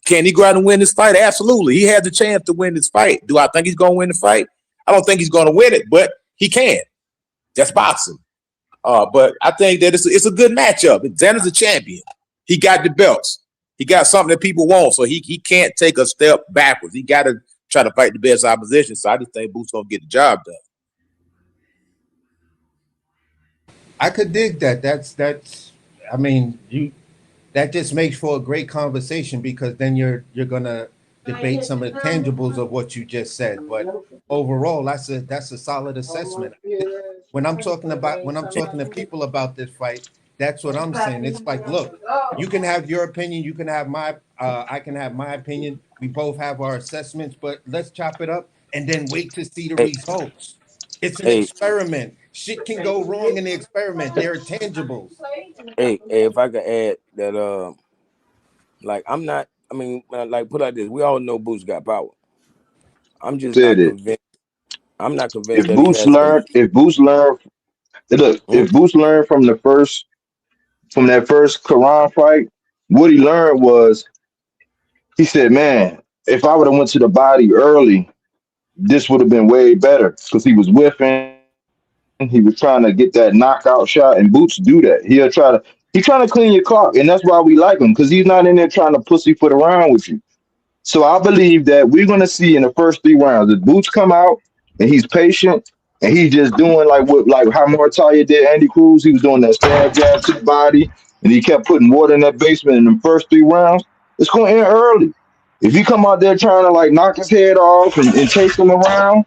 Can he go out and win this fight? Absolutely. He has the chance to win this fight. Do I think he's going to win the fight? I don't think he's going to win it, but he can. That's boxing. But I think that it's a good matchup. Xander's a champion. He got the belts. He got something that people want, so he can't take a step backwards. He got to try to fight the best opposition. So I just think Boots going to get the job done. I could dig that. That just makes for a great conversation because then you're gonna debate some of the tangibles of what you just said. But overall, that's a solid assessment. When I'm talking to people about this fight, that's what I'm saying. It's like, look, you can have your opinion, you can have I can have my opinion. We both have our assessments, but let's chop it up and then wait to see the results. It's an experiment. Shit can go wrong in the experiment. There are tangibles. Hey, if I could add that, put like this, we all know Boots got power. I'm just not convinced. I'm not convinced If Boots learn Look, if Boots learned from that first Quran fight, what he learned was he said, "Man, if I would have went to the body early, this would have been way better because he was whiffing. He was trying to get that knockout shot, and Boots do that. He trying to clean your clock, and that's why we like him because he's not in there trying to pussyfoot around with you. So I believe that we're gonna see in the first 3 rounds if Boots come out and he's patient and he's just doing like how Mortalia did Andy Cruz. He was doing that stab jab to the body, and he kept putting water in that basement in the first 3 rounds. It's gonna end early. If you come out there trying to like knock his head off and chase him around,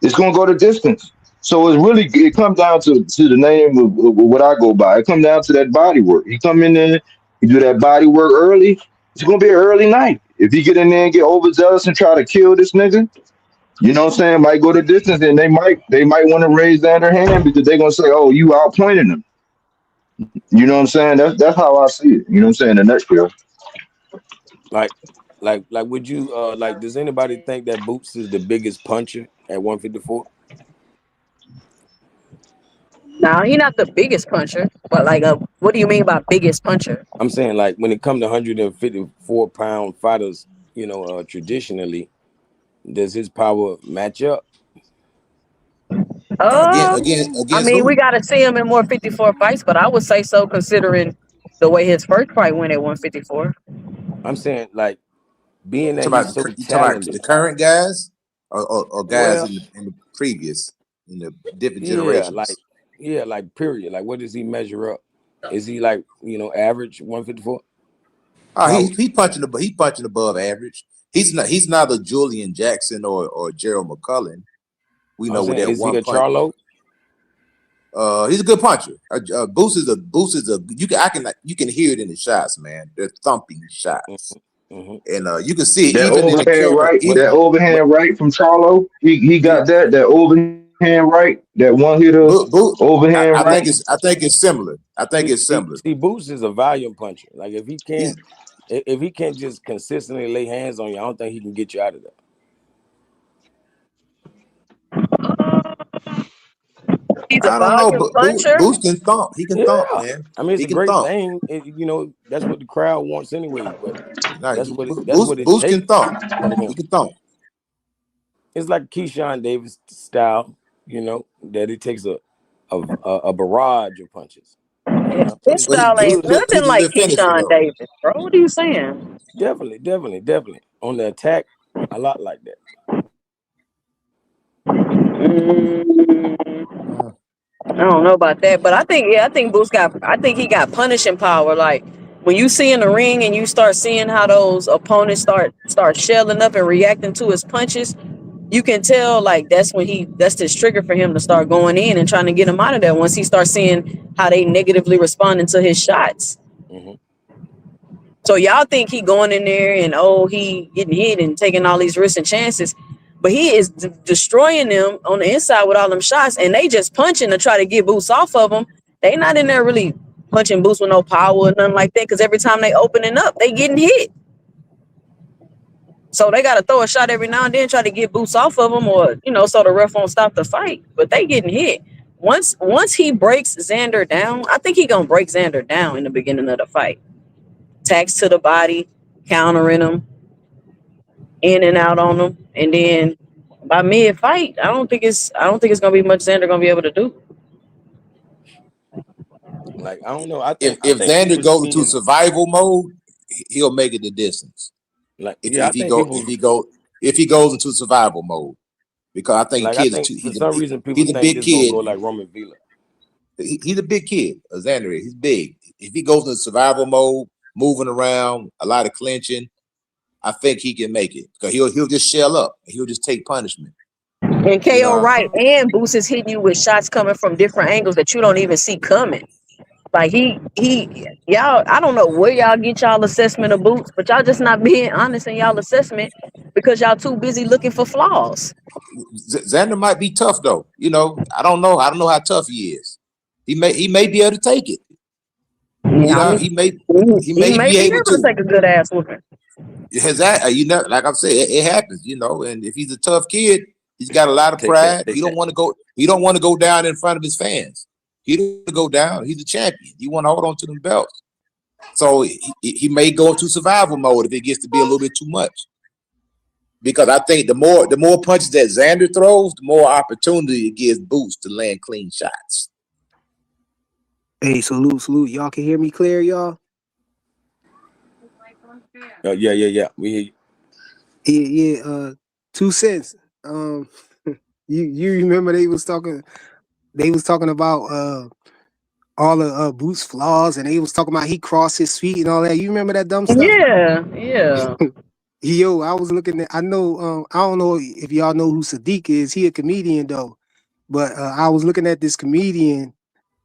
it's gonna go the distance. So it comes down to the name of what I go by. It comes down to that body work. He come in there, he do that body work early. It's gonna be an early night. If he get in there and get overzealous and try to kill this nigga, you know what I'm saying, might go the distance, and they might want to raise their hand because they're gonna say, "Oh, you outpointed him." You know what I'm saying? That's how I see it. You know what I'm saying? The next year. Like, would you like? Does anybody think that Boots is the biggest puncher at 154? Now he's not the biggest puncher, but like, what do you mean by biggest puncher? I'm saying like when it comes to 154-pound fighters, traditionally, does his power match up? I mean, we got to see him in more 54 fights, but I would say so considering the way his first fight went at 154. I'm saying like being that You talking he's so about, you talking about talented. the current guys or guys Well, in the previous, in the different generations? Like period. Like what does he measure up? Is he like average 154? He punching above average. He's not a Julian Jackson or Gerald McCullen. We know I'm with saying, that is one he a punch. Charlo? He's a good puncher. Boost is a you can hear it in the shots, man. They're thumping shots, and you can see it That even in the overhand camera. right, that overhand right from Charlo, he got that overhand right, that one hitter overhand I right. think it's similar. I think it's similar. See, Boots is a volume puncher. Like if he can't just consistently lay hands on you, I don't think he can get you out of there. He's a volume puncher. Boost can thump. He can thump, man. I mean, it's He a can great thump. thing. That's what the crowd wants anyway. But that's what it Boost takes can thump. from him. He can thump. It's like Keyshawn Davis style, that it takes a barrage of punches. His style ain't nothing like Keyshawn Davis, bro. What are you saying? Definitely. On the attack, a lot like that. I don't know about that, but I think he got punishing power. Like when you see in the ring and you start seeing how those opponents start shelling up and reacting to his punches, you can tell like that's this trigger for him to start going in and trying to get him out of there once he starts seeing how they negatively responding to his shots. Mm-hmm. So y'all think he going in there and he getting hit and taking all these risks and chances, but he is destroying them on the inside with all them shots, and they just punching to try to get Boots off of them. They not in there really punching Boots with no power or nothing like that, because every time they opening up, they getting hit. So they got to throw a shot every now and then, try to get Boots off of them, or so the ref won't stop the fight. But they getting hit. Once he breaks Xander down, I think he gonna break Xander down in the beginning of the fight. Attacks to the body, countering him, in and out on him, and then by mid fight, I don't think it's gonna be much Xander gonna be able to do. Like I don't know. If Xander goes into survival mode, he'll make it the distance. Like if he goes into survival mode, because I think for some reason people he's a think big this kid. gonna go like Roman Villa. He's a big kid. Xander is. He's big. If he goes into survival mode, moving around, a lot of clinching, I think he can make it, because he'll just shell up. He'll just take punishment. And KO right, and Boost is hitting you with shots coming from different angles that you don't even see coming. Like y'all, I don't know where y'all get y'all assessment of Boots, but y'all just not being honest in y'all assessment because y'all too busy looking for flaws. Xander might be tough though. I don't know. I don't know how tough he is. He may be able to take it. He may be able to take a good ass whooping. Exactly. Like I said, it happens. And if he's a tough kid, he's got a lot of pride. He don't want to go. He don't want to go down in front of his fans. He didn't go down. He's a champion. You want to hold on to them belts. So he may go into survival mode if it gets to be a little bit too much. Because I think the more punches that Xander throws, the more opportunity it gives Boots to land clean shots. Hey, salute. Y'all can hear me clear, y'all? Yeah. We hear you. Yeah. 2 cents. You remember they was talking about all of Boots' flaws, and they was talking about he crossed his feet and all that. You remember that dumb stuff? Yeah. Yo, I was looking at. I know. I don't know if y'all know who Sadiq is. He a comedian though, but I was looking at this comedian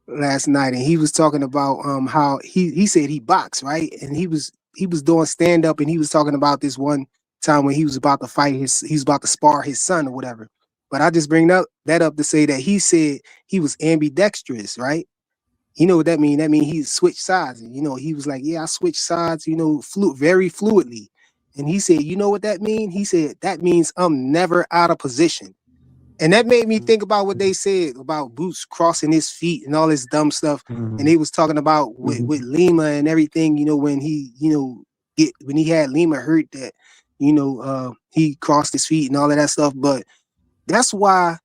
last night, and he was talking about how he said he boxed, right, and he was doing stand up, and he was talking about this one time when he was about to fight he's about to spar his son or whatever. But I just bring that up to say that he said he was ambidextrous, right? You know what that mean? That mean he switched sides. And, he was like, yeah, I switched sides, very fluidly. And he said, you know what that mean? He said, that means I'm never out of position. And that made me think about what they said about Boots crossing his feet and all this dumb stuff. And they was talking about with Lima and everything, when he, when he had Lima hurt that, he crossed his feet and all of that stuff. But that's why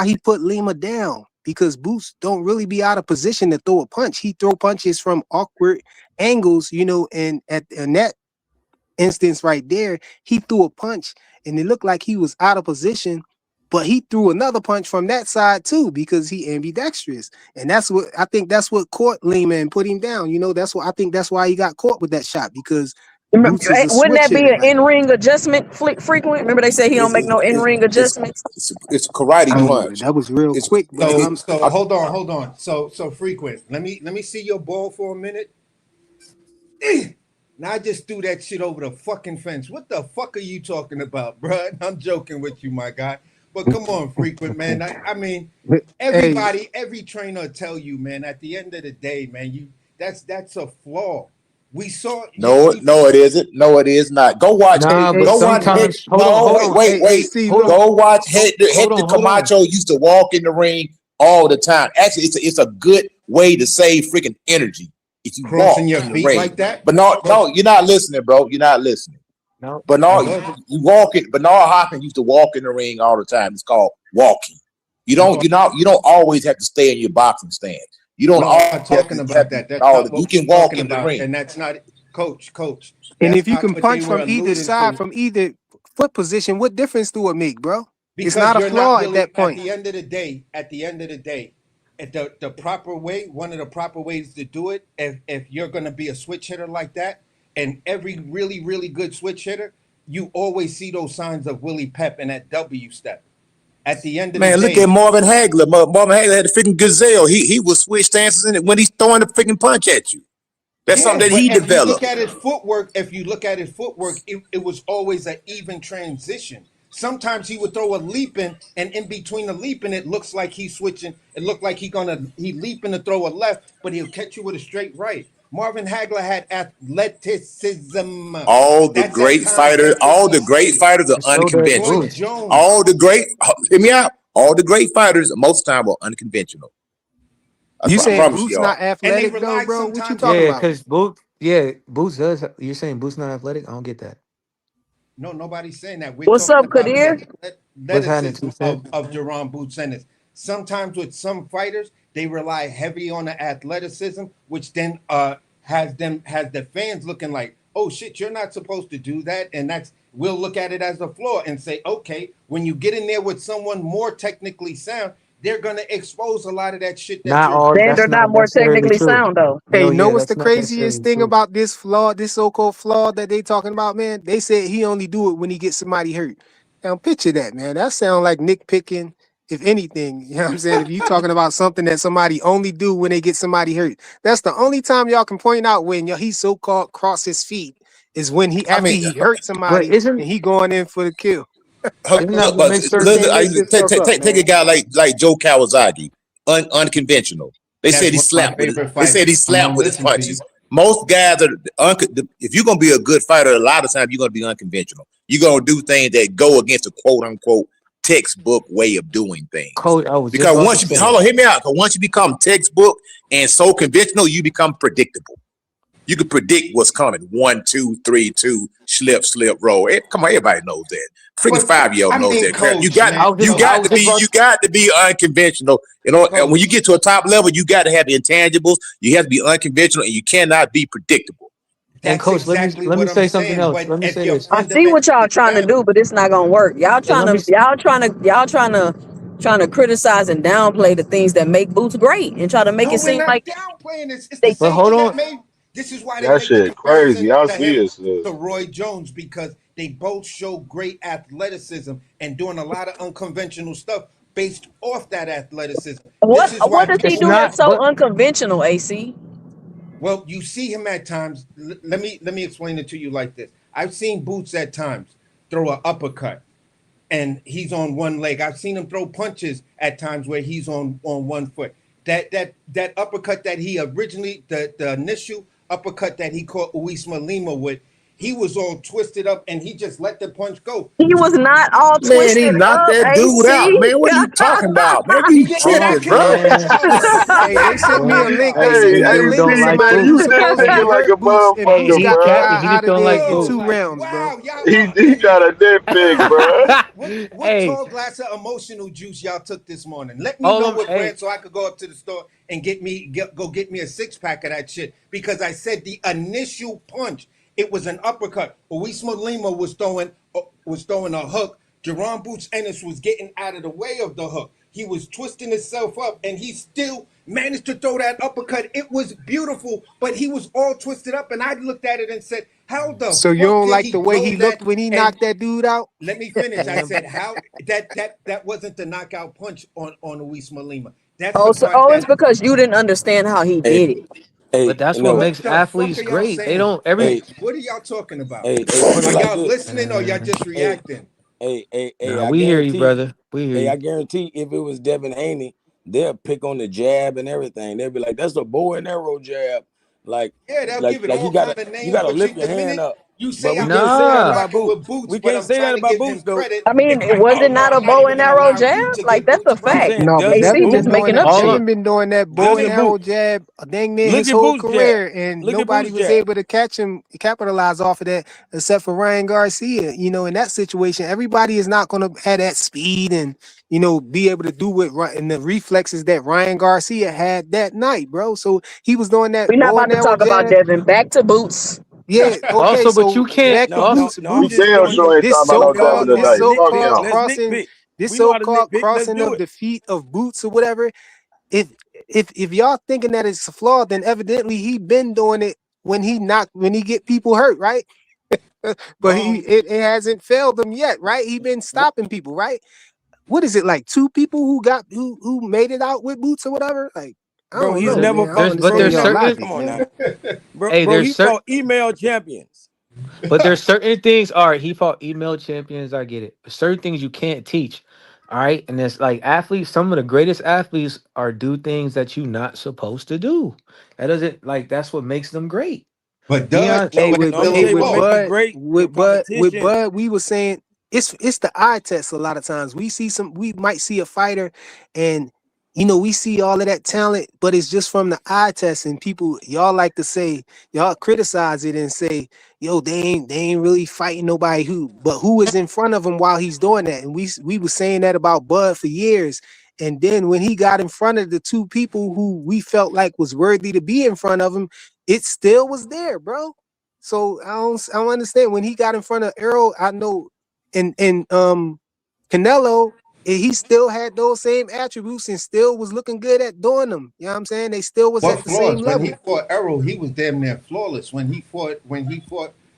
he put Lima down, because Boots don't really be out of position to throw a punch. He throw punches from awkward angles, and in that instance right there, he threw a punch and it looked like he was out of position, but he threw another punch from that side too, because he ambidextrous. And that's what caught Lima and put him down. That's why he got caught with that shot, because Wouldn't that be an in-ring adjustment frequent? Remember they say he don't make no in-ring adjustments. It's a karate punch. That was real quick. So hold on. So frequent. Let me see your ball for a minute. Now I just threw that shit over the fucking fence. What the fuck are you talking about, bro? I'm joking with you, my guy. But come on, frequent, man. I mean, everybody, every trainer will tell you, man, at the end of the day, man, that's a flaw. We saw No, it isn't. No, it is not. Go watch. Nah, but sometimes. Wait. Go watch Hector Camacho used to walk in the ring all the time. Actually, it's a good way to save freaking energy if you crossing walk your in the feet ring. like that. But no, you're not listening, bro. You're not listening. No. Bernard Hopkins used to walk in the ring all the time. It's called walking. You don't always have to stay in your boxing stance. You don't. I'm not talking about that. That's not you can walk in the about, ring, and that's not coach. And if you can punch from either side, from either foot position, what difference do it make, bro? Because it's not a flaw at that point. At the end of the day, the proper way, one of the proper ways to do it, if you're going to be a switch hitter like that, and every really, really good switch hitter, you always see those signs of Willie Pep and that W step. At the end of the day, look at Marvin Hagler. Marvin Hagler had a freaking gazelle. He will switch stances in it when he's throwing the freaking punch at you. That's something that he developed. If you look at his footwork, it was always an even transition. Sometimes he would throw a leaping, and in between the leaping, it looks like he's switching. It looked like he leaping to throw a left, but he'll catch you with a straight right. Marvin Hagler had athleticism. All the great fighters are unconventional. Hear me out. All the great fighters most of the time are unconventional. You saying Boots not athletic though, bro? What you talking about? Because Boots does. You're saying Boots not athletic? I don't get that. No, nobody's saying that. What's up, Kadir? What's happening, of Jerron Boots Ennis. Sometimes with some fighters, they rely heavy on the athleticism, which then has the fans looking like, oh shit, you're not supposed to do that. And we'll look at it as a flaw and say, okay, when you get in there with someone more technically sound, they're gonna expose a lot of that shit. They're not more technically sound though. Hey, know what's the craziest thing about this so-called flaw that they talking about, man? They said he only do it when he gets somebody hurt. Now picture that, man. That sound like nitpicking, if anything. You know what I'm saying? If you talking about something that somebody only do when they get somebody hurt, that's the only time y'all can point out when he so-called cross his feet is when he hurt somebody and he going in for the kill. Take a guy like Joe Kawasaki, unconventional. They said he slapped with his punches. Most guys if you're gonna be a good fighter, a lot of times you're gonna be unconventional. You're gonna do things that go against the quote unquote textbook way of doing things. Coach, I was just Because about once to you say hold on, hear me out. Because once you become textbook and so conventional, you become predictable. You can predict what's coming. 1, 2, 3, 2, slip, roll. Come on, everybody knows that. Freaking 5-year-old knows that crap. You got to be unconventional. You know, and when you get to a top level, you got to have the intangibles. You have to be unconventional, and you cannot be predictable. And Coach, let me say something else. Let me say this. I see what y'all trying to do, but it's not gonna work. Y'all trying to criticize and downplay the things that make Boots great and try to make No, it we're seem not like downplaying this. It's the But same hold thing on. that made. This is why they That make the shit comparison crazy. I to see him it. So. to Roy Jones because they both show great athleticism and doing a lot of unconventional stuff based off that athleticism. This is why what does he people do that's so unconventional, AC? Well, you see him at times. Let me explain it to you like this. I've seen Boots at times throw an uppercut, and he's on one leg. I've seen him throw punches at times where he's on one foot. That uppercut that he originally the initial uppercut that he caught Uisma Lima with, he was all twisted up and he just let the punch go. He was not all Man, he twisted knocked up, that dude out, AC. man. What are you talking about? Man, He you did tripping, not bro. Hey, they sent me a link. They Hey, sent me a hey, link C, to man, somebody who you did supposedly nigga like hurt a Boots, and Boots motherfucker, got the bro. guy out of there in Oh 2 rounds, bro. He got a nitpick, bro. What tall glass of emotional juice y'all took this morning? Let me All know I'm- what hey. brand so I could go up to the store and get me a 6-pack of that shit. Because I said the initial punch, it was an uppercut. Uisma Lima was throwing a hook. Jerron Boots Ennis was getting out of the way of the hook. He was twisting himself up, and he still managed to throw that uppercut. It was beautiful, but he was all twisted up, and I looked at it and said, "How the So you fuck don't did like he the way throw he that?" looked when he And knocked that dude out? let me finish. I said, "How that wasn't the knockout punch on Uisma Lima. That's the part It's that." because you didn't understand how he did it. Hey, But that's what no. What makes the fuck athletes are y'all great. They saying? don't every What are y'all talking about? Hey, put it Are like y'all this. listening or y'all just reacting? Nah, I we hear you, guarantee. brother. We hear Hey, I you. guarantee if it was Devin Haney, they'll pick on the jab and everything. They'll be like, "That's a bow and arrow jab." Like, Yeah, they'll give it you all gotta kind of you names, gotta but lift your the hand minute up. you But say we I'm can't not say that Nah. about rocking Boots. with Boots, We but can't I'm say trying that to about give Boots him though. credit. I mean, It's like, was oh it no, not a I'm not bow even and gonna arrow allow you jab? to Like give that's a Boots I'm fact. props. saying, No, but doesn't AC Devin been just Boots making doing up that. hold shit. Devin up? been doing that bow and Doesn't arrow Boots jab dang near look his at whole Boots jab? career, and Look at nobody Boots was jab. able to capitalize off of that, except for Ryan Garcia. You know, in that situation, everybody is not going to have that speed and be able to do and the reflexes that Ryan Garcia had that night, bro. So he was doing that We're not bow about and to arrow talk about jab. Devin. Back to Boots. Yeah, okay. Also, but you So can't back to No, also no, Boots. no. I'm We Boots is just damn showing doing you. sure ain't this talking about no Devin No, today. Fuck him. let's nitpick. this We know how to so-called nitpick. Let's crossing do of it. defeat of Boots or whatever. If y'all thinking that it's flawed, then evidently he been doing it when he get people hurt, right? But it hasn't failed him yet, right? He been stopping people, right? What is it, like 2 people who made it out with Boots or whatever? Like, I Bro, don't he's know, never man. I don't fought. but Bro, understand there's he y'all never. certain logic, Come on man. now, bro. hey, Bro, there's he certain fought email champions. but there's certain things. All right, he fought email champions. I get it. But certain things you can't teach. All right, and it's like athletes. Some of the greatest athletes are do things that you're not supposed to do. That doesn't that's what makes them great. But Deion, Doug Hey, showed with No, I'm Abdullah gonna tell you hey, what with make flaws. you Bud, great. Your with competition. Bud, we were saying it's the eye test a lot of times. We might see a fighter and we see all of that talent, but it's just from the eye test, and people y'all like to say, y'all criticize it and say, yo, they ain't really fighting nobody who is in front of him while he's doing that. And we were saying that about Bud for years. And then when he got in front of the 2 people who we felt like was worthy to be in front of him, it still was there, bro. So I don't understand when he got in front of Errol. I know, and Canelo, he still had those same attributes and still was looking good at doing them. You know what I'm saying? They still was What at the same flaws? When level. he fought Errol, he was damn near flawless. When he fought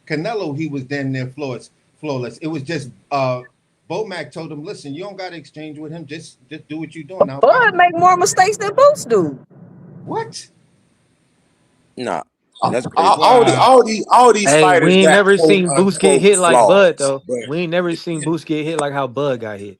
Canelo, he was damn near flawless. It was just Bomac told him, listen, you don't gotta exchange with him, just do what you're doing. I'll fight Bud him. make more mistakes than Boots do. What? Nah, that's crazy. All these hey, we fighters ain't got never quote seen Boots get unquote hit like Bud flaws, though. but We ain't never seen Boots get hit like how Bud got hit.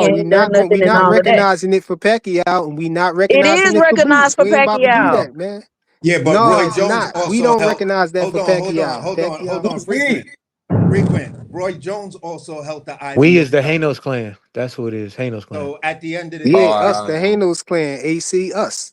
he No, ain't done nothing we and not all of that. recognizing it for Pacquiao, and we not It recognizing is it for Boots. recognized for We ain't about to do Pacquiao. that, man. Yeah, but No, Roy it's Jones not. We also don't helped. recognize that for Pacquiao. Hold on. Frequent. Roy Jones also helped the We IBO is the belt. Hanos clan. That's who it is. Hanos clan. So at the end of the Yeah, day, us, the Hanos clan, AC, us.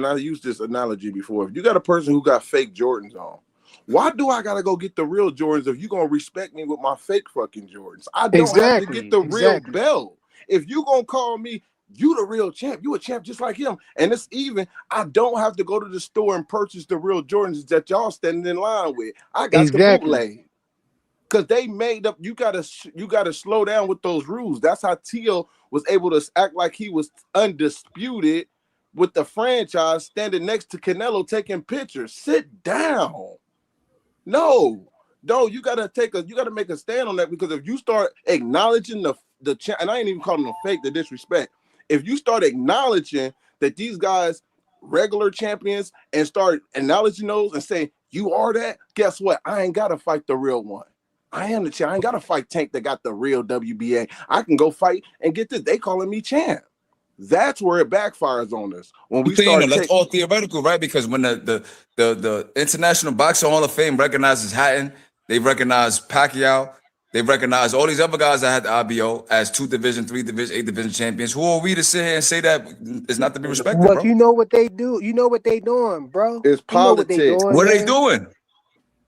and I used this analogy before. If you got a person who got fake Jordans on, why do I gotta go get the real Jordans if you gonna respect me with my fake fucking Jordans? I don't have to get the real belt. If you gonna call me, you the real champ, you a champ just like him. And it's even, I don't have to go to the store and purchase the real Jordans that y'all standing in line with. I got the bootleg. Because they made up. You gotta slow down with those rules. That's how Teal was able to act like he was undisputed with the franchise, standing next to Canelo taking pictures. Sit down. No, you gotta make a stand on that, because if you start acknowledging and I ain't even calling them fake, the disrespect. If you start acknowledging that these guys regular champions and start acknowledging those and say you are that, guess what? I ain't gotta fight the real one. I am the champ. I ain't gotta fight Tank that got the real WBA. I can go fight and get this. They calling me champ. That's where it backfires on us. When we start that's all theoretical, right? Because when the International Boxing Hall of Fame recognizes Hatton, they recognize Pacquiao, they recognize all these other guys that had the IBO as 2 division, 3 division, 8 division champions. Who are we to sit here and say that is not to be respected, But bro? you know what they do? You know what they doing, bro? It's politics. What are they doing?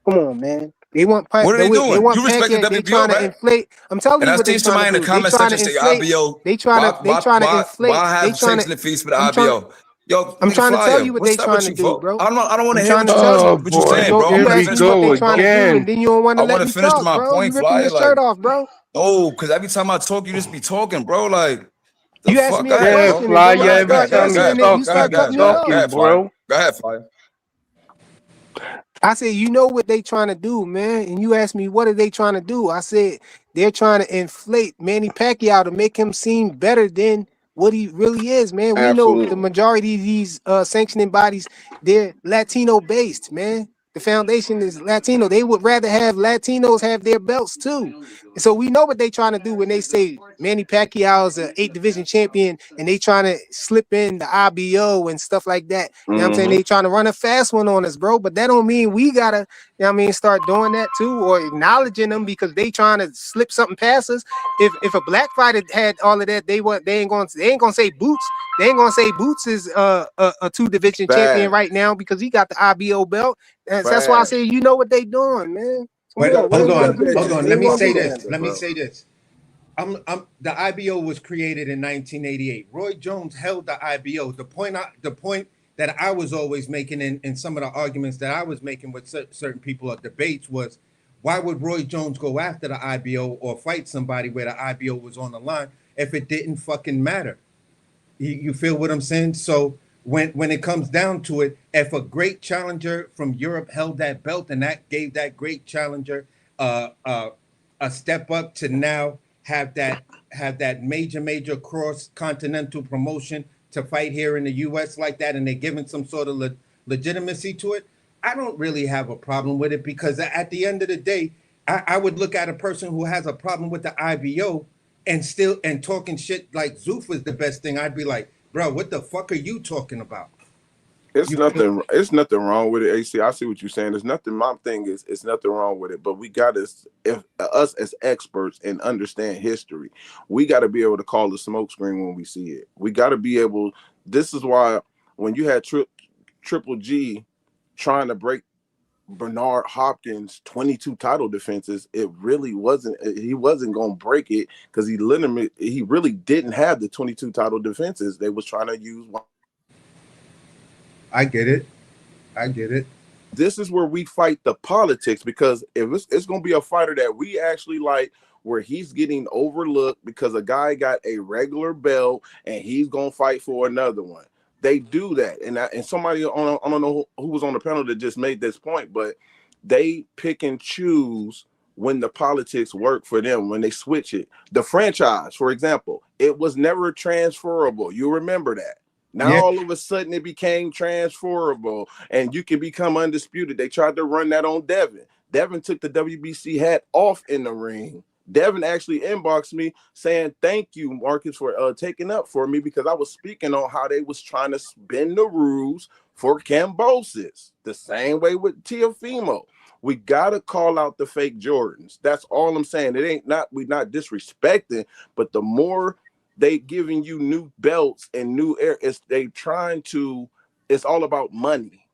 Come on, man. They want What are they doing? They want You respect the Pacquiao. They WBO, trying to right? inflate. I'm telling And you I what they see somebody trying in to the do. They comment trying section to say inflate. IBO. They trying to inflate. Why They have trying shakes in to. the feast for the I'm trying. IBO? Yo, I'm nigga, trying to tell Flyer, you what what's they up trying with to you, do, folks? bro. I don't want I'm to hear trying to tell you. what you saying, bro. You I'm ask me what they trying to do, and then you don't want to I let want to me finish talk, my bro. point, You ripping Flyer. your shirt off, bro. Oh, because every time I talk, you just be talking, bro. Like, the You ask fuck? me Go a ahead, bro. question, and then when I Go start answering it, you start cutting me off. Go ahead, Flyer. Go ahead, Flyer. I said, you know what they trying to do, man. And you asked me, what are they trying to do? I said, they're trying to inflate Manny Pacquiao to make him seem better than what he really is, man. We know the majority of these sanctioning bodies, they're Latino based, man. The foundation is Latino. They would rather have Latinos have their belts too. And so we know what they trying to do when they say Manny Pacquiao is an 8 division champion and they trying to slip in the IBO and stuff like that. You know what I'm saying? They trying to run a fast one on us, bro. But that don't mean we gotta, you know what I mean, start doing that too, or acknowledging them because they trying to slip something past us. If a black fighter had all of that, they ain't gonna say Boots. They ain't gonna say Boots is a 2 division champion right now because he got the IBO belt. That's why I say you know what they doing, man. Come Wait, on, hold man. on. Let me say this. Let me say this. The IBO was created in 1988. Roy Jones held the IBO. The point that I was always making in some of the arguments that I was making with certain people at debates was, why would Roy Jones go after the IBO or fight somebody where the IBO was on the line if it didn't fucking matter? You feel what I'm saying? So when it comes down to it, if a great challenger from Europe held that belt and that gave that great challenger a step up to now have that major cross continental promotion to fight here in the US like that, and they're giving some sort of legitimacy to it, I don't really have a problem with it, because at the end of the day, I would look at a person who has a problem with the IBO and talking shit like Zoof was the best thing. I'd be like, bro, what the fuck are you talking about? It's nothing wrong with it, AC. I see what you're saying. There's nothing. My thing is, it's nothing wrong with it. But we got to, if us as experts and understand history, we got to be able to call the smoke screen when we see it. We got to be able. This is why when you had Triple G trying to break Bernard Hopkins' 22 title defenses, it really wasn't. He wasn't going to break it because he really didn't have the 22 title defenses. They was trying to use. I get it. This is where we fight the politics, because if it's going to be a fighter that we actually like, where he's getting overlooked because a guy got a regular belt and he's going to fight for another one. They do that. And somebody, I don't know who was on the panel that just made this point, but they pick and choose when the politics work for them, when they switch it. The franchise, for example, it was never transferable. You remember that. Now all of a sudden it became transferable and you can become undisputed. They tried to run that on Devin. Devin took the WBC hat off in the ring. Devin actually inboxed me saying, thank you, Marcus, for taking up for me, because I was speaking on how they was trying to bend the rules for Cambosis. The same way with Teofimo. We got to call out the fake Jordans. That's all I'm saying. We're not disrespecting, but the more they giving you new belts and new air, it's all about money.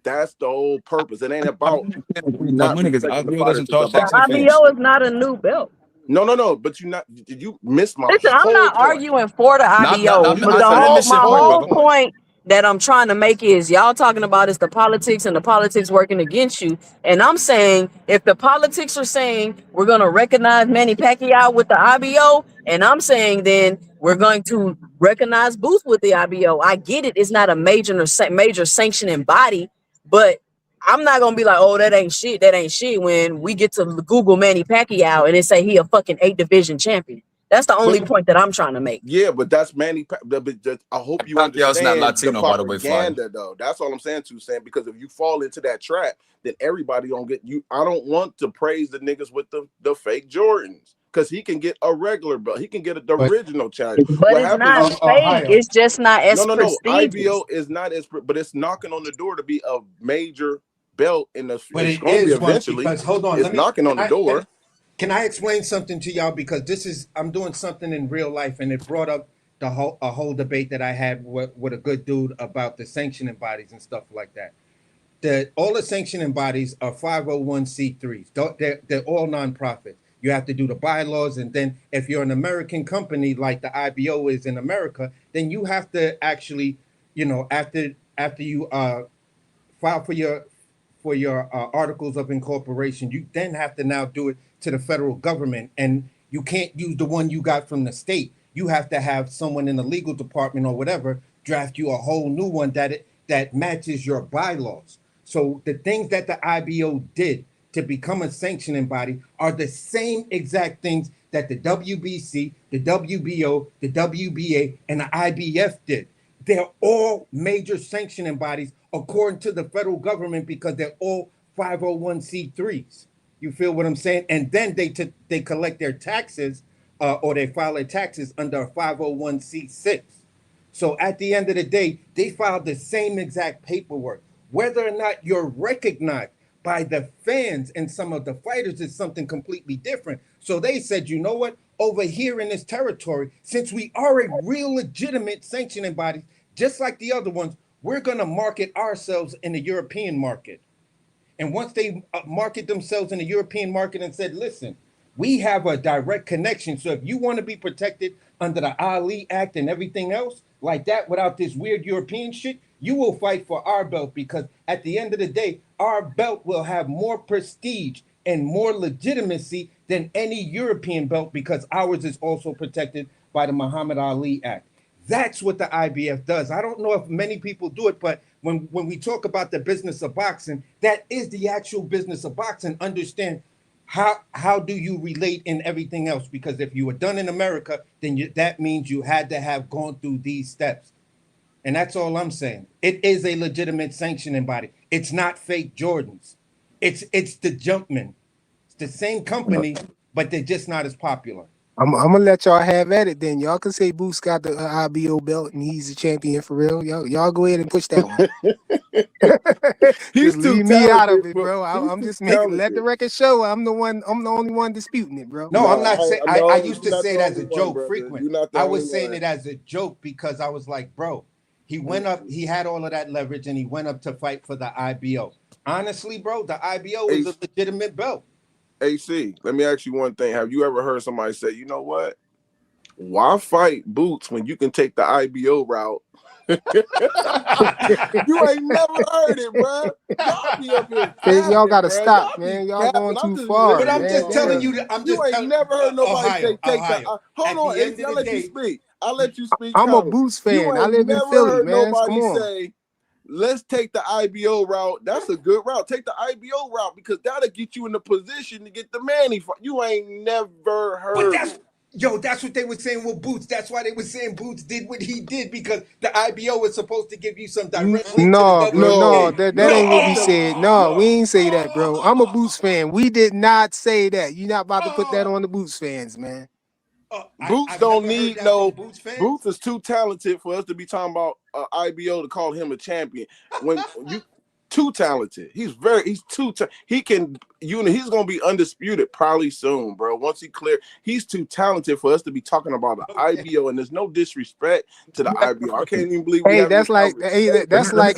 That's the whole purpose. It ain't about not money, because respecting the IBO doesn't fighters. charge The IBO is not a new belt. No, but did you miss my Listen, I'm whole not point? arguing for the IBO, I but didn't miss your my point, whole brother. point that I'm trying to make is y'all talking about is the politics and the politics working against you. And I'm saying if the politics are saying we're going to recognize Manny Pacquiao with the IBO, and I'm saying then we're going to recognize Booth with the IBO. I get it. It's not a major sanctioning body, but I'm not going to be like, oh, that ain't shit. That ain't shit when we get to Google Manny Pacquiao and it say he a fucking 8 division champion. That's the only point that I'm trying to make. Yeah, but that's I hope you Pacquiao's not understand Latino, the by the way, Fly. propaganda, though. That's all I'm saying, Sam. Because if you fall into that trap, then everybody don't get you. I don't want to praise the niggas with the fake Jordans because he can get a regular belt. He can get the original challenge. But What it's happens not is fake. It's just not as no. prestigious. IBO is not as, but it's knocking on the door to be a major belt in the. But it's it going to be is once eventually. because hold on, it's knocking on the door. Can I explain something to y'all? Because I'm doing something in real life, and it brought up a whole debate that I had with a good dude about the sanctioning bodies and stuff like that. All the sanctioning bodies are 501c3s. They're all nonprofit. You have to do the bylaws, and then if you're an American company like the IBO is in America, then you have to actually, after you file for your articles of incorporation, you then have to now do it to the federal government, and you can't use the one you got from the state. You have to have someone in the legal department or whatever draft you a whole new one that matches your bylaws. So the things that the IBO did to become a sanctioning body are the same exact things that the WBC, the WBO, the WBA, and the IBF did. They're all major sanctioning bodies according to the federal government because they're all 501c3s. You feel what I'm saying? And then they collect their taxes or they file their taxes under a 501c6. So at the end of the day, they filed the same exact paperwork. Whether or not you're recognized by the fans and some of the fighters is something completely different. So they said, you know what? Over here in this territory, since we are a real legitimate sanctioning body, just like the other ones, we're going to market ourselves in the European market. And once they market themselves in the European market and said, listen, we have a direct connection. So if you want to be protected under the Ali Act and everything else like that without this weird European shit, you will fight for our belt because at the end of the day, our belt will have more prestige and more legitimacy than any European belt because ours is also protected by the Muhammad Ali Act. That's what the IBF does. I don't know if many people do it, but when we talk about the business of boxing, that is the actual business of boxing. Understand how do you relate in everything else? Because if you were done in America, then that means you had to have gone through these steps. And that's all I'm saying. It is a legitimate sanctioning body. It's not fake Jordans. It's the Jumpman. It's the same company, but they're just not as popular. I'm gonna let y'all have at it then. Y'all can say Boots got the IBO belt and he's a champion for real. Y'all go ahead and push that one. Just leave me out of it, bro. I'm just let the record show. I'm the only one disputing it, bro. No, I'm not saying. I used to say it as a joke frequent. I was saying it as a joke because I was like, bro, he went up. He had all of that leverage and he went up to fight for the IBO. Honestly, bro, the IBO is a legitimate belt. AC, let me ask you one thing. Have you ever heard somebody say, you know what? Why fight Boots when you can take the IBO route? You ain't never heard it, bro. Y'all be up here capping, y'all gotta bro. stop, man. Y'all going too far. But I'm man. just telling you that You ain't never heard nobody say take the. Hold on, AC, I'll let you speak. I'll let you speak. I'm a Boots fan. I live in Philly, man. Nobody say, let's take the IBO route. That's a good route. Take the IBO route because that'll get you in the position to get the Manny fight. You ain't never heard. But that's what they were saying with Boots. That's why they were saying Boots did what he did because the IBO is supposed to give you some direct link No, to the bro, no, WBA. that ain't what we said. No, we ain't say that, bro. I'm a Boots fan. We did not say that. You're not about to put that on the Boots fans, man. Boots don't need no. Boots is too talented for us to be talking about IBO to call him a champion. When you too talented, he's too. He can. He's gonna be undisputed probably soon, bro. Once he clear, he's too talented for us to be talking about the IBO. And there's no disrespect to the IBO. I can't even believe. That's like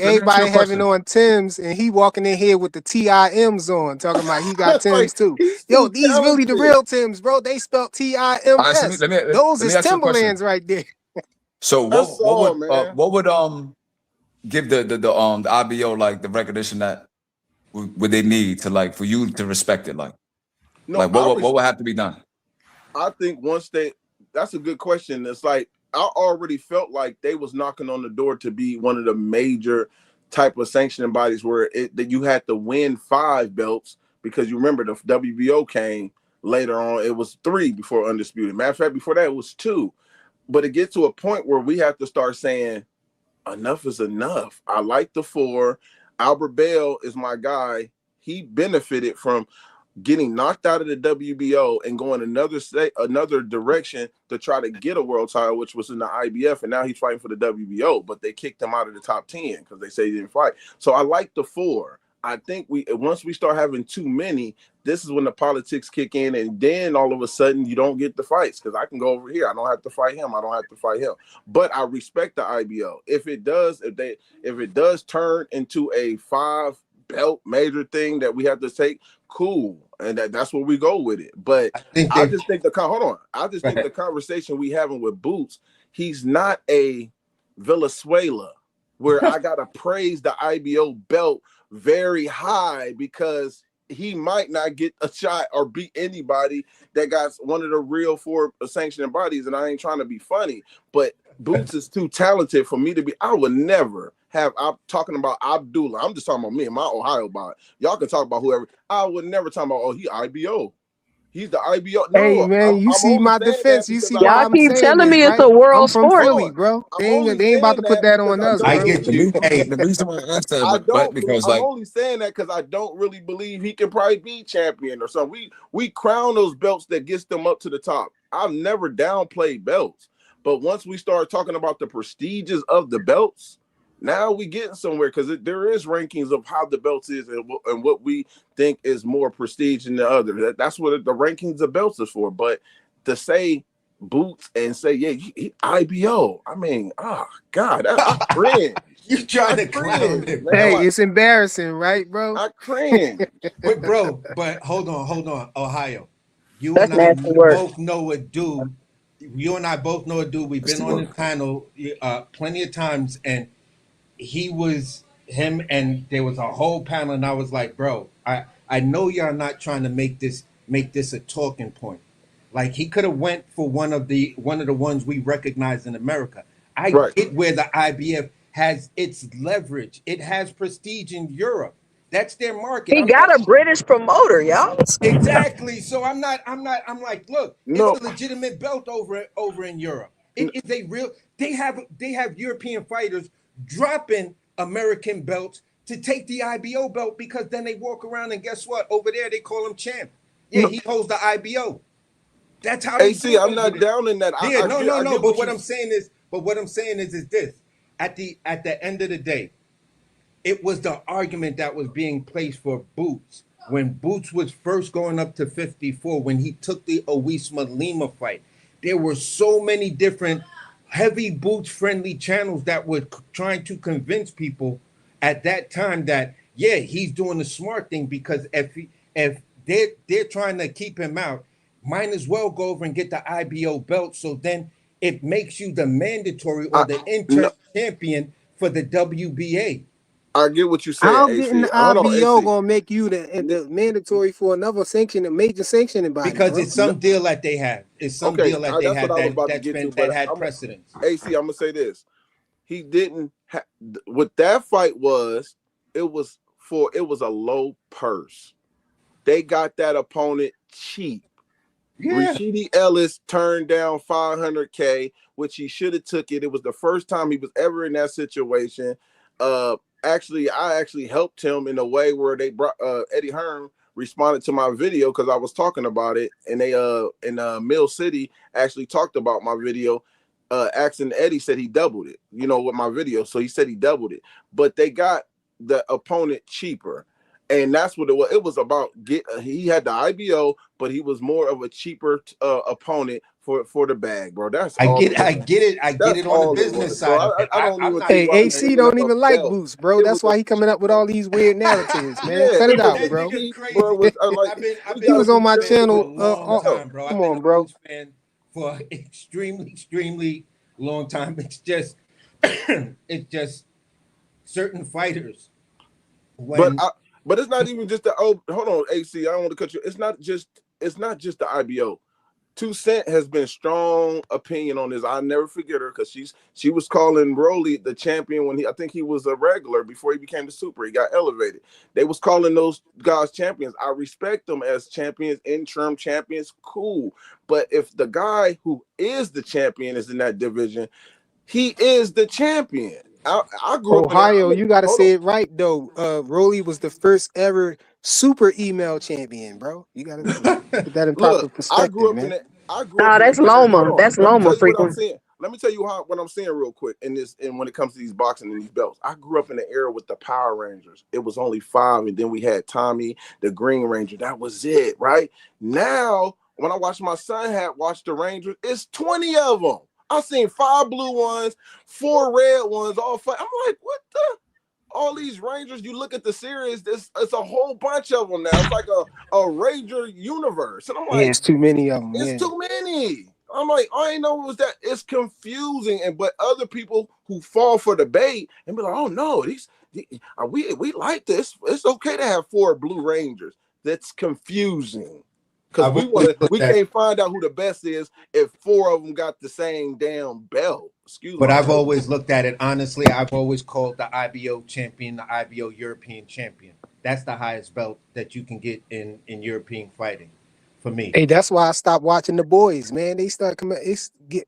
everybody having on Timbs and he walking in here with the TIMs on, talking about he got Timbs too. Yo, these really the real Timbs, bro. They spelled TIMS. Those is Timberlands right there. So what would give the IBO like the recognition that would they need to like for you to respect it? Like what would have to be done? I think once that's a good question. It's like I already felt like they was knocking on the door to be one of the major type of sanctioning bodies where that you had to win 5 belts, because you remember the WBO came later on. It was 3 before Undisputed. Matter of fact, before that it was 2. But it gets to a point where we have to start saying enough is enough. I like the 4. Albert Bell is my guy. He benefited from getting knocked out of the WBO and going another direction to try to get a world title, which was in the IBF, and now he's fighting for the WBO. But they kicked him out of the top 10 because they say he didn't fight. So I like the 4. I think once we start having too many, this is when the politics kick in, and then all of a sudden you don't get the fights because I can go over here. I don't have to fight him. I don't have to fight him. But I respect the IBO. If it does turn into a 5-belt major thing that we have to take, cool, and that's where we go with it. But I just think the conversation we having with Boots, he's not a Venezuela where I gotta praise the IBO belt very high because he might not get a shot or beat anybody that got one of the real 4 sanctioning bodies. And I ain't trying to be funny, but Boots is too talented for me to be. I would never have. I'm talking about Abdullah. I'm just talking about me and my Ohio body. Y'all can talk about whoever. I would never talk about. Oh, he IBO. He's the IBO. No, Hey man, you see my defense. You see why Y'all I'm keep saying telling this, me it's right? a world I'm from sport. Philly, bro. They ain't about to put that on us, bro. I get you. Hey, The reason why I asked that, I'm only saying that because I don't really believe he can probably be champion or something. We crown those belts that gets them up to the top. I've never downplayed belts, but once we start talking about the prestiges of the belts, now we getting somewhere because there is rankings of how the belts is and what we think is more prestige than the other. That's what the rankings of belts is for. But to say Boots and say, yeah, he IBO, I mean, God, I cringe. You trying to clown it, bro. Hey, it's embarrassing, right, bro? I cringe. But hold on, Ohio. You That's and I nasty work. both know a dude. You and I both know a dude. We've been on this panel plenty of times, and him, and there was a whole panel, and I was like, bro, I know y'all not trying to make this a talking point. Like he could have went for one of the ones we recognize in America. I get where the IBF has its leverage. It has prestige in Europe. That's their market. He got a British promoter, y'all. Exactly. So I'm like, look, it's a legitimate belt over in Europe. It is a real. They have European fighters dropping American belts to take the IBO belt because then they walk around and guess what? Over there they call him champ. Yeah, he holds the IBO. That's how they do it. I'm not down in that. Yeah, no. But what I'm saying is this: at the end of the day, it was the argument that was being placed for Boots when Boots was first going up to 54 when he took the Owisma Lima fight. There were so many different heavy Boots friendly channels that were trying to convince people at that time that he's doing the smart thing because if they're trying to keep him out, might as well go over and get the IBO belt. So then it makes you the mandatory or the interim champion for the WBA. I get what you're saying. How getting the IBO gonna make you the mandatory for another sanction, a major sanctioning body? Because it's some deal that they have. It's some deal that they had that had precedence. AC, I'm gonna say this: he didn't. What that fight was, it was a low purse. They got that opponent cheap. Yeah. Rashidi Ellis turned down $500K, which he should have took it. It was the first time he was ever in that situation. I actually helped him in a way where they brought Eddie Hearn responded to my video because I was talking about it, and they in Mill City actually talked about my video. Asking Eddie said he doubled it, with my video. So he said he doubled it, but they got the opponent cheaper. And that's what it was. It was about he had the IBO, but he was more of a cheaper opponent for the bag, bro. I get it. I get it on the business side. Hey, AC don't even like Boots, bro. That's why he coming up with all these weird narratives, man. Cut it out, bro. He was on my channel. Come on, bro. For an extremely long time. It's just certain fighters But when but it's not even just the hold on, AC. I don't want to cut you. It's not just the IBO. 2 Cent has been strong opinion on this. I'll never forget her because she was calling Broly the champion when I think he was a regular before he became the super. He got elevated. They was calling those guys champions. I respect them as champions, interim champions, cool. But if the guy who is the champion is in that division, he is the champion. I grew up in Ohio, it. you got to Hold say on. it right though. Rolly was the first ever super email champion, bro. You got to put that in proper Look, I perspective, grew up man. in it. I grew up Nah, in that's that era. Hold Loma. on. That's Let me Loma tell you what I'm frequent. saying. Let me tell you what I'm saying real quick in this and when it comes to these boxing and these belts. I grew up in the era with the Power Rangers. It was only 5, and then we had Tommy, the Green Ranger. That was it, right? Now, when I watch my son watch the Rangers, it's 20 of them. I seen 5 blue ones, 4 red ones, all 5. I'm like, what the? All these Rangers, you look at the series, it's a whole bunch of them now. It's like a Ranger universe. And I'm Yeah, like, it's too many of them. it's Yeah. too many. I'm like, I ain't know it was that. It's confusing. But other people who fall for the bait and be like, oh no, we like this. It's okay to have 4 Blue Rangers. That's confusing. Because I've always looked we at, can't find out who the best is if 4 of them got the same damn belt. Excuse but my I've language. always looked at it honestly. I've always called the IBO champion the IBO European champion. That's the highest belt that you can get in European fighting, for me. Hey, that's why I stopped watching the boys, man. They start coming.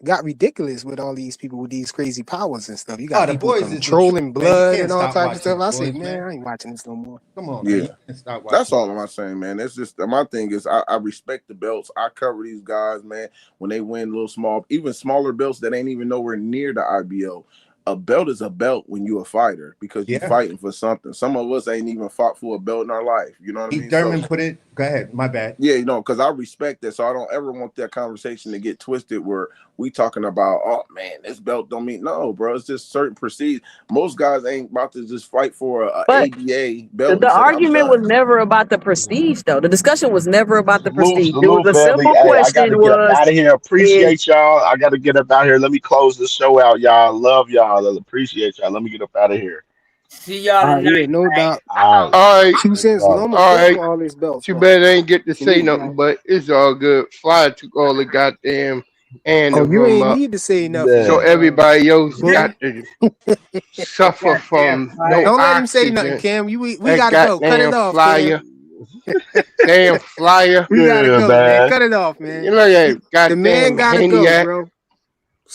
Got ridiculous with all these people with these crazy powers and stuff. You got Oh, the people boys is the truth, controlling man. You blood can't and all stop types of watching stuff. the I say, boys, man, man. I ain't watching this no more. Come on, man. Yeah. You can't stop watching. That's all I'm saying, man. It's just my thing is I respect the belts. I cover these guys, man. When they win little small, even smaller belts that ain't even nowhere near the IBO. A belt is a belt when you're a fighter because you're Yeah. fighting for something. Some of us ain't even fought for a belt in our life. You know what I Pete mean? So Thurman put it. Go ahead. My bad. yeah, because I respect that. So I don't ever want that conversation to get twisted where we talking about, oh man, this belt don't mean no, bro. It's just certain procedures. Most guys ain't about to just fight for a But ABA belt the and say I'm argument was done. never about the prestige, though. The discussion was never about the Salute, prestige. It was salute, a family. simple Hey, I got to question: get up was out of here. is Appreciate y'all. I got to get up out here. Let me close the show out, y'all. Love y'all. I appreciate y'all. Let me get up out of here. See y'all Yeah, tonight. no doubt. All right. All right, 2 Let's cents. go. Loma all fought right. for all his belts, Too though. bad I ain't get to say Salute, nothing, guys. but it's all good. Flyer took all the goddamn Oh, you room ain't up. need to say So nothing, Yeah. everybody else bully. got to suffer Goddamn from no fire. Don't let him say nothing, oxygen. Cam. We That gotta go. Cut it goddamn off, Cam. flyer. Damn flyer. We gotta Yeah, go, man. man. Cut it off, You man. know that The man goddamn gotta go, Haniac. bro.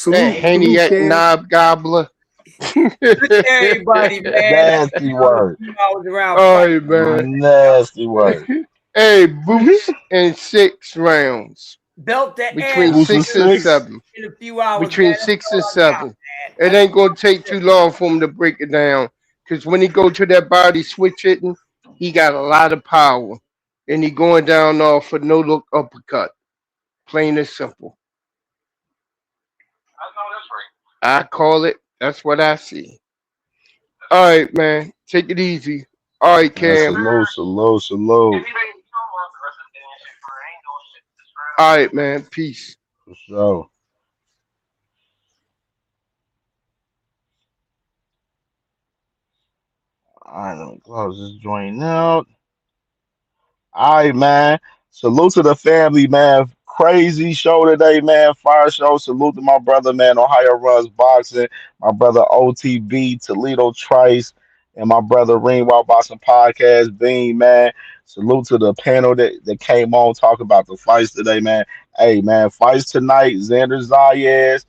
That Salute, Haniac Cam. knob gobbler. Good to everybody, man. I Nasty see y'all in a word. few hours around All fight. right, man. Nasty word. Hey, boots in 6 rounds. Belt the ass Between Boots and 6 and six. 7. in a few hours, man. Between That's 6 all and I got, 7. man. It ain't gonna take too long for him to break it down. Cause when he go to that body switch hitting, he got a lot of power. And he going down off a no look uppercut. Plain and simple. I call it. That's what I see. All right, man. Take it easy. All right, Man, Cam. salute, salute, salute. All right, man. Peace. For sure. All right, let me close this joint out. All right, man. Salute to the family, man. Crazy show today, man. Fire show. Salute to my brother, man. Ohio Runs Boxing. My brother OTB, Toledo Trice, and my brother Ringwald Boxing Podcast, Bean, man. Salute to the panel that came on talking about the fights today, man. Hey, man, fights tonight. Xander Zayas.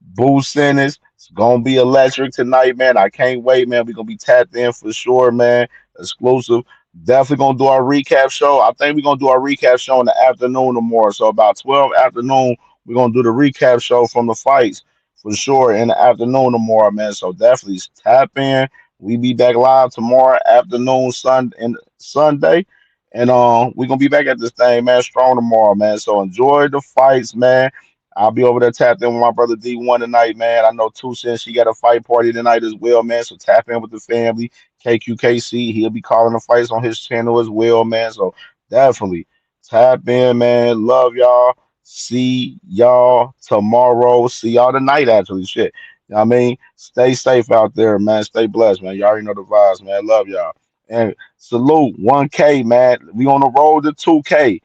Boo Ennis. It's gonna be electric tonight, man. I can't wait, man. We're gonna be tapped in for sure, man. Exclusive. Definitely gonna do our recap show. I think we're gonna do our recap show in the afternoon or more. So about 12 afternoon, we're gonna do the recap show from the fights for sure in the afternoon or more, man. So definitely tap in. We be back live tomorrow afternoon, Sunday. And we're gonna be back at this thing, man, strong tomorrow, man. So enjoy the fights, man. I'll be over there tapped in with my brother D1 tonight, man. I know 2 Cents, she got a fight party tonight as well, man. So tap in with the family. KQKC, he'll be calling the fights on his channel as well, man. So definitely tap in, man. Love y'all. See y'all tomorrow. See y'all tonight, actually. Shit. You know what I mean? Stay safe out there, man. Stay blessed, man. You already know the vibes, man. Love y'all. And salute 1K, man. We on the road to 2K.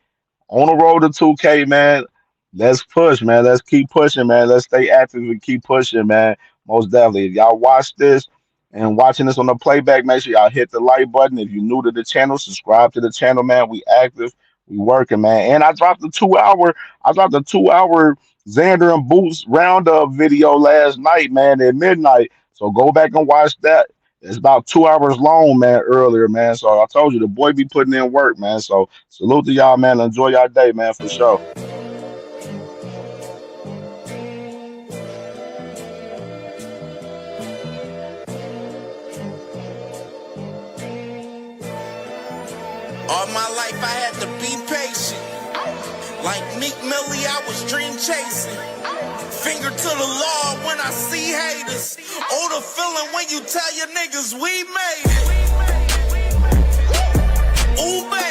On the road to 2K, man. Let's push, man. Let's keep pushing, man. Let's stay active and keep pushing, man. Most definitely. If y'all watch this and watching this on the playback, make sure y'all hit the like button. If you're new to the channel, subscribe to the channel, man. We active, we working, man. And I dropped a 2-hour Xander and Boots roundup video last night, man, at midnight. So go back and watch that. It's about 2 hours long, man, earlier, man. So I told you the boy be putting in work, man. So salute to y'all, man. Enjoy y'all day, man, for sure. All my life I had to be patient. Like Meek Millie, I was dream chasing. Finger to the law when I see haters. Oh, the feeling when you tell your niggas we made it. Ooh, baby.